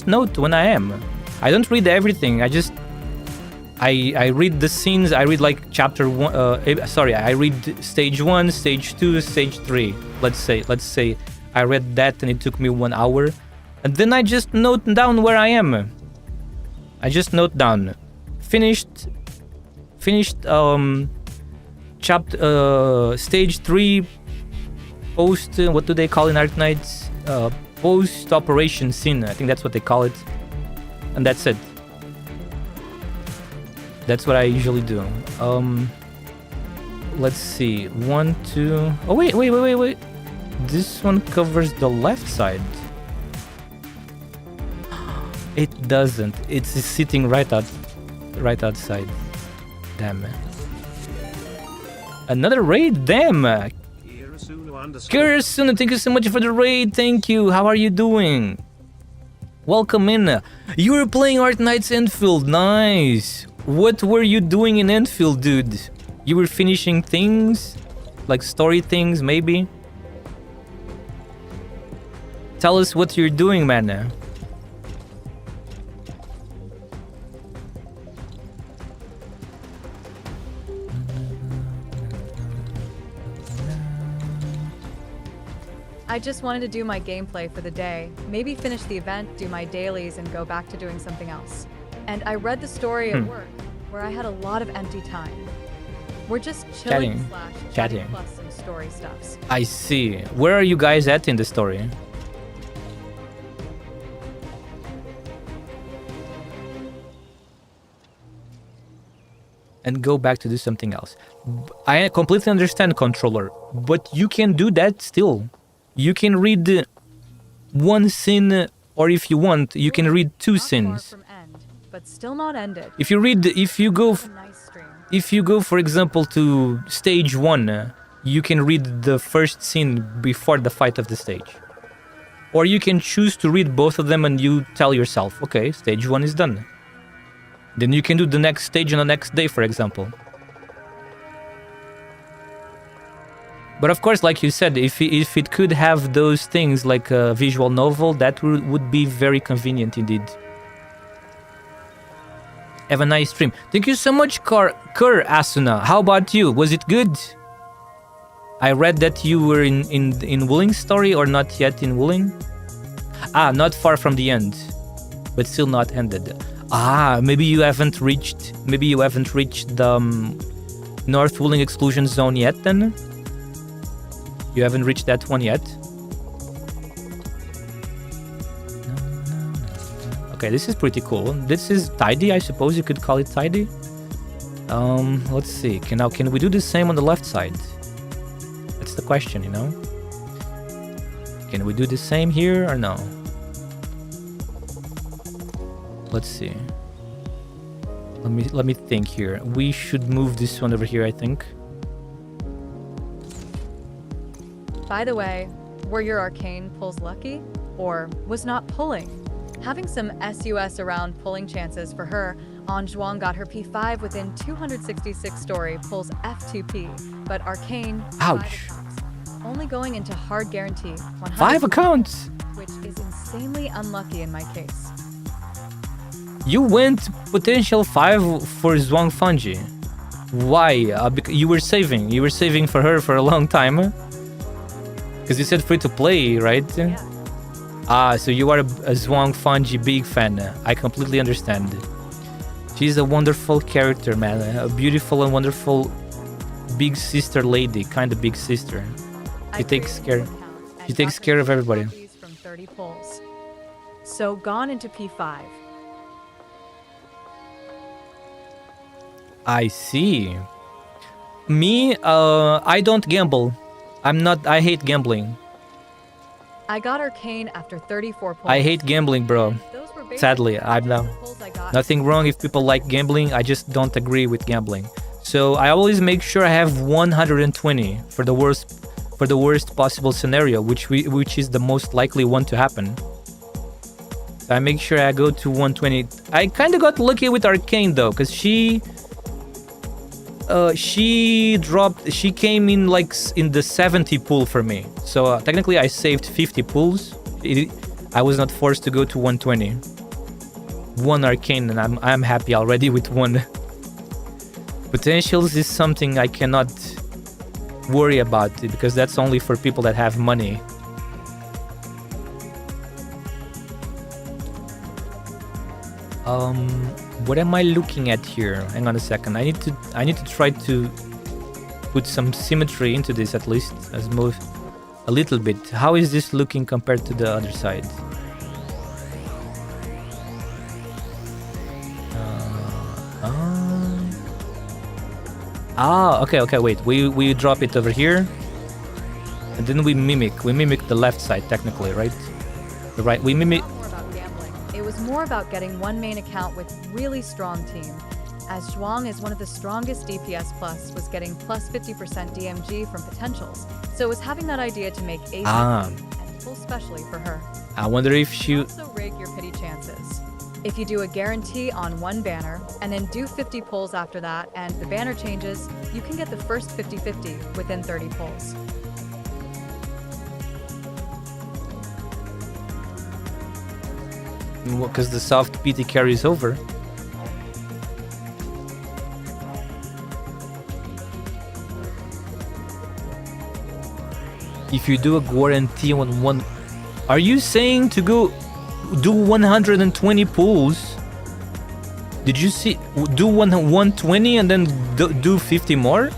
note when I am. I don't read everything. I read the scenes. I read like chapter 1. Sorry, I read stage 1, stage 2, stage 3. Let's say I read that and it took me 1 hour, and then I just note down where I am. I just note down. Finished. Chapter stage 3. Post, what do they call in Arknights? Post-operation scene, I think that's what they call it. And that's it. That's what I usually do. Let's see. 1, 2... Oh, wait. This one covers the left side. It doesn't. It's sitting right outside. Damn. Another raid? Damn! Kirasuna, thank you so much for the raid. Thank you. How are you doing? Welcome in. You were playing Arknights Enfield. Nice. What were you doing in Enfield, dude? You were finishing things? Like story things, maybe? Tell us what you're doing, man. I just wanted to do my gameplay for the day, maybe finish the event, do my dailies, and go back to doing something else. And I read the story at work, where I had a lot of empty time. We're just chilling / chatting plus some story stuffs. I see. Where are you guys at in the story? And go back to do something else. I completely understand, controller, but you can do that still. You can read 1 scene, or if you want, you can read 2 scenes. But still not ended. If you go, for example, to stage 1, you can read the first scene before the fight of the stage. Or you can choose to read both of them and you tell yourself, okay, stage 1 is done. Then you can do the next stage on the next day, for example. But of course, like you said, if it could have those things like a visual novel, that would be very convenient indeed. Have a nice stream. Thank you so much, Kur Asuna. How about you? Was it good? I read that you were in Wulling's story or not yet in Wulling? Ah, not far from the end, but still not ended. Ah, maybe you haven't reached the North Wulling exclusion zone yet then? You haven't reached that one yet? Okay, this is pretty cool. This is tidy, I suppose you could call it tidy. Let's see. Can we do the same on the left side? That's the question, you know? Can we do the same here or no? Let's see. Let me think here. We should move this one over here, I think. By the way, were your arcane pulls lucky? Or was not pulling? Having some SUS around pulling chances for her, Anjuang got her P5 within 266 story pulls F2P, but arcane... Ouch. Only going into hard guarantee 5 accounts! Which is insanely unlucky in my case. You went potential 5 for Zhuang Fanji. Why? Because you were saving for her for a long time. Because you said free to play, right? Yeah. Ah, so you are a Zhuang Fanji big fan. I completely understand. She's a wonderful character, man. A beautiful and wonderful big sister lady, kind of big sister. She takes care of everybody. From 30 pulls. So gone into P5. I see. Me, I don't gamble. I hate gambling. I got arcane after 34 pulls. I hate gambling, bro. Sadly, I'm nothing wrong if people like gambling. I just don't agree with gambling. So I always make sure I have 120 for the worst possible scenario, which is the most likely one to happen. So I make sure I go to 120. I kind of got lucky with arcane though, because she came in like in the 70 pool for me. So technically I saved 50 pools. I was not forced to go to 120. One arcane and I'm happy already with one. Potentials is something I cannot worry about because that's only for people that have money. What am I looking at here? Hang on a second. I need to try to put some symmetry into this at least, as most a little bit. How is this looking compared to the other side? Okay, wait. We drop it over here, and then we mimic the left side technically, right? Right. We mimic. It was more about getting one main account with really strong team, as Zhuang is one of the strongest DPS plus was getting plus 50% DMG from potentials, so it was having that idea to make AC and pull specially for her. I wonder if she also rake your pity chances. If you do a guarantee on one banner and then do 50 pulls after that and the banner changes, you can get the first 50-50 within 30 pulls. Because the soft PT carries over. If you do a guarantee on one, are you saying to go do 120 pulls? Did you see do 120 and then do 50 more?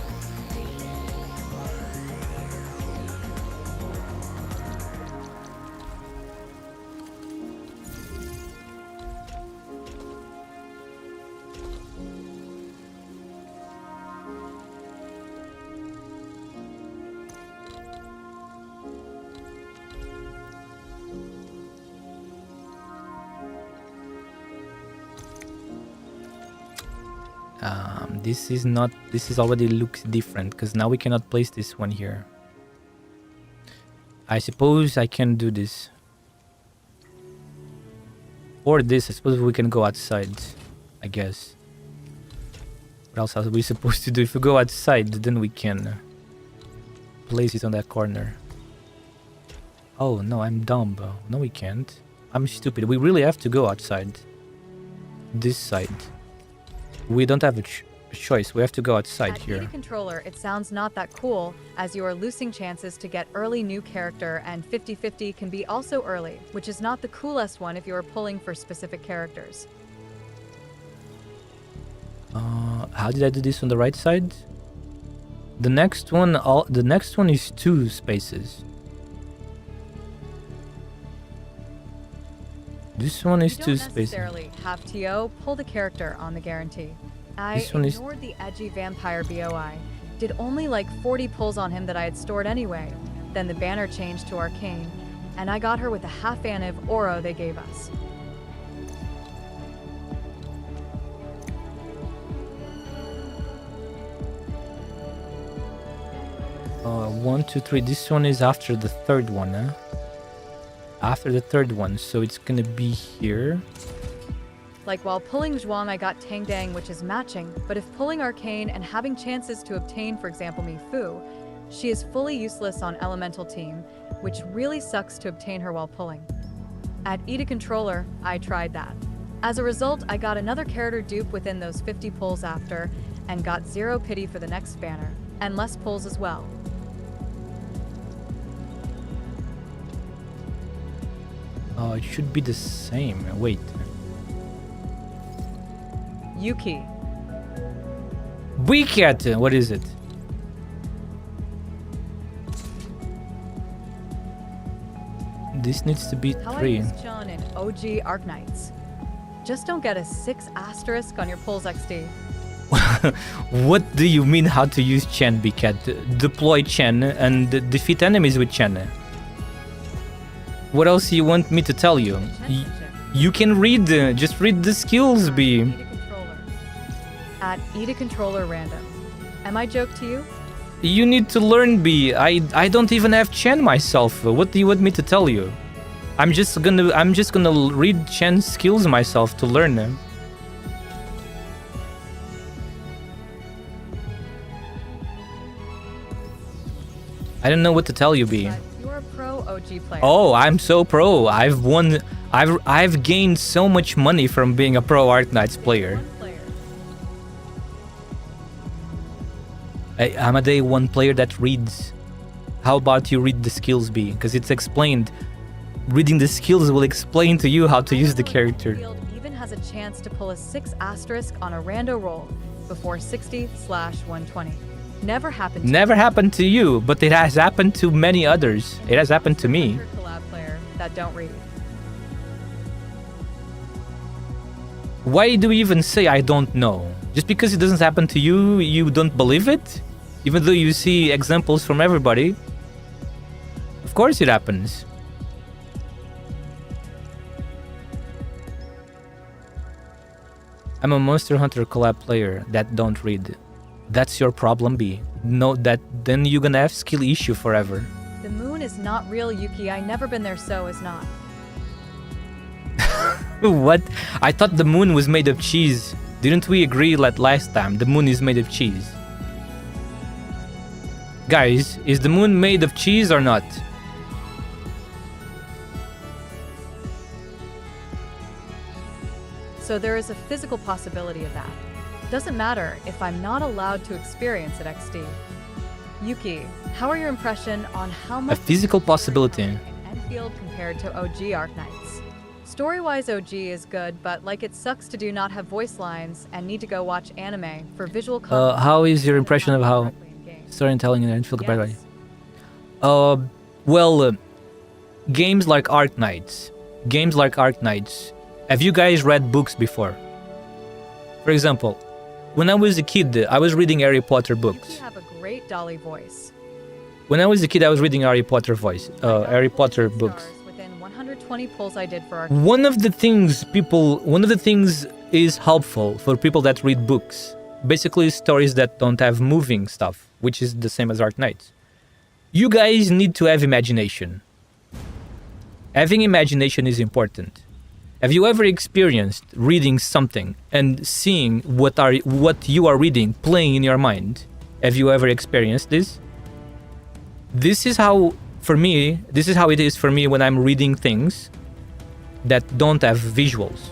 This already looks different because now we cannot place this one here. I suppose I can do this. Or this, I suppose we can go outside, I guess. What else are we supposed to do? If we go outside, then we can place it on that corner. Oh no, I'm dumb. No, we can't. I'm stupid. We really have to go outside. This side. We don't have a choice. We have to go outside At here. ED controller, it sounds not that cool, as you are losing chances to get early new character, and 50-50 can be also early, which is not the coolest one if you are pulling for specific characters. How did I do this on the right side? The next one is 2 spaces. This one is You 2 don't spaces. necessarily have TO pull the character on the guarantee. I This one is- ignored the edgy vampire BOI, did only like 40 pulls on him that I had stored anyway. Then the banner changed to Arcane, and I got her with a half Aniv Oro they gave us. One, two, three. This one is after the third one, huh? After the third one, so it's gonna be here. Like while pulling Zhuang I got Tang Dang, which is matching, but if pulling Arcane and having chances to obtain, for example, Mi Fu, she is fully useless on Elemental Team, which really sucks to obtain her while pulling. At EDA Controller, I tried that. As a result, I got another character dupe within those 50 pulls after, and got 0 pity for the next banner, and less pulls as well. Oh, it should be the same. Wait. Yuki. Wicket! What is it? This needs to be How I 3. use Chun in OG Arknights. Just don't get a 6 asterisk on your pulls XD. What do you mean how to use Chen, Bicat? Deploy Chen and defeat enemies with Chen. What else you want me to tell you? You can read, just read the skills, B. EDA Controller. At EDA Controller Random. Am I joke to you? You need to learn, B. I don't even have Chen myself. What do you want me to tell you? I'm just gonna read Chen's skills myself to learn them. I don't know what to tell you, B. But you're a pro OG player. Oh, I'm so pro. I've gained so much money from being a pro Arknights player. One player. I'm a day 1 player that reads. How about you read the skills, B? Because it's explained. Reading the skills will explain to you how to use the character. Field even has a chance to pull a 6 asterisk on a rando roll before 60/120. Never happened to Never happened to you, but it has happened to many others. It has happened to me. collab player that don't read. Why do you even say I don't know? Just because it doesn't happen to you, you don't believe it? Even though you see examples from everybody? Of course it happens. I'm a Monster Hunter collab player that don't read. That's your problem, B. No, then you're gonna have skill issue forever. The moon is not real, Yuki. I never been there, so is not. What? I thought the moon was made of cheese. Didn't we agree that last time the moon is made of cheese? Guys, is the moon made of cheese or not? So there is a physical possibility of that. Doesn't matter if I'm not allowed to experience it XD. Yuki, how are your impression on how much physical possibility. in Enfield compared to OG Arknights? Story-wise, OG is good, but like it sucks to do not have voice lines and need to go watch anime for visual content. How is your impression of how storytelling in Enfield compared to? Well, games like Arknights. Have you guys read books before? For example, when I was a kid, I was reading Harry Potter You books. have a great Dolly voice. When I was a kid, I was reading Harry Potter books. Stars within 120 pulls I did for our One of the things is helpful for people that read books. Basically, stories that don't have moving stuff, which is the same as Arknights. You guys need to have imagination. Having imagination is important. Have you ever experienced reading something and seeing what you are reading playing in your mind? Have you ever experienced this? This is how it is for me when I'm reading things that don't have visuals.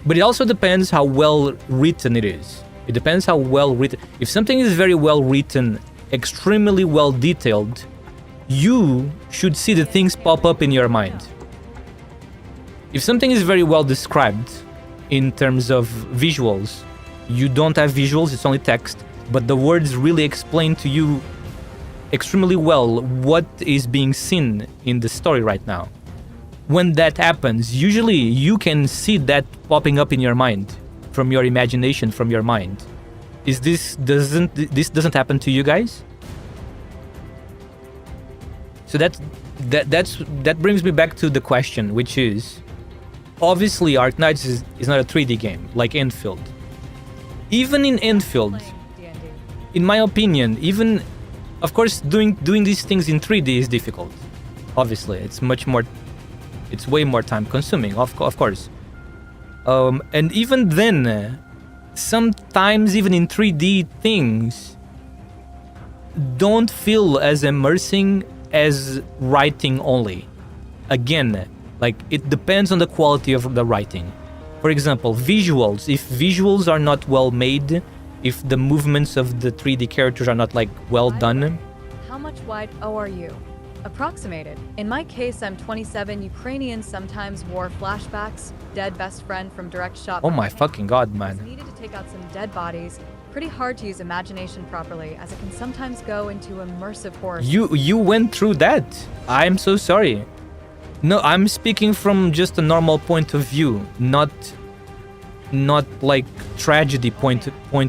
But it also depends how well written it is. It depends how well written. If something is very well written, extremely well detailed, you should see the things pop up in your mind. If something is very well described in terms of visuals, you don't have visuals, it's only text, but the words really explain to you extremely well what is being seen in the story right now. When that happens, usually you can see that popping up in your mind, from your imagination, from your mind. This doesn't happen to you guys? So that brings me back to the question, which is, obviously Arknights is not a 3D game like Enfield. Even in Enfield, in my opinion, even, of course, doing these things in 3D is difficult. Obviously, it's way more time consuming, of course. And even then, sometimes even in 3D things don't feel as immersing as writing only. Again, like, it depends on the quality of the writing. For example, visuals. If visuals are not well made, if the movements of the 3D characters are not, like, well done. How much wide are you? Approximated. In my case, I'm 27. Ukrainians sometimes wore flashbacks. Dead best friend from direct shot. Oh my fucking god, man. Needed to take out some dead bodies. Pretty hard to use imagination properly, as it can sometimes go into immersive horror. You went through that. I'm so sorry. No, I'm speaking from just a normal point of view, not like tragedy point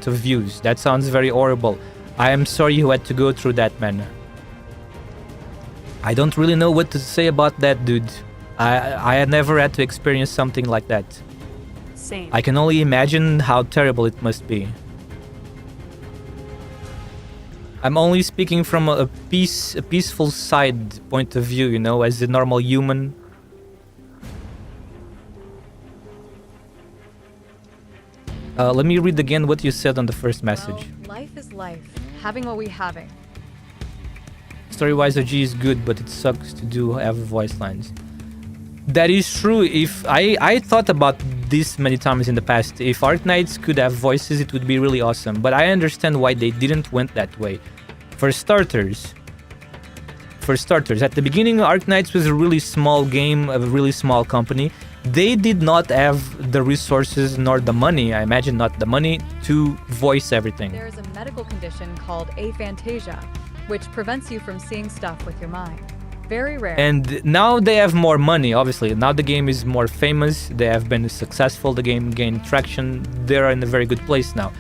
of views. That sounds very horrible. I am sorry you had to go through that, man. I don't really know what to say about that, dude. I had never had to experience something like that. Same. I can only imagine how terrible it must be. I'm only speaking from a peaceful side point of view, you know, as a normal human. Let me read again what you said on the first message. Well, life is life. Having what we having. Story-wise, OG is good, but it sucks to have voice lines. That is true. If I thought about this many times in the past. If Arknights could have voices, it would be really awesome. But I understand why they didn't went that way. For starters, at the beginning, Arknights was a really small game, a really small company. They did not have the resources nor the money, I imagine not the money, to voice everything. There is a medical condition called aphantasia, which prevents you from seeing stuff with your mind. Very rare. And now they have more money, obviously. Now the game is more famous. They have been successful. The game gained traction. They're in a very good place now.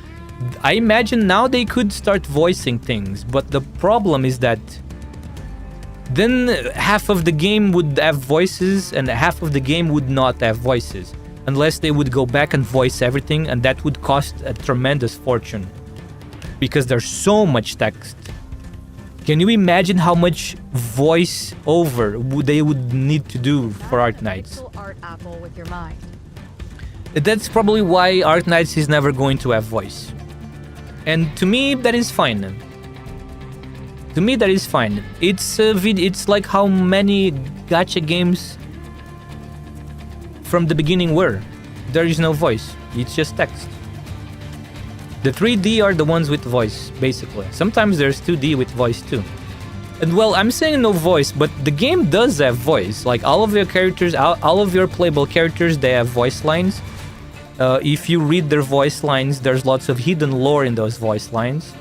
I imagine now they could start voicing things, but the problem is that then half of the game would have voices and half of the game would not have voices, unless they would go back and voice everything, and that would cost a tremendous fortune because there's so much text. Can you imagine how much voice over they would need to do for Arknights? Art apple with your mind. That's probably why Arknights is never going to have voice. And to me, that is fine. To me, that is fine. It's like how many gacha games from the beginning were. There is no voice. It's just text. The 3D are the ones with voice, basically. Sometimes there's 2D with voice too. And well, I'm saying no voice, but the game does have voice. Like all of your characters, all of your playable characters, they have voice lines. If you read their voice lines, there's lots of hidden lore in those voice lines.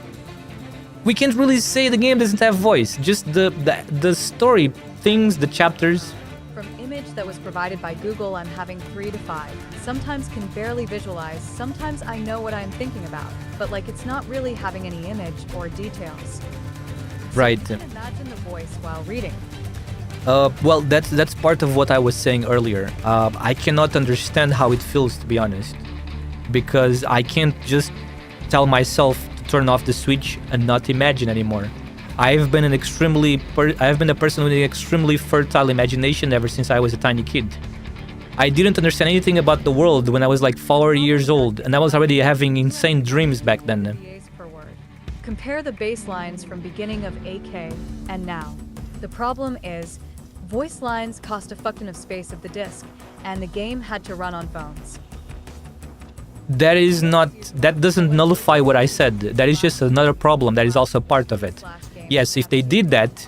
We can't really say the game doesn't have voice. Just the story things, the chapters. From image that was provided by Google, I'm having 3 to 5. Sometimes can barely visualize. Sometimes I know what I'm thinking about, but like it's not really having any image or details. Right. So you can imagine the voice while reading. Well, that's part of what I was saying earlier. I cannot understand how it feels, to be honest, because I can't just tell myself to turn off the switch and not imagine anymore. I've been a person with an extremely fertile imagination ever since I was a tiny kid. I didn't understand anything about the world when I was like 4 years old, and I was already having insane dreams back then. Per word. Compare the baselines from beginning of AK and now. The problem is, voice lines cost a fuck ton of space of the disc, and the game had to run on phones. that is not, that doesn't nullify what I said. That is just another problem that is also part of it. Yes, if they did that,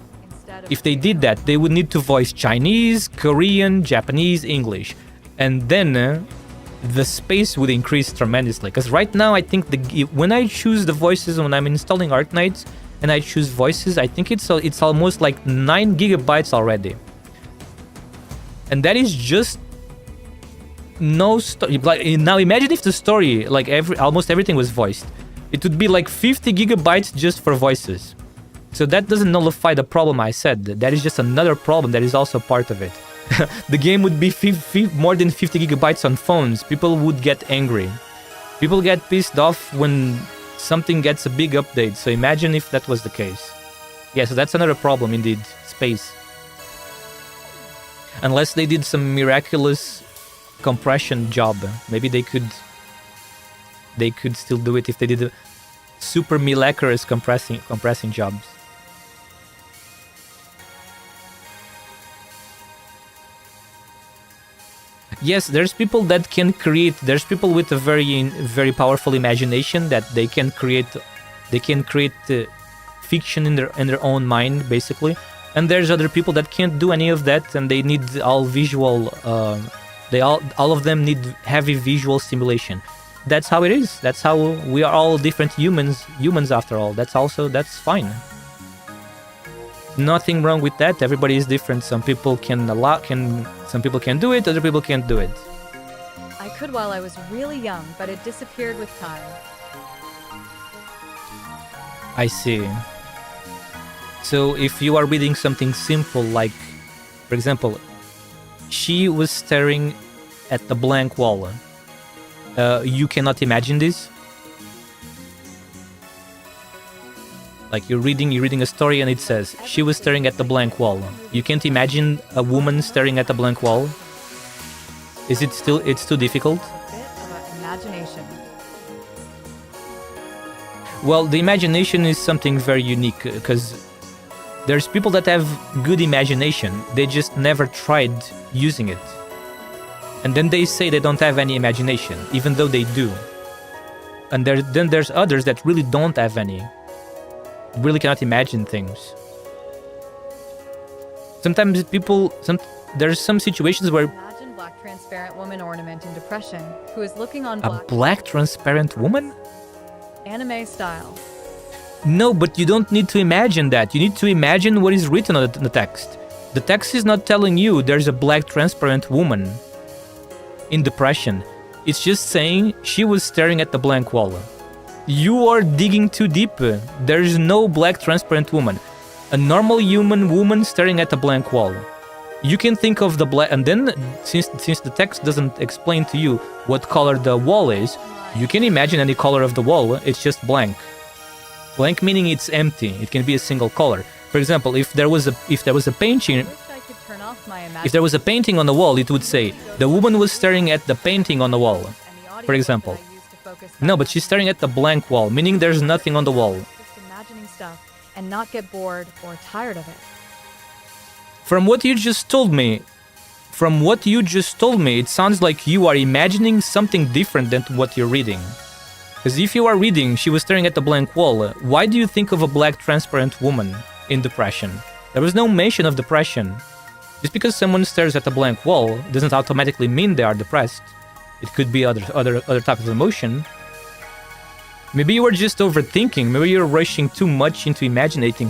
they would need to voice Chinese, Korean, Japanese, English, and then the space would increase tremendously. Because right now, I think when I choose the voices, when I'm installing ARKNIGHTS and I choose voices, I think it's almost like 9 gigabytes already, and that is just no story. Like, now imagine if the story, like almost everything was voiced, it would be like 50 gigabytes just for voices. So that doesn't nullify the problem I said. That is just another problem that is also part of it. The game would be more than 50 gigabytes on phones. People would get angry. People get pissed off when something gets a big update. So imagine if that was the case. Yeah, so that's another problem indeed. Space. Unless they did some miraculous compression job, maybe they could still do it if they did a super miraculous compressing jobs. Yes, there's people that can create. There's people with a very powerful imagination that they can create fiction in their own mind, basically. And there's other people that can't do any of that, and they need all visual. All of them need heavy visual stimulation. That's how it is. That's how we are all different humans after all. That's fine. Nothing wrong with that. Everybody is different. Some people can do it, other people can't do it. I could while I was really young, but it disappeared with time. I see. So if you are reading something simple, like, for example, she was staring at the blank wall, you cannot imagine this? Like you're reading a story and it says she was staring at the blank wall. You can't imagine a woman staring at the blank wall? Is it still? It's too difficult? A bit about imagination. Well, the imagination is something very unique because there's people that have good imagination. They just never tried using it. And then they say they don't have any imagination, even though they do. And then there's others that really don't have any. Really cannot imagine things. Sometimes there's some situations where Imagine black transparent woman ornament in depression who is looking on a black transparent woman? anime style. No, but you don't need to imagine that. You need to imagine what is written on the text. The text is not telling you there's a black transparent woman in depression. It's just saying she was staring at the blank wall. You are digging too deep. There is no black transparent woman. A normal human woman staring at a blank wall. You can think of the black, and then since the text doesn't explain to you what color the wall is, you can imagine any color of the wall. It's just blank. Blank meaning it's empty. It can be a single color. For example, if there was a painting, if there was a painting on the wall, it would say the woman was staring at the painting on the wall. For example. No, but she's staring at the blank wall, meaning there's nothing on the wall. Just imagining stuff and not get bored or tired of it. From what you just told me, it sounds like you are imagining something different than what you're reading. Because if you are reading, she was staring at the blank wall, why do you think of a black transparent woman in depression? There was no mention of depression. Just because someone stares at a blank wall doesn't automatically mean they are depressed. It could be other type of emotion. Maybe you were just overthinking. Maybe you're rushing too much into imagining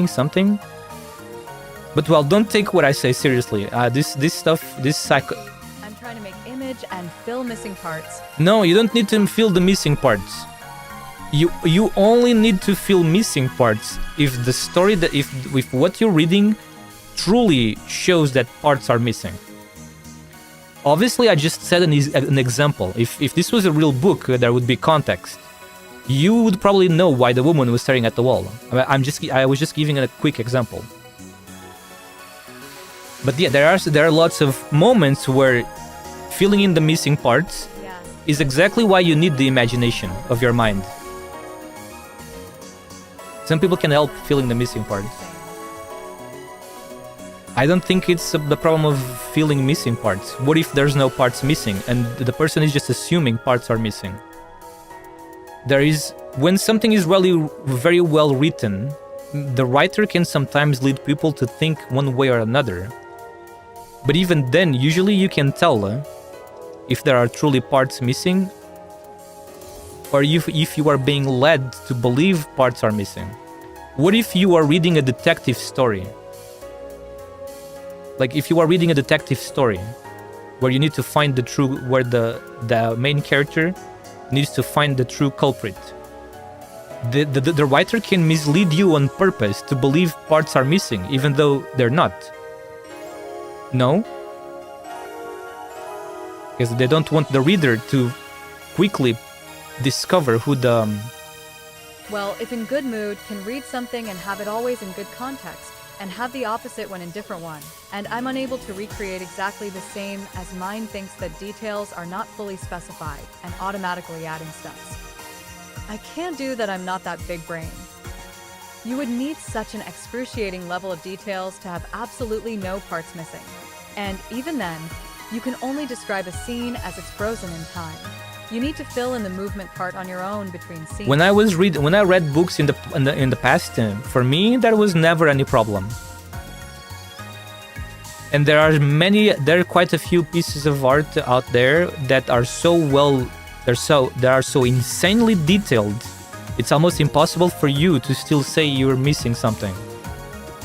something. But well, don't take what I say seriously. This stuff. I'm trying to make image and fill missing parts. No, you don't need to fill the missing parts. You only need to fill missing parts if the story if what you're reading truly shows that parts are missing. Obviously, I just said an example. If this was a real book, there would be context. You would probably know why the woman was staring at the wall. I was just giving a quick example. But yeah, there are lots of moments where filling in the missing parts is exactly why you need the imagination of your mind. Some people can help filling the missing parts. I don't think it's the problem of feeling missing parts. What if there's no parts missing and the person is just assuming parts are missing? When something is really very well written, the writer can sometimes lead people to think one way or another. But even then, usually you can tell if there are truly parts missing, or if you are being led to believe parts are missing. What if you are reading a detective story? Like if you are reading a detective story where you need to find where the main character needs to find the true culprit. The writer can mislead you on purpose to believe parts are missing, even though they're not. No? Because they don't want the reader to quickly discover who the... Well, if in good mood, can read something and have it always in good context, and have the opposite when in different one, and I'm unable to recreate exactly the same as mine thinks that details are not fully specified and automatically adding stuff. I can't do that. I'm not that big brain. You would need such an excruciating level of details to have absolutely no parts missing. And even then, you can only describe a scene as it's frozen in time. You need to fill in the movement part on your own between scenes. When I read books in the past, for me there was never any problem. And there are quite a few pieces of art out there that are they are so insanely detailed. It's almost impossible for you to still say you're missing something.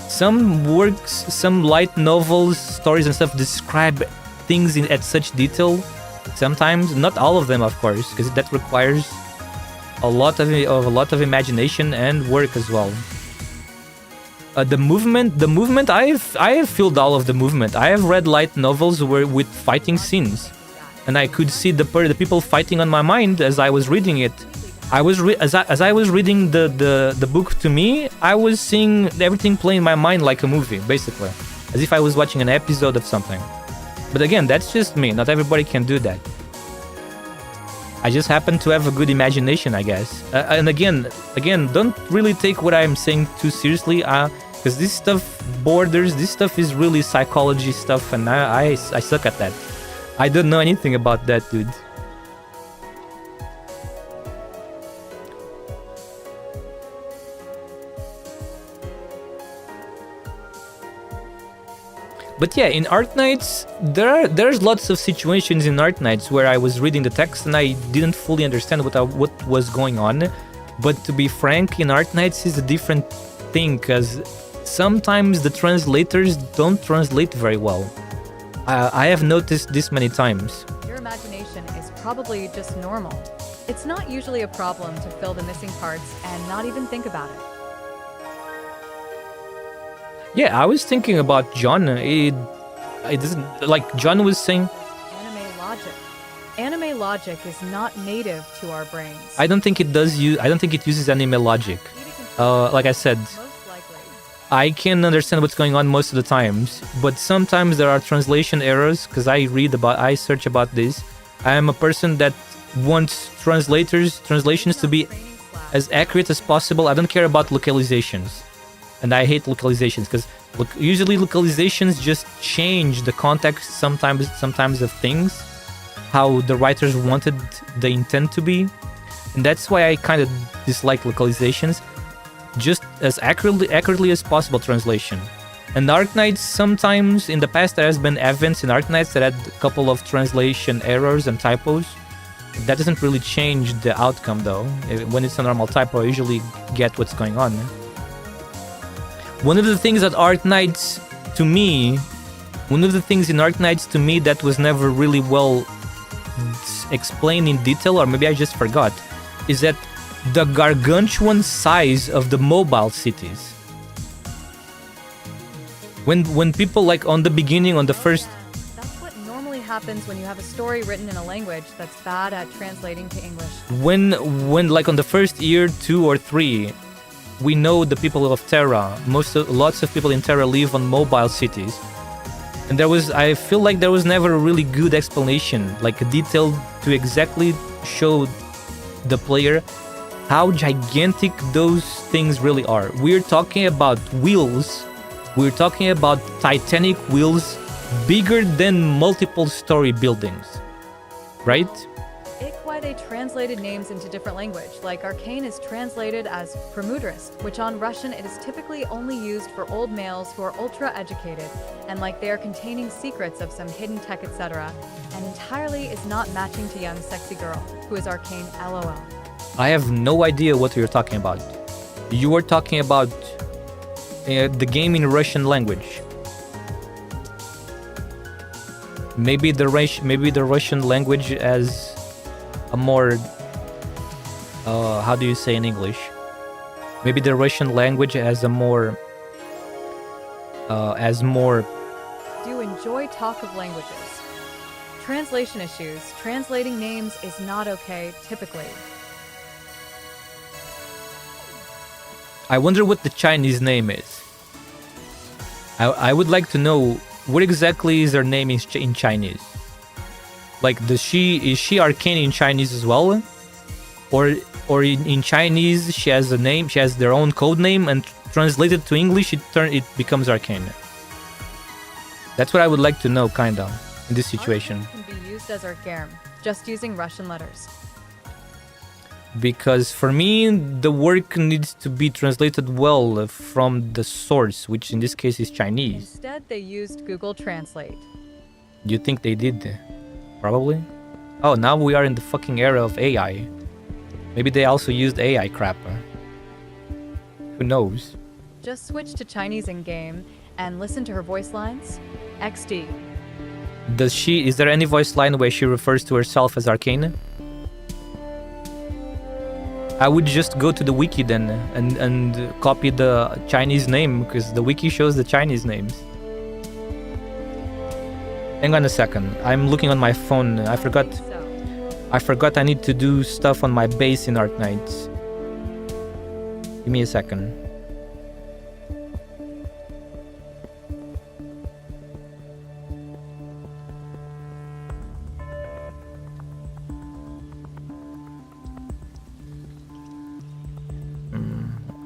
Some works, some light novels, stories and stuff describe things at such detail. Sometimes, not all of them, of course, because that requires a lot of imagination and work as well. The movement, I have filled all of the movement. I have read light novels with fighting scenes, and I could see the people fighting on my mind as I was reading it. As I was reading the book to me, I was seeing everything play in my mind like a movie, basically, as if I was watching an episode of something. But again, that's just me. Not everybody can do that. I just happen to have a good imagination, I guess. And again, don't really take what I'm saying too seriously, because this stuff is really psychology stuff, and I suck at that. I don't know anything about that, dude. But yeah, in Arknights, there's lots of situations in Arknights where I was reading the text and I didn't fully understand what was going on. But to be frank, in Arknights is a different thing, because sometimes the translators don't translate very well. I have noticed this many times. Your imagination is probably just normal. It's not usually a problem to fill the missing parts and not even think about it. Yeah, I was thinking about John. It doesn't, like John was saying. Anime logic is not native to our brains. I don't think it does. I don't think it uses anime logic. Like I said, I can understand what's going on most of the times, but sometimes there are translation errors. Because I search about this. I am a person that wants translations to be as accurate as possible. I don't care about localizations. And I hate localizations because usually localizations just change the context sometimes of things, how the writers wanted the intent to be. And that's why I kind of dislike localizations. Just as accurately as possible translation. And Arknights, sometimes in the past there has been events in Arknights that had a couple of translation errors and typos. That doesn't really change the outcome though. When it's a normal typo, I usually get what's going on. One of the things in Arknights to me that was never really well explained in detail, or maybe I just forgot, is that the gargantuan size of the mobile cities. When people, like on the beginning, on the first... That's what normally happens when you have a story written in a language that's bad at translating to English. When like on the first year, 2 or 3, we know the people of Terra. Lots of people in Terra live on mobile cities, and I feel like there was never a really good explanation, like a detailed to exactly show the player how gigantic those things really are. We're talking about wheels We're talking about Titanic wheels bigger than multiple story buildings, right? It's why they translated names into different language, like arcane is translated as premudrist, which on Russian it is typically only used for old males who are ultra-educated, and like they are containing secrets of some hidden tech, etc., and entirely is not matching to young sexy girl, who is arcane LOL. I have no idea what you're talking about. You are talking about the game in Russian language. Maybe the Russian language as a more how do you say in English? Maybe the Russian language as a more Do enjoy talk of languages. Translation issues. Translating names is not okay, typically. I wonder what the Chinese name is. I would like to know what exactly is her name in Chinese. Like, is she arcane in Chinese as well, or in Chinese she has a name, she has their own code name, and translated to English it becomes arcane. That's what I would like to know, kinda, in this situation. Arcane can be used as arcane, just using Russian letters. Because for me, the work needs to be translated well from the source, which in this case is Chinese. Instead, they used Google Translate. Do you think they did? Probably. Oh, now we are in the fucking era of AI. Maybe they also used AI crap. Who knows? Just switch to Chinese in-game and listen to her voice lines. XD. Is there any voice line where she refers to herself as arcane? I would just go to the wiki then and copy the Chinese name, because the wiki shows the Chinese names. Hang on a second. I'm looking on my phone. I forgot I need to do stuff on my base in Arknights. Give me a second.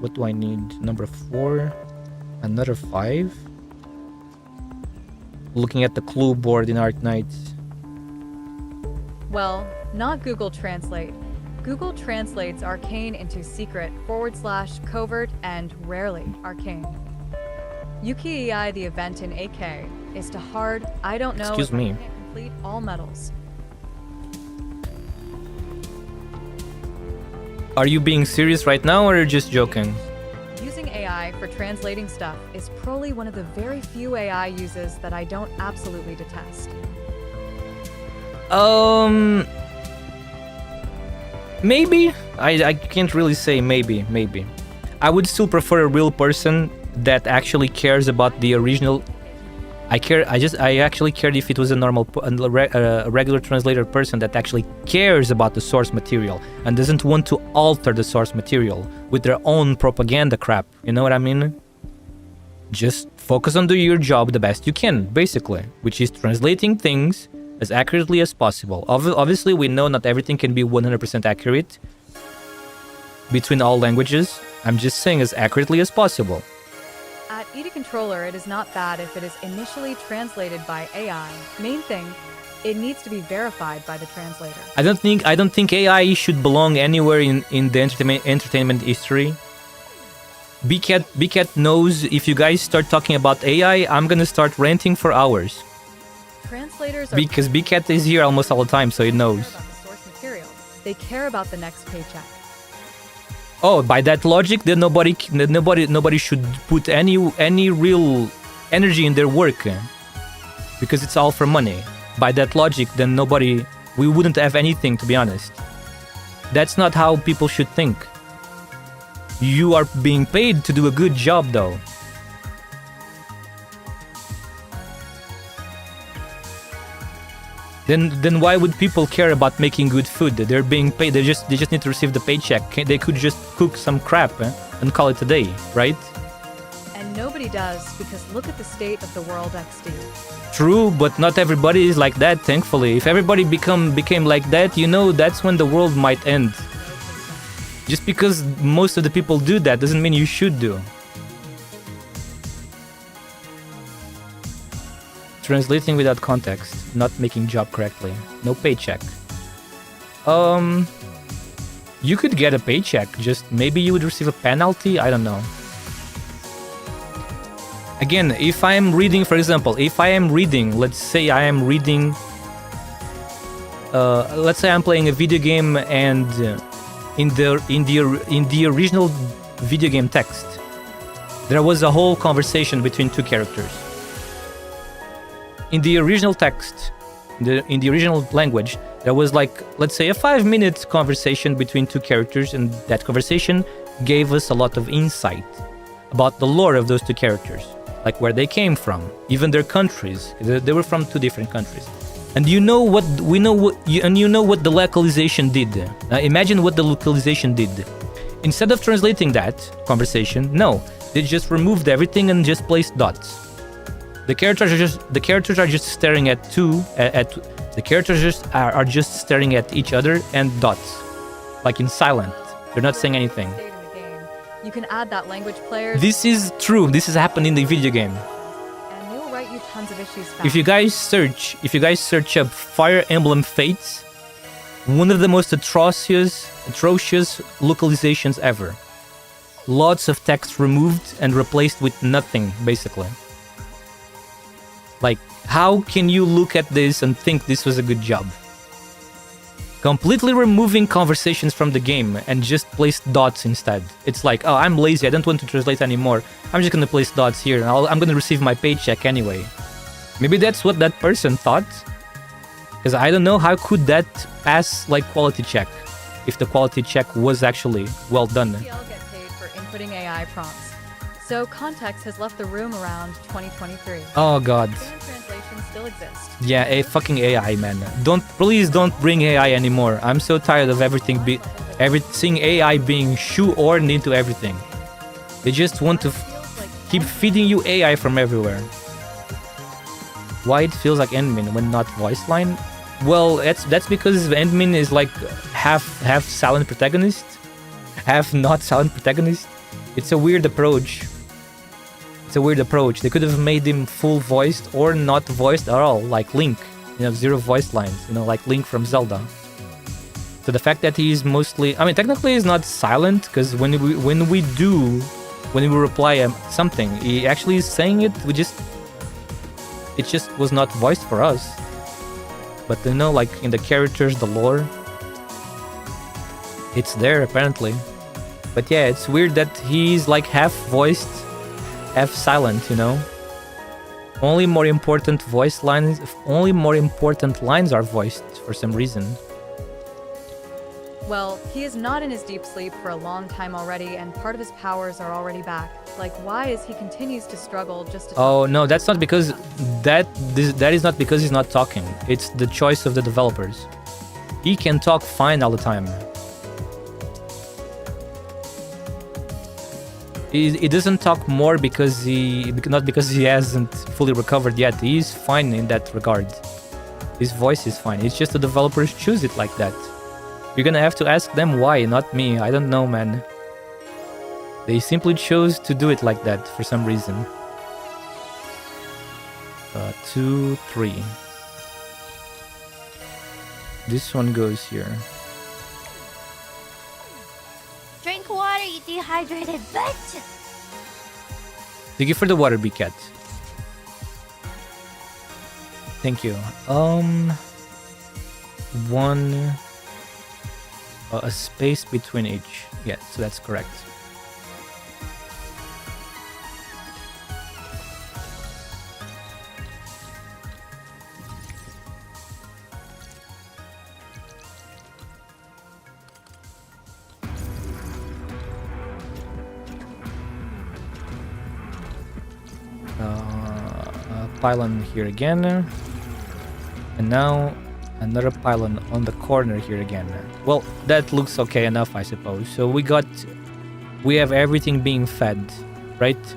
What do I need? Number 4. Another 5. Looking at the clue board in Arknights. Well, not Google Translate. Google translates arcane into secret, / covert, and rarely arcane. Yuki-ei, the event in AK, is to hard, I don't know Excuse if me. I can't complete all medals. Are you being serious right now, or are you just joking? Using AI for translating stuff is probably one of the very few AI uses that I don't absolutely detest. Maybe. I can't really say maybe. I would still prefer a real person that actually cares about the original. I actually cared if it was a regular translator person that actually cares about the source material and doesn't want to alter the source material with their own propaganda crap. You know what I mean? Just focus on doing your job the best you can, basically, which is translating things as accurately as possible. Obviously, we know not everything can be 100% accurate between all languages. I'm just saying as accurately as possible. At EDA Controller, it is not bad if it is initially translated by AI. Main thing, it needs to be verified by the translator. I don't think AI should belong anywhere in the entertainment history. BCat knows if you guys start talking about AI, I'm gonna start ranting for hours. Translators are Because BCat is here almost all the time, so it knows. about the source material. They care about the next paycheck. Oh, by that logic, then nobody should put any real energy in their work, because it's all for money. By that logic, then we wouldn't have anything, to be honest. That's not how people should think. You are being paid to do a good job, though. Then why would people care about making good food? They're being paid. They just need to receive the paycheck. They could just cook some crap and call it a day, right? And nobody does, because look at the state of the world XD. True, but not everybody is like that, thankfully. If everybody became like that, you know, that's when the world might end. Just because most of the people do that doesn't mean you should do. Translating without context, not making job correctly, no paycheck. You could get a paycheck, just maybe you would receive a penalty, I don't know. Again, if I am reading, for example, if I am reading, let's say I am reading, let's say I'm playing a video game and in the original video game text, there was a whole conversation between two characters. In the original text, in the original language, there was like, let's say, a 5-minute conversation between two characters, and that conversation gave us a lot of insight about the lore of those two characters, like where they came from, even their countries. They were from two different countries. And you know what the localization did. Imagine what the localization did. Instead of translating that conversation, no, they just removed everything and just placed dots. The characters are just staring at the characters are just staring at each other and dots, like in silent. They're not saying anything. You can add that language player. This is true. This has happened in the video game. And they will write you tons of issues fast. If you guys search up Fire Emblem Fates, one of the most atrocious localizations ever. Lots of text removed and replaced with nothing, basically. Like, how can you look at this and think this was a good job? Completely removing conversations from the game and just place dots instead. It's like, oh, I'm lazy, I don't want to translate anymore. I'm just gonna place dots here and I'm gonna receive my paycheck anyway. Maybe that's what that person thought. Because I don't know, how could that pass like quality check if the quality check was actually well done? PL get paid for inputting AI prompts. So context has left the room around 2023. Oh god. Game translation still exists. Yeah, a fucking AI, man. Please don't bring AI anymore. I'm so tired of everything AI being shoehorned into everything. They just want to keep feeding you AI from everywhere. Why it feels like Endmin when not voice line? Well, that's because Endmin is like half silent protagonist, half not silent protagonist. It's a weird approach. They could have made him full voiced or not voiced at all, like Link, zero voice lines, like Link from Zelda. So the fact that he's mostly, I mean, technically he's not silent, because when we reply something, he actually is saying it. It just was not voiced for us. But like in the characters, the lore, it's there apparently. But yeah, it's weird that he's like half voiced, half silent, Only more important lines are voiced for some reason. Well, he is not in his deep sleep for a long time already, and part of his powers are already back. Like, why is he continues to struggle just to... Oh no, that's not because that is not because he's not talking. It's the choice of the developers. He can talk fine all the time. He doesn't talk more not because he hasn't fully recovered yet. He's fine in that regard. His voice is fine. It's just the developers choose it like that. You're gonna have to ask them why, not me. I don't know, man. They simply chose to do it like that for some reason. 2, 3. This one goes here. Drink water, you dehydrated bitch! Thank you for the water, Big Cat. Thank you. One... a space between each. Yes, so that's correct. Pylon here again, and now another pylon on the corner here again. Well, that looks okay enough, I suppose. So we have everything being fed, right?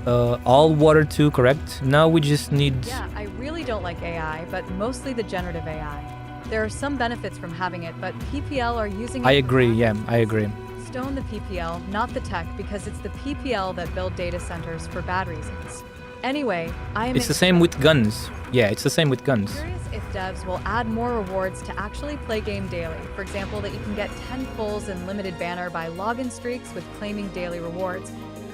All water too, correct? Now we just need... Yeah, I really don't like AI, but mostly the generative AI. There are some benefits from having it, but PPL are using it... I agree, yeah, I agree. Stone the PPL, not the tech, because it's the PPL that build data centers for bad reasons. Anyway, I am It's the same with guns. Yeah, it's the same with guns. curious if devs will add more rewards to actually play game daily. For example, that you can get 10 pulls in limited banner by login streaks with claiming daily rewards.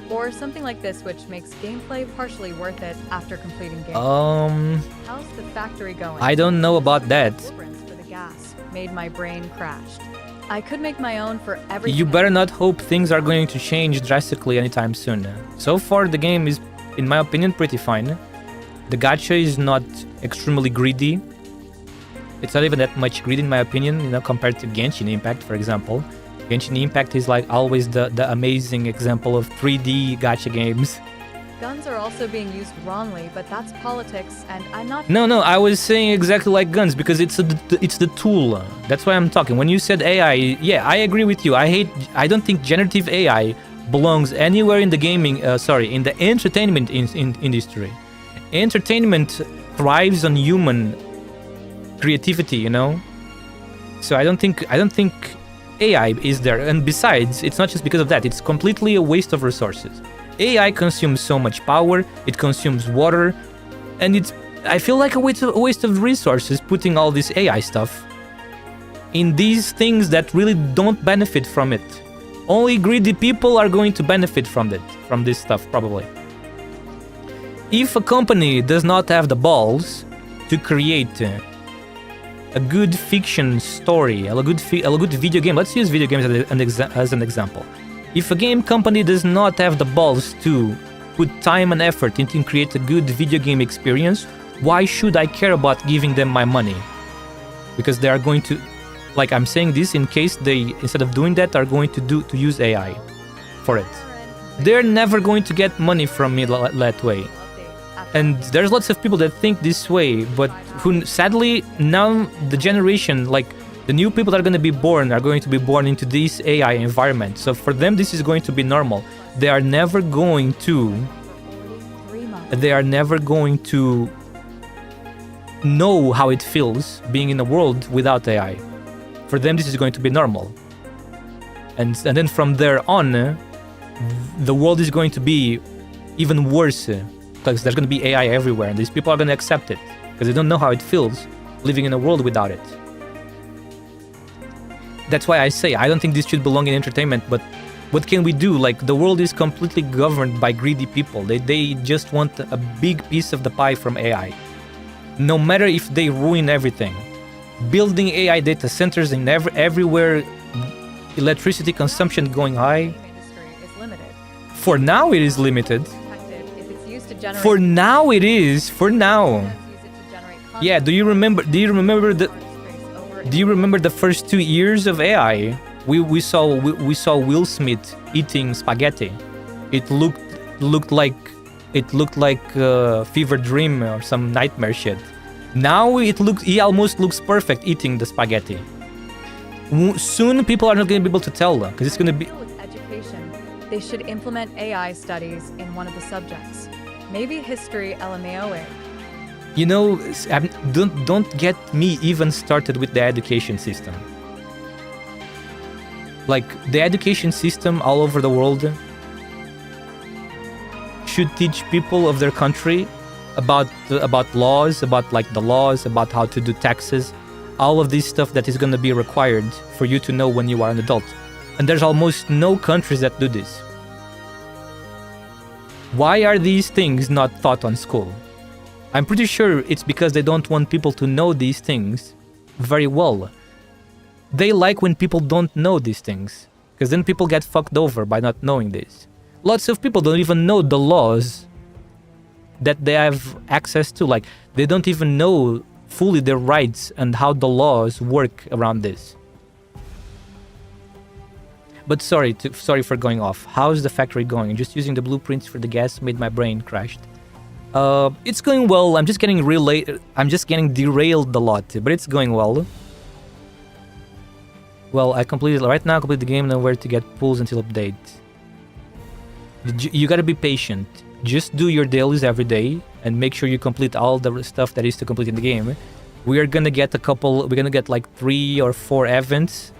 Or something like this which makes gameplay partially worth it after completing games. How's the factory going? I don't know about that. Sprints for the gas made my brain crashed. I could make my own for every. You better not hope things are going to change drastically anytime soon. So far, the game is, in my opinion, pretty fine. The gacha is not extremely greedy. It's not even that much greedy, in my opinion, you know, compared to Genshin Impact, for example. Genshin Impact is like always the amazing example of 3D gacha games. Guns are also being used wrongly, but that's politics, and I'm not. No, I was saying exactly like guns because it's the tool. That's why I'm talking. When you said AI, yeah, I agree with you. I don't think generative AI belongs anywhere in the gaming. In the entertainment industry. Entertainment thrives on human creativity, you know. So I don't think AI is there. And besides, it's not just because of that. It's completely a waste of resources. AI consumes so much power, it consumes water, and I feel like a waste of resources putting all this AI stuff in these things that really don't benefit from it. Only greedy people are going to benefit from this stuff, probably. If a company does not have the balls to create a good fiction story, a good video game, let's use video games as an example. If a game company does not have the balls to put time and effort into create a good video game experience, why should I care about giving them my money? Because they are going to, like I'm saying this in case they, instead of doing that, are going to use AI for it. They're never going to get money from me that way. And there's lots of people that think this way, but who sadly now the generation, like the new people that are going to be born into this AI environment. So for them, this is going to be normal. They are never going to know how it feels being in a world without AI. For them, this is going to be normal. And then from there on, the world is going to be even worse because there's going to be AI everywhere, and these people are going to accept it because they don't know how it feels living in a world without it. That's why I say I don't think this should belong in entertainment, but what can we do? Like, the world is completely governed by greedy people. They just want a big piece of the pie from AI. No matter if they ruin everything. Building AI data centers in everywhere, electricity consumption going high. For now it is limited. For now it is. For now. Yeah, do you remember the first 2 years of AI? We saw Will Smith eating spaghetti. It looked like a fever dream or some nightmare shit. Now he almost looks perfect eating the spaghetti. Soon people are not going to be able to tell because it's going to be. With education, they should implement AI studies in one of the subjects. Maybe history LMAOA. You know, don't get me even started with the education system. Like, the education system all over the world should teach people of their country about laws, about the laws, about how to do taxes, all of this stuff that is going to be required for you to know when you are an adult. And there's almost no countries that do this. Why are these things not taught on school? I'm pretty sure it's because they don't want people to know these things very well. They like when people don't know these things, because then people get fucked over by not knowing this. Lots of people don't even know the laws that they have access to. Like, they don't even know fully their rights and how the laws work around this. But sorry for going off. How's the factory going? Just using the blueprints for the gas made my brain crashed. It's going well. I'm just getting derailed a lot, but it's going well. Well, I completed the game, know where to get pulls until update. You gotta be patient. Just do your dailies every day and make sure you complete all the stuff that is to complete in the game. We're gonna get like 3 or 4 events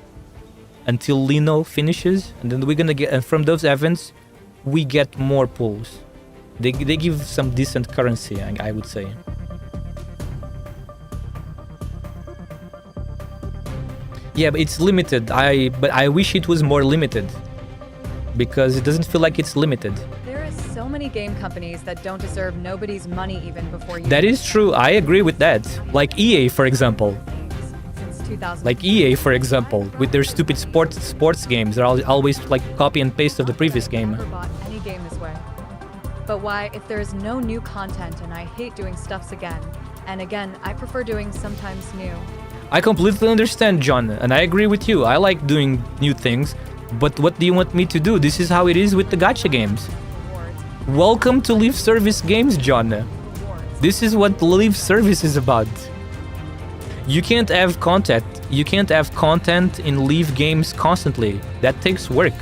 until Lino finishes, and then and from those events we get more pulls. They give some decent currency, I would say. Yeah, but it's limited. But I wish it was more limited, because it doesn't feel like it's limited. There is so many game companies that don't deserve nobody's money even before you. That is true. I agree with that. Like EA, for example. Since 2000. Like EA, for example, with their stupid sports games, they're always like copy and paste of the previous game. Never bought any game this way. But why, if there is no new content and I hate doing stuffs again and again, I prefer doing sometimes new. I completely understand, John, and I agree with you. I like doing new things, but what do you want me to do? This is how it is with the gacha games. Rewards. Welcome to live service games, John. Rewards. This is what live service is about. You can't have content. You can't have content in live games constantly. That takes work.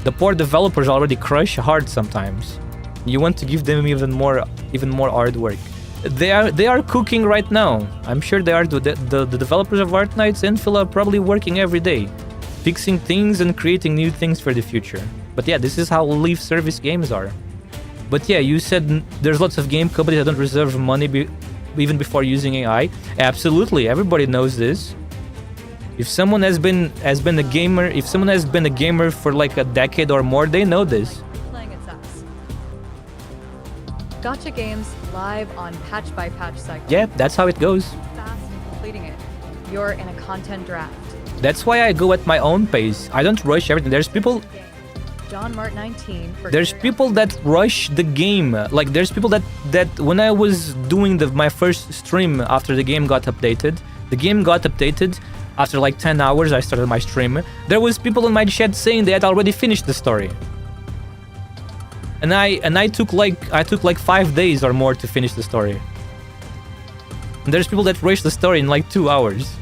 The poor developers already crush hard sometimes. You want to give them even more hard work. They are cooking right now. I'm sure they are. The developers of ARKNIGHTS ENDFIELD are probably working every day, fixing things and creating new things for the future. But yeah, this is how live service games are. But yeah, you said there's lots of game companies that don't reserve money even before using AI. Absolutely, everybody knows this. If someone has been a gamer, for like a decade or more, they know this. Playing it sucks. Gacha games live on patch by patch cycle. Yeah, that's how it goes. Fast completing it. You're in a content draft. That's why I go at my own pace. I don't rush everything. There's people John Mart 19. There's people that rush the game. Like there's people that when I was doing my first stream after the game got updated, after like 10 hours I started my stream. There was people in my chat saying they had already finished the story. And I took like 5 days or more to finish the story. And there's people that rush the story in like 2 hours.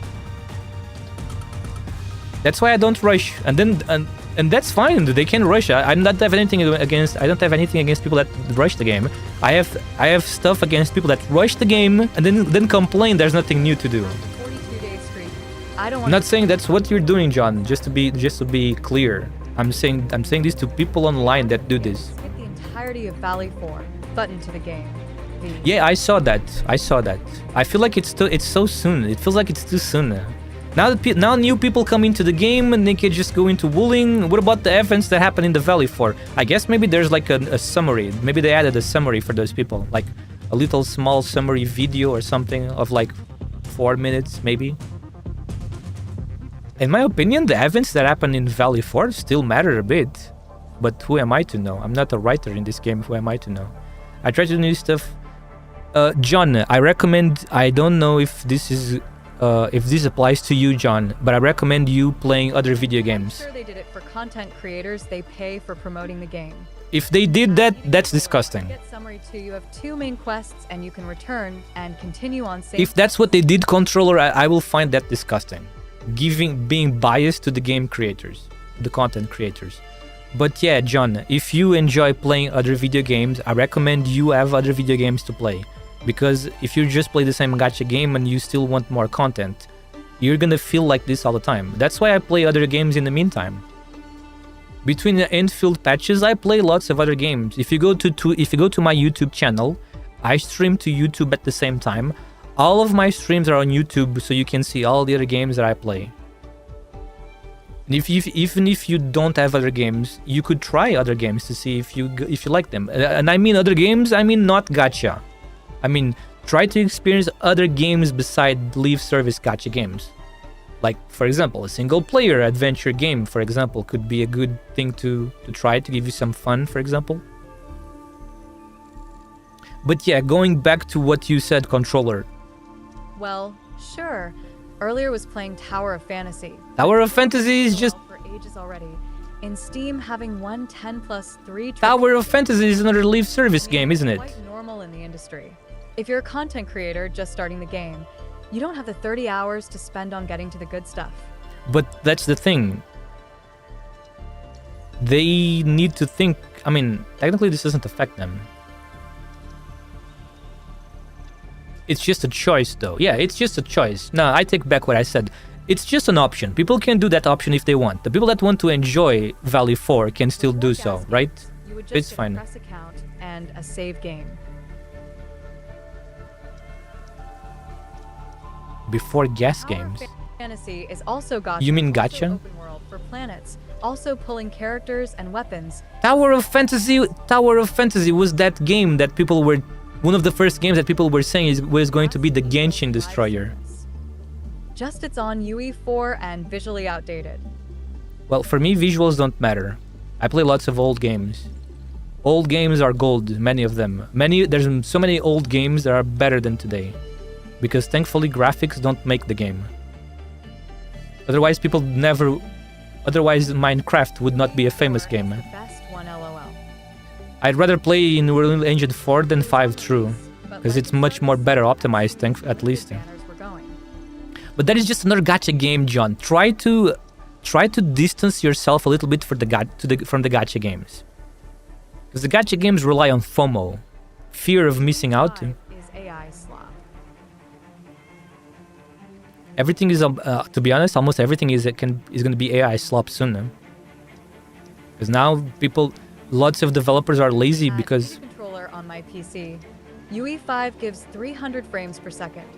That's why I don't rush. And that's fine. They can rush. I don't have anything against people that rush the game. I have stuff against people that rush the game and then complain there's nothing new to do. 42-day streak. I'm not saying that's what you're doing, John. Just to be clear, I'm saying this to people online that do this. Skip the entirety of Valley 4. Button to the game. Yeah, I saw that. I feel like it's so soon. It feels like it's too soon. Now new people come into the game and they can just go into wooling. What about the events that happen in the Valley 4? I guess maybe there's like a summary. Maybe they added a summary for those people, like a little small summary video or something of like 4 minutes maybe. In my opinion, the events that happen in Valley 4 still matter a bit. But who am I to know? I'm not a writer in this game. Who am I to know? I try to do new stuff. John, I recommend... I don't know if this applies to you, John, but I recommend you playing other video games. I'm sure they did it for content creators. They pay for promoting the game. If they did that, that's disgusting. Get summary 2. You have 2 main quests, and you can return and continue on same. If that's what they did, controller, I will find that disgusting. Being biased to the game creators, the content creators. But yeah, John, if you enjoy playing other video games, I recommend you have other video games to play. Because if you just play the same gacha game and you still want more content, you're gonna feel like this all the time. That's why I play other games in the meantime. Between the Enfield patches, I play lots of other games. If you go to my YouTube channel, I stream to YouTube at the same time. All of my streams are on YouTube, so you can see all the other games that I play. Even if you don't have other games, you could try other games to see if you like them. And I mean other games, I mean not gacha. I mean, try to experience other games beside live service gacha games. Like, for example, a single-player adventure game, for example, could be a good thing to try to give you some fun, for example. But yeah, going back to what you said, controller. Well, sure. Earlier was playing Tower of Fantasy. Tower of Fantasy is just... For ages already. In Steam, having 110+3... Tower of Fantasy is another live service game, isn't it? Quite normal in the industry. If you're a content creator just starting the game, you don't have the 30 hours to spend on getting to the good stuff. But that's the thing. They need to think... I mean, technically this doesn't affect them. It's just a choice, though. Yeah, it's just a choice. No, I take back what I said. It's just an option. People can do that option if they want. The people that want to enjoy Valley 4 can still do so, right? You would It's just get a fine. press account and a save game. Before gas Tower games. Fantasy is also gacha. You mean also gacha? Open world for planets, also pulling characters and weapons. Tower of Fantasy was that game that people were... One of the first games that people were saying was going to be the Genshin Destroyer. Just it's on UE4 and visually outdated. Well, for me, visuals don't matter. I play lots of old games. Old games are gold, many of them. There's so many old games that are better than today. Because thankfully, graphics don't make the game. Otherwise, Otherwise, Minecraft would not be a famous game. Best one, LOL. I'd rather play in Unreal Engine 4 than 5 True. Because it's much more better optimized, at least. But that is just another gacha game, John. Try to distance yourself a little bit from the gacha games. Because the gacha games rely on FOMO. Fear of missing out. Is AI slop. Everything is, to be honest, almost everything is going to be AI slop soon. Because now lots of developers are lazy because... Controller on my PC. UE5 gives 300 frames per second.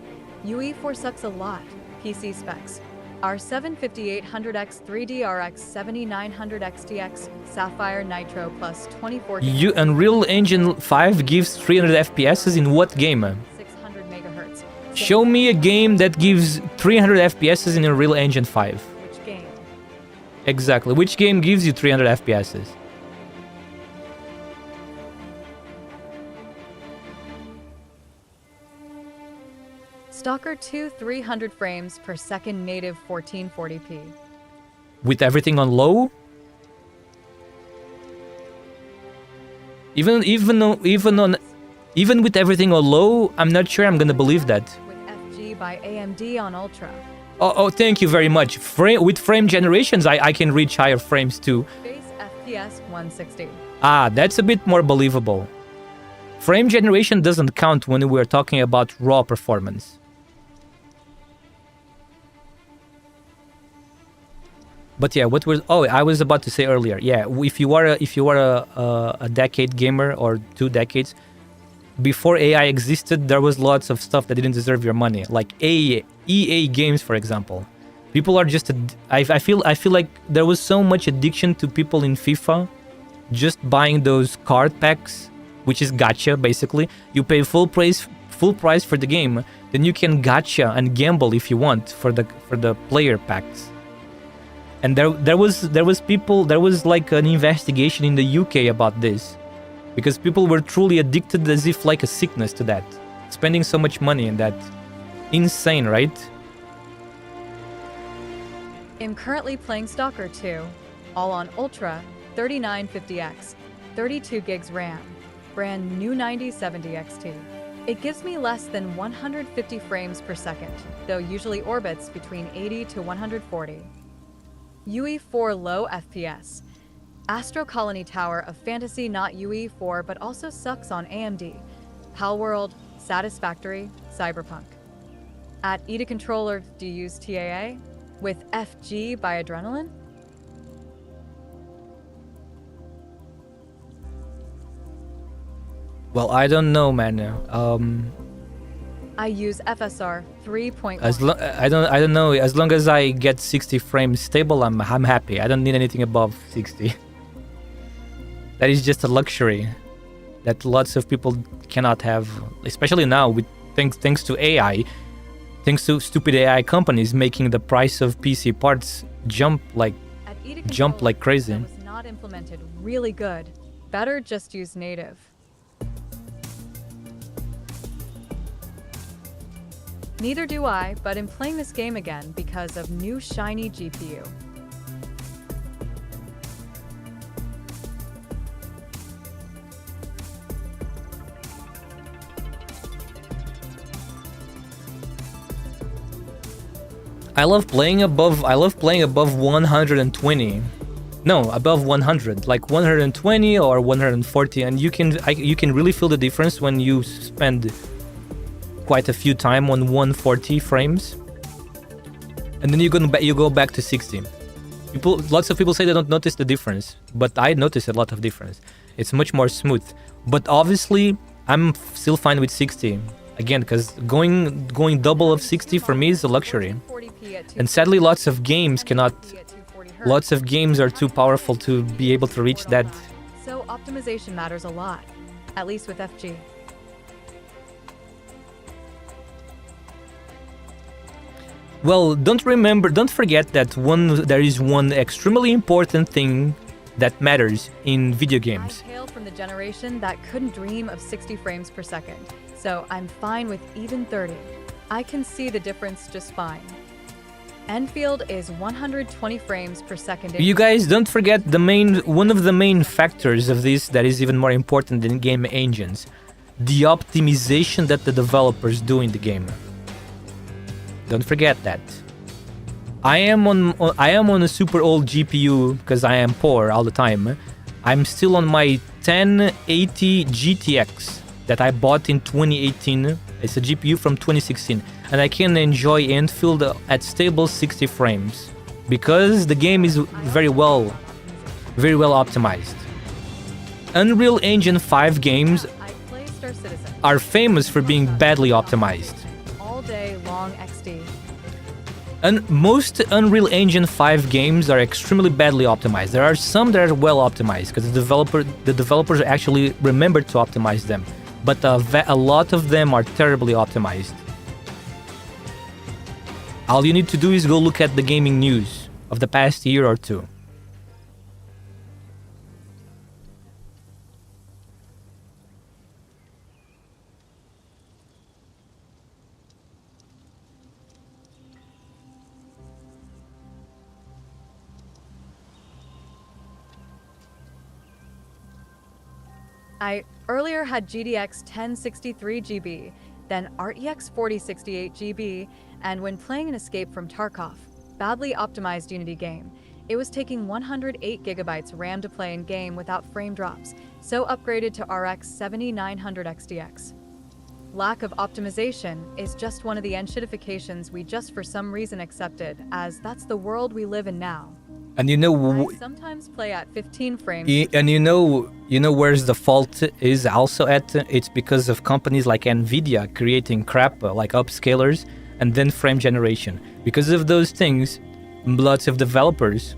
UE4 sucks a lot. PC specs. R7 5800X 3D RX 7900 XTX Sapphire Nitro plus 24 Unreal Engine 5 gives 300 FPS in what game? 600 megahertz. Show me a game that gives 300 FPS in Unreal Engine 5. Which game? Exactly. Which game gives you 300 FPS? Stalker 2 300 frames per second native 1440p. With everything on low? Even with everything on low, I'm not sure I'm gonna believe that. With FG by AMD on Ultra. Oh, thank you very much. With frame generations, I can reach higher frames too. Base FPS 160. Ah, that's a bit more believable. Frame generation doesn't count when we're talking about raw performance. But yeah, I was about to say earlier. Yeah, if you are a decade gamer or 2 decades, before AI existed, there was lots of stuff that didn't deserve your money, like EA games, for example. People are just I feel like there was so much addiction to people in FIFA just buying those card packs, which is gacha basically. You pay full price for the game, then you can gacha and gamble if you want for the player packs. And there was like an investigation in the UK about this, because people were truly addicted as if like a sickness to that, spending so much money in that. Insane, right? I'm currently playing Stalker 2, all on Ultra, 3950X, 32 gigs RAM, brand new 9070 XT. It gives me less than 150 frames per second, though usually orbits between 80 to 140. UE4 low FPS. Astro Colony Tower of Fantasy, not UE4, but also sucks on AMD. Palworld, Satisfactory, Cyberpunk. At EDA Controller, do you use TAA? With FG by Adrenaline? Well, I don't know, man. I use FSR 3.1. I don't know. As long as I get 60 frames stable, I'm happy. I don't need anything above 60. That is just a luxury that lots of people cannot have, especially now with thanks to AI, thanks to stupid AI companies making the price of PC parts jump like crazy. That was not implemented really good. Better just use native. Neither do I, but I'm playing this game again because of new shiny GPU. I love playing above 120. No, above 100, like 120 or 140, and you can really feel the difference when you spend quite a few time on 140 frames, and then you go back to 60. Lots of people say they don't notice the difference, but I notice a lot of difference. It's much more smooth. But obviously, I'm still fine with 60. Again, because going double of 60 for me is a luxury. And sadly, lots of games are too powerful to be able to reach that. So optimization matters a lot, at least with FG. Well, don't forget that there is one extremely important thing that matters in video games. I hail from the generation that couldn't dream of 60 frames per second, so I'm fine with even 30. I can see the difference just fine. Enfield is 120 frames per second. You guys don't forget one of the main factors of this that is even more important than game engines, the optimization that the developers do in the game. Don't forget that. I am on a super old GPU because I am poor all the time. I'm still on my 1080 GTX that I bought in 2018. It's a GPU from 2016, and I can enjoy Enfield at stable 60 frames because the game is very well optimized. Unreal Engine 5 games are famous for being badly optimized. All day long XD. And most Unreal Engine 5 games are extremely badly optimized. There are some that are well optimized because the developers actually remembered to optimize them. But a lot of them are terribly optimized. All you need to do is go look at the gaming news of the past year or two. I earlier had GDX 1063 GB, then RTX 4068 GB, and when playing an Escape from Tarkov, badly optimized Unity game, it was taking 108 gigabytes RAM to play in game without frame drops, so upgraded to RX 7900 XDX. Lack of optimization is just one of the enshittifications we just for some reason accepted, as that's the world we live in now. And I sometimes play at 15 frames. And you know where's the fault is also at? It's because of companies like Nvidia creating crap like upscalers and then frame generation. Because of those things, lots of developers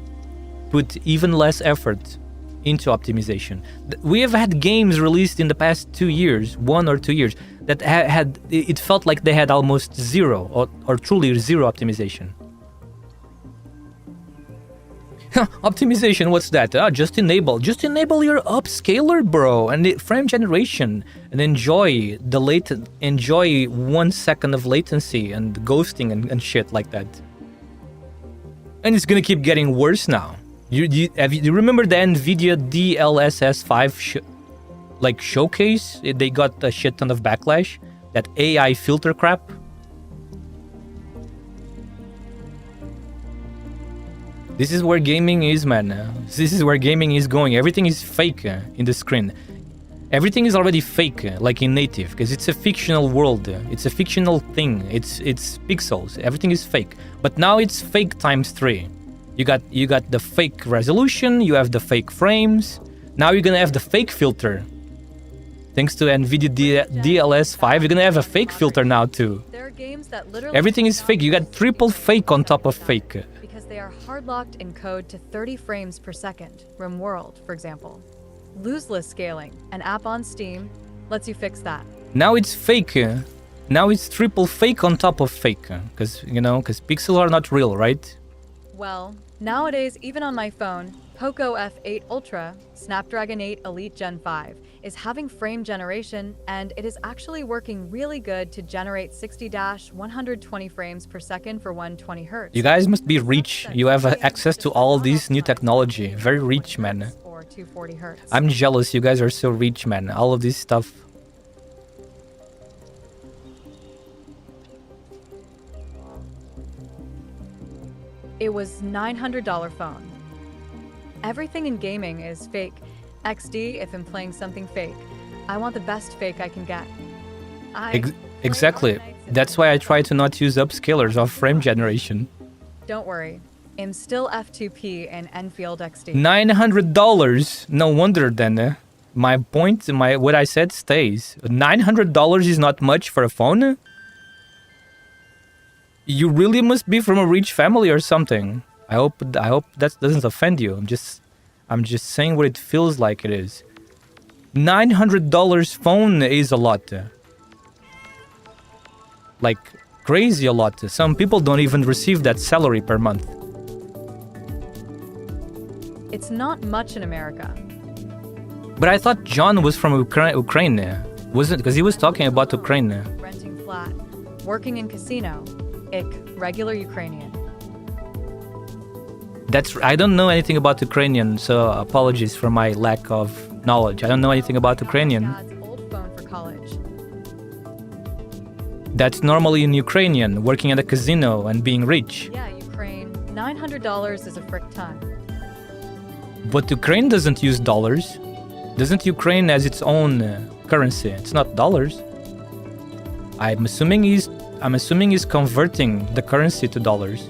put even less effort into optimization. We have had games released in the past 1 or 2 years, that it felt like they had almost zero or truly zero optimization. Optimization, what's that? Just enable your upscaler, bro, and frame generation, and enjoy 1 second of latency and ghosting and shit like that. And it's gonna keep getting worse now. You remember the Nvidia DLSS 5 showcase? They got a shit ton of backlash. That AI filter crap. This is where gaming is, man. This is where gaming is going. Everything is fake in the screen. Everything is already fake, like in native, because it's a fictional world. It's a fictional thing. It's pixels. Everything is fake. But now it's fake times 3. You got the fake resolution. You have the fake frames. Now you're gonna have the fake filter. Thanks to Nvidia DLS5, you're gonna have a fake filter now too. There are games that literally everything is fake. You got triple fake on top of fake. Because they are hard-locked in code to 30 frames per second. RimWorld, for example. Loseless scaling, an app on Steam, lets you fix that. Now it's fake. Now it's triple fake on top of fake. Because pixels are not real, right? Well, nowadays, even on my phone, Poco F8 Ultra, Snapdragon 8 Elite Gen 5, is having frame generation, and it is actually working really good to generate 60-120 frames per second for 120 Hz. You guys must be rich. You have access to all this new technology. Very rich, man. Or 240 Hz. I'm jealous. You guys are so rich, man. All of this stuff. It was $900 phone. Everything in gaming is fake. XD if I'm playing something fake. I want the best fake I can get. Exactly. That's why I try to not use upscalers or frame generation. Don't worry. I'm still F2P in Enfield XD. $900? No wonder then. My point, what I said stays. $900 is not much for a phone? You really must be from a rich family or something. I hope that doesn't offend you. I'm just saying what it feels like it is. $900 phone is a lot. Like crazy a lot. Some people don't even receive that salary per month. It's not much in America. But I thought John was from Ukraine. Wasn't, because he was talking about Ukraine. Renting flat, working in casino. Regular Ukrainian. I don't know anything about Ukrainian, so apologies for my lack of knowledge. I don't know anything about Ukrainian. Dad's old phone for college. That's normally in Ukrainian, working at a casino and being rich. Yeah, Ukraine. $900 is a frick ton. But Ukraine doesn't use dollars. Doesn't Ukraine has its own currency? It's not dollars. I'm assuming he's converting the currency to dollars.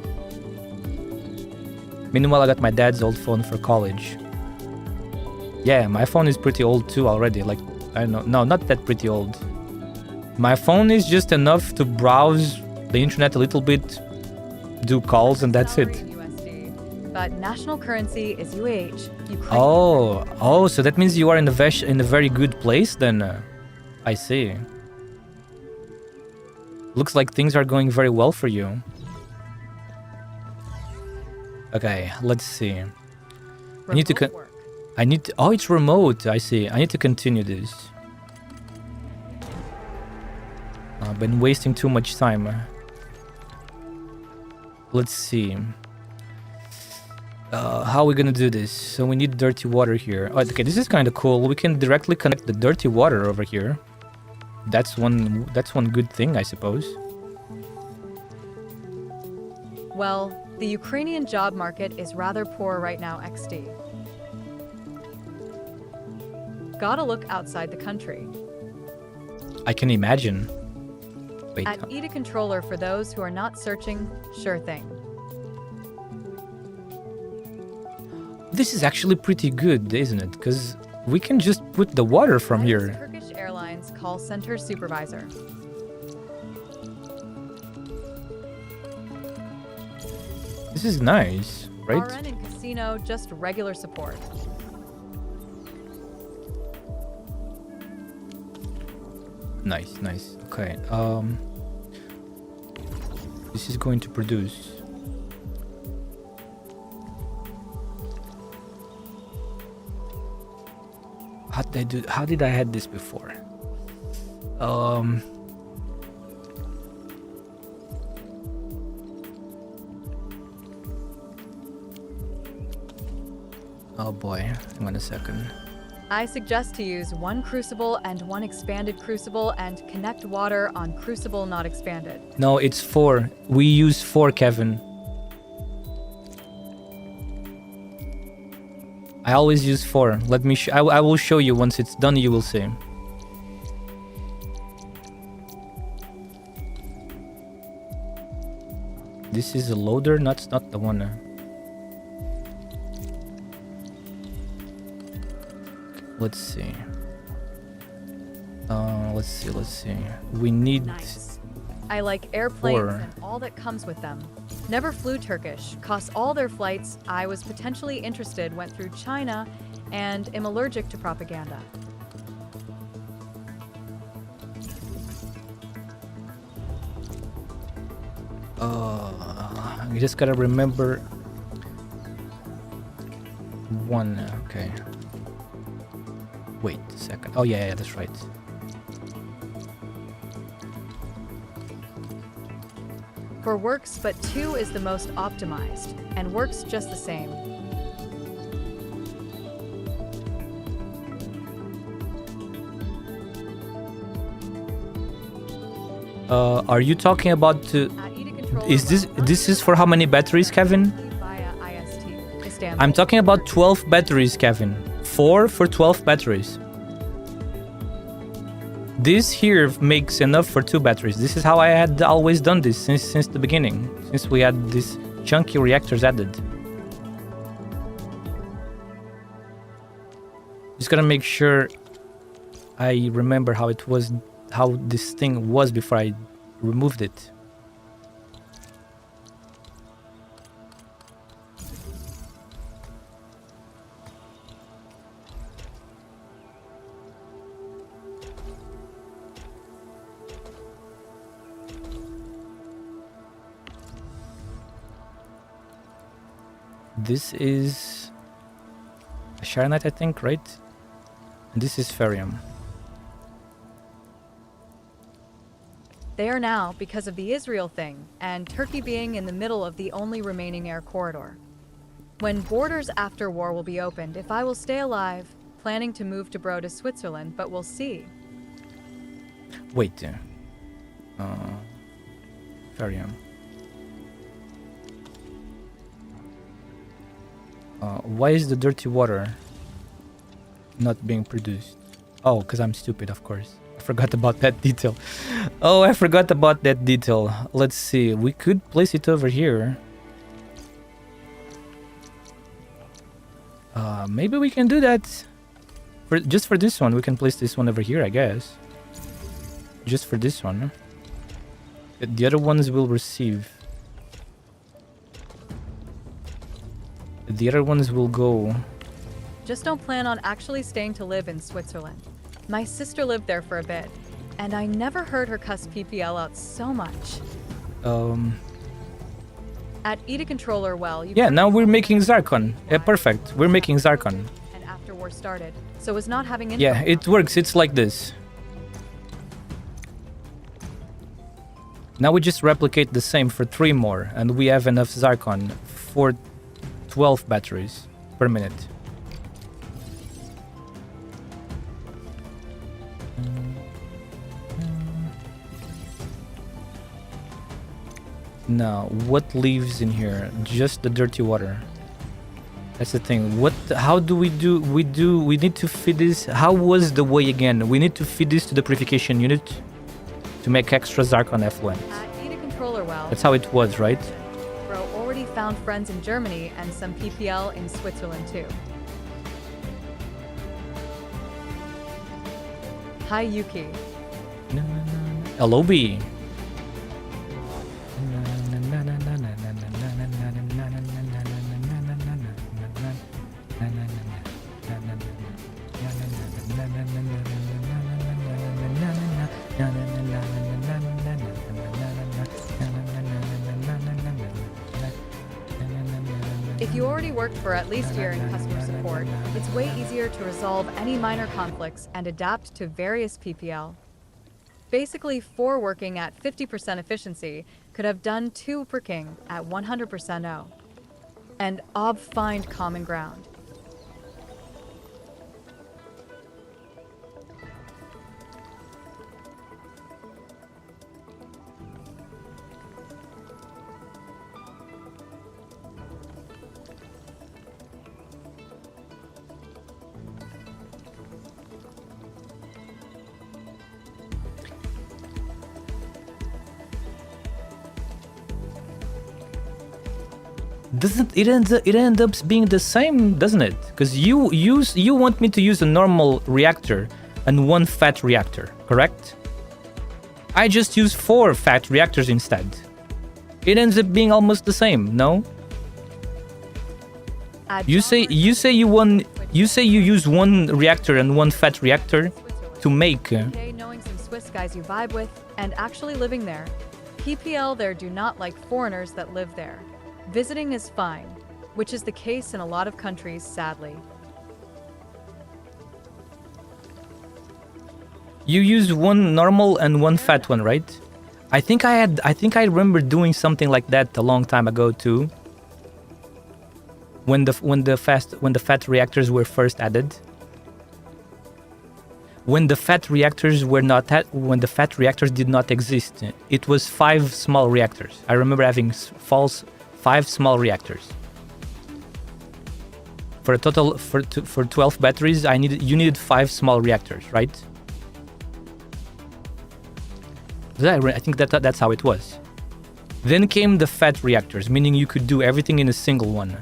Meanwhile, I got my dad's old phone for college. Yeah, my phone is pretty old too already. Like, I don't know. No, not that pretty old. My phone is just enough to browse the internet a little bit, do calls, and that's it. USD, but national currency is UH. Ukraine. Oh, so that means you are in a very good place then. I see. Looks like things are going very well for you. Okay, let's see. I need to oh, it's remote. I see. I need to continue this. I've been wasting too much time. Let's see. How are we gonna do this? So we need dirty water here. Oh, okay, this is kind of cool. We can directly connect the dirty water over here. That's one good thing, I suppose. Well, the Ukrainian job market is rather poor right now, XD. Gotta look outside the country. I can imagine. Wait. At Eat a controller for those who are not searching, sure thing. This is actually pretty good, isn't it? Because we can just put the water from here. Turkish Airlines call center supervisor. This is nice, right? RN and casino, just regular support. Nice. Okay. This is going to produce. How did I had this before? Oh boy, hang on a second. I suggest to use one crucible and one expanded crucible and connect water on crucible not expanded. No, it's 4. We use 4, Kevin. I always use 4. Let me I will show you once it's done, you will see. This is a loader, that's not the one. Let's see. Let's see. We need... Nice. I like airplanes 4. and all that comes with them. Never flew Turkish, costs all their flights. I was potentially interested, went through China, and am allergic to propaganda. You just gotta remember... 1, okay. Wait a second. Oh yeah, that's right. For works, but 2 is the most optimized, and works just the same. Are you talking about... is this is for how many batteries, Kevin? I'm talking about 12 batteries, Kevin. 4 for 12 batteries. This here makes enough for 2 batteries. This is how I had always done this since the beginning, since we had these chunky reactors added. Just gotta make sure I remember how it was, how this thing was before I removed it. This is a Sharonite, I think, right? And this is Ferium. They are now because of the Israel thing, and Turkey being in the middle of the only remaining air corridor. When borders after war will be opened, if I will stay alive, planning to move to Bro to Switzerland, but we'll see. Wait. Ferium. Why is the dirty water not being produced? Oh, because I'm stupid, of course. I forgot about that detail. Oh, I forgot about that detail. Let's see. We could place it over here. Maybe we can do that. Just for this one, we can place this one over here, I guess. Just for this one. The other ones will receive. The other ones will go. Just don't plan on actually staying to live in Switzerland. My sister lived there for a bit, and I never heard her cuss PPL out so much. At Eda Controller, well, you... Yeah, now we're making Zarkon. Yeah, perfect. We're making Zarkon. And after war started, so was not having info. Yeah, it works. It's like this. Now we just replicate the same for 3 more, and we have enough Zarkon for 12 batteries per minute. Now, what leaves in here? Just the dirty water. That's the thing. What? How do we do? We need to feed this. How was the way again? We need to feed this to the purification unit to make extra Zarkon effluent. At Eda Controller, well... That's how it was, right? Bro already found friends in Germany and some PPL in Switzerland too. Hi, Yuki. LOB. If you already worked for at least a year in customer support, it's way easier to resolve any minor conflicts and adapt to various PPL. Basically, 4 working at 50% efficiency could have done 2 working at 100% O. And ob find common ground. Doesn't it end up being the same, doesn't it? Because you want me to use a normal reactor and 1 fat reactor, correct? I just use 4 fat reactors instead. It ends up being almost the same, no? You say you use 1 reactor and 1 fat reactor to make. Okay, knowing some Swiss guys you vibe with and actually living there. PPL there do not like foreigners that live there. Visiting is fine, which is the case in a lot of countries, sadly. You use 1 normal and 1 fat one, right? I think I remember doing something like that a long time ago too. When the fat reactors were first added. When the fat reactors did not exist, it was 5 small reactors. I remember having 5 small reactors. For a total for 12 batteries, you needed 5 small reactors, right? I think that's how it was. Then came the fat reactors, meaning you could do everything in a single one.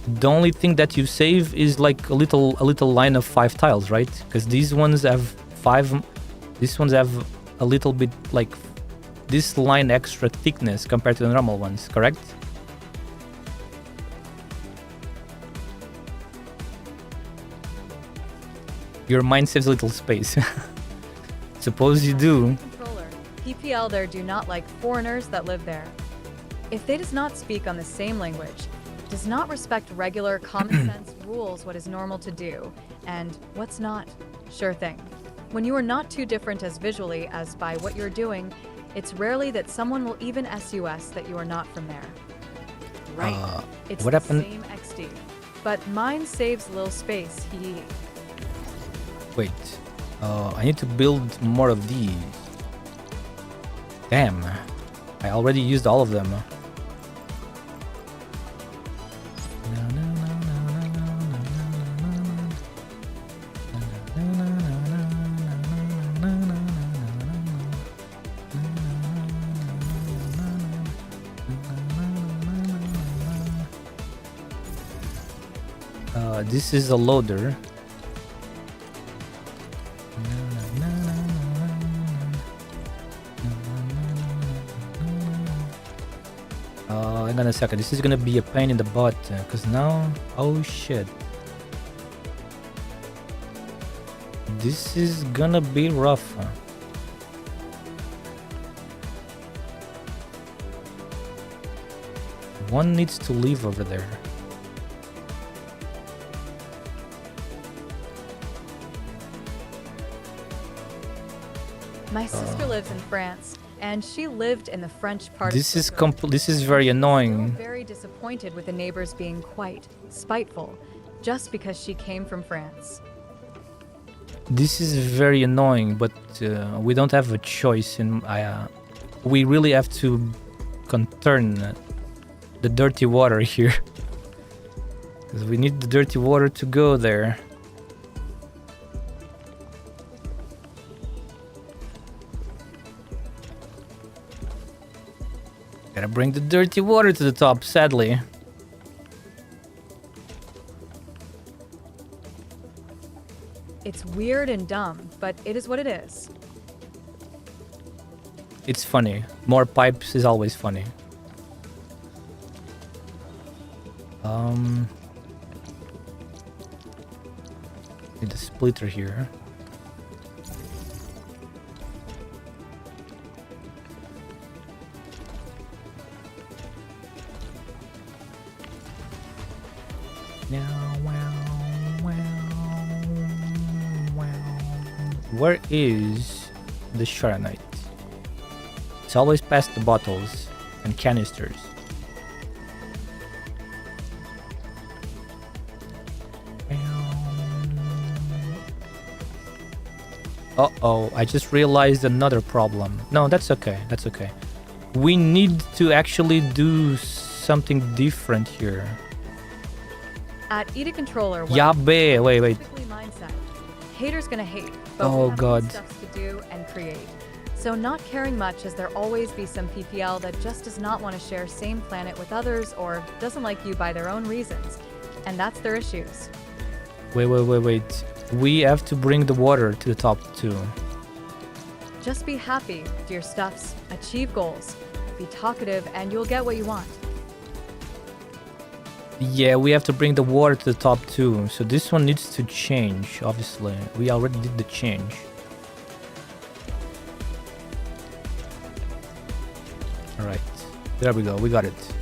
The only thing that you save is like a little line of 5 tiles, right? Because these ones have 5. These ones have a little bit like this line extra thickness compared to the normal ones, correct? Your mind saves a little space. Suppose you do. Controller. PPL there do not like foreigners that live there. If they does not speak on the same language, does not respect regular common sense rules what is normal to do, and what's not, sure thing. When you are not too different as visually as by what you're doing, it's rarely that someone will even SUS that you are not from there. Right. It's what the happened? same XD. But mine saves little space, hee. Wait. I need to build more of these. Damn. I already used all of them. This is a loader. Hang on a second, this is gonna be a pain in the butt, because now, oh shit. This is gonna be rough. One needs to leave over there. My sister lives in France, and she lived in the French part This of is Portugal. this is very annoying. Very disappointed with the neighbors being quite spiteful, just because she came from France. This is very annoying, but we don't have a choice. We really have to turn the dirty water here, because we need the dirty water to go there. Gotta bring the dirty water to the top, sadly. It's weird and dumb, but it is what it is. It's funny. More pipes is always funny. Need a splitter here. Where is the Sharonite? It's always past the bottles and canisters. Uh-oh, I just realized another problem. No, that's okay, that's okay. We need to actually do something different here. At Eat a Controller, Yeah, wait. typically mindset. Haters gonna hate, but Oh, we have God. stuff to do and create. So not caring much, as there always be some PPL that just does not want to share same planet with others or doesn't like you by their own reasons, and that's their issues. Wait. We have to bring the water to the top too. Just be happy, dear stuffs, achieve goals, be talkative, and you'll get what you want. Yeah, we have to bring the water to the top too. So this one needs to change, obviously. We already did the change. Alright, there we go, we got it.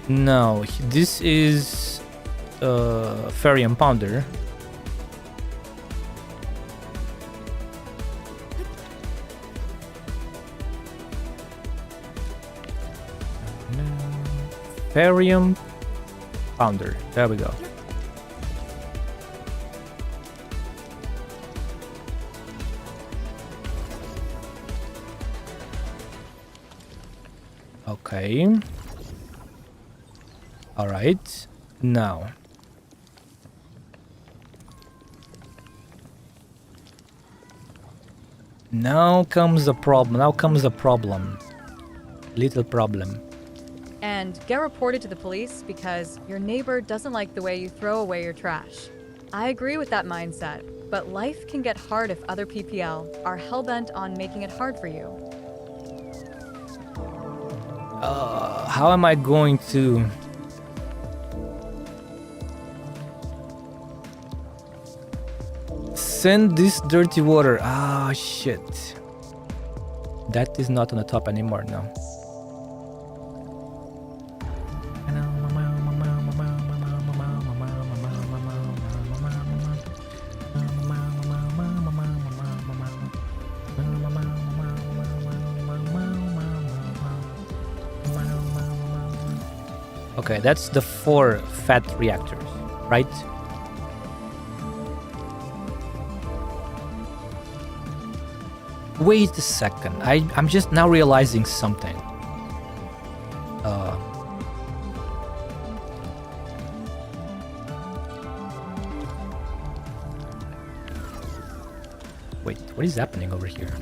No, this is Fairy and Pounder. Farium Pounder. There we go. Okay. All right. Now. Now comes the problem. Little problem. and get reported to the police because your neighbor doesn't like the way you throw away your trash. I agree with that mindset, but life can get hard if other PPL are hellbent on making it hard for you. How am I going to... send this dirty water? Ah, shit. That is not on the top anymore now. Okay, that's the 4 fat reactors, right? Wait a second, I'm just now realizing something. Wait, what is happening over here?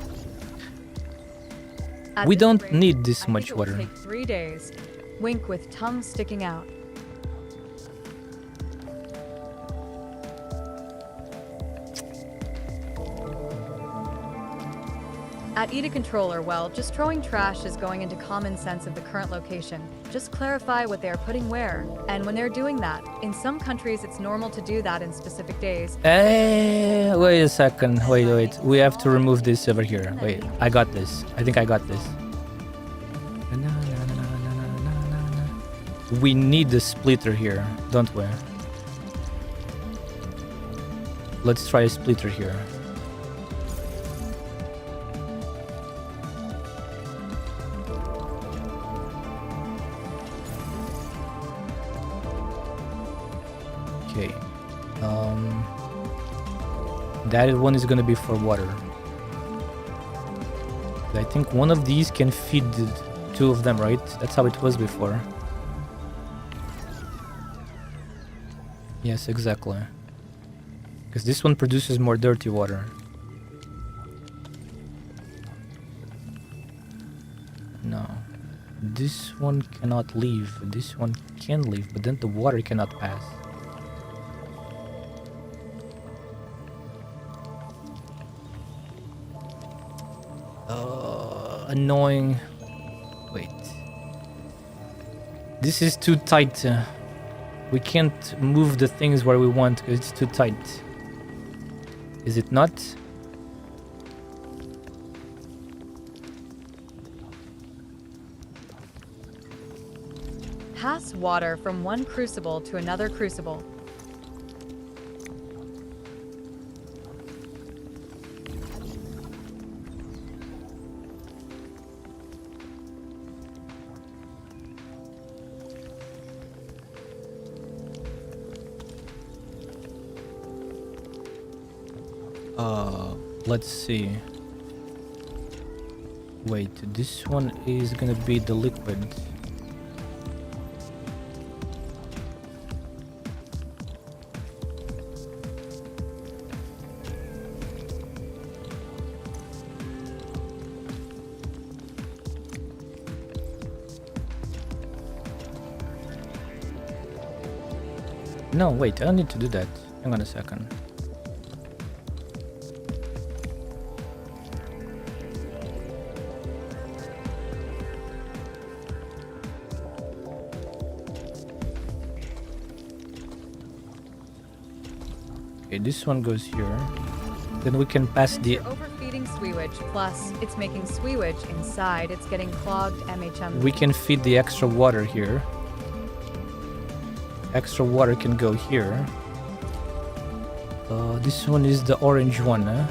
We don't need this much water. Take 3 days. Wink with tongue sticking out. At Eat a Controller, well, just throwing trash is going into common sense of the current location. Just clarify what they are putting where. And when they're doing that, in some countries it's normal to do that in specific days. Wait a second. Wait. We have to remove this over here. Wait, I got this. I think I got this. We need the splitter here, don't we? Let's try a splitter here. Okay. That one is gonna be for water. I think one of these can feed 2 of them, right? That's how it was before. Yes, exactly. Because this one produces more dirty water. No. This one cannot leave. This one can leave, but then the water cannot pass. Annoying. Wait. This is too tight. We can't move the things where we want because it's too tight. Is it not? Pass water from one crucible to another crucible. Let's see. Wait, this one is gonna be the liquid. No, wait, I don't need to do that. Hang on a second. Okay, this one goes here. Then we can pass the... You're overfeeding sewage, plus it's making sewage inside. It's getting clogged MHM. We can feed the extra water here. Extra water can go here. This one is the orange one, huh?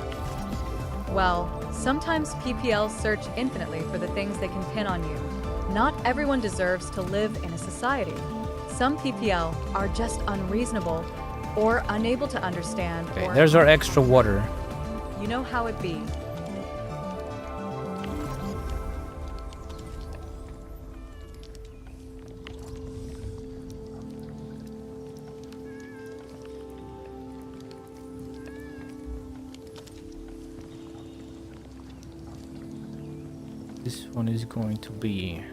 Well, sometimes PPLs search infinitely for the things they can pin on you. Not everyone deserves to live in a society. Some PPL are just unreasonable or unable to understand. Okay, or there's our extra water. You know how it be. This one is going to be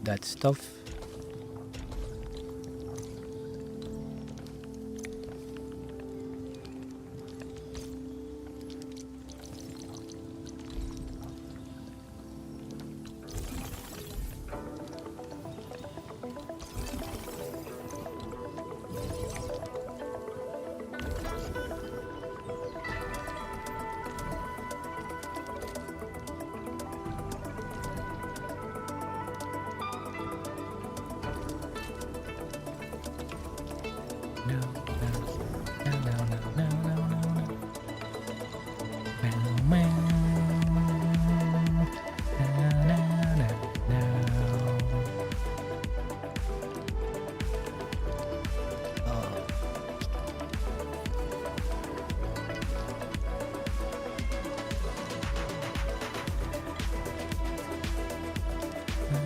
that stuff.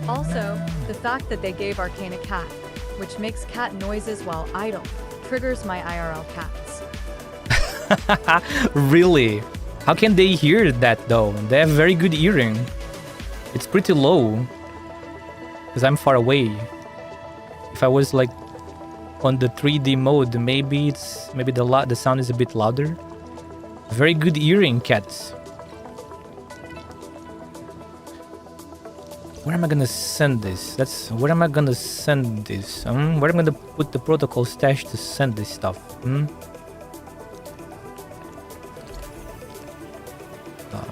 Also, the fact that they gave Arcane a cat, which makes cat noises while idle, triggers my IRL cats. Really? How can they hear that though? They have very good hearing. It's pretty low. Because I'm far away. If I was like on the 3D mode, maybe the sound is a bit louder. Very good hearing, cats. Where am I gonna send this? Where am I gonna send this? Where am I gonna put the protocol stash to send this stuff?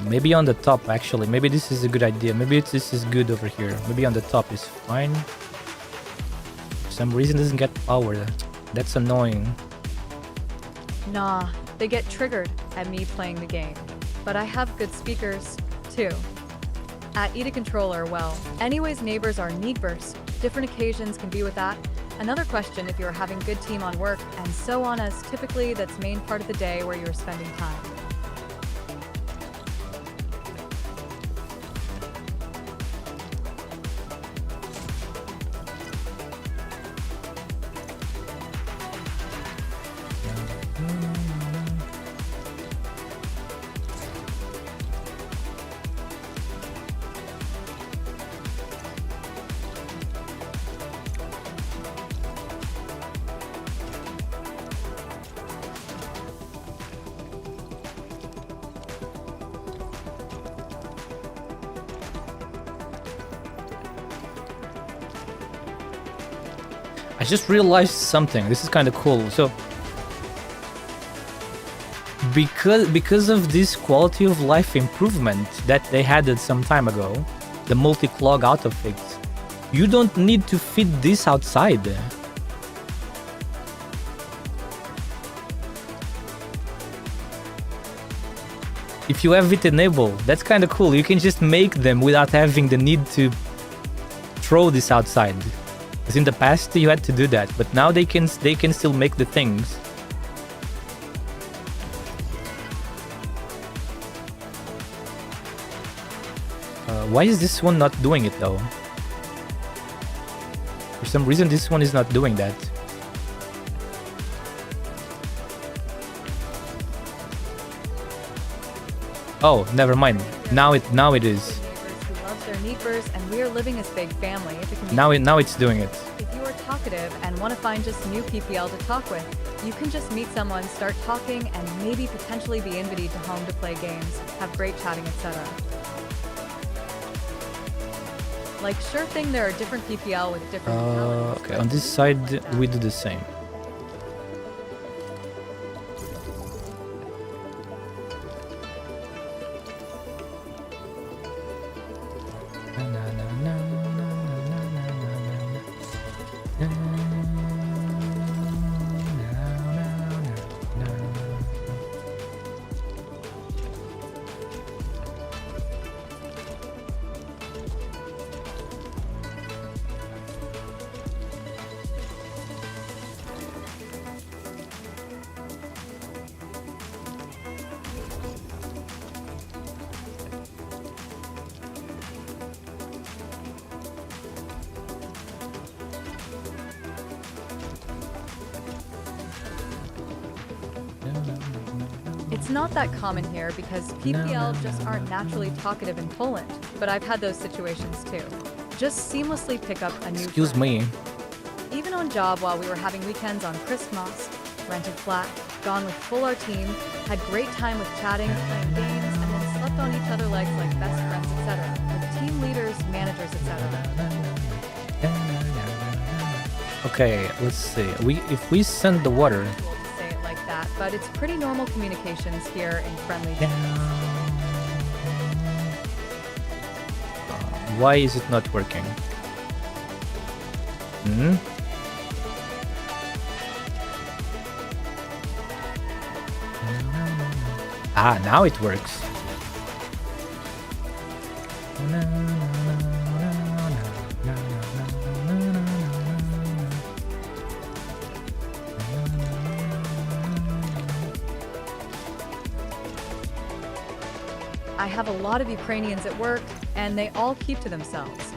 Maybe on the top, actually. Maybe this is a good idea. Maybe this is good over here. Maybe on the top is fine. For some reason, it doesn't get power. That's annoying. Nah, they get triggered at me playing the game. But I have good speakers, too. At Eat a Controller, well, anyways, neighbors are vtubers. Different occasions can be with that. Another question if you're having good team on work, and so on, as typically that's main part of the day where you're spending time. I just realized something. This is kind of cool. So, because of this quality of life improvement that they added some time ago, the multi-clog auto fix, you don't need to fit this outside. If you have it enabled, that's kind of cool. You can just make them without having the need to throw this outside. Because in the past you had to do that, but now they can still make the things. Why is this one not doing it though? For some reason this one is not doing that. Oh, never mind. Now it is. Their neighbors, and we are living as big family. If it can be Now it's doing it. If you are talkative and want to find just new PPL to talk with, you can just meet someone, start talking, and maybe potentially be invited to home to play games, have great chatting, etc. Like, sure thing, there are different PPL with different talents. Okay, on this side we do the same. It's not that common here because PPL just aren't naturally talkative in Poland, but I've had those situations too. just seamlessly pick up a new Excuse friend. me. Even on job while we were having weekends on Christmas, rented flat, gone with full our team, had great time with chatting, playing games, and then slept on each other legs like best friends, etc. With team leaders, managers, etc. Okay, let's see. If we send the water. Usual to say it like that, but it's pretty normal communications here in friendly teams. Why is it not working? Hmm? Ah, now it works. I have a lot of Ukrainians at work, and they all keep to themselves.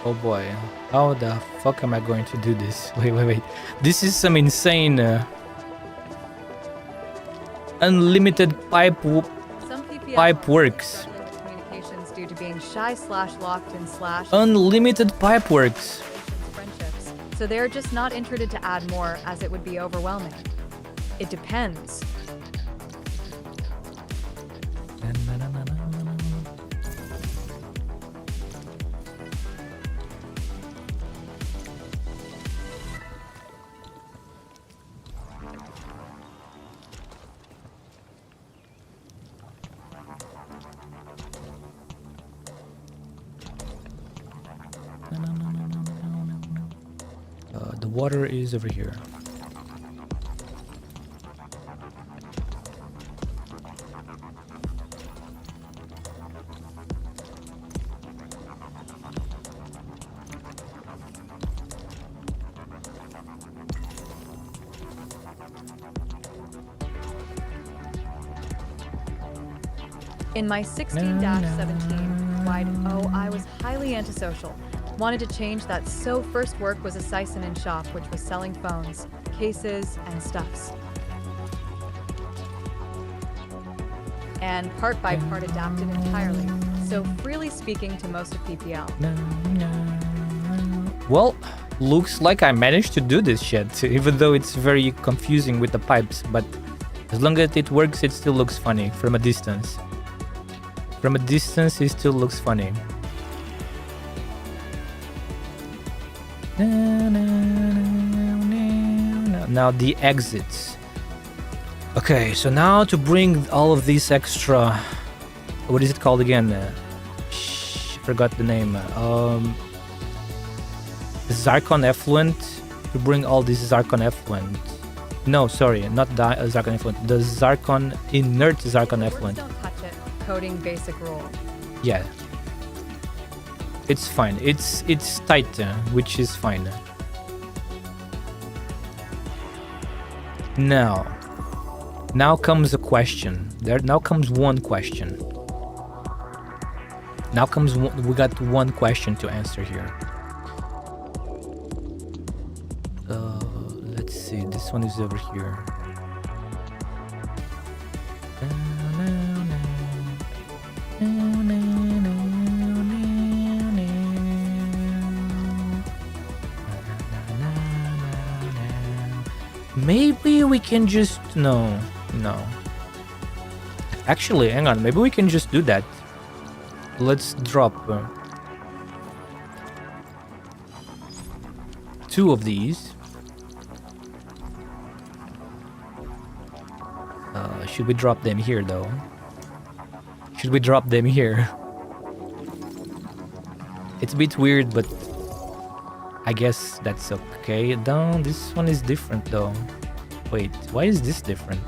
Oh boy, how the fuck am I going to do this? Wait. This is some insane unlimited pipe Some PPL pipe works. struggling with communications due to being shy/locked in/ Unlimited pipe works. friendships, so they're just not interested to add more as it would be overwhelming. It depends. The water is over here. In my 16-17 wide I was highly antisocial. Wanted to change that, so first work was a Sison shop which was selling phones, cases, and stuffs. And part by part adapted entirely, so freely speaking to most of PPL. Well, looks like I managed to do this shit, even though it's very confusing with the pipes, but as long as it works, it still looks funny from a distance. From a distance, it still looks funny. Now the exits. Okay, so now to bring all of these extra... What is it called again? Forgot the name. Zircon effluent. To bring all this Zircon effluent. No, sorry, not the Zircon effluent. The Zircon, inert Zircon effluent. Don't touch it. Coding basic rule. Yeah. It's fine. It's tight, which is fine. Now comes a question. Now comes one question. We got one question to answer here. Let's see. This one is over here. Maybe we can just... No. Actually, hang on. Maybe we can just do that. Let's drop 2 of these. Should we drop them here, though? Should we drop them here? It's a bit weird, but I guess that's okay. No, this one is different though. Wait, why is this different?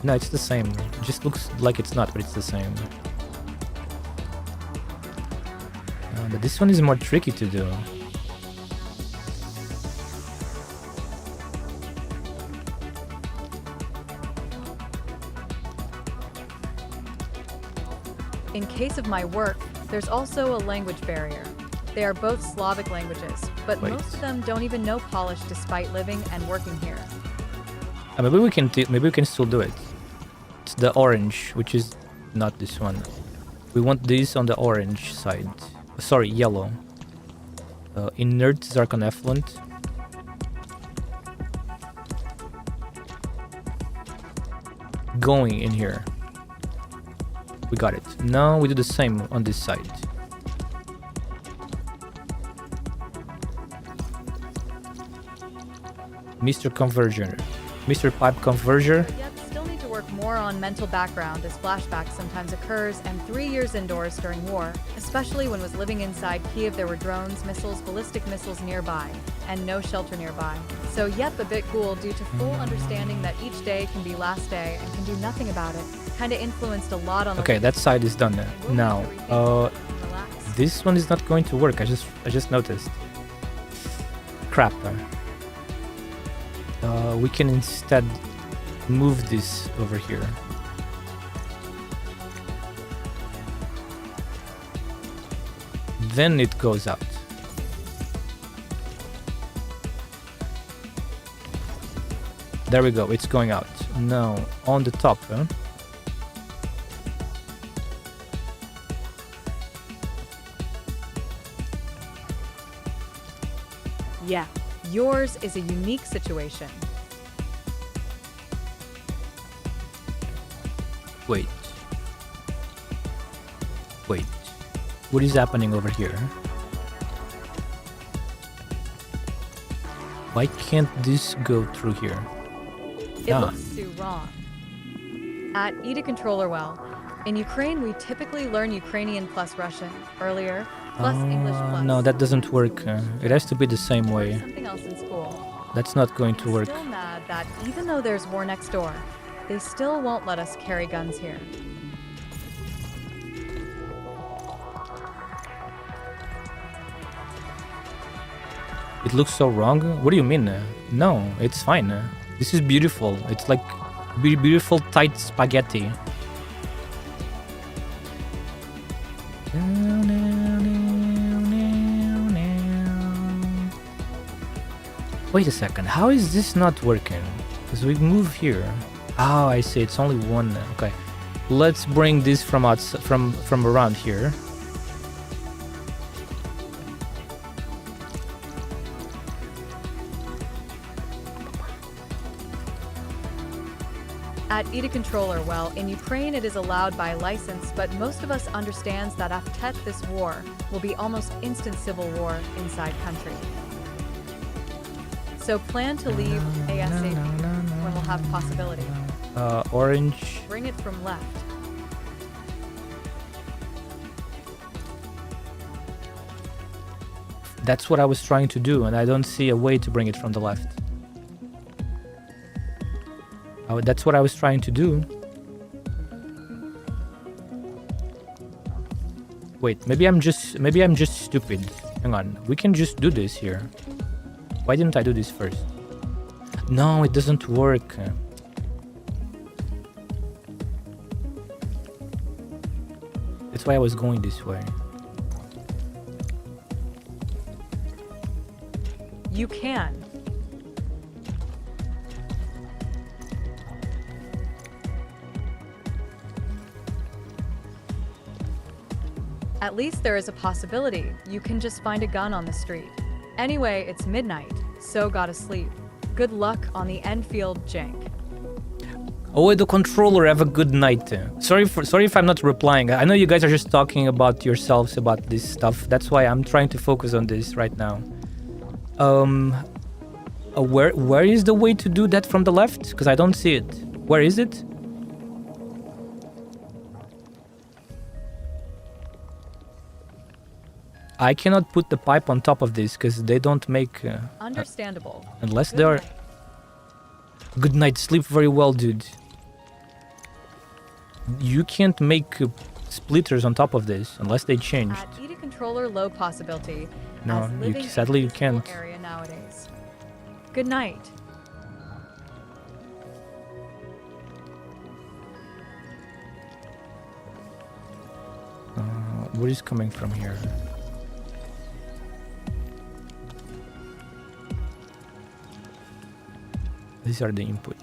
No, it's the same. It just looks like it's not, but it's the same. But this one is more tricky to do. In case of my work, there's also a language barrier. They are both Slavic languages, but Wait. most of them don't even know Polish despite living and working here. Maybe we can still do it. It's the orange, which is not this one. We want this on the orange side. Sorry, yellow. Inert Zarkon effluent. Going in here. We got it. Now we do the same on this side. Mr. Converger. Mr. Pipe Converger. Yet still need to work more on mental background as flashbacks sometimes occurs, and 3 years indoors during war, especially when was living inside Kiev, there were drones, missiles, ballistic missiles nearby, and no shelter nearby. So yep, a bit cool due to full understanding that each day can be last day and can do nothing about it. Kinda influenced a lot on the Okay, that side is done now. This one is not going to work. I just noticed. Crap. We can instead move this over here. Then it goes out. There we go, it's going out. Now, on the top, huh? Yeah, yours is a unique situation. Wait. What is happening over here? Why can't this go through here? It looks too wrong. At Eat Controller Well, in Ukraine we typically learn Ukrainian plus Russian earlier, plus English plus. No, that doesn't work. It has to be the same way. Something else in school. That's not going to work. Still mad that even though there's war next door, they still won't let us carry guns here. It looks so wrong. What do you mean? No, it's fine. This is beautiful. It's like beautiful tight spaghetti. Wait a second. How is this not working? Because we move here. Oh, I see. It's only one. Okay. Let's bring this from around here. At Eat a Controller, well, in Ukraine it is allowed by license, but most of us understands that after this war will be almost instant civil war inside country. So plan to leave ASAP when we'll have possibility. Orange. Bring it from left. That's what I was trying to do, and I don't see a way to bring it from the left. That's what I was trying to do. Wait, maybe I'm just stupid. Hang on, we can just do this here. Why didn't I do this first? No, it doesn't work. That's why I was going this way. You can. At least there is a possibility you can just find a gun on the street. Anyway, it's midnight, so gotta sleep. Good luck on the Enfield jank. Oh, the controller, have a good night. Sorry if I'm not replying. I know you guys are just talking about yourselves about this stuff. That's why I'm trying to focus on this right now. Where is the way to do that from the left? Because I don't see it. Where is it? I cannot put the pipe on top of this because they don't make... Understandable. unless Good they are... night. Good night. Sleep very well, dude. You can't make splitters on top of this unless they changed. At EDA controller, low possibility. No, as living sadly in you a usable can't. Area nowadays. Good night. What is coming from here? These are the inputs.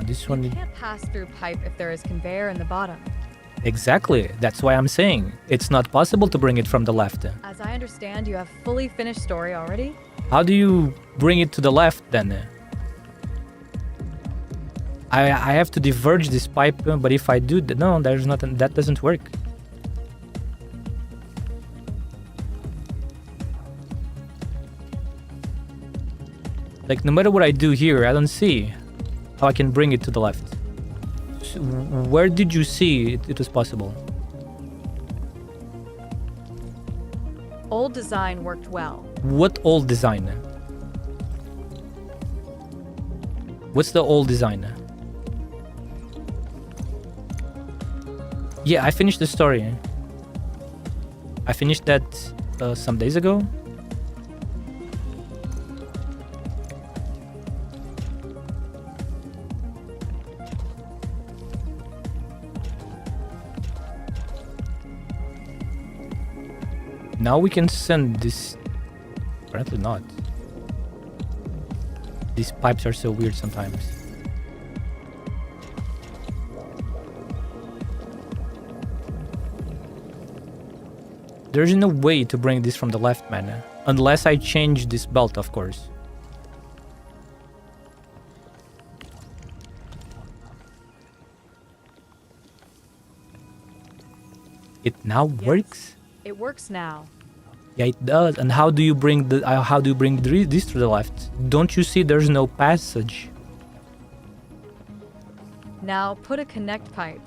This one... You can't pass through pipe if there is conveyor in the bottom. Exactly. That's why I'm saying it's not possible to bring it from the left. As I understand, you have fully finished story already? How do you bring it to the left then? I have to diverge this pipe, but if I do, no, there's nothing. That doesn't work. Like, no matter what I do here, I don't see how I can bring it to the left. So where did you see it was possible? Old design worked well. What old design? What's the old design? Yeah, I finished the story. I finished that some days ago. Now we can send this... Apparently not. These pipes are so weird sometimes. There's no way to bring this from the left, man. Unless I change this belt, of course. It now works? It works now. Yeah, it does. And how do you bring this to the left? Don't you see there's no passage? Now put a connect pipe.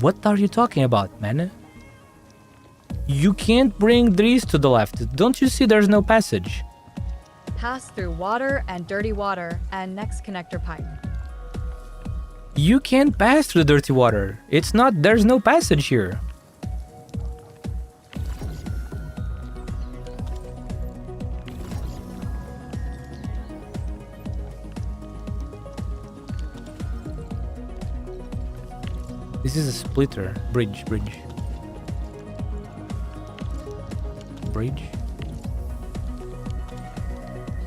What are you talking about, man? You can't bring these to the left. Don't you see there's no passage? Pass through water and dirty water and next connector pipe. You can't pass through the dirty water. There's no passage here. This is a splitter. Bridge. Bridge.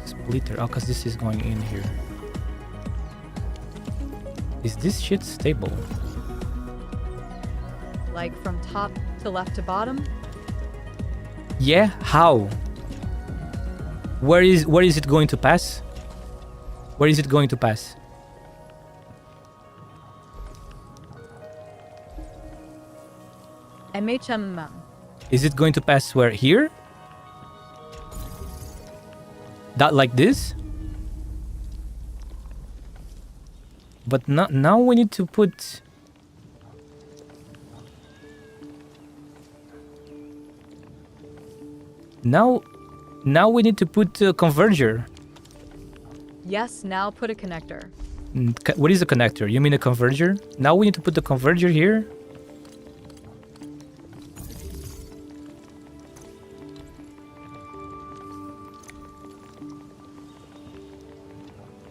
Splitter. Oh, because this is going in here. Is this shit stable? Like from top to left to bottom? Yeah, how? Where is it going to pass? Where is it going to pass? MHMM. Is it going to pass where? Here? That like this? But now we need to put... Now we need to put a converger. Yes, now put a connector. What is a connector? You mean a converger? Now we need to put the converger here?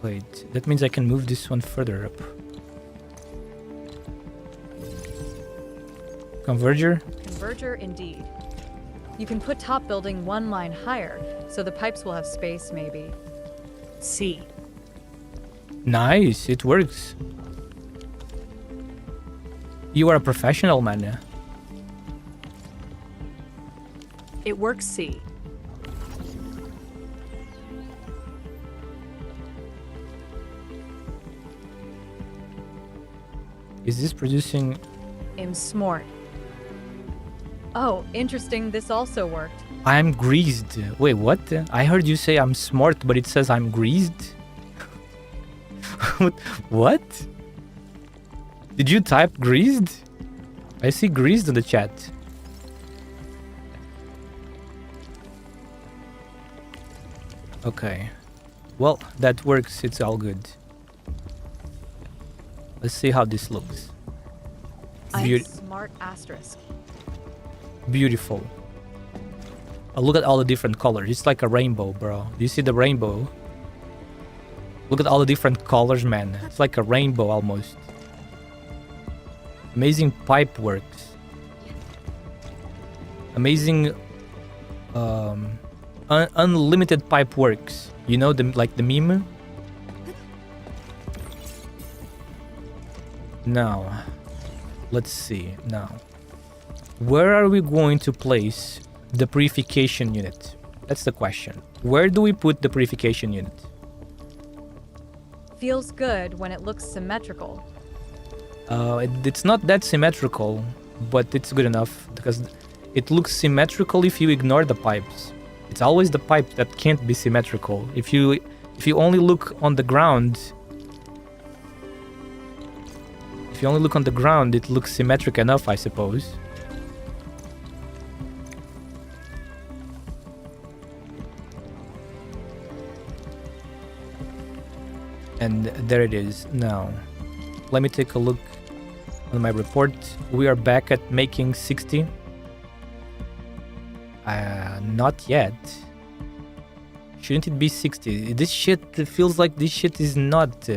Wait, that means I can move this one further up. Converger? Converger indeed. You can put top building one line higher, so the pipes will have space maybe. C. Nice, it works. You are a professional, man. It works C. Is this producing... I'm smart. Oh, interesting, this also worked. I'm greased. Wait, what? I heard you say I'm smart, but it says I'm greased? What? Did you type greased? I see greased in the chat. Okay. Well, that works. It's all good. Let's see how this looks. I'm smart asterisk. Beautiful. Oh, look at all the different colors. It's like a rainbow, bro. Do you see the rainbow? Look at all the different colors, man. It's like a rainbow almost. Amazing pipe works. Amazing unlimited pipe works. You know, like the meme? Now, let's see. Now, where are we going to place the purification unit? That's the question. Where do we put the purification unit? Feels good when it looks symmetrical. It's not that symmetrical, but it's good enough because it looks symmetrical if you ignore the pipes. It's always the pipe that can't be symmetrical. If you only look on the ground, it looks symmetric enough, I suppose. And there it is. Now, let me take a look on my report. We are back at making 60. Not yet. Shouldn't it be 60? This shit feels like this shit is not...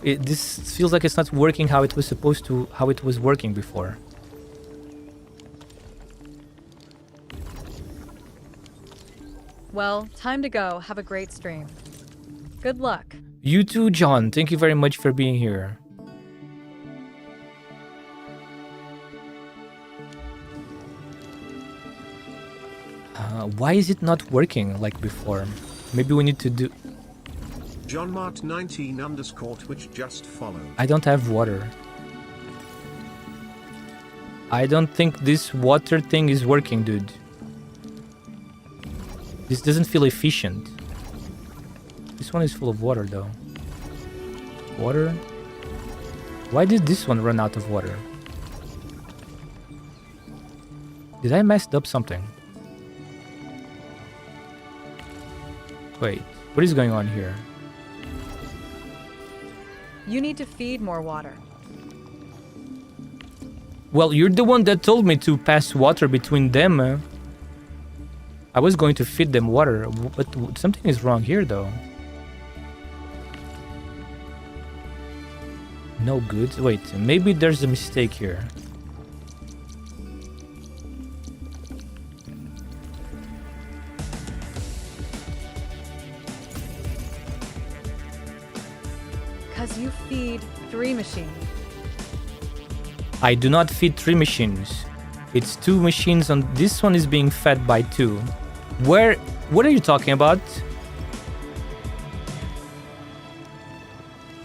this feels like it's not working how it was supposed to... how it was working before. Well, time to go. Have a great stream. Good luck. You too, John. Thank you very much for being here. Why is it not working like before? Maybe we need to do... JohnMart19_Twitch just followed. I don't have water. I don't think this water thing is working, dude. This doesn't feel efficient. This one is full of water, though. Water? Why did this one run out of water? Did I mess up something? Wait, what is going on here? You need to feed more water. Well, you're the one that told me to pass water between them. I was going to feed them water, but something is wrong here, though. No good. Wait, maybe there's a mistake here. Because you feed 3 machines. I do not feed 3 machines. It's 2 machines on this one is being fed by 2. Where? What are you talking about?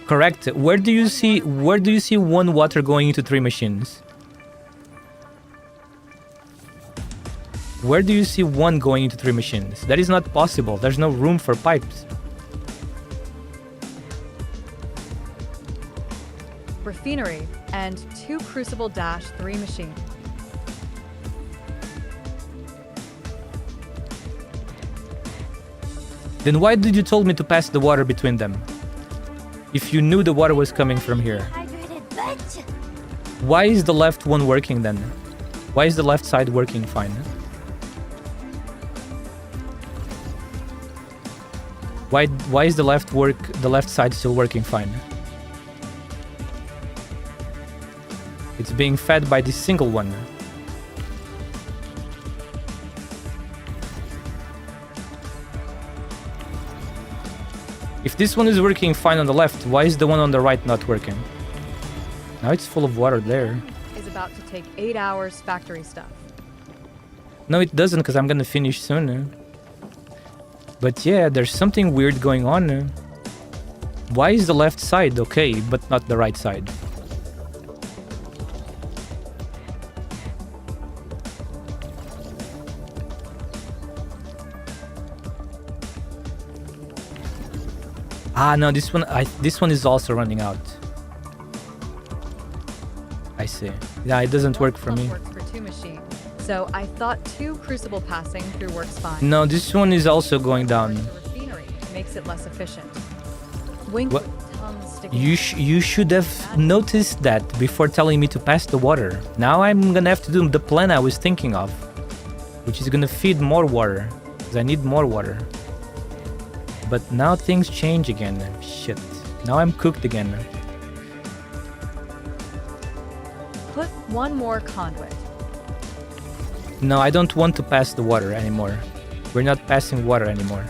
Correct. Where do you see one water going into 3 machines? Where do you see one going into 3 machines? That is not possible. There's no room for pipes. Refinery and 2 Crucible-3 machines. Then why did you told me to pass the water between them? If you knew the water was coming from here. Why is the left one working then? Why is the left side working fine? Why is the left side still working fine? It's being fed by this single one. If this one is working fine on the left, why is the one on the right not working? Now it's full of water there. Is about to take 8 hours factory stuff. No, it doesn't, because I'm gonna finish soon. But yeah, there's something weird going on. Why is the left side okay, but not the right side? Ah, no, this one is also running out. I see. Yeah, it doesn't work for me. Works for 2 machines. So I thought 2 crucible passing through works fine. No, this one is also going down. The refinery makes it less efficient. Wink What? with tongue sticking. You should have noticed that before telling me to pass the water. Now I'm gonna have to do the plan I was thinking of, which is gonna feed more water, because I need more water. But now things change again. Shit. Now I'm cooked again. Put 1 more conduit. No, I don't want to pass the water anymore. We're not passing water anymore.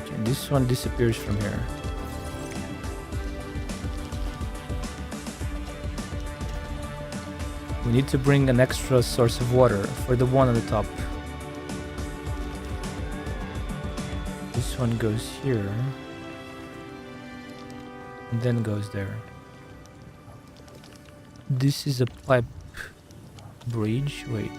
Okay, this one disappears from here. We need to bring an extra source of water for the one on the top. This one goes here. And then goes there. This is a pipe bridge. Wait.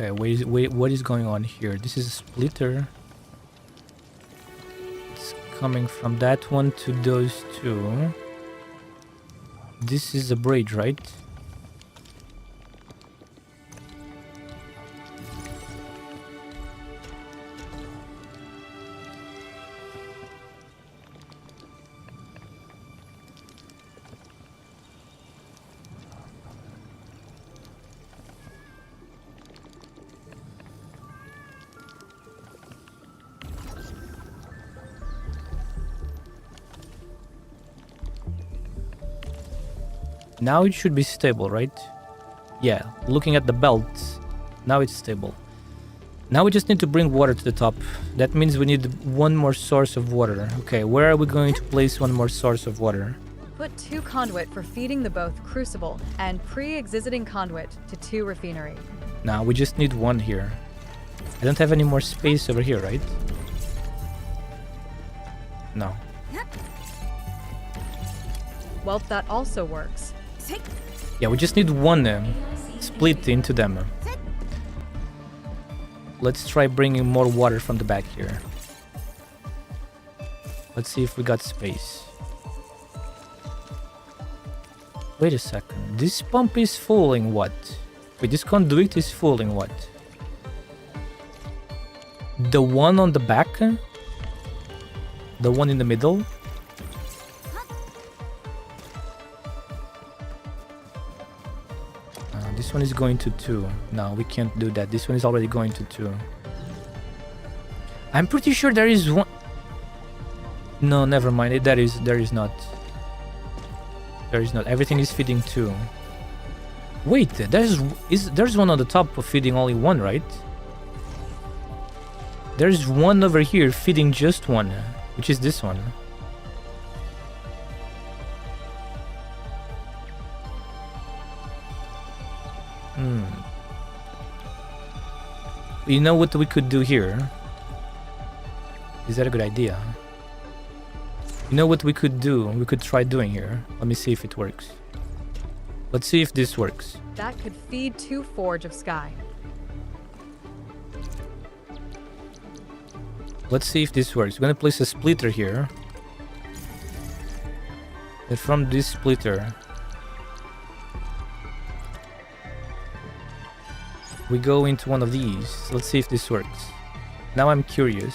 Okay, wait, what is going on here? This is a splitter. It's coming from that one to those 2. This is a bridge, right? Now it should be stable, right? Yeah, looking at the belt, now it's stable. Now we just need to bring water to the top. That means we need 1 more source of water. Okay, where are we going to place 1 more source of water? Put 2 conduit for feeding the both crucible and pre-existing conduit to 2 refinery. Now we just need 1 here. I don't have any more space over here, right? No. Well, that also works. Yeah, we just need 1 split into them. Let's try bringing more water from the back here. Let's see if we got space. Wait a second. This pump is fooling what? Wait, this conduit is fooling what? The one on the back? The one in the middle? This one is going to 2. No, we can't do that. This one is already going to 2. I'm pretty sure there is 1. No, never mind. There is not. There is not. Everything is feeding 2. Wait, there's one on the top of feeding only 1, right? There's 1 over here feeding just 1, which is this one. You know what we could do here? Is that a good idea? You know what we could do? We could try doing here. Let me see if it works. Let's see if this works. That could feed 2 Forge of Sky. Let's see if this works. We're gonna place a splitter here. And from this splitter, we go into one of these. Let's see if this works. Now I'm curious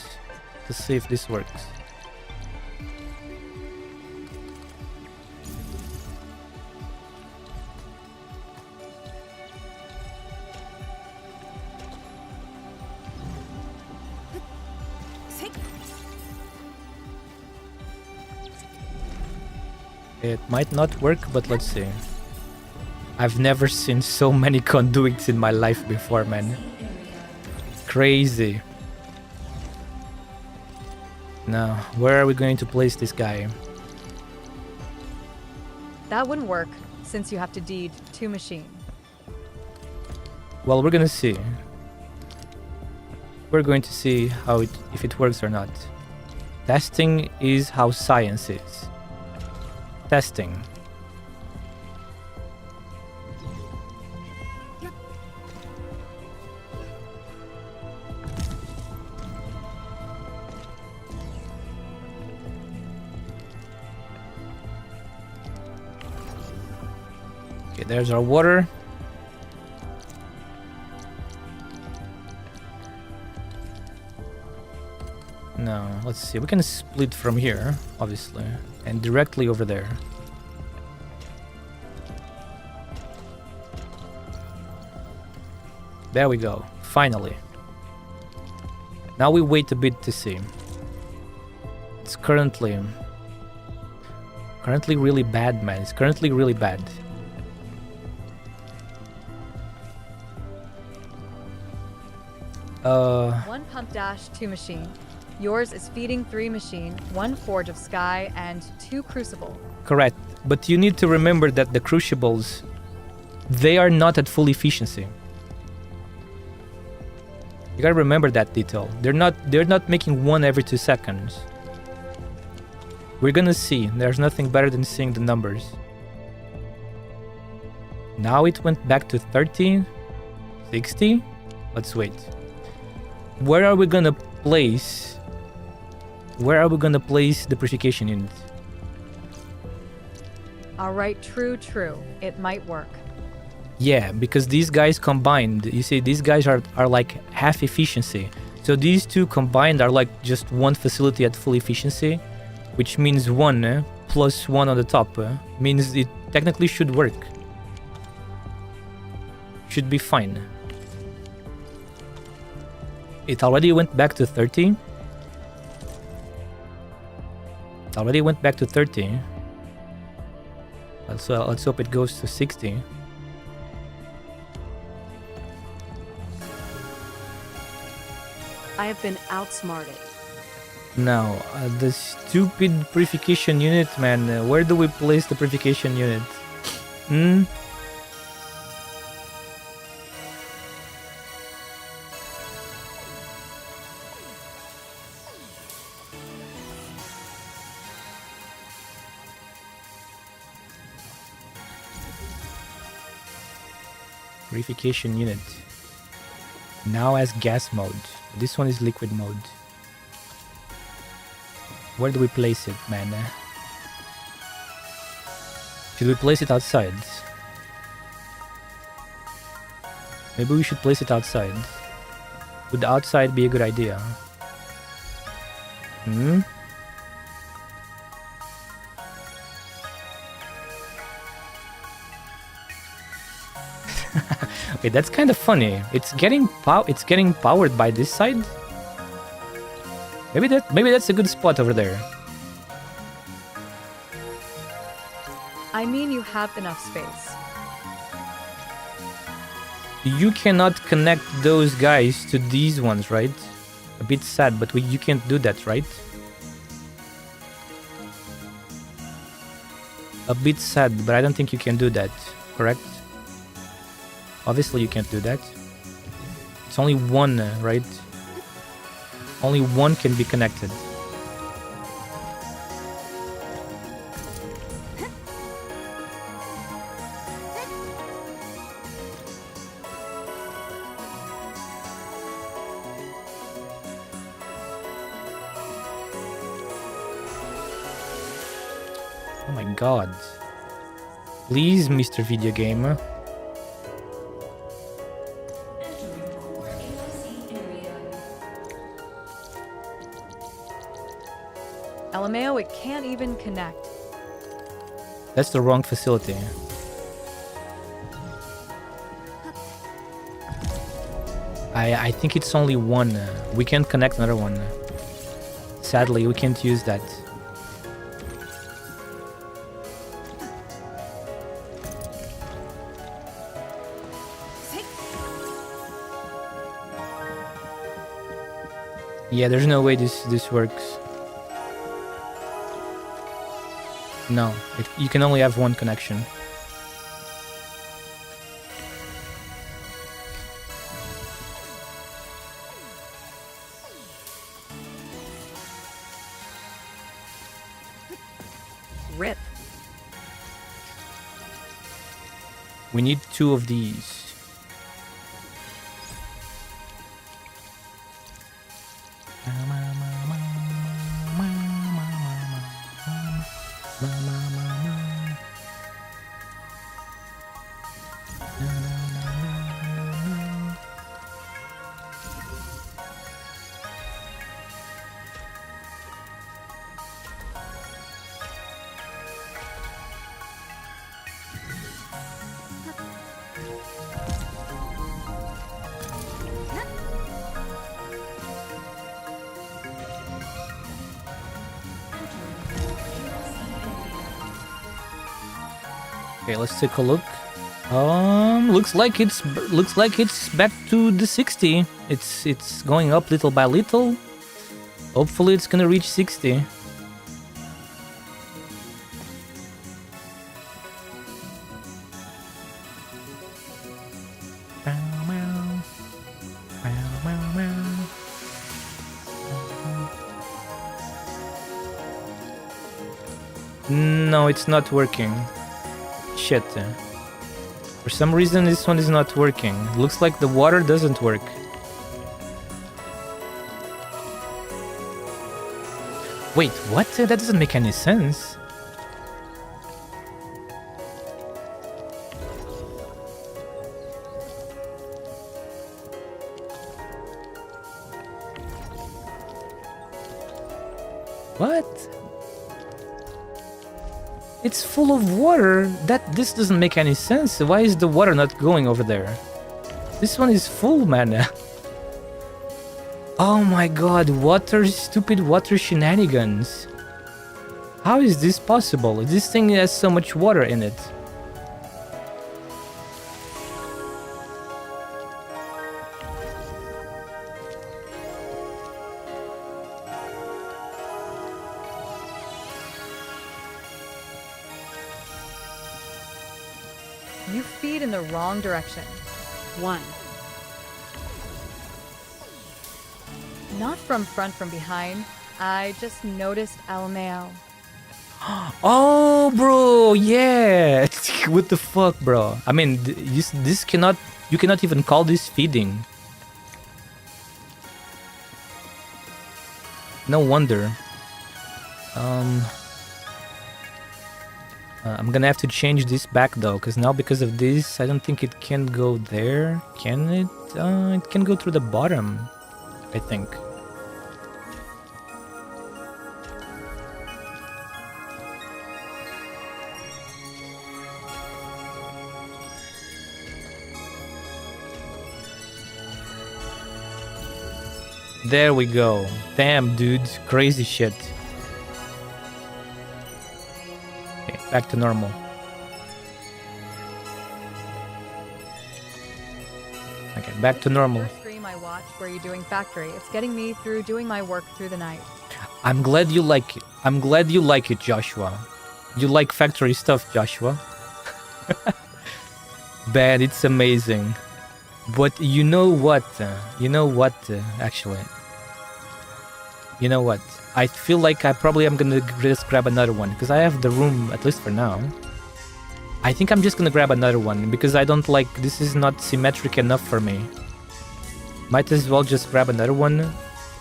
to see if this works. It might not work, but let's see. I've never seen so many conduits in my life before, man. Crazy. Now, where are we going to place this guy? That wouldn't work, since you have to deed to machine. Well, we're gonna see. We're going to see if it works or not. Testing is how science is. Testing. Okay, there's our water. No, let's see. We can split from here, obviously, and directly over there. There we go. Finally. Now we wait a bit to see. It's currently really bad, man. It's currently really bad. One pump dash, 2 machine. Yours is feeding 3 machine, 1 forge of sky, and 2 crucible. Correct. But you need to remember that the crucibles, they are not at full efficiency. You gotta remember that detail. They're not making 1 every 2 seconds. We're gonna see. There's nothing better than seeing the numbers. Now it went back to 30, 60. Let's wait. Where are we gonna place the purification unit? Alright, true. It might work. Yeah, because these guys combined, you see, these guys are like half efficiency. So these two combined are like just one facility at full efficiency, which means 1 plus 1 on the top means it technically should work. Should be fine. It already went back to 30. It already went back to 30. Let's hope it goes to 60. I have been outsmarted. Now, the stupid purification unit, man. Where do we place the purification unit? Purification unit. Now as gas mode. This one is liquid mode. Where do we place it, man? Should we place it outside? Maybe we should place it outside. Would the outside be a good idea? Okay, that's kind of funny. It's getting powered by this side. Maybe that's a good spot over there. I mean, you have enough space. You cannot connect those guys to these ones, right? A bit sad, but you can't do that, right? A bit sad, but I don't think you can do that, correct? Obviously you can't do that. It's only 1, right? Only 1 can be connected. Oh my god. Please, Mr. Video Game. LMAO, it can't even connect. That's the wrong facility. I think it's only 1. We can't connect another one. Sadly, we can't use that. Yeah, there's no way this works. No, you can only have one connection. Rip. We need 2 of these. Okay, let's take a look. Looks like it's back to the 60. It's going up little by little. Hopefully it's gonna reach 60. No, it's not working. Shit. For some reason this one is not working. Looks like the water doesn't work. Wait, what? That doesn't make any sense. What? It's full of water. This doesn't make any sense. Why is the water not going over there? This one is full, man. Oh my god, stupid water shenanigans. How is this possible? This thing has so much water in it. You feed in the wrong direction. 1. Not from front, from behind. I just noticed LMAO. Oh, bro, yeah. What the fuck, bro? I mean, you cannot even call this feeding. No wonder. I'm gonna have to change this back though, because now because of this, I don't think it can go there. Can it? It can go through the bottom, I think. There we go. Damn, dude. Crazy shit. Okay, back to normal. Okay, back to normal. First stream I watched where you doing factory. It's getting me through doing my work through the night. I'm glad you like it. I'm glad you like it, Joshua. You like factory stuff, Joshua. Man, it's amazing. But you know what? Actually. You know what? I feel like I probably am gonna just grab another one, because I have the room, at least for now. I think I'm just gonna grab another one, because I don't like... This is not symmetric enough for me. Might as well just grab another one,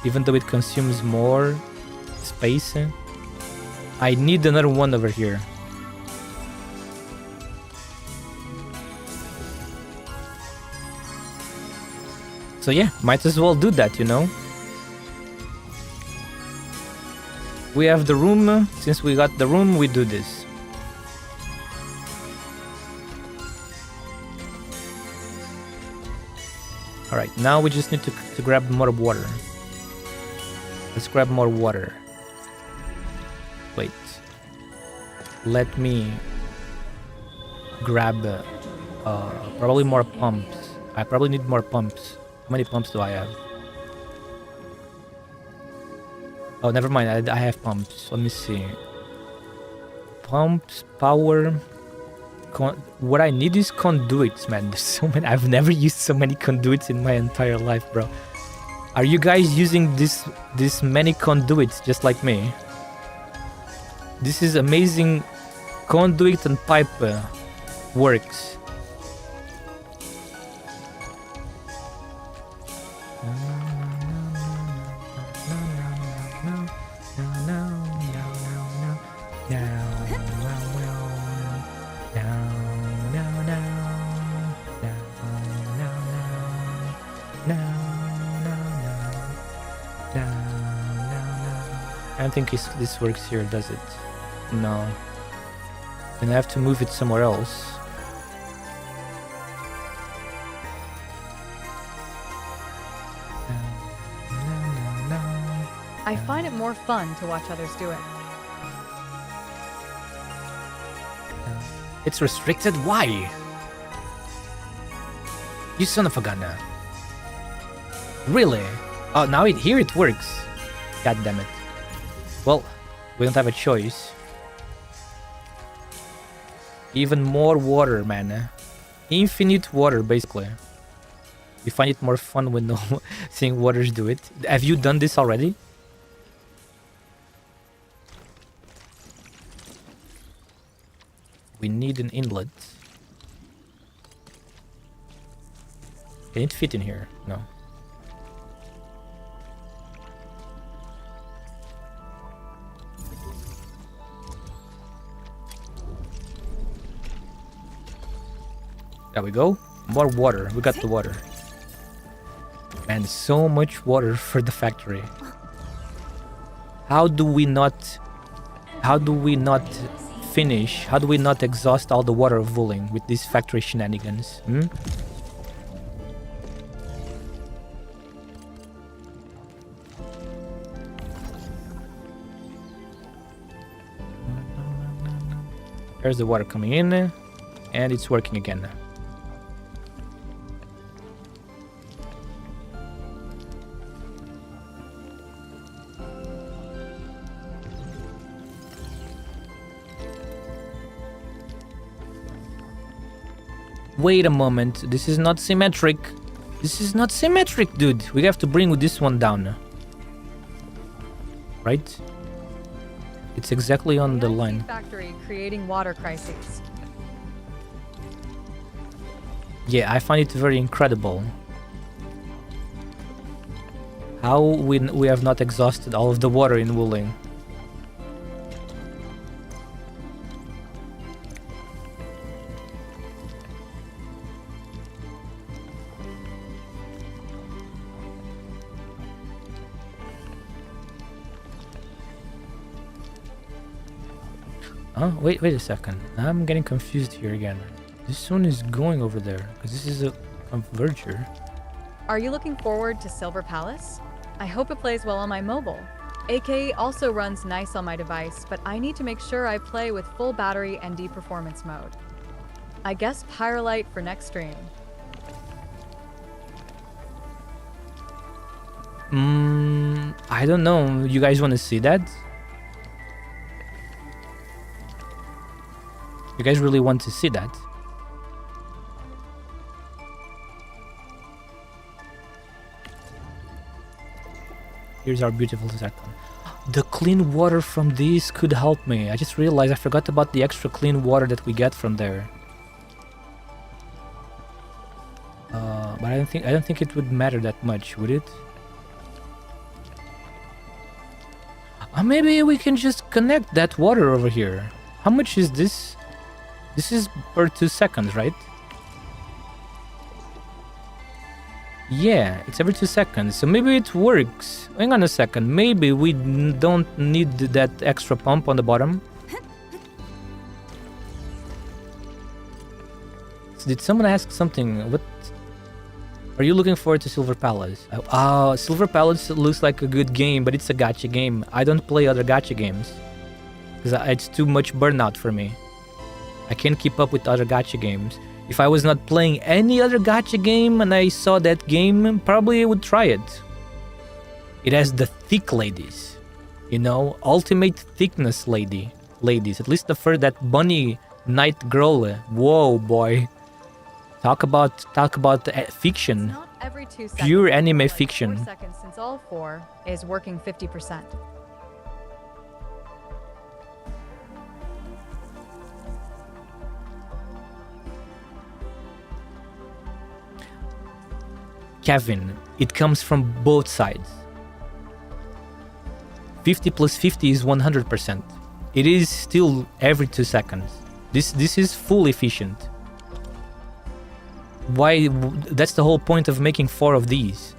even though it consumes more space. I need another one over here. So yeah, might as well do that, you know? We have the room. Since we got the room, we do this. Alright, now we just need to grab more water. Let's grab more water. Wait. Let me grab probably more pumps. I probably need more pumps. How many pumps do I have? Oh, never mind. I have pumps. Let me see. Pumps, power. What I need is conduits, man. There's so many. I've never used so many conduits in my entire life, bro. Are you guys using this many conduits just like me? This is amazing. Conduit and pipe works. I don't think this works here, does it? No. Then I have to move it somewhere else. I find it more fun to watch others do it. It's restricted? Why? You son of a gunner. Really? Oh, now here it works. God damn it. Well, we don't have a choice. Even more water, man. Infinite water, basically. You find it more fun when seeing waters do it. Have you done this already? We need an inlet. Can it fit in here? No. There we go. More water. We got the water. And so much water for the factory. How do we not finish? How do we not exhaust all the water of Vuling with these factory shenanigans? There's the water coming in, and it's working again. Wait a moment, this is not symmetric. This is not symmetric, dude. We have to bring this one down. Right? It's exactly on the line. Factory creating water crises. Yeah, I find it very incredible. How we have not exhausted all of the water in Wuling. Wait a second. I'm getting confused here again. This one is going over there, because this is a converger. Are you looking forward to Silver Palace? I hope it plays well on my mobile. AK also runs nice on my device, but I need to make sure I play with full battery and D performance mode. I guess Pyrolite for next stream. I don't know. You guys want to see that? You guys really want to see that? Here's our beautiful second. The clean water from these could help me. I just realized I forgot about the extra clean water that we get from there. But I don't think it would matter that much, would it? Maybe we can just connect that water over here. How much is this? This is per 2 seconds, right? Yeah, it's every 2 seconds, so maybe it works. Hang on a second, maybe we don't need that extra pump on the bottom. So did someone ask something? What? Are you looking forward to Silver Palace? Silver Palace looks like a good game, but it's a gacha game. I don't play other gacha games, because it's too much burnout for me. I can't keep up with other gacha games. If I was not playing any other gacha game and I saw that game, probably I would try it. It has the thick ladies. You know, ultimate thickness, ladies. At least the first, that bunny night girl. Whoa, boy. Talk about fiction. Not every 2 seconds. Pure anime like fiction. 4 seconds since all 4 is working 50%. Kevin, it comes from both sides. 50 plus 50 is 100%. It is still every 2 seconds. This is full efficient. Why? That's the whole point of making 4 of these,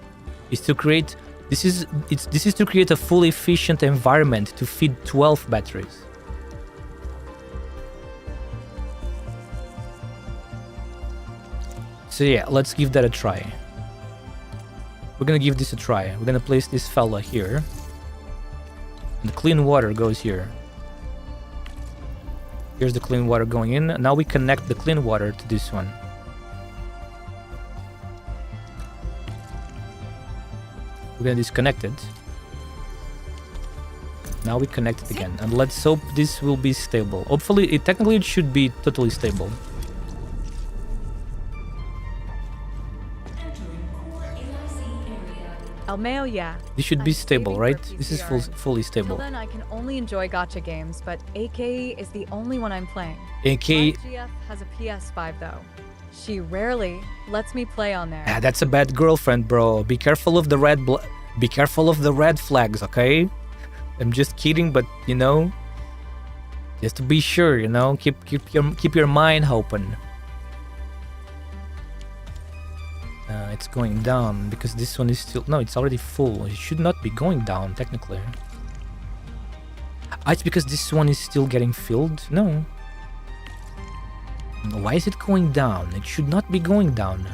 is to create. This is to create a fully efficient environment to feed 12 batteries. So yeah, let's give that a try. We're gonna give this a try. We're gonna place this fella here. And the clean water goes here. Here's the clean water going in. Now we connect the clean water to this one. We're gonna disconnect it. Now we connect it again. And let's hope this will be stable. Hopefully, technically it should be totally stable. Almeo, yeah. This should be I'm stable, saving right? for This is PCRing. fully Till stable. then, I can only enjoy gacha games, but AK is the only one I'm playing. AK, My GF has a PS5 though. She rarely lets me play on there. that's a bad girlfriend, bro. Be careful of the be careful of the red flags, okay? I'm just kidding, but you know, just to be sure, you know, keep your mind open. It's going down because this one is still it's already full. It should not be going down technically. It's because this one is still getting filled. No. Why is it going down? It should not be going down.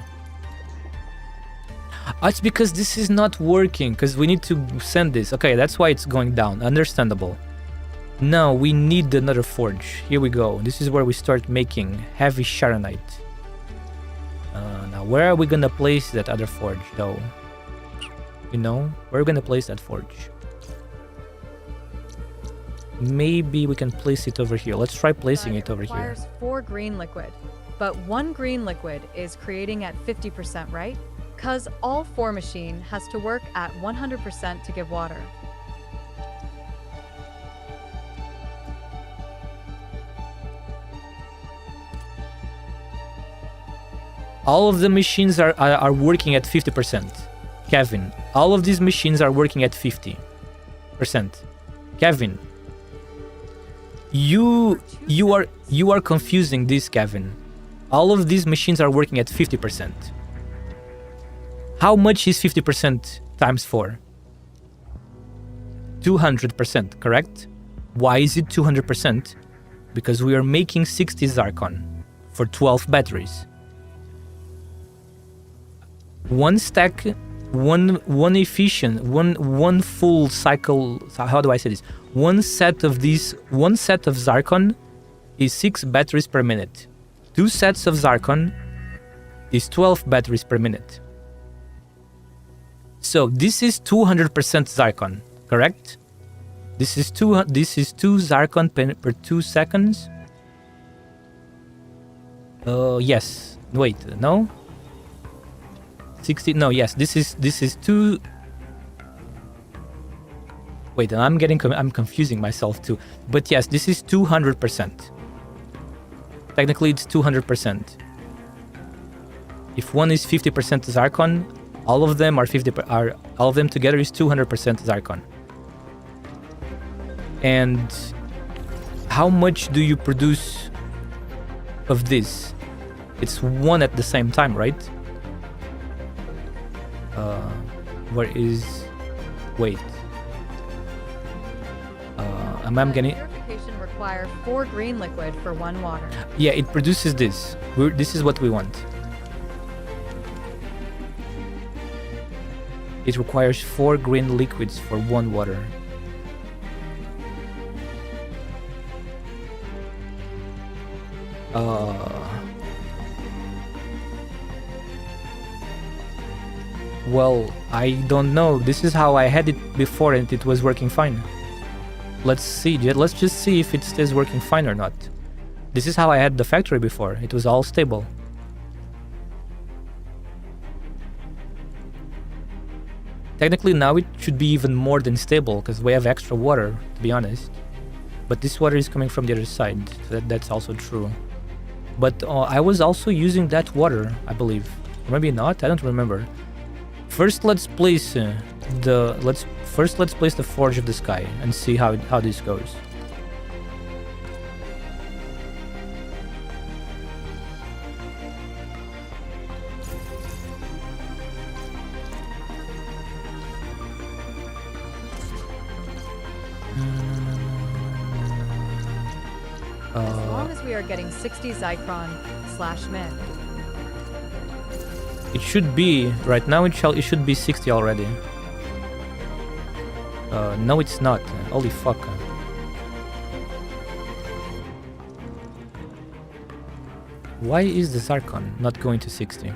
It's because this is not working, because we need to send this. Okay, that's why it's going down. Understandable. Now we need another forge. Here we go. This is where we start making heavy charonite. Now where are we gonna place that other forge though? You know, where are we gonna place that forge? Maybe we can place it over here. Let's try placing it over here. Requires 4 green liquid, but 1 green liquid is creating at 50%, right? Cause all 4 machine has to work at 100% to give water. All of the machines are working at 50%. Kevin, all of these machines are working at 50%. Kevin, you are confusing this, Kevin. All of these machines are working at 50%. How much is 50% times 4? 200%, correct? Why is it 200%? Because we are making 60 Zarkon for 12 batteries. One stack, one efficient, one full cycle. How do I say this? One set of Zarkon is 6 batteries per minute. 2 sets of Zarkon is 12 batteries per minute. So this is 200% Zarkon, correct? This is 2 Zarkon per 2 seconds. Yes. Wait, no. 60. No, yes. This is 2. Wait, I'm confusing myself too. But yes, this is 200%. Technically, it's 200%. If one is 50% Zarkon, all of them all of them together is 200% Zarkon. And how much do you produce of this? It's 1 at the same time, right? Where is... Wait. I'm getting... Purification require 4 green liquid for 1 water. Yeah, it produces this. This is what we want. It requires 4 green liquids for 1 water. Well, I don't know. This is how I had it before and it was working fine. let's see. Let's just see if it stays working fine or not. This is how I had the factory before. It was all stable. Technically now it should be even more than stable because we have extra water, to be honest. But this water is coming from the other side, so that's also true. But I was also using that water, I believe. Or maybe not, I don't remember. First let's place let's place the Forge of the Sky and see how this goes. As long as we are getting 60 Zychron/min. It should be, right now it should be 60 already. No it's not, holy fuck. Why is the Zarkon not going to 60?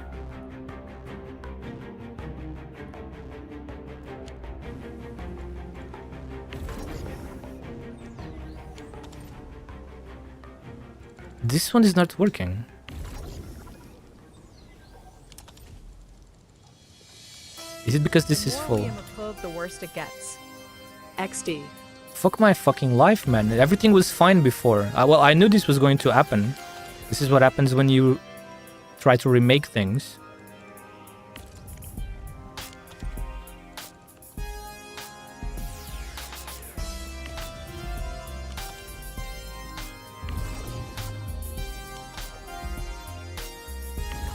This one is not working. Is it because this is full? The worst it gets. XD. Fuck my fucking life, man. Everything was fine before. Well, I knew this was going to happen. This is what happens when you try to remake things.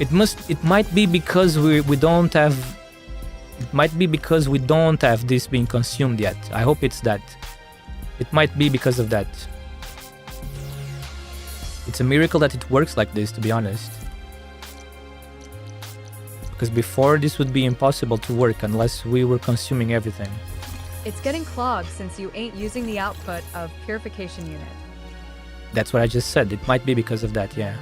It might be because we don't have. It might be because we don't have this being consumed yet. I hope it's that. It might be because of that. It's a miracle that it works like this, to be honest. Because before this would be impossible to work unless we were consuming everything. It's getting clogged since you ain't using the output of purification unit. That's what I just said. It might be because of that, yeah.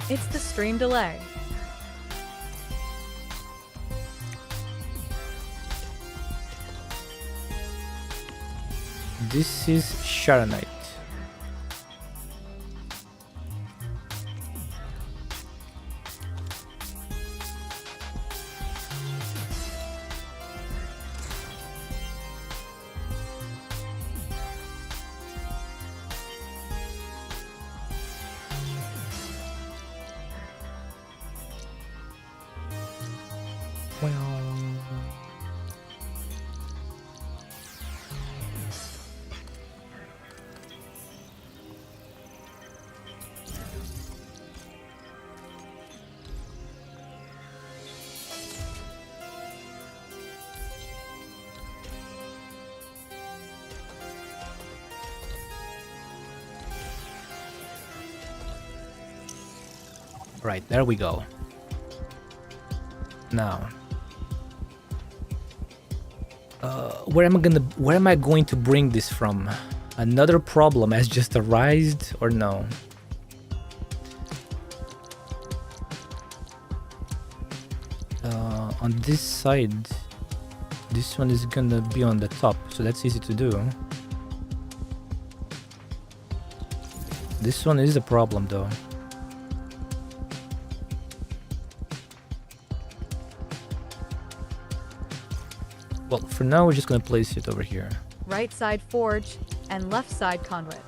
It's the stream delay. This is Sharonite. Right, there we go. Now, where am I going to bring this from? Another problem has just arisen, or no? On this side, this one is gonna be on the top, so that's easy to do. This one is a problem though. Well, for now, we're just gonna place it over here. Right side forge and left side conduit.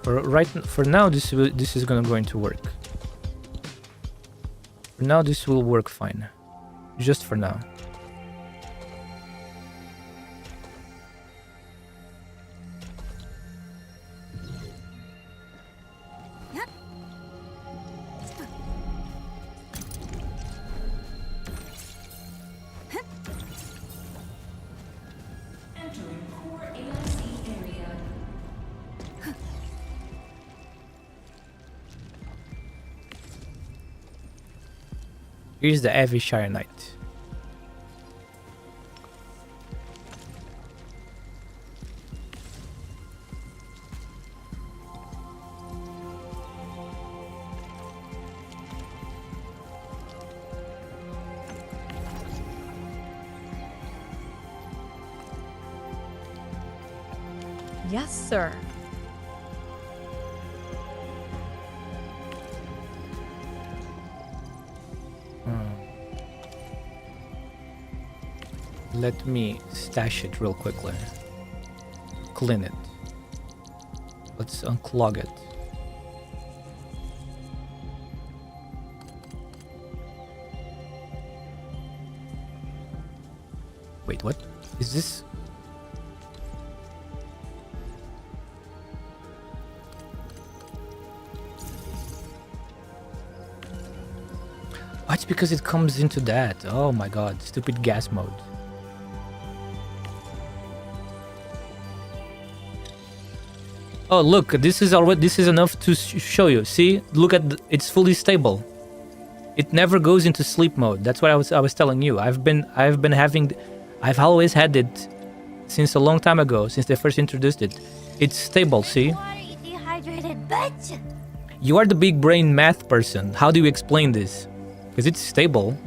For now, this is going to work. For now, this will work fine. Just for now. Here's the heavy Shirenite. Yes, sir. Let me stash it real quickly. Clean it. Let's unclog it. Wait, what? Is this? Oh, it's because it comes into that. Oh my god, stupid gas mode. Oh look, this is already, this is enough to show you. See, look at it's fully stable. It never goes into sleep mode. That's what I was telling you. I've always had it since a long time ago, since they first introduced it. It's stable, see? You are the big brain math person. How do you explain this? Because it's stable.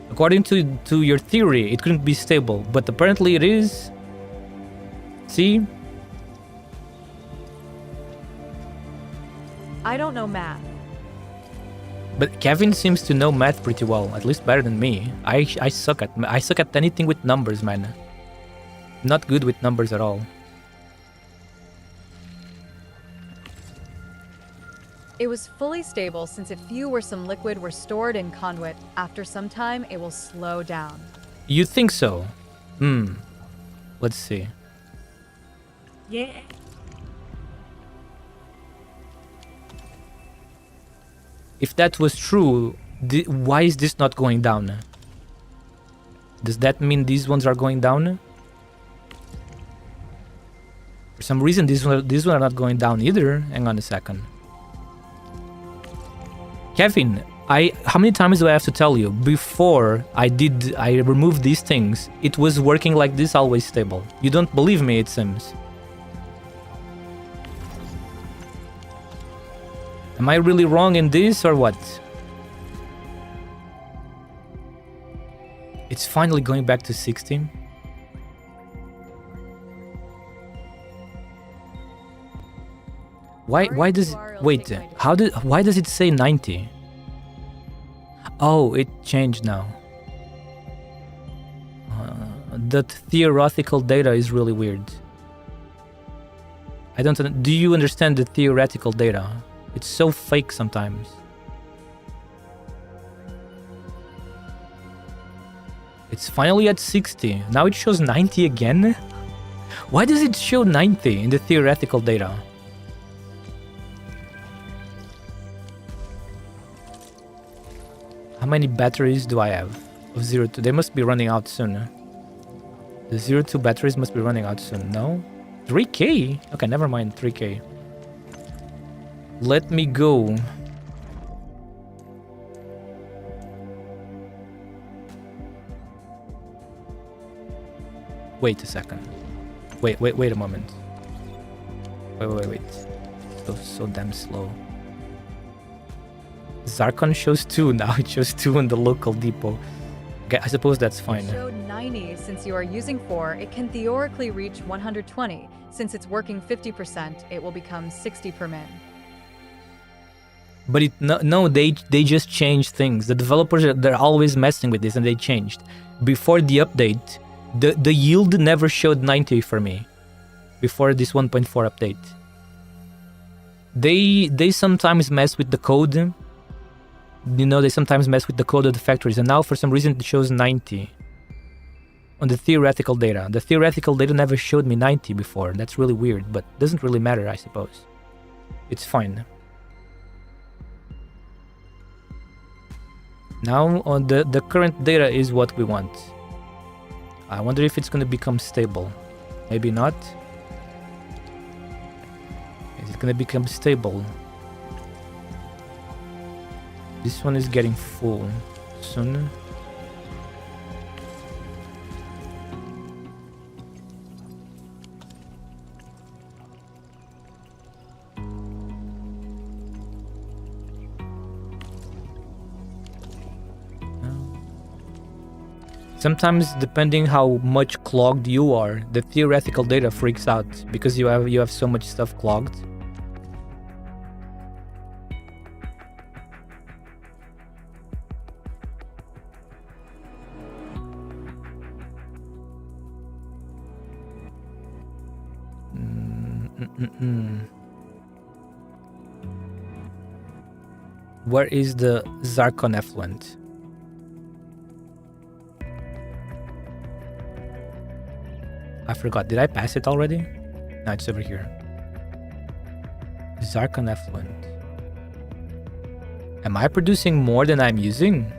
According to your theory, it couldn't be stable, but apparently it is. See? I don't know math. But Kevin seems to know math pretty well, at least better than me. I suck at anything with numbers, man. Not good with numbers at all. It was fully stable since if fuel or some liquid were stored in conduit, after some time it will slow down. You think so? Let's see. Yeah. If that was true, why is this not going down? Does that mean these ones are going down? For some reason, these ones are not going down either. Hang on a second. Kevin, how many times do I have to tell you? Before I removed these things, it was working like this, always stable. You don't believe me, it seems. Am I really wrong in this or what? It's finally going back to 16. Why does wait? Why does it say 90? Oh, it changed now. That theoretical data is really weird. I don't. Do you understand the theoretical data? It's so fake sometimes. It's finally at 60. Now it shows 90 again? Why does it show 90 in the theoretical data? How many batteries do I have? Of 02. They must be running out soon. The 02 batteries must be running out soon. No? 3K? Okay, never mind. 3K. Let me go. Wait a second. Wait a moment. Wait. So damn slow. Zarkon shows 2 now. It shows 2 in the local depot. Okay, I suppose that's fine. It showed 90 since you are using 4. It can theoretically reach 120. Since it's working 50%, it will become 60 per min. But they just changed things. The developers they're always messing with this, and they changed. Before the update, the yield never showed 90 for me. Before this 1.4 update, they sometimes mess with the code. You know, they sometimes mess with the code of the factories, and now for some reason it shows 90 on the theoretical data. The theoretical data never showed me 90 before. That's really weird, but doesn't really matter, I suppose. It's fine. Now on the current data is what we want. I wonder if it's going to become stable. Maybe not. Is it going to become stable? This one is getting full soon. Sometimes, depending how much clogged you are, the theoretical data freaks out because you have so much stuff clogged. Where is the Zarkon effluent? I forgot. Did I pass it already? No, it's over here. Zarkon effluent. Am I producing more than I'm using?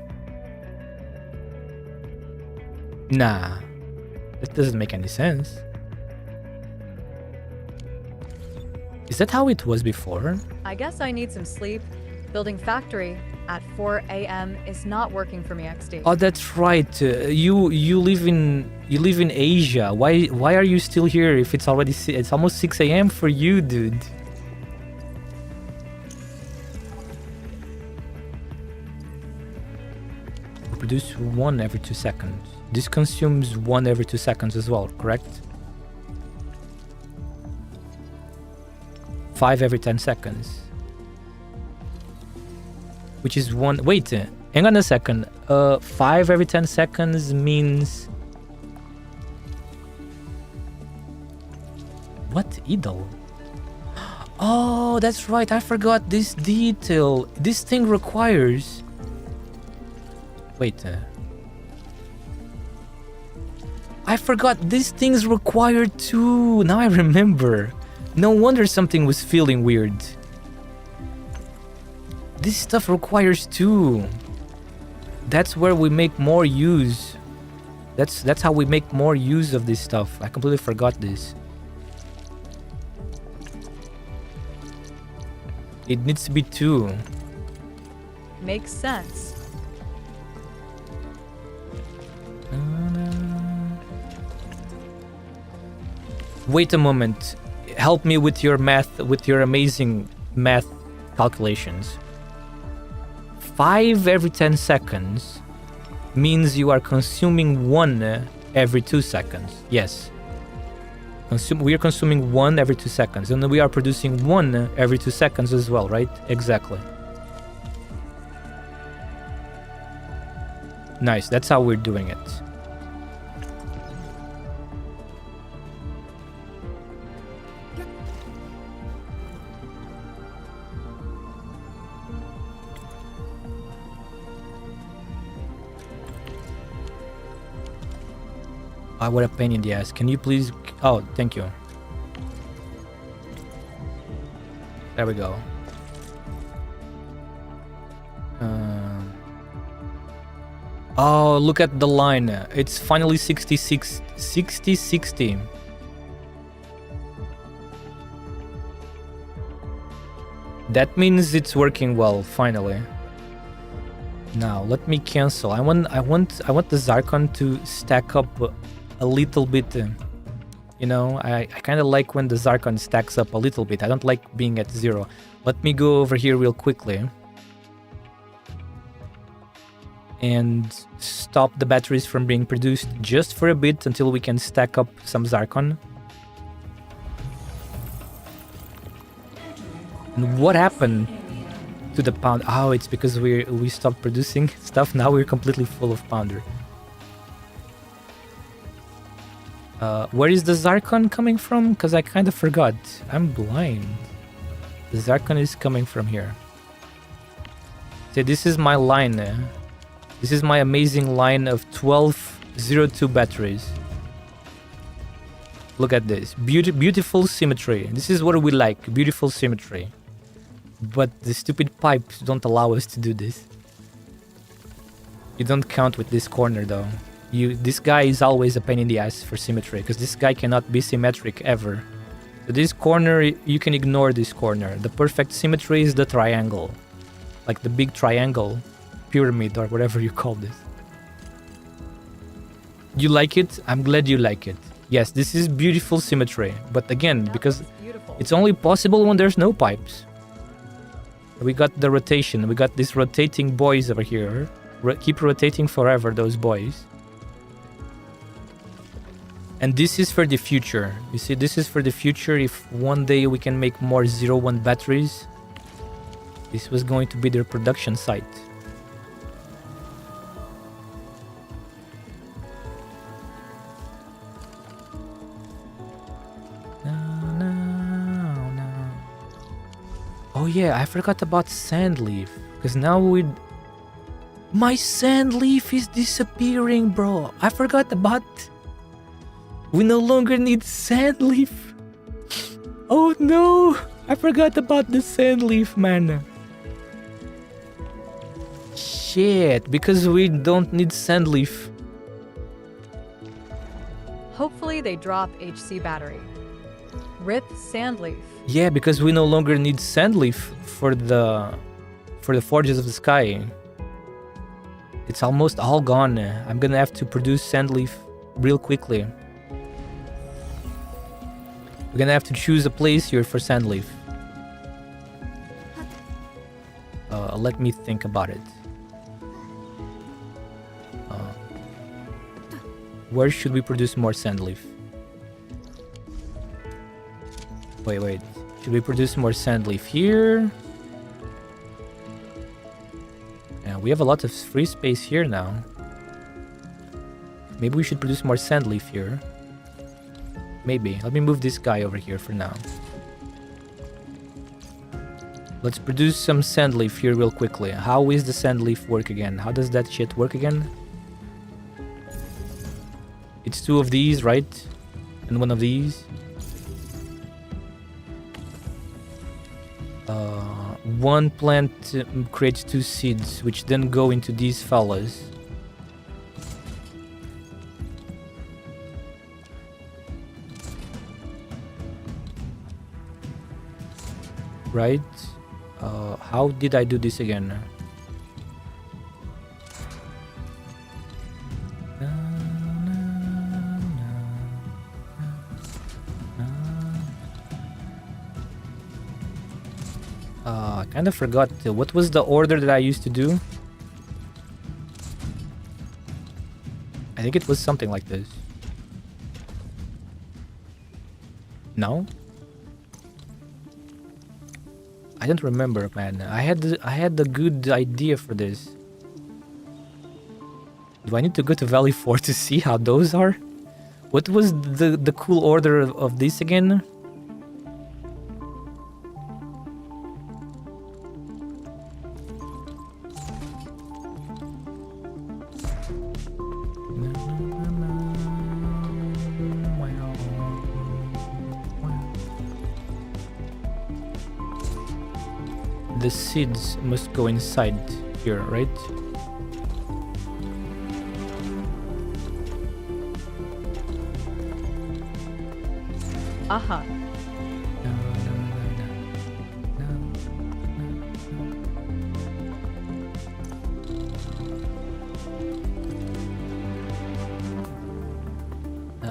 Nah. That doesn't make any sense. Is that how it was before? I guess I need some sleep. Building factory at 4 a.m. is not working for me, XD. Oh, that's right. You live in Asia. Why are you still here if it's already it's almost 6 a.m. for you, dude? We produce 1 every 2 seconds. This consumes 1 every 2 seconds as well, correct? 5 every 10 seconds. Which is 1. Wait, hang on a second. 5 every 10 seconds means. What? Idle? Oh, that's right. I forgot this detail. This thing requires. Wait. I forgot these things require 2. Now I remember. No wonder something was feeling weird. This stuff requires 2. That's where we make more use. That's how we make more use of this stuff. I completely forgot this. It needs to be 2. Makes sense. Wait a moment. Help me with your math, with your amazing math calculations. 5 every 10 seconds means you are consuming 1 every 2 seconds. Yes. We are consuming 1 every 2 seconds. And we are producing 1 every 2 seconds as well, right? Exactly. Nice. That's how we're doing it. What a pain in the ass. Can you please... Oh, thank you. There we go. Oh, look at the line. It's finally 66... 60. That means it's working well, finally. Now, let me cancel. I want the Zarkon to stack up a little bit. You know, I kind of like when the Zarkon stacks up a little bit. I don't like being at 0. Let me go over here real quickly and stop the batteries from being produced just for a bit until we can stack up some Zarkon. And what happened to the pound? Oh, it's because we stopped producing stuff. Now we're completely full of pounder. Where is the Zarkon coming from? Because I kind of forgot. I'm blind. The Zarkon is coming from here. See, this is my line. This is my amazing line of 12 02 batteries. Look at this. Beautiful symmetry. This is what we like. Beautiful symmetry. But the stupid pipes don't allow us to do this. You don't count with this corner though. This guy is always a pain in the ass for symmetry, because this guy cannot be symmetric ever. So this corner, you can ignore this corner. The perfect symmetry is the triangle. like the big triangle pyramid or whatever you call this. You like it? I'm glad you like it. Yes, this is beautiful symmetry, but again, because it's only possible when there's no pipes. We got the rotation. We got these rotating boys over here. Keep rotating forever, those boys. And this is for the future. You see, this is for the future. If one day we can make more 0-1 batteries, this was going to be their production site. Oh yeah, I forgot about Sandleaf. Because now my Sandleaf is disappearing, bro. I forgot about... We no longer need Sandleaf. Oh no! I forgot about the Sandleaf, man. Shit, because we don't need Sandleaf. Hopefully they drop HC battery. Rip Sandleaf. Yeah, because we no longer need Sandleaf for the Forges of the Sky. It's almost all gone. I'm gonna have to produce Sandleaf real quickly. We're gonna have to choose a place here for Sandleaf. Let me think about it. Where should we produce more Sandleaf? Wait. Should we produce more Sandleaf here? Yeah, we have a lot of free space here now. Maybe we should produce more Sandleaf here. Maybe. Let me move this guy over here for now. Let's produce some Sandleaf here real quickly. How is the Sandleaf work again? How does that shit work again? It's 2 of these, right? And 1 of these. One plant creates 2 seeds, which then go into these fellas. Right? How did I do this again? I kind of forgot. What was the order that I used to do? I think it was something like this. No? I don't remember, man. I had the good idea for this. Do I need to go to Valley 4 to see how those are? What was the cool order of this again? The seeds must go inside here, right? Aha.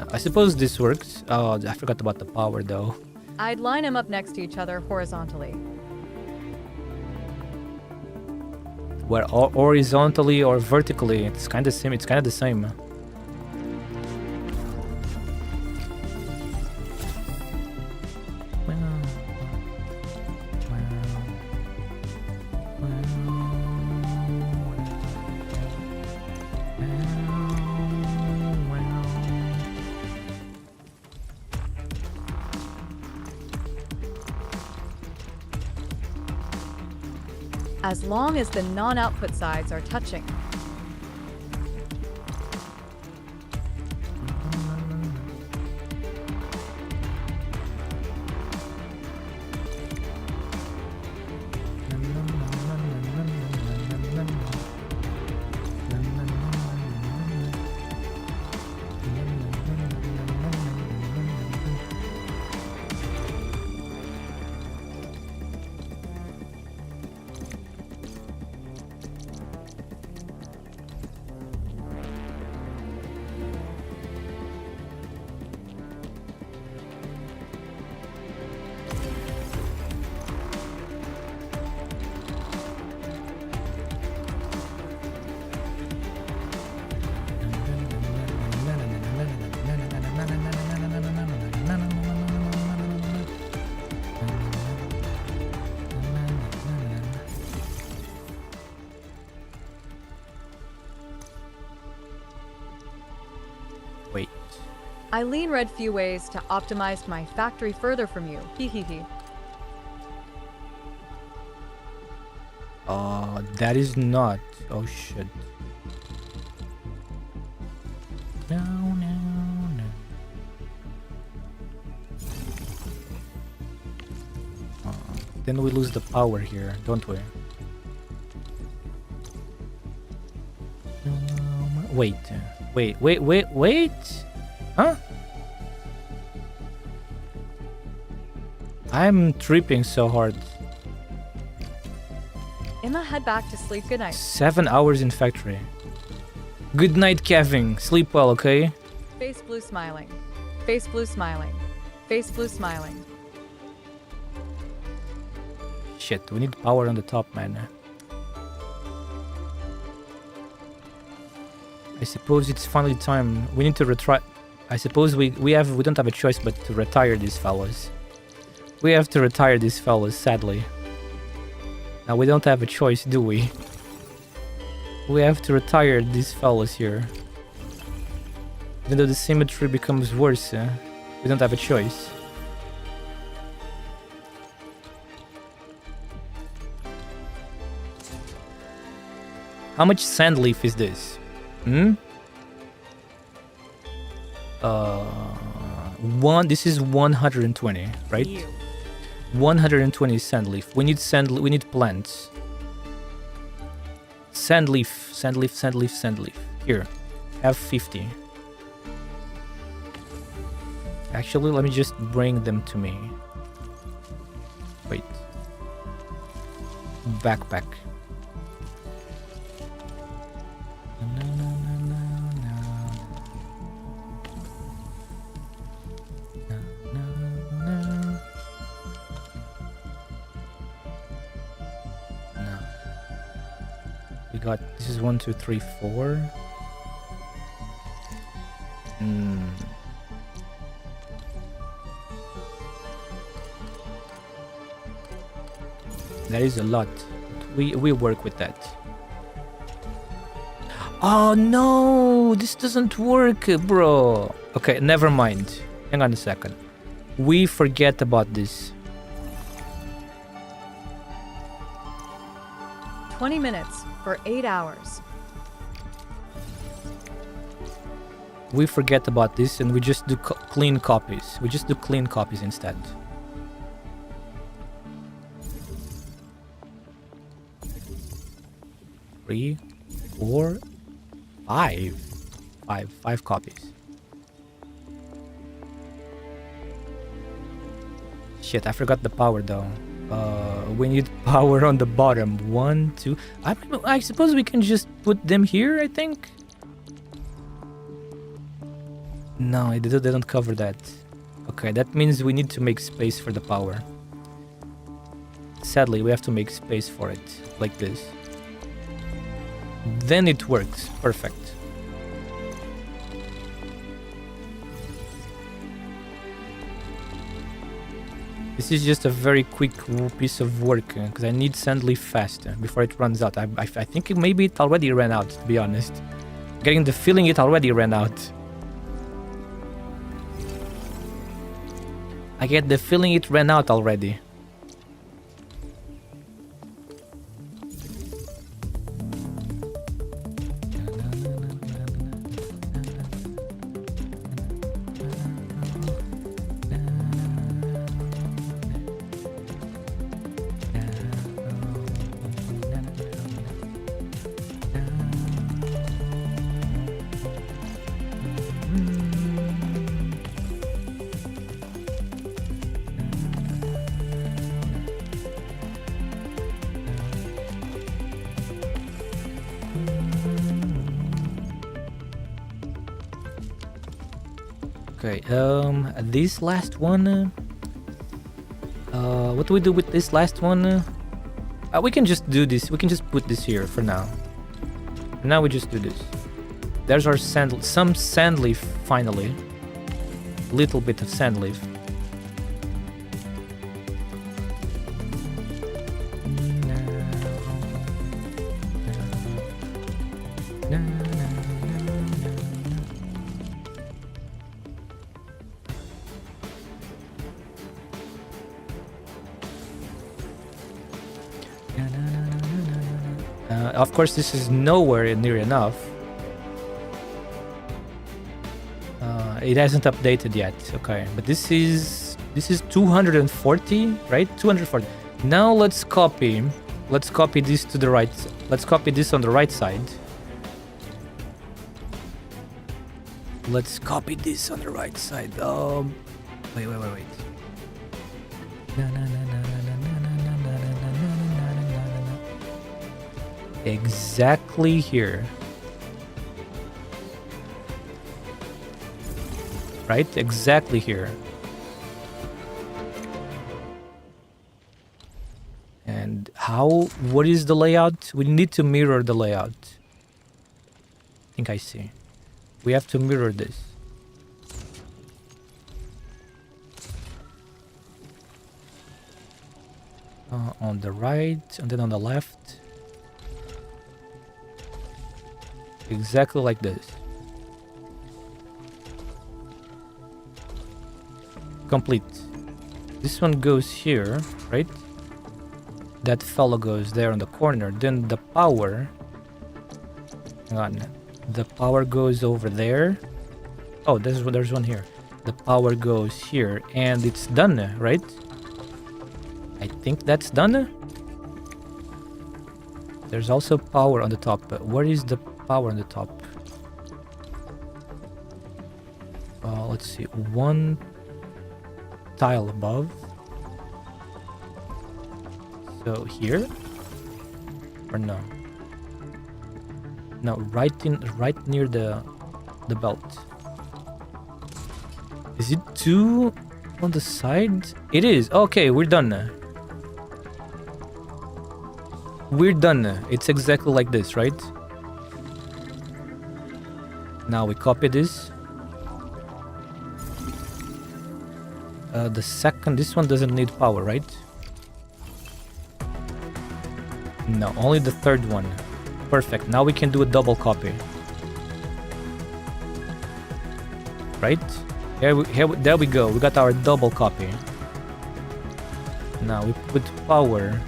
I suppose this works. Oh, I forgot about the power though. I'd line them up next to each other horizontally. Where horizontally or vertically, it's kind of same. It's kind of the same. As long as the non-output sides are touching. I read few ways to optimize my factory further from you. Hehehe. That is not. Oh shit. No, no, no. Then we lose the power here, don't we? Wait. Huh? I'm tripping so hard. Emma, head back to sleep. Good night. 7 hours in factory. Good night, Kevin. Sleep well, okay? Face blue smiling. Face blue smiling. Face blue smiling. Shit, we need power on the top, man. I suppose it's finally time. We need to retire. I suppose we don't have a choice but to retire these fellows. We have to retire these fellows, sadly. Now we don't have a choice, do we? We have to retire these fellows here. Even though the symmetry becomes worse, we don't have a choice. How much sand leaf is this? This is 120, right? You. 120 sand leaf. We need we need plants. Sand leaf. Here, have 50. Actually, let me just bring them to me. Wait. Backpack. This is 1, 2, 3, 4. That is a lot. We work with that. Oh no, this doesn't work, bro. Okay, never mind. Hang on a second. We forget about this. 20 minutes for 8 hours. We forget about this and we just do clean copies. We just do clean copies instead. Three, 4, 5. Five copies. Shit, I forgot the power though. We need power on the bottom. 1, 2. I suppose we can just put them here, I think. No, they don't cover that. Okay, that means we need to make space for the power. Sadly, we have to make space for it, like this. Then it works. Perfect. This is just a very quick piece of work because I need sand leaf fast before it runs out. I think maybe it already ran out, to be honest. Getting the feeling it already ran out. I get the feeling it ran out already. Okay, this last one, what do we do with this last one? We can just do this, we can just put this here for now. Now we just do this. There's our some sand leaf, finally. Little bit of sand leaf. Of course, this is nowhere near enough. It hasn't updated yet. Okay, but this is 240, right? 240. Now let's copy this to the right. Let's copy this on the right side. Let's copy this on the right side. Wait. Exactly here. Right? Exactly here. And what is the layout? We need to mirror the layout. I think I see. We have to mirror this. On the right and then on the left. Exactly like this. Complete. This one goes here, right? That fellow goes there on the corner. Then the power. Hang on. The power goes over there. Oh, there's one here. The power goes here, and it's done, right? I think that's done. There's also power on the top. Where is the power on the top? Let's see. One tile above. So here? Or no? No, right near the belt. Is it two on the side? It is. Okay, we're done. We're done. It's exactly like this, right? Now we copy this. The second, this one doesn't need power, right? No, only the third one. Perfect. Now we can do a double copy. Right? There we go. We got our double copy. Now we put power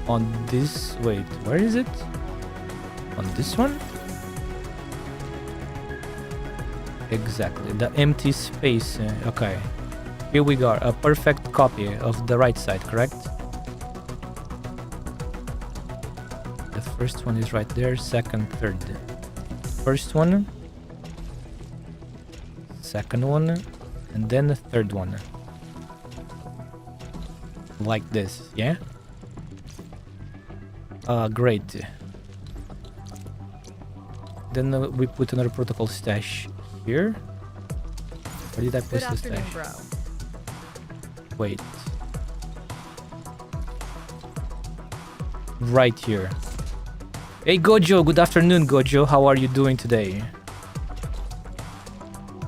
on this. Wait, where is it? On this one? Exactly. The empty space. Okay. Here we go. A perfect copy of the right side, correct? The first one is right there. Second, third. First one. Second one. And then the third one. Like this, yeah? Great. Then we put another protocol stash here. Where did I put the stash? Bro. Wait. Right here. Hey Gojo, good afternoon Gojo. How are you doing today?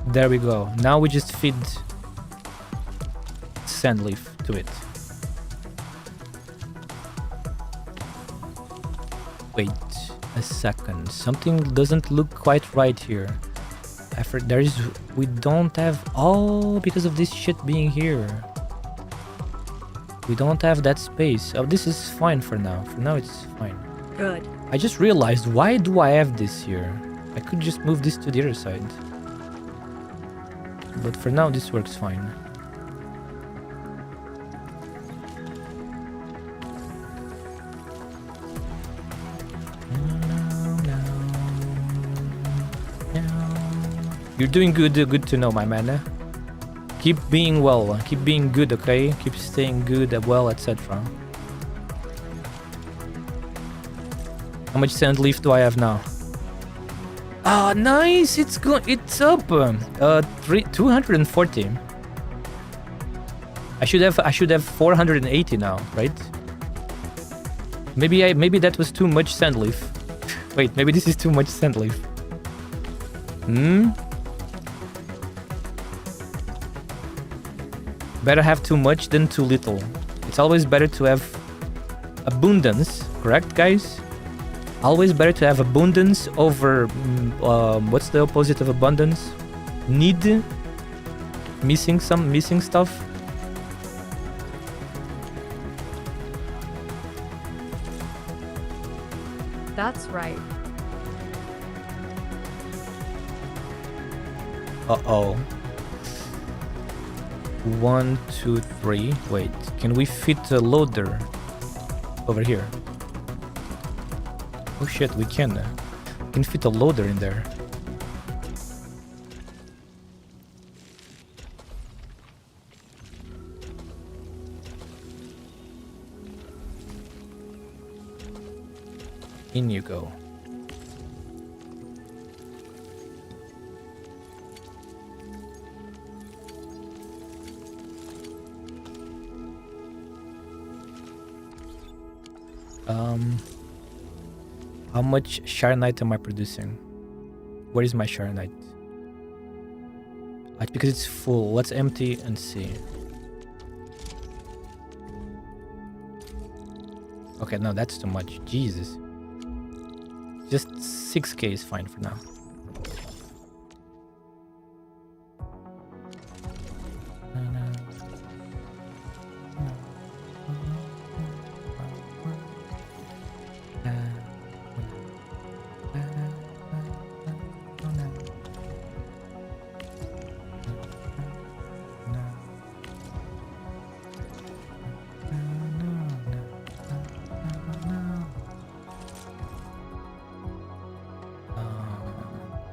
There we go. Now we just feed sand leaf to it. Wait a second. Something doesn't look quite right here. We don't have because of this shit being here. We don't have that space. Oh, this is fine for now. For now it's fine. Good. I just realized, why do I have this here? I could just move this to the other side. But for now this works fine. You're doing good, good to know, my man. Keep being well, keep being good, okay? Keep staying good, well, etc. How much sand leaf do I have now? Ah, nice! It's up. 240. I should have 480 now, right? Maybe that was too much sand leaf. Wait, maybe this is too much sand leaf. Better have too much than too little. It's always better to have abundance, correct, guys? Always better to have abundance over what's the opposite of abundance? Need? Missing stuff? That's right. Uh-oh. 1, 2, 3. Wait, can we fit a loader over here? Oh shit, we can. We can fit a loader in there. In you go. How much Sharonite am I producing? Where is my Sharonite? Because it's full. Let's empty and see. Okay, no, that's too much. Jesus. Just 6k is fine for now.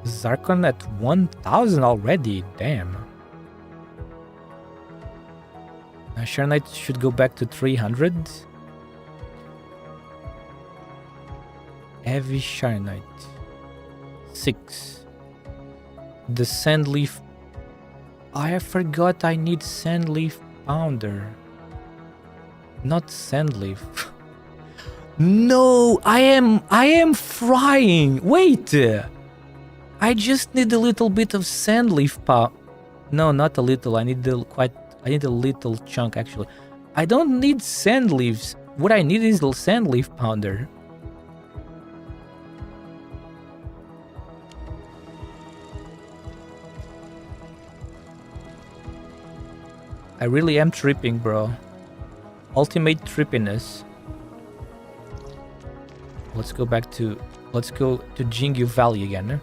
Zarkon at 1000 already, damn. Sharonite should go back to 300. Heavy Sharonite 6. The Sandleaf. I forgot I need Sandleaf Pounder. Not Sandleaf. No, I am frying. Wait. I just need a little bit of Sandleaf powder. No, not a little. I need a little chunk actually. I don't need sand leaves. What I need is a Sandleaf Pounder. I really am tripping, bro. Ultimate trippiness. Let's go to Jingyu Valley again.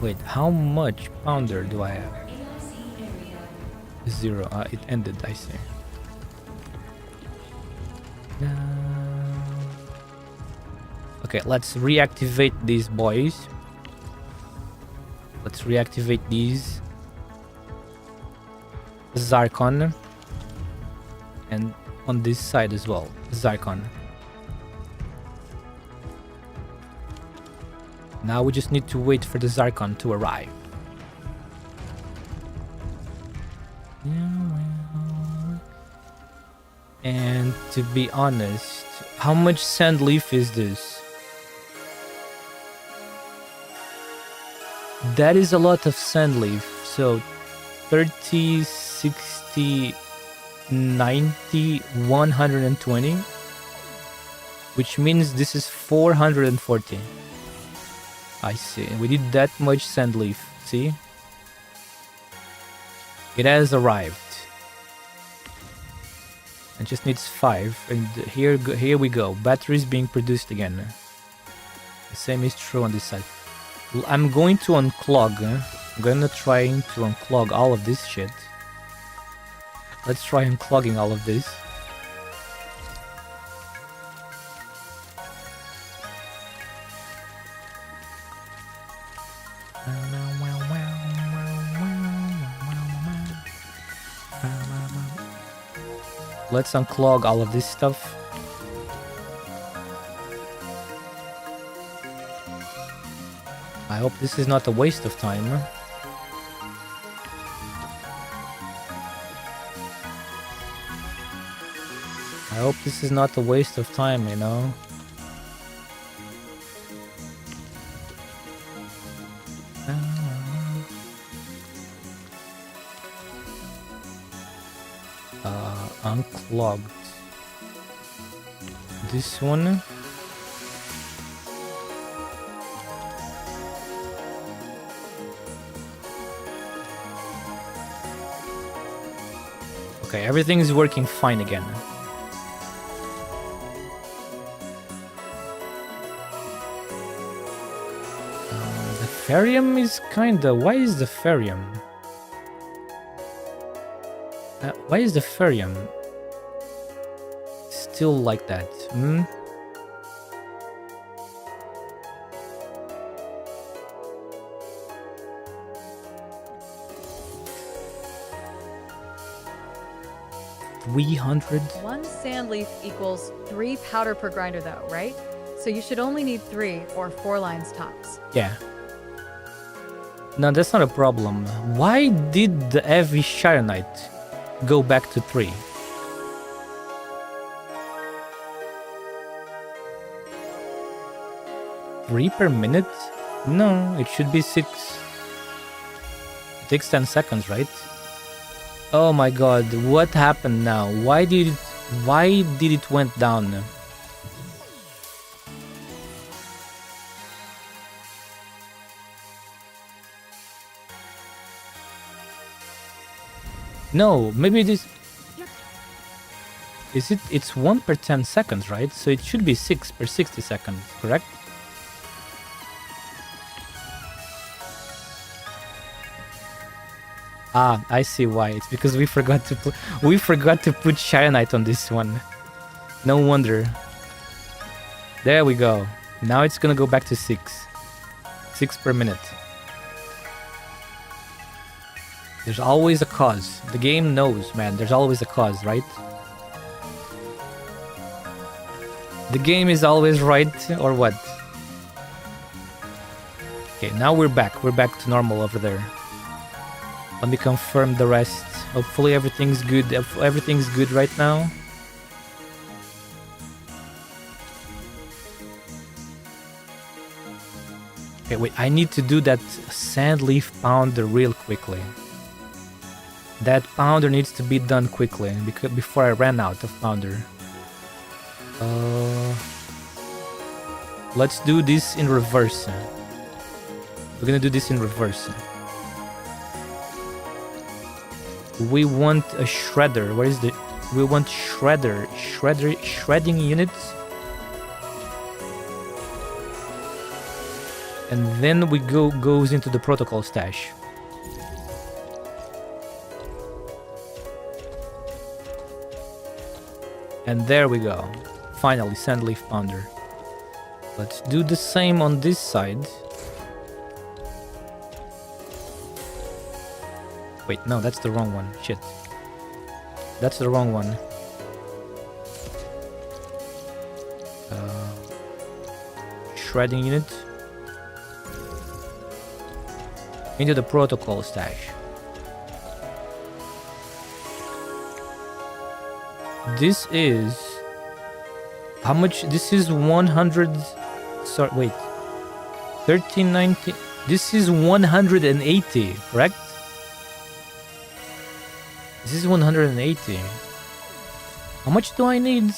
Wait, how much pounder do I have? 0. It ended, I see. Okay, let's reactivate these boys. Let's reactivate these. Zarkon. And on this side as well, Zarkon. Now we just need to wait for the Zarkon to arrive. And to be honest, how much Sandleaf is this? That is a lot of Sandleaf. So 30, 60, 90, 120. Which means this is 440. I see. We need that much Sandleaf. See? It has arrived. It just needs 5. And here we go. Batteries being produced again. The same is true on this side. I'm going to unclog. I'm gonna try to unclog all of this shit. Let's try unclogging all of this. Let's unclog all of this stuff. I hope this is not a waste of time. I hope this is not a waste of time, you know? Unclogged. This one. Okay, everything is working fine again. The Ferium is kinda... Why is the Ferium? Why is the Ferium still like that? Hmm? One sand leaf equals 3 powder per grinder though, right? So you should only need 3 or 4 lines tops. Yeah. No, that's not a problem. Why did the heavy Sharonite go back to 3? Three per minute? No, it should be 6. It takes 10 seconds, right? Oh my god, what happened now? Why did it went down? No, maybe this... Is it? It's 1 per 10 seconds, right? So it should be 6 per 60 seconds, correct? Ah, I see why. It's because we forgot to put Sharonite on this one. No wonder. There we go. Now it's gonna go back to 6. 6 per minute. There's always a cause. The game knows, man. There's always a cause, right? The game is always right, or what? Okay, now we're back. We're back to normal over there. Let me confirm the rest. Hopefully everything's good. Everything's good right now. Okay, wait. I need to do that sand leaf pounder real quickly. That pounder needs to be done quickly because before I ran out of pounder. Let's do this in reverse. We're gonna do this in reverse. We want a shredder. Where is the... We want shredding units. And then we goes into the protocol stash. And there we go. Finally, sand leaf pounder. Let's do the same on this side. Wait, no, that's the wrong one. Shit. That's the wrong one. Shredding unit. Into the protocol stash. This is... How much? This is 100... Sorry, wait. 1390... This is 180, correct? This is 180. How much do I need?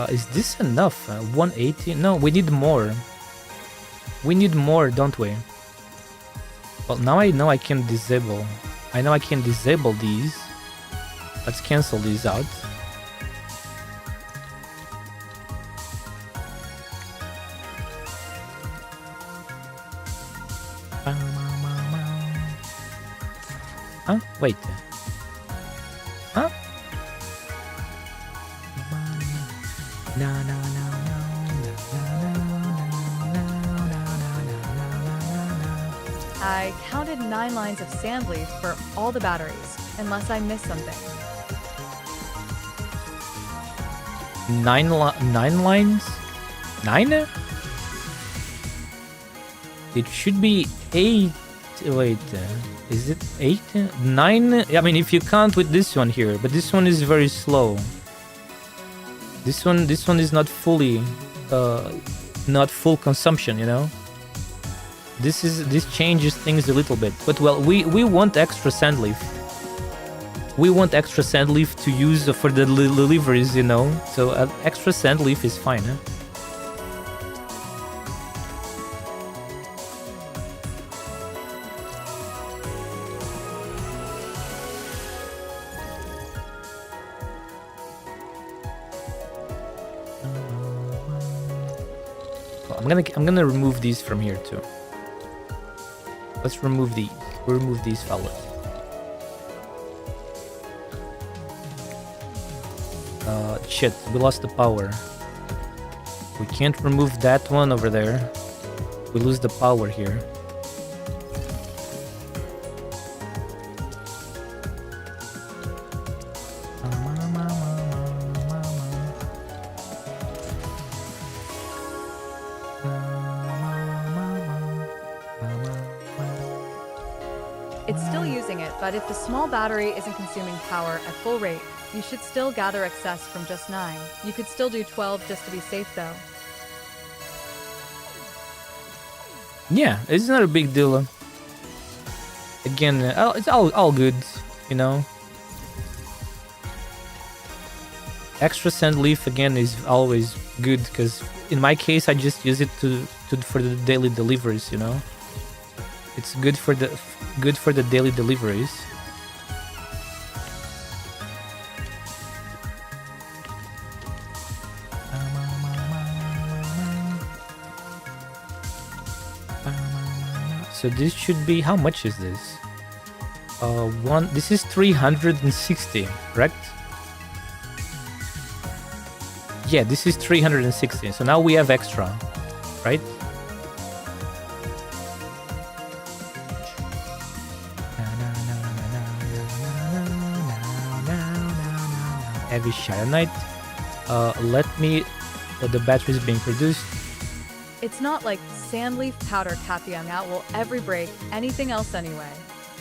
Is this enough? 180? No, we need more. We need more, don't we? Well, now I know I can disable. I know I can disable these. Let's cancel these out. Huh? Wait. Huh? I counted 9 lines of sand leaf for all the batteries, unless I missed something. 9 lines? 9? It should be 8. Wait, is it 8? 9? I mean, if you count with this one here, but this one is very slow. This one is not fully, not full consumption, you know. This changes things a little bit, but well, we want extra sand leaf. We want extra sand leaf to use for the deliveries, you know. So extra sand leaf is fine. Huh? Well, I'm gonna remove these from here too. Let's remove these. We'll remove these fellas. Shit, we lost the power. We can't remove that one over there. We lose the power here. It's still using it, but if the small battery isn't consuming power at full rate, you should still gather excess from just 9. You could still do 12 just to be safe though. Yeah, it's not a big deal. Again, it's all good, you know. Extra sand leaf again is always good because in my case I just use it for the daily deliveries, you know. It's good for the daily deliveries. So this should be, how much is this? This is 360, correct? Yeah, this is 360. So now we have extra, right? Heavy Sharonite. Let me. The battery is being produced. It's not like sandleaf powder Kathyang out will ever break anything else anyway.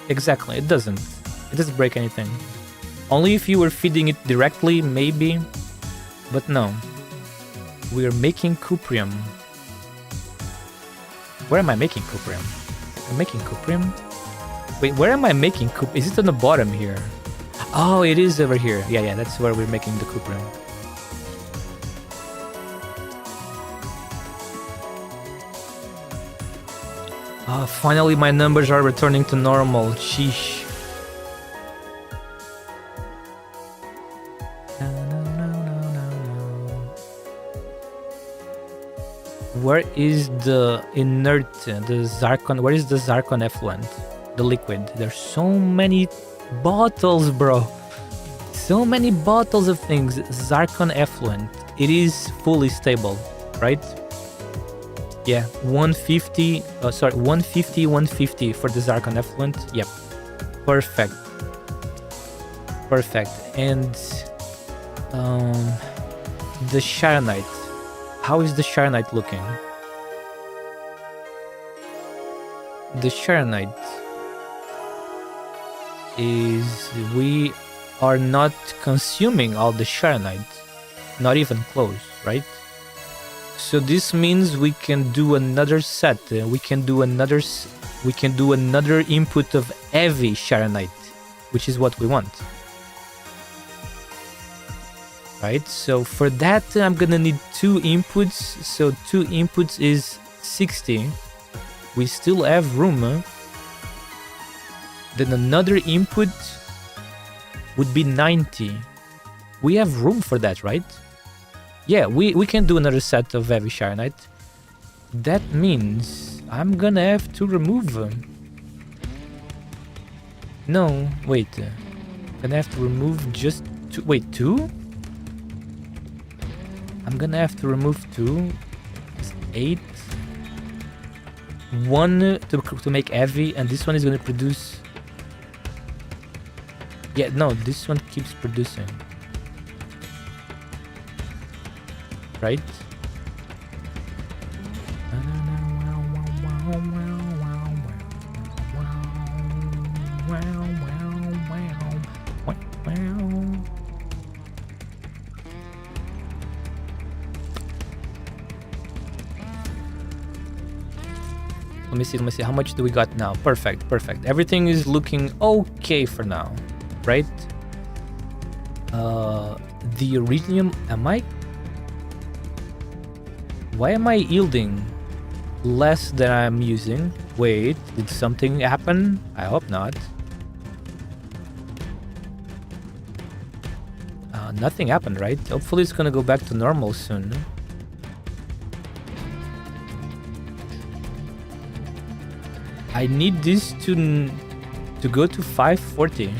Exactly, it doesn't. It doesn't break anything. Only if you were feeding it directly, maybe. But no. We are making cuprium. Where am I making cuprium? I'm making cuprium? Wait, where am I making cuprium? Is it on the bottom here? Oh, it is over here. Yeah, that's where we're making the cuprium. Finally my numbers are returning to normal. Sheesh. Where is the inert, the Zarkon? Where is the Zarkon effluent? The liquid. There's so many bottles, bro. So many bottles of things. Zarkon effluent. It is fully stable, right? Yeah, 150, 150 for the Zarkon effluent. Yep. Perfect. And the Sharonite. How is the Sharonite looking? The Sharonite is, we are not consuming all the Sharonite. Not even close, right? So this means we can do another set. We can do another input of heavy Sharonite, which is what we want. Right? So for that, I'm gonna need 2 inputs. So 2 inputs is 60. We still have room. Then another input would be 90. We have room for that, right? Yeah, we can do another set of heavy Sharonite. That means I'm gonna have to remove no, wait. I'm gonna have to remove just 2. Wait, 2? I'm gonna have to remove 2. It's 8. 1 to make heavy, and this one is gonna produce. Yeah, no, this one keeps producing. Right? Let me see. How much do we got now? Perfect. Everything is looking okay for now, right? The iridium, why am I yielding less than I'm using? Wait, did something happen? I hope not. Nothing happened, right? Hopefully it's gonna go back to normal soon. I need this to go to 540.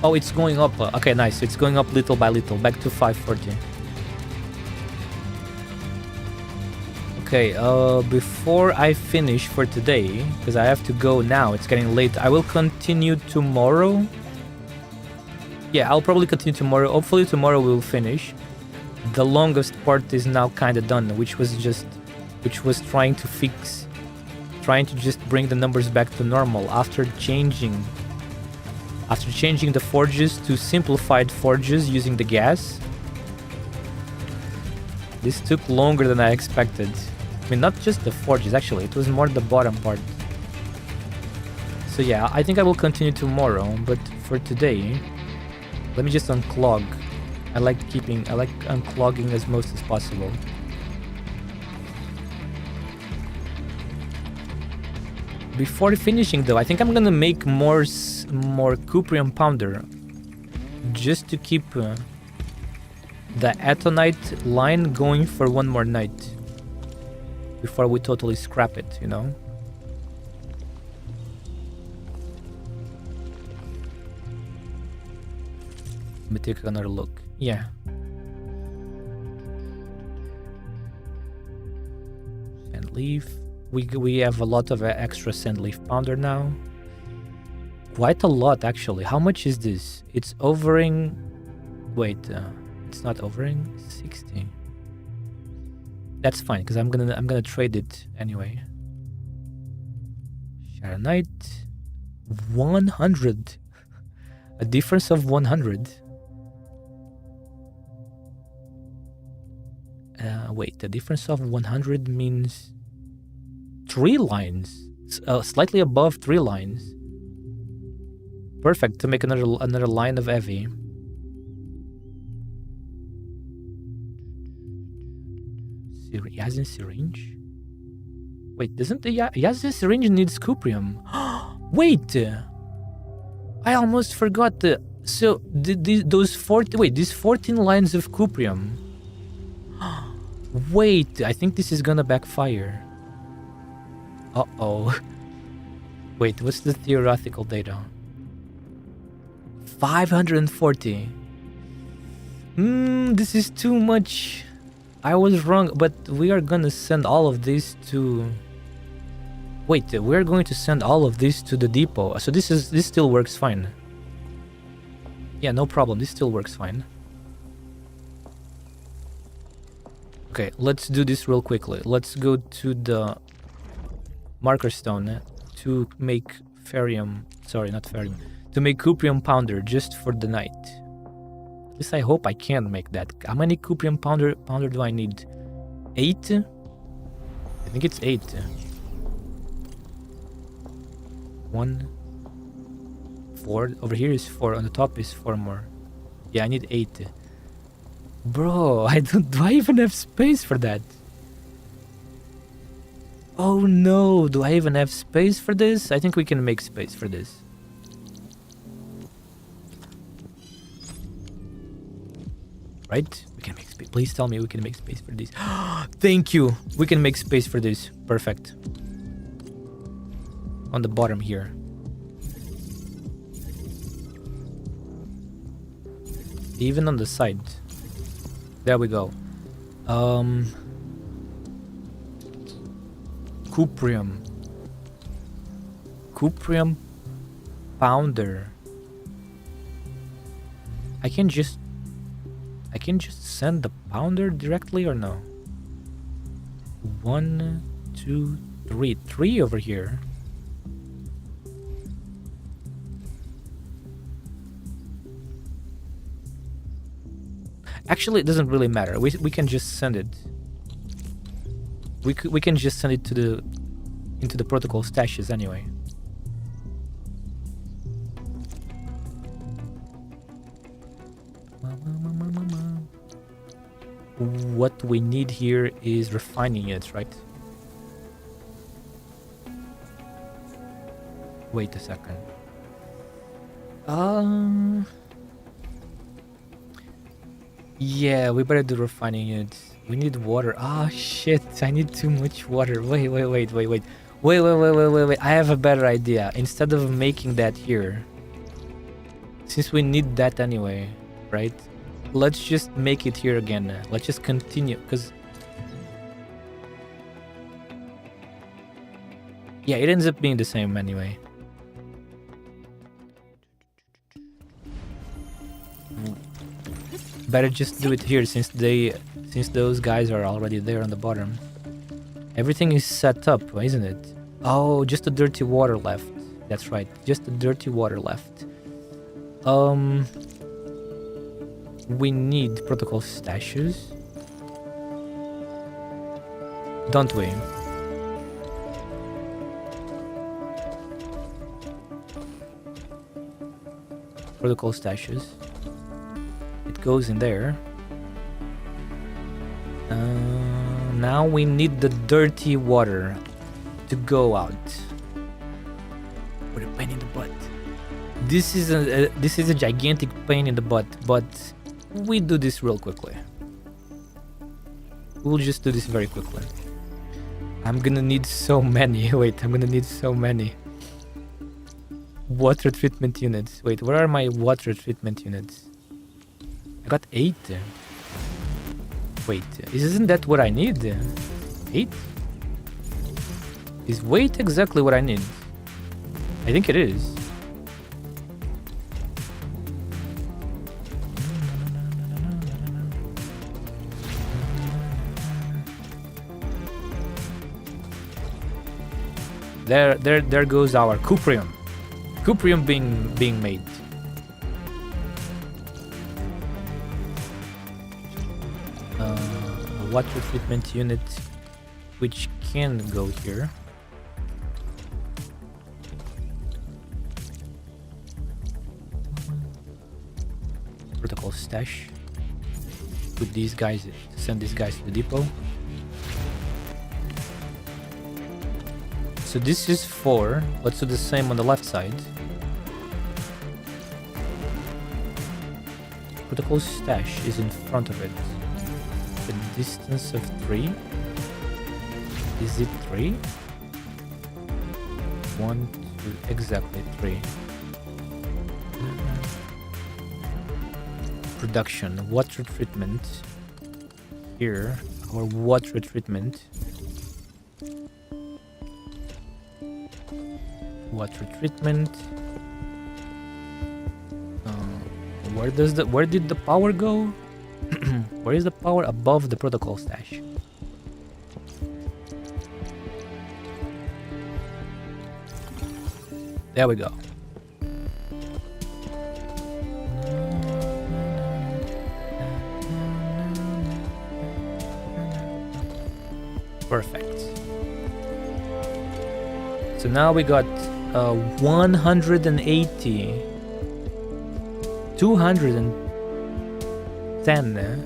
Oh, it's going up. Okay, nice. It's going up little by little, back to 540. Okay, before I finish for today, because I have to go now, it's getting late, I will continue tomorrow. Yeah, I'll probably continue tomorrow. Hopefully tomorrow we'll finish. The longest part is now kind of done, which was trying to just bring the numbers back to normal after changing the forges to simplified forges using the gas. This took longer than I expected. I mean, not just the forges, actually. It was more the bottom part. So yeah, I think I will continue tomorrow, but for today, let me just unclog. I like unclogging as most as possible. Before finishing though, I think I'm gonna make more cuprium powder, just to keep the Atonite line going for one more night before we totally scrap it, you know? Let me take another look. Yeah. Sand leaf. We have a lot of extra sand leaf powder now. Quite a lot, actually. How much is this? It's overing. Wait, it's not overing. 60. That's fine, because I'm gonna trade it anyway. Sharonite, 100. A difference of 100. Wait, the difference of 100 means 3 lines. Slightly above 3 lines. Perfect to make another line of heavy. Yasin syringe? Wait, doesn't the Yasin syringe needs cuprium? Wait! I almost forgot so those 14 lines of cuprium. Wait, I think this is gonna backfire. Uh-oh. Wait, what's the theoretical data? 540. This is too much. I was wrong, but we are gonna send all of this to... Wait, we're going to send all of this to the depot. So this still works fine. Yeah, no problem. This still works fine. Okay, let's do this real quickly. Let's go to the marker stone to make ferrium. Sorry, not ferrium. To make cuprium powder just for the night. At least I hope I can make that. How many cuprium powder do I need? 8? I think it's 8. 1, 4. Over here is 4. On the top is 4 more. Yeah, I need 8. Bro, do I even have space for that? Oh no, do I even have space for this? I think we can make space for this. Right? We can make space. Please tell me we can make space for this. Thank you. We can make space for this. Perfect. On the bottom here. Even on the side. There we go. Cuprium. Cuprium powder. I can just send the pounder directly or no? 1, 2, 3. 3 over here. Actually, it doesn't really matter. We can just send it. We can just send it into the protocol stashes anyway. What we need here is refining it, right? Wait a second. Yeah, we better do refining units. We need water. Ah, shit. I need too much water. Wait. I have a better idea. Instead of making that here, since we need that anyway, right? Let's just make it here again. Let's just continue, because... yeah, it ends up being the same anyway. Better just do it here, since those guys are already there on the bottom. Everything is set up, isn't it? Oh, just the dirty water left. That's right, just the dirty water left. We need protocol stashes, don't we? Protocol stashes. It goes in there. Now we need the dirty water to go out. What a pain in the butt. This is a gigantic pain in the butt, but we do this real quickly. We'll just do this very quickly. I'm gonna need so many. Wait, I'm gonna need so many water treatment units. Wait, where are my water treatment units? I got 8. Wait, isn't that what I need? 8? Is weight exactly what I need? I think it is. There goes our cuprium. Cuprium being made. Water treatment unit, which can go here. Protocol stash. Put these guys, send these guys to the depot. So this is 4. Let's do the same on the left side. Protocol stash is in front of it. A distance of 3. Is it 3? 1, 2, exactly 3. Production, water treatment. Here, our water treatment. Water treatment. Where did the power go? Where is the power? Above the protocol stash. There we go. Perfect. So now we got 180, 210.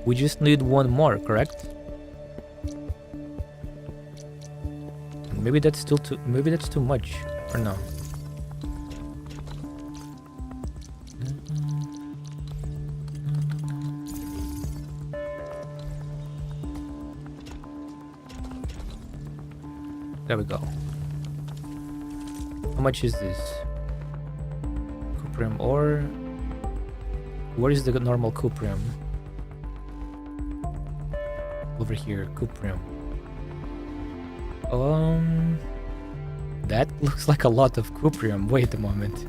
We just need one more, correct? Maybe that's still too. Maybe that's too much, or no? There we go. How much is this? Cuprium ore. Where is the normal cuprium? Over here, cuprium. That looks like a lot of cuprium. Wait a moment.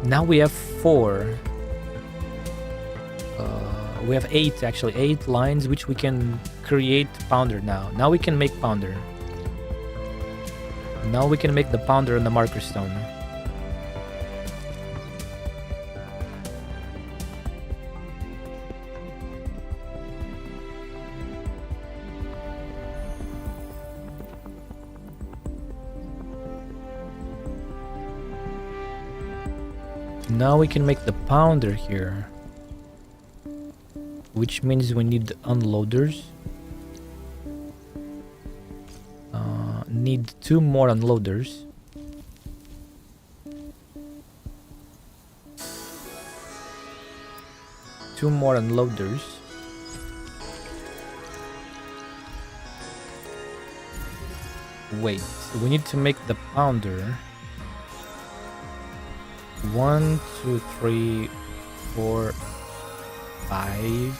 Now we have 4. We have 8 actually. 8 lines which we can create pounder now. Now we can make pounder. Now we can make the pounder and the marker stone. Now we can make the pounder here, which means we need unloaders. Need 2 more unloaders. 2 more unloaders. Wait, we need to make the pounder. 1, 2, 3, 4, 5,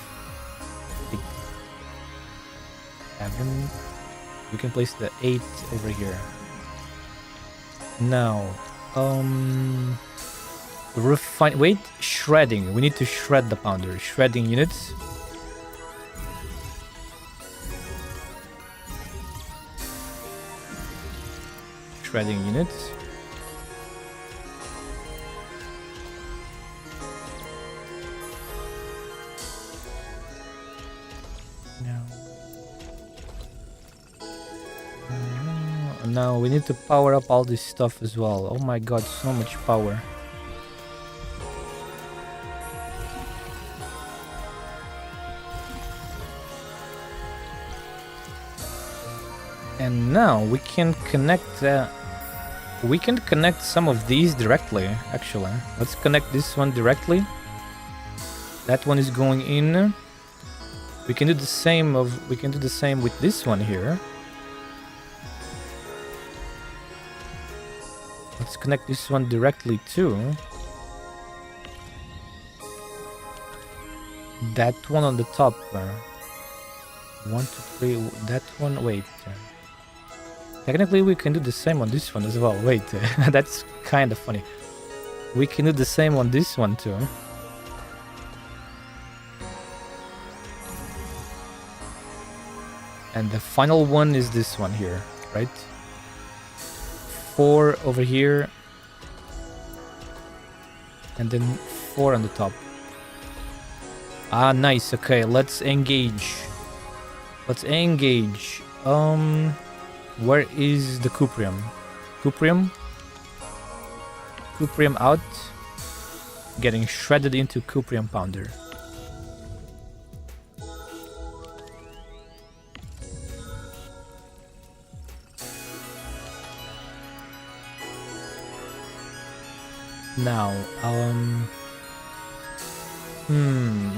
6, 7. We can place the 8 over here. Now, refine. Wait, shredding. We need to shred the pounder. Shredding units. Shredding units. Now we need to power up all this stuff as well. Oh my god, so much power. And now we can connect some of these directly, actually. Let's connect this one directly. That one is going in. We can do the same with this one here. Let's connect this one directly too. That one on the top. 1, 2, 3. That one. Wait. Technically, we can do the same on this one as well. Wait, that's kind of funny. We can do the same on this one too. And the final one is this one here, right? 4 over here. And then 4 on the top. Ah, nice. Okay, let's engage. Let's engage. Where is the cuprium? Cuprium out. Getting shredded into cuprium pounder. Now,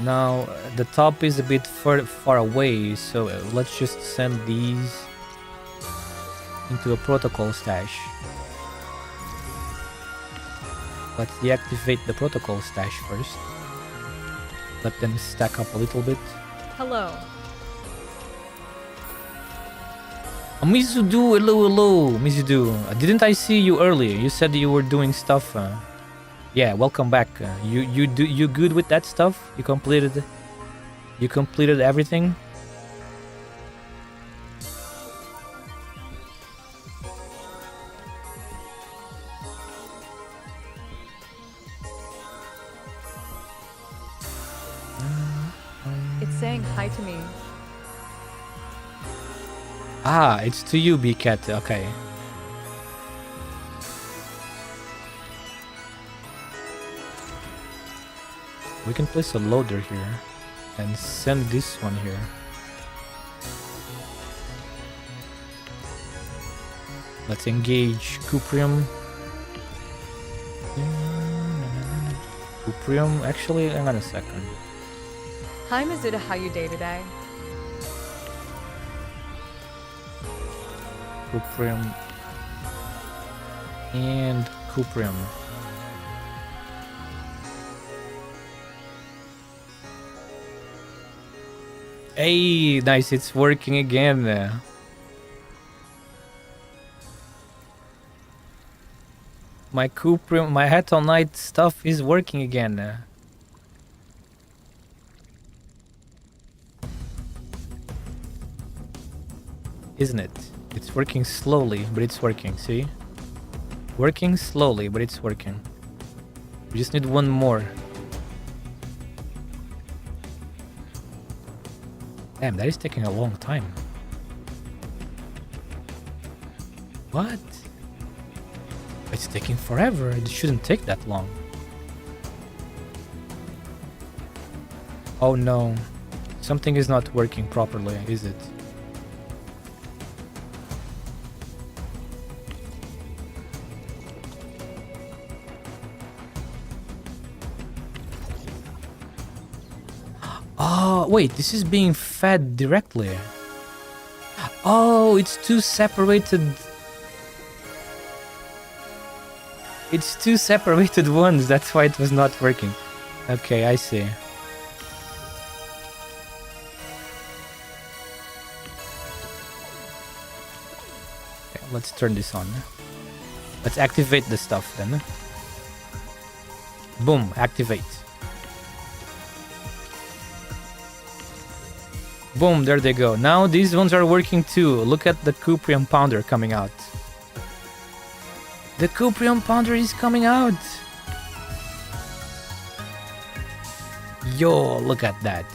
now the top is a bit far away, so let's just send these into a protocol stash. Let's deactivate the protocol stash first. Let them stack up a little bit. Hello. Mizudu, hello, Mizudu. Didn't I see you earlier? You said you were doing stuff. Yeah, welcome back. You good with that stuff? You completed everything? It's saying hi to me. Ah, it's to you, B-Cat. Okay. We can place a loader here and send this one here. Let's engage cuprium. Cuprium. Actually, hang on a second. Hi Mizuda, how you day today? Cuprium and cuprium. Hey, nice, it's working again. My cuprium, my hat on night stuff is working again. Isn't it? It's working slowly, but it's working, see? Working slowly, but it's working. We just need one more. Damn, that is taking a long time. What? It's taking forever. It shouldn't take that long. Oh no. Something is not working properly, is it? Oh, wait, this is being fed directly. Oh, it's two separated... It's two separated ones, that's why it was not working. Okay, I see. Okay, let's turn this on. Let's activate the stuff then. Boom, activate. Boom, there they go. Now these ones are working too. Look at the Cuprium Pounder coming out. The Cuprium Pounder is coming out. Yo, look at that.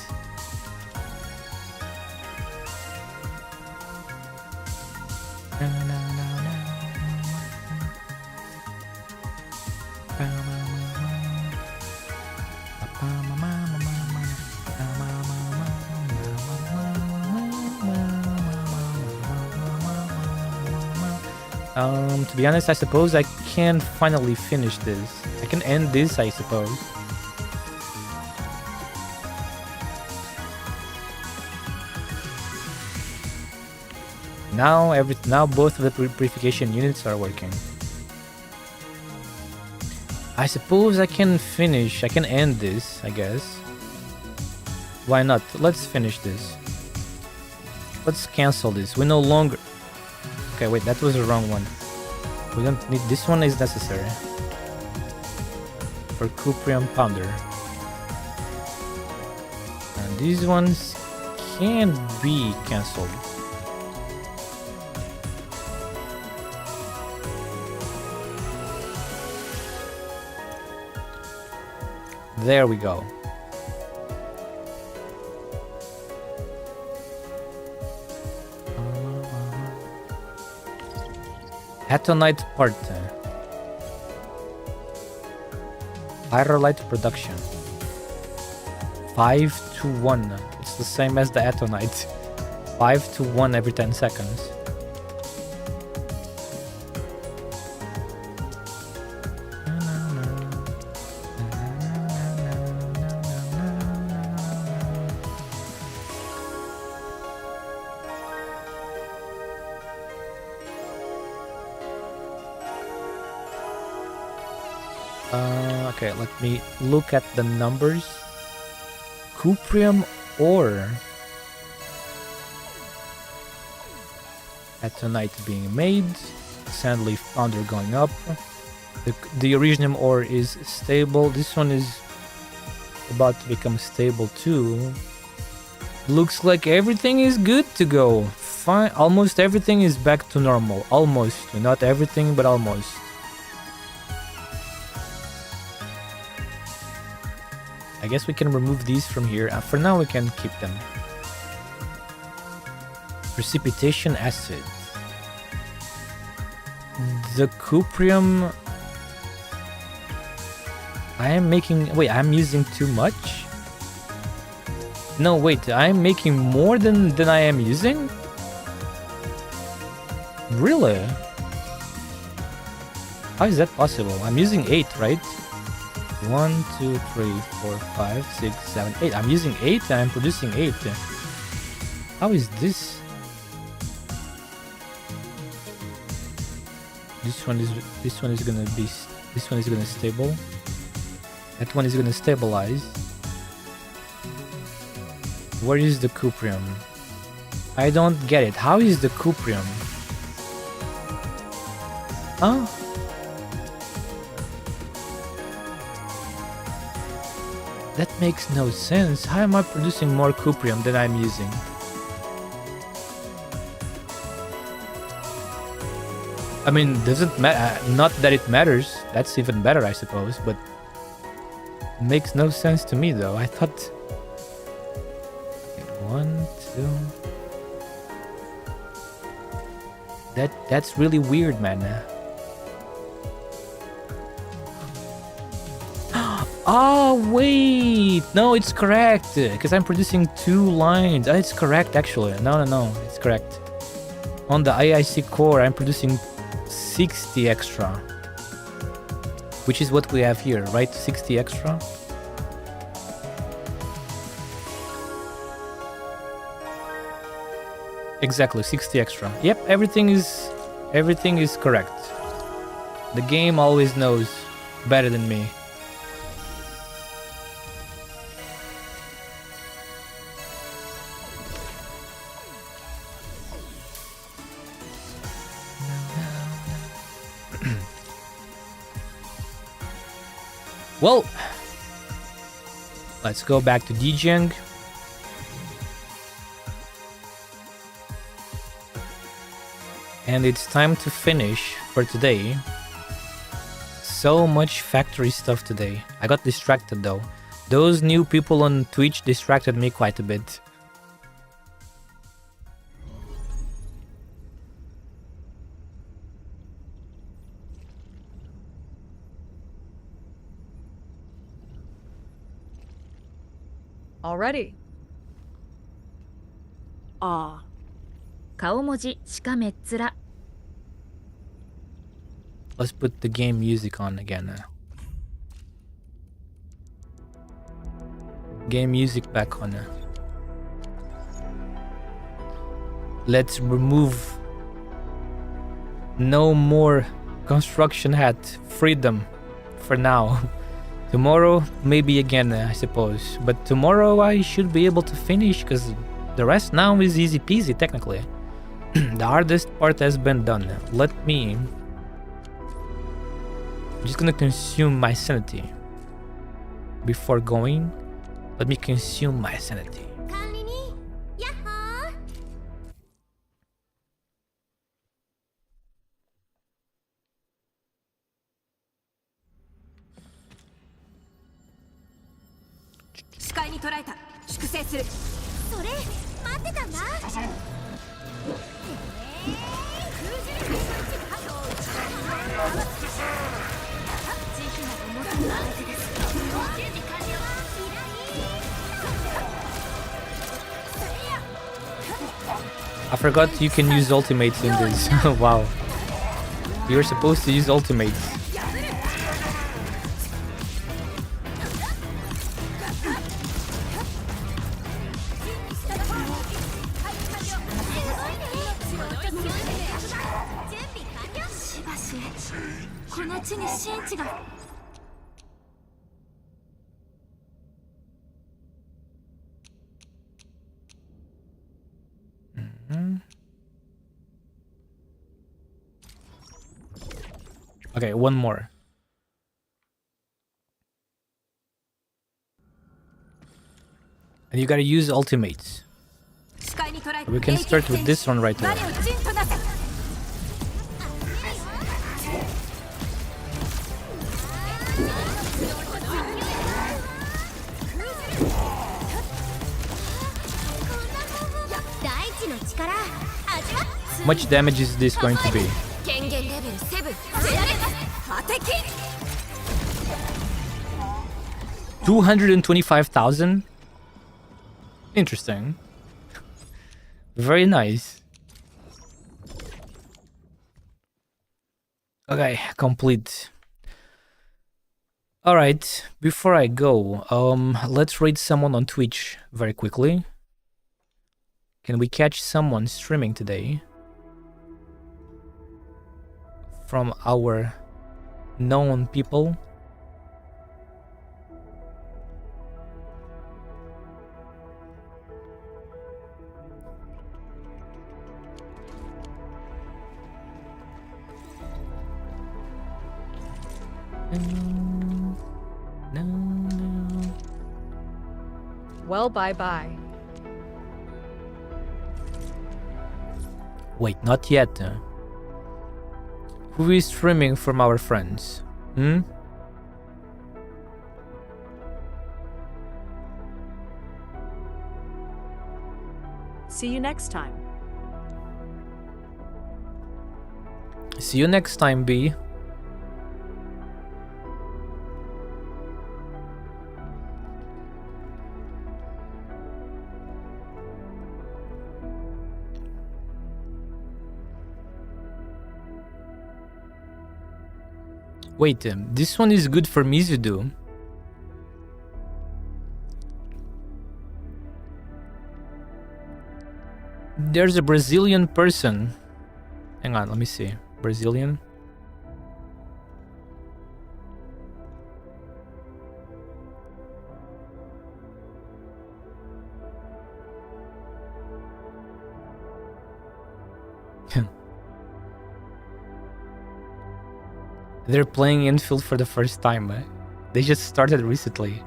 To be honest, I suppose I can finally finish this. I can end this, I suppose. Now both of the purification units are working. I suppose I can finish. I can end this, I guess. Why not? Let's finish this. Let's cancel this. We no longer... Okay, wait, that was the wrong one. We don't need... This one is necessary. For Cuprium Pounder. And these ones can be cancelled. There we go. Atonite part. Pyrolite production. 5 to 1. It's the same as the Atonite. 5 to 1 every 10 seconds. Okay, let me look at the numbers. Cuprium ore. Atonite being made. Sandleaf pounder going up. The Originium ore is stable. This one is about to become stable too. Looks like everything is good to go. Fine. Almost everything is back to normal. Almost. Not everything, but almost. I guess we can remove these from here. For now, we can keep them. Precipitation acid. The Cuprium... I am making... Wait, I'm using too much? No, wait, I'm making more than I am using? Really? How is that possible? I'm using 8, right? 1, 2, 3, 4, 5, 6, 7, 8. I'm using 8 and I'm producing 8. How is this? This one is gonna stable. That one is gonna stabilize. Where is the Cuprium? I don't get it. How is the Cuprium? Huh? That makes no sense. How am I producing more Cuprium than I'm using? I mean, doesn't matter. Not that it matters. That's even better, I suppose. But it makes no sense to me, though. I thought 1, 2. That's really weird, man. Oh, wait! No, it's correct! Because I'm producing 2 lines. Oh, it's correct, actually. No. It's correct. On the IIC core, I'm producing 60 extra. Which is what we have here, right? 60 extra? Exactly, 60 extra. Yep, everything is correct. The game always knows better than me. Well, let's go back to DJing. And it's time to finish for today. So much factory stuff today. I got distracted though. Those new people on Twitch distracted me quite a bit. Already. ああ、顔文字しかめっ面。 Let's put the game music on again. Game music back on. Let's remove no more construction hat. Freedom for now. Tomorrow, maybe again, I suppose. But tomorrow I should be able to finish because the rest now is easy peasy technically. The hardest part has been done. Let me... I'm just gonna consume my sanity. Before going, let me consume my sanity. 管理人やっほー。視界に捉えた。粛清する。それ待ってたんだ。I forgot you can use ultimates in this. Wow. You're supposed to use ultimates. Okay, one more. And you gotta use ultimates. We can start with this one right away. How much damage is this going to be? 225,000? Interesting. Very nice. Okay, complete. Alright, before I go, let's rate someone on Twitch very quickly. Can we catch someone streaming today? From our known people? No. Well, bye-bye. Wait, not yet. Who is streaming from our friends? See you next time. See you next time, B. Wait, this one is good for Mizudu. There's a Brazilian person. Hang on, let me see. Brazilian. They're playing Enfield for the first time. They just started recently.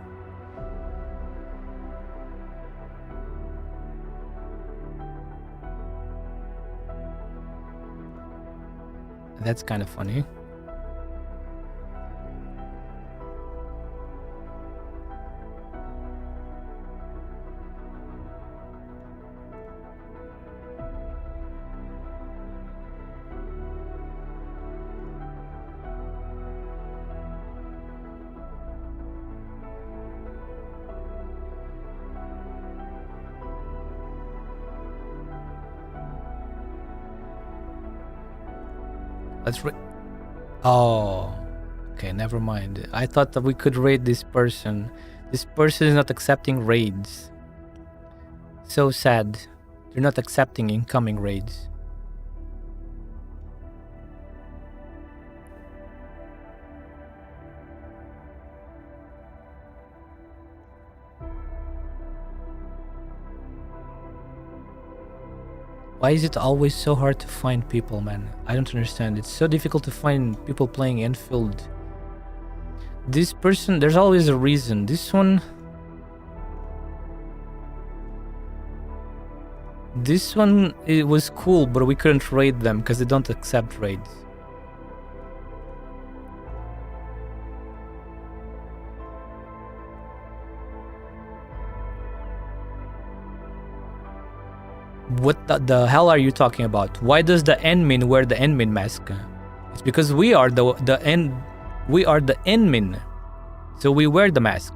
That's kind of funny. Let's rate. Oh, okay, never mind. I thought that we could raid this person. This person is not accepting raids. So sad. They're not accepting incoming raids. Why is it always so hard to find people, man? I don't understand. It's so difficult to find people playing Enfield. This person, there's always a reason. This one it was cool, but we couldn't raid them because they don't accept raids. What the hell are you talking about? Why does the Enmin wear the Enmin mask? It's because we are the Enmin, so we wear the mask.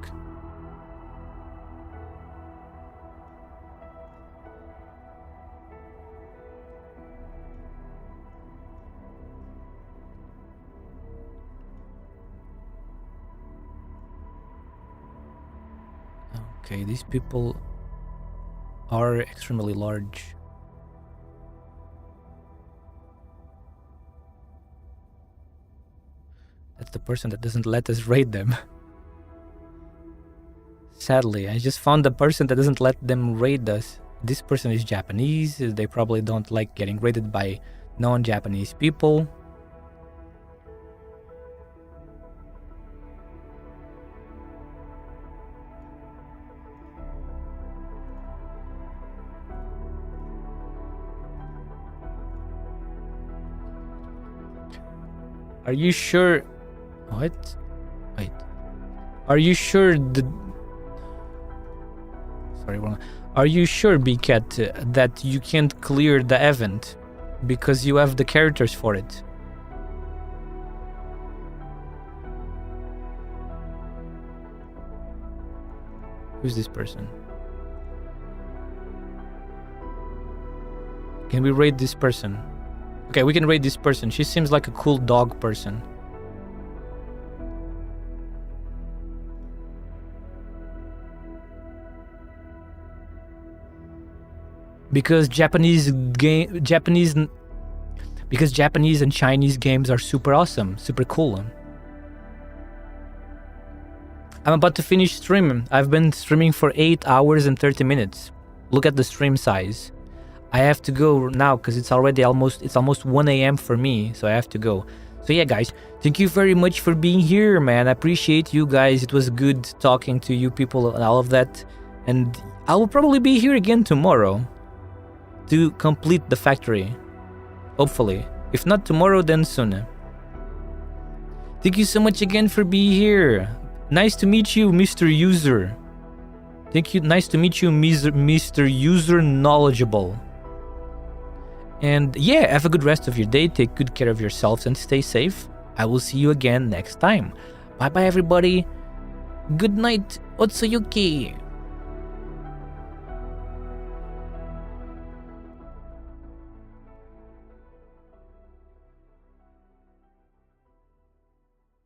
Okay, these people are extremely large. That's the person that doesn't let us raid them. Sadly, I just found the person that doesn't let them raid us. This person is Japanese. They probably don't like getting raided by non-Japanese people. Are you sure? What? Wait. Are you sure Sorry, wrong. Are you sure, BCat, that you can't clear the event because you have the characters for it? Who's this person? Can we raid this person? Okay, we can raid this person. She seems like a cool dog person. Because Japanese and Chinese games are super awesome, super cool. I'm about to finish streaming. I've been streaming for 8 hours and 30 minutes. Look at the stream size. I have to go now because it's almost 1 a.m. for me, so I have to go. So yeah, guys, thank you very much for being here, man. I appreciate you guys. It was good talking to you people and all of that. And I will probably be here again tomorrow to complete the factory. Hopefully. If not tomorrow, then soon. Thank you so much again for being here. Nice to meet you, Mr. User. Thank you. Nice to meet you, Mr. User Knowledgeable. And yeah, have a good rest of your day. Take good care of yourselves and stay safe. I will see you again next time. Bye bye, everybody. Good night. Otsuyuki.